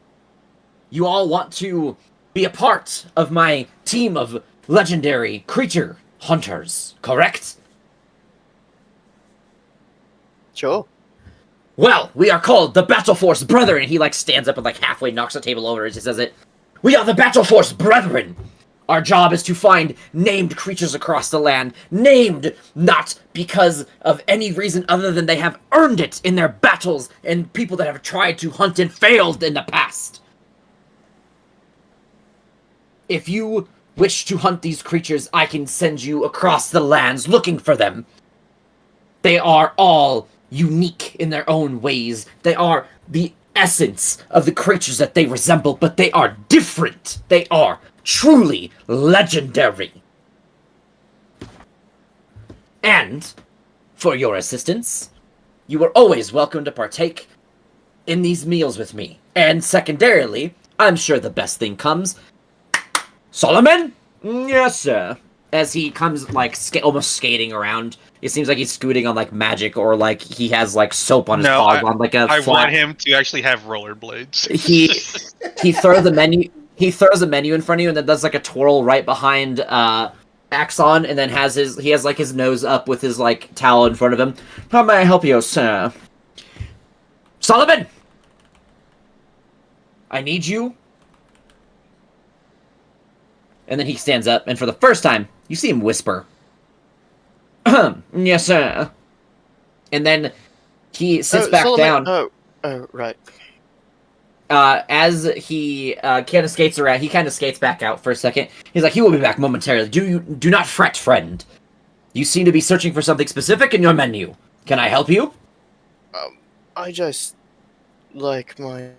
you all want to be a part of my team of legendary creature hunters, correct? Sure. Well, we are called the Battle Force Brethren. And he stands up and halfway knocks the table over as he says it. We are the Battle Force Brethren. Our job is to find named creatures across the land. Named not because of any reason other than they have earned it in their battles and people that have tried to hunt and failed in the past. If you wish to hunt these creatures, I can send you across the lands looking for them. They are all unique in their own ways. They are the essence of the creatures that they resemble, but they are different. They are truly legendary. And, for your assistance, you are always welcome to partake in these meals with me. And secondarily, I'm sure the best thing comes. Solomon? Yes, sir. As he comes, almost skating around. It seems like he's scooting on, magic, or, he has, soap on his paws on, a I flat... want him to actually have rollerblades. He throws the menu... He throws a menu in front of you, and then does, a twirl right behind, Axon, and then he has, his nose up with his, towel in front of him. How may I help you, sir? Solomon! I need you. And then he stands up, and for the first time, you see him whisper. Yes, sir. And then he sits back Solomon, down. Oh, right. As he kind of skates around, he kind of skates back out for a second. He's like, he will be back momentarily. Do not fret, friend. You seem to be searching for something specific in your menu. Can I help you? I just like my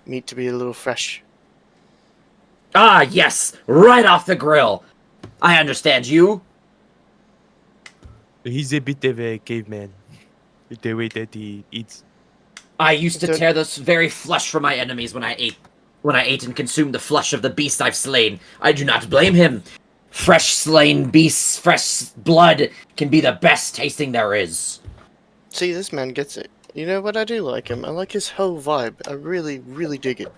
meat to be a little fresh. Ah, yes, right off the grill. I understand you. He's a bit of a caveman. The way that he eats. I used to tear the very flesh from my enemies when I ate and consumed the flesh of the beast I've slain. I do not blame him. Fresh slain beasts, fresh blood can be the best tasting there is. See, this man gets it. You know what? I do like him. I like his whole vibe. I really, really dig it.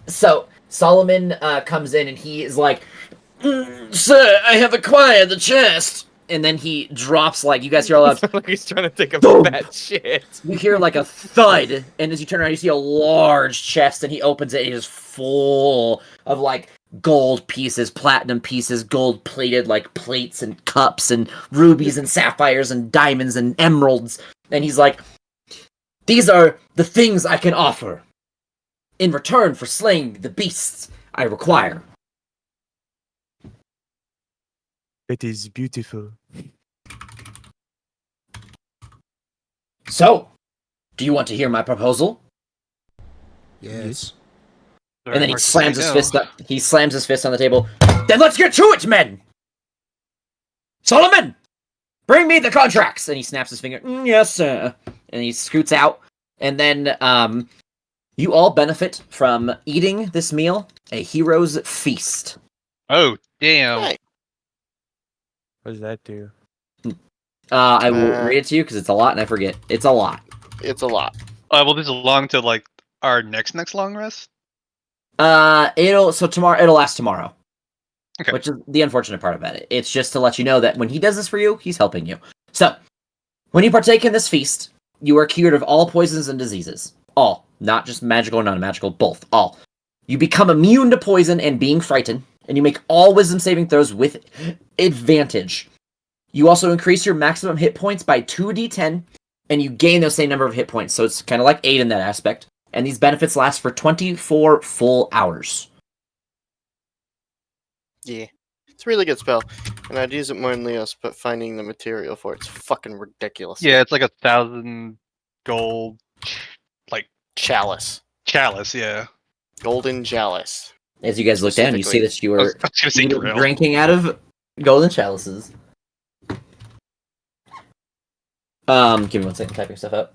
So, Solomon comes in and he is like, Sir, I have acquired the chest. And then he drops, you guys hear all that. Like he's trying to take a Boom! fat shit. You hear a thud, and as you turn around, you see a large chest, and he opens it, and it is full of gold pieces, platinum pieces, gold plated plates and cups and rubies and sapphires and diamonds and emeralds. And he's like, these are the things I can offer in return for slaying the beasts I require. That is beautiful. So, do you want to hear my proposal? Yes. And then he slams his fist up. He slams his fist on the table. Then let's get to it, men! Solomon! Bring me the contracts! And he snaps his finger. Yes, sir. And he scoots out. And then, you all benefit from eating this meal, a hero's feast. Oh, damn. Hey. What does that do? I will read it to you because it's a lot and I forget. It's a lot. It's a lot. Will this belong to our next long rest? It'll last tomorrow. Okay. Which is the unfortunate part about it. It's just to let you know that when he does this for you, he's helping you. So, when you partake in this feast, you are cured of all poisons and diseases. All. Not just magical or non-magical, both. All. You become immune to poison and being frightened, and you make all wisdom saving throws with advantage. You also increase your maximum hit points by 2d10, and you gain those same number of hit points. So it's kind of like 8 in that aspect. And these benefits last for 24 full hours. Yeah. It's a really good spell. And I'd use it more in Leos, but finding the material for it's fucking ridiculous. Yeah, it's like 1,000 gold, like Chalice. chalice. Yeah. Golden chalice. As you guys look down, you see that you are I was gonna say grill. drinking out of golden chalices. Give me 1 second, typing stuff up.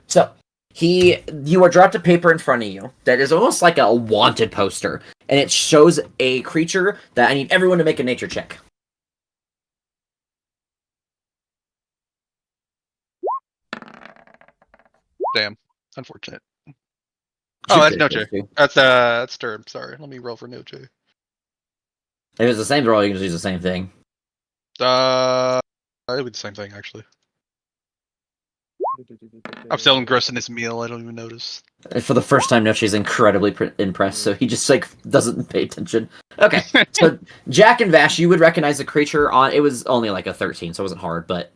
So, you are dropped a paper in front of you that is almost like a wanted poster, and it shows a creature that I need everyone to make a nature check. Damn. Unfortunate. Oh, that's Shoot, Noche. That's Sturb. Sorry. Let me roll for Noche. If it's the same roll, you can just use the same thing. It'll be the same thing actually. I'm still engrossed in this meal. I don't even notice. For the first time, Noche's incredibly impressed, so he just doesn't pay attention. Okay, so Jack and Vash, you would recognize the creature on. It was only like a 13, so it wasn't hard, but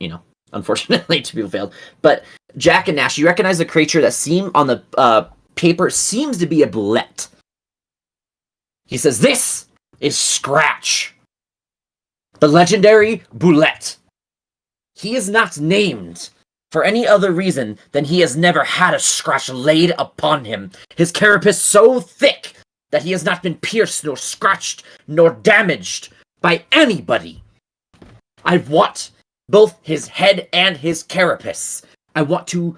unfortunately, two people failed. But Jack and Nash, you recognize the creature that seemed on the paper seems to be a boulette. He says, "This is Scratch, the legendary boulette. He is not named for any other reason than he has never had a scratch laid upon him. His carapace so thick that he has not been pierced, nor scratched, nor damaged by anybody. I want both his head and his carapace. I want to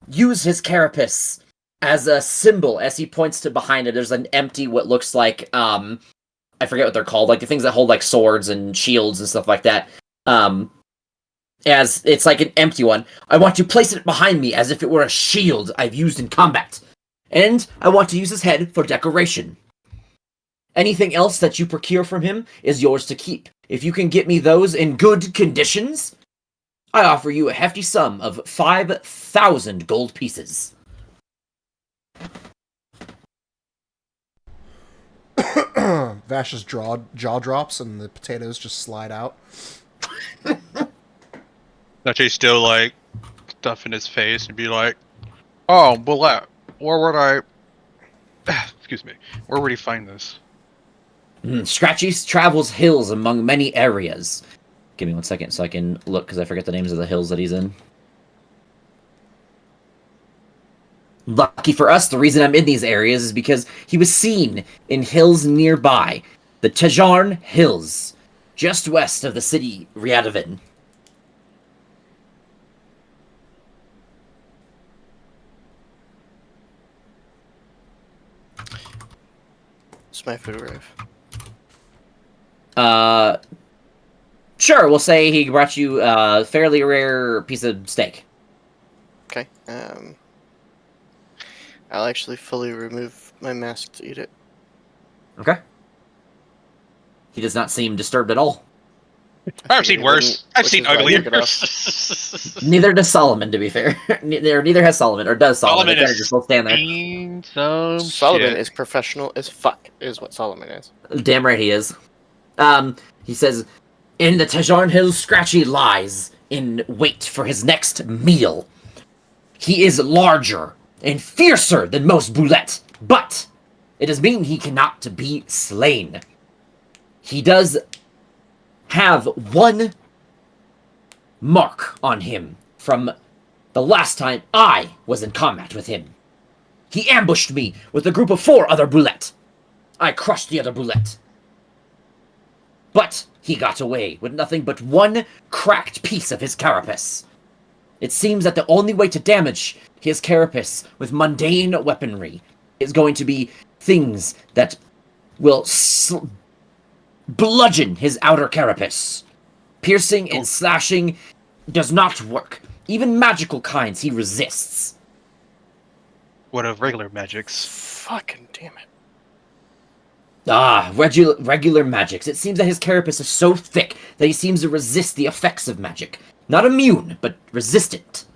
use his carapace as a symbol." As he points to behind it, there's an empty, what looks like, I forget what they're called, like the things that hold like swords and shields and stuff like that. As it's like an empty one. I want to place it behind me as if it were a shield I've used in combat. And I want to use his head for decoration. Anything else that you procure from him is yours to keep. If you can get me those in good conditions, I offer you a hefty sum of 5,000 gold pieces. Vash's jaw drops and the potatoes just slide out. Noche's still like stuff in his face and be like, "Oh, bullet. Where would I? Excuse me. Where would he find this?" Scratchy travels hills among many areas. Give me 1 second so I can look, because I forget the names of the hills that he's in. Lucky for us, the reason I'm in these areas is because he was seen in hills nearby. The Tajarn Hills, just west of the city Riadavin. It's my food arrive. Sure, we'll say he brought you a fairly rare piece of steak. Okay. I'll actually fully remove my mask to eat it. Okay. He does not seem disturbed at all. I've seen worse. I've seen uglier. Neither does Solomon, to be fair. Neither has Solomon, or does Solomon. Solomon They kind of just both stand there. Solomon is professional as fuck, is what Solomon is. Damn right he is. He says, "In the Tajarn Hills, Scratchy lies in wait for his next meal. He is larger and fiercer than most boulette, but it does mean he cannot be slain. He does have one mark on him from the last time I was in combat with him. He ambushed me with a group of 4 other boulette. I crushed the other boulette. But he got away with nothing but one cracked piece of his carapace. It seems that the only way to damage his carapace with mundane weaponry is going to be things that will bludgeon his outer carapace. Piercing and slashing does not work. Even magical kinds he resists." What of regular magics? Fucking damn it. Regular magics. It seems that his carapace is so thick that he seems to resist the effects of magic. Not immune, but resistant.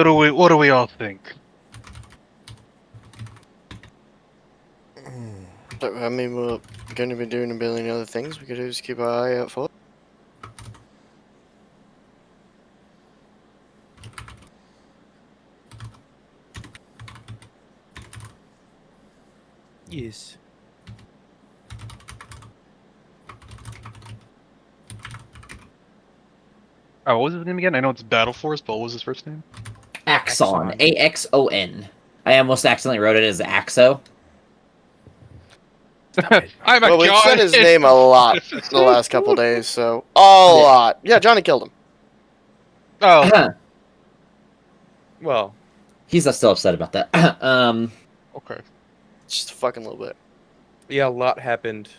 What do we all think? But, I mean, we're going to be doing a billion other things. We could just keep our eye out for. Yes. Oh, what was his name again? I know it's Battle Force, but what was his first name? Axon. A-X-O-N. I almost accidentally wrote it as Axo. I'm a Well, we've god. said his name a lot the last couple days, so a lot. Yeah, Johnny killed him. Oh, Well, He's still upset about that. okay. Just a fucking little bit. yeah, a lot happened.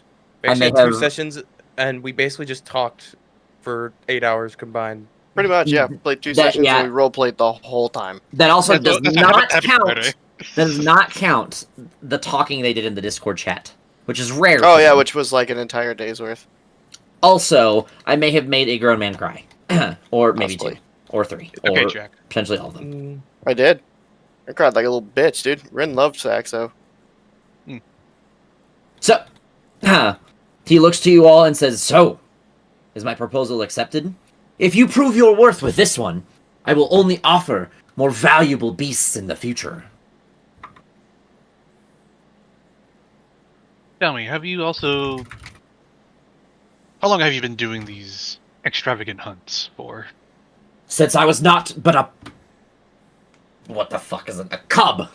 I We may actually had 2 have- sessions, and we basically just talked for 8 hours combined. Pretty much, yeah. Played 2 That- sessions yeah. and we role played the whole time. That also does That's not happy count. Friday. That does not count the talking they did in the Discord chat, which is rare. Oh for yeah, them. which was like an entire day's worth. Also, I may have made a grown man cry, or maybe Possibly. 2, or 3, Okay, or Jack. potentially all of them. Mm, I did. I cried like a little bitch, dude. Rin loved Saxo. So, he looks to you all and says, "So, is my proposal accepted? If you prove your worth with this one, I will only offer more valuable beasts in the future." Tell me, have you also... How long have you been doing these extravagant hunts for? Since I was not but a... What the fuck is it? A cub!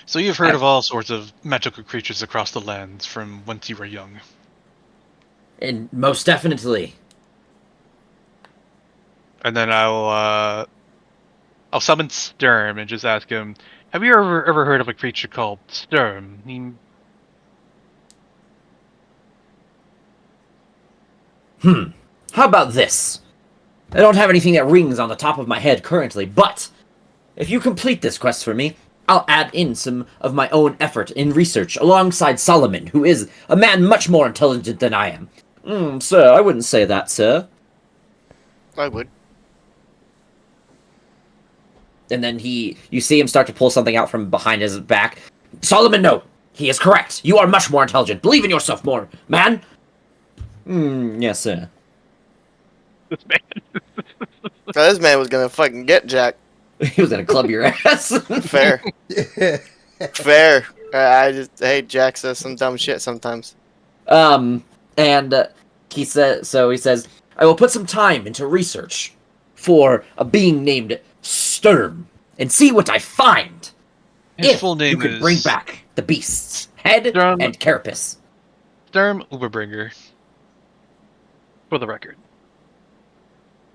So you've heard of all sorts of magical creatures across the lands from whence you were young. And most definitely. And then I'll summon Sturm and just ask him, have you ever heard of a creature called Sturm? How about this? I don't have anything that rings on the top of my head currently, but if you complete this quest for me, I'll add in some of my own effort in research alongside Solomon, who is a man much more intelligent than I am. Sir, I wouldn't say that, sir. I would. And then you see him start to pull something out from behind his back. Solomon, no! He is correct. You are much more intelligent. Believe in yourself more, man! Yes, sir. This man. So this man was gonna fucking get Jack. He was gonna club your ass. Fair. Fair. Hey, Jack says some dumb shit sometimes. He says, I will put some time into research for a being named Sturm and see what I find. His full name you could is bring back the beasts, Head Sturm- and Carapace. Sturm Uberbringer. For the record.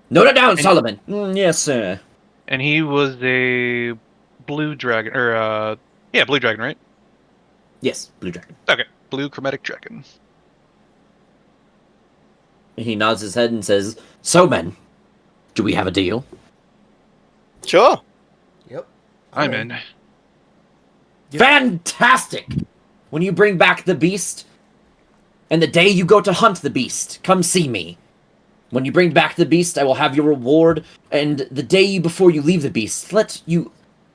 Note it down, Solomon. Yes, sir. And he was a blue dragon, or blue dragon, right? Yes, blue dragon. Okay, blue chromatic dragon. He nods his head and says, "So, men, do we have a deal?" Sure. Yep. I'm in. Fantastic! When you bring back the beast, and the day you go to hunt the beast, come see me. When you bring back the beast, I will have your reward, and the day before you leave the beast, let you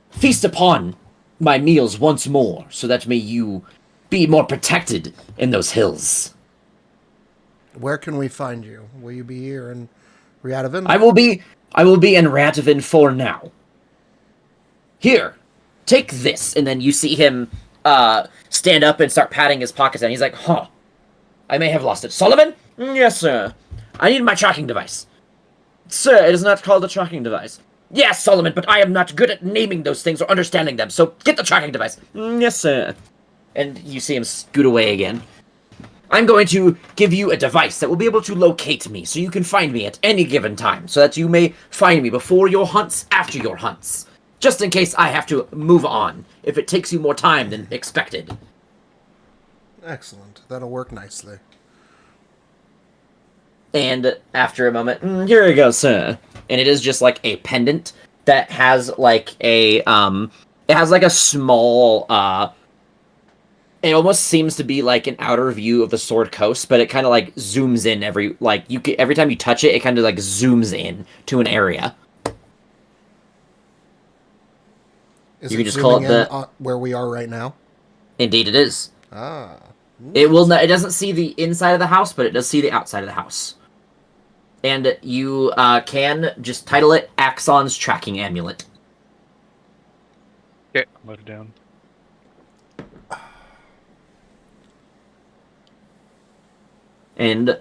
feast upon my meals once more, so that may you be more protected in those hills. Where can we find you? Will you be here in Ryadovin? I will be in Ratovin for now. Here, take this, and then you see him stand up and start patting his pockets, and he's like, I may have lost it. Solomon? Yes, sir. I need my tracking device. Sir, it is not called a tracking device. Yes, Solomon, but I am not good at naming those things or understanding them, so get the tracking device. Yes, sir. And you see him scoot away again. I'm going to give you a device that will be able to locate me, so you can find me at any given time, so that you may find me before your hunts, after your hunts. Just in case I have to move on, if it takes you more time than expected. Excellent. That'll work nicely. And after a moment, here you go, sir. And it is just like a pendant that has like a, it has like a small, It almost seems to be like an outer view of the Sword Coast, but it kind of like zooms in every time you touch it, it kind of like zooms in to an area. Is You it can just call zooming it in the. where we are right now? Indeed, it is. Ah. It will not. It doesn't see the inside of the house, but it does see the outside of the house. And you can just title it Axon's Tracking Amulet. Okay, I'll load it down. And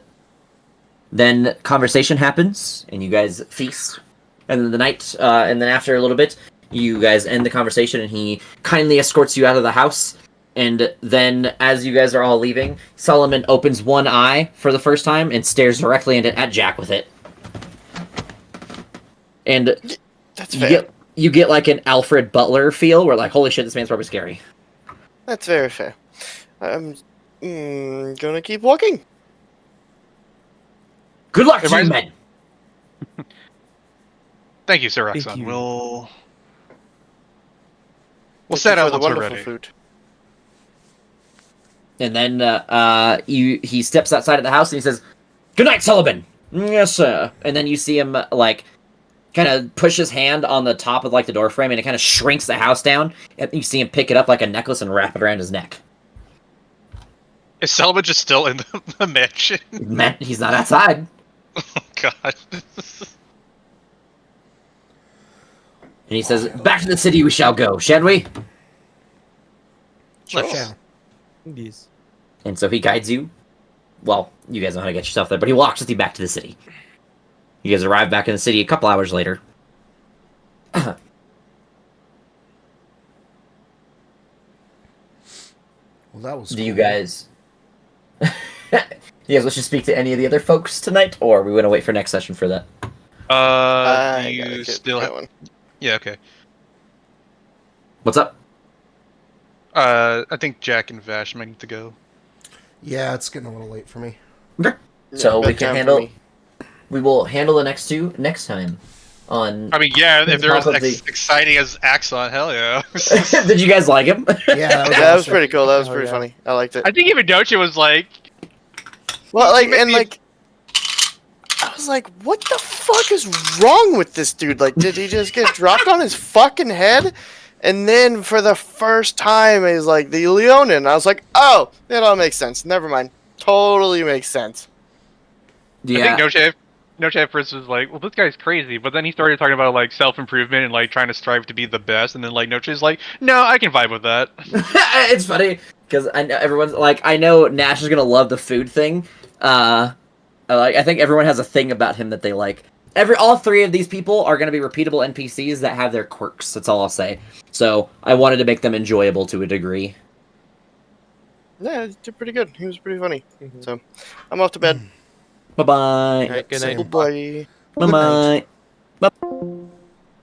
then conversation happens, and you guys feast. And then and then after a little bit, you guys end the conversation, and he kindly escorts you out of the house. And then, as you guys are all leaving, Solomon opens one eye for the first time and stares directly at Jack with it. And That's fair. you get like an Alfred Butler feel, where like, holy shit, this man's probably scary. That's very fair. I'm gonna keep walking. Good luck to you, Reminds- men. Thank you, Sir Thank Roxanne. you. We'll Thank set you out for the once we're wonderful ready. food. And then he steps outside of the house and he says, "Good night, Sullivan." "Yes, sir." And then you see him like kind of push his hand on the top of like the door frame, and it kind of shrinks the house down. And you see him pick it up like a necklace and wrap it around his neck. Is Selma just still in the mansion? Man, he's not outside. Oh, God. And he says, "Back to the city we shall go, shall we?" Let's- Yeah. Yes. And so he guides you. Well, you guys know how to get yourself there, but he walks with you back to the city. You guys arrive back in the city a couple hours later. Well, that was Do you cool. guys... Do you guys wish to speak to any of the other folks tonight, or are we going to wait for next session for that? I You gotta get still have... going. Yeah, okay. What's up? I think Jack and Vash might need to go. Yeah, it's getting a little late for me. So we bedtime can for handle... me. We will handle the next two next time. On... I mean, yeah, if they're as Top of the- exciting as Axon, hell yeah. Did you guys like him? Yeah, that was, Yeah, that was awesome. pretty cool. That was Oh, pretty yeah. funny. I liked it. I think even Docha was like, Well, like, made and me- like, I was like, what the fuck is wrong with this dude? Like, did he just get dropped on his fucking head? And then for the first time, he's like, the Leonin. I was like, oh, it all makes sense. Never mind. Totally makes sense. Yeah. I think Noche at first was like, well, this guy's crazy. But then he started talking about, like, self-improvement and, like, trying to strive to be the best. And then, like, Noche's like, no, I can vibe with that. It's funny, because I know everyone's like, I know Nash is going to love the food thing. I think everyone has a thing about him that they like. All three of these people are going to be repeatable NPCs that have their quirks. That's all I'll say. So I wanted to make them enjoyable to a degree. Yeah, he did pretty good. He was pretty funny. So, I'm off to bed. Bye bye. Alright, Good night. Bye. Bye bye.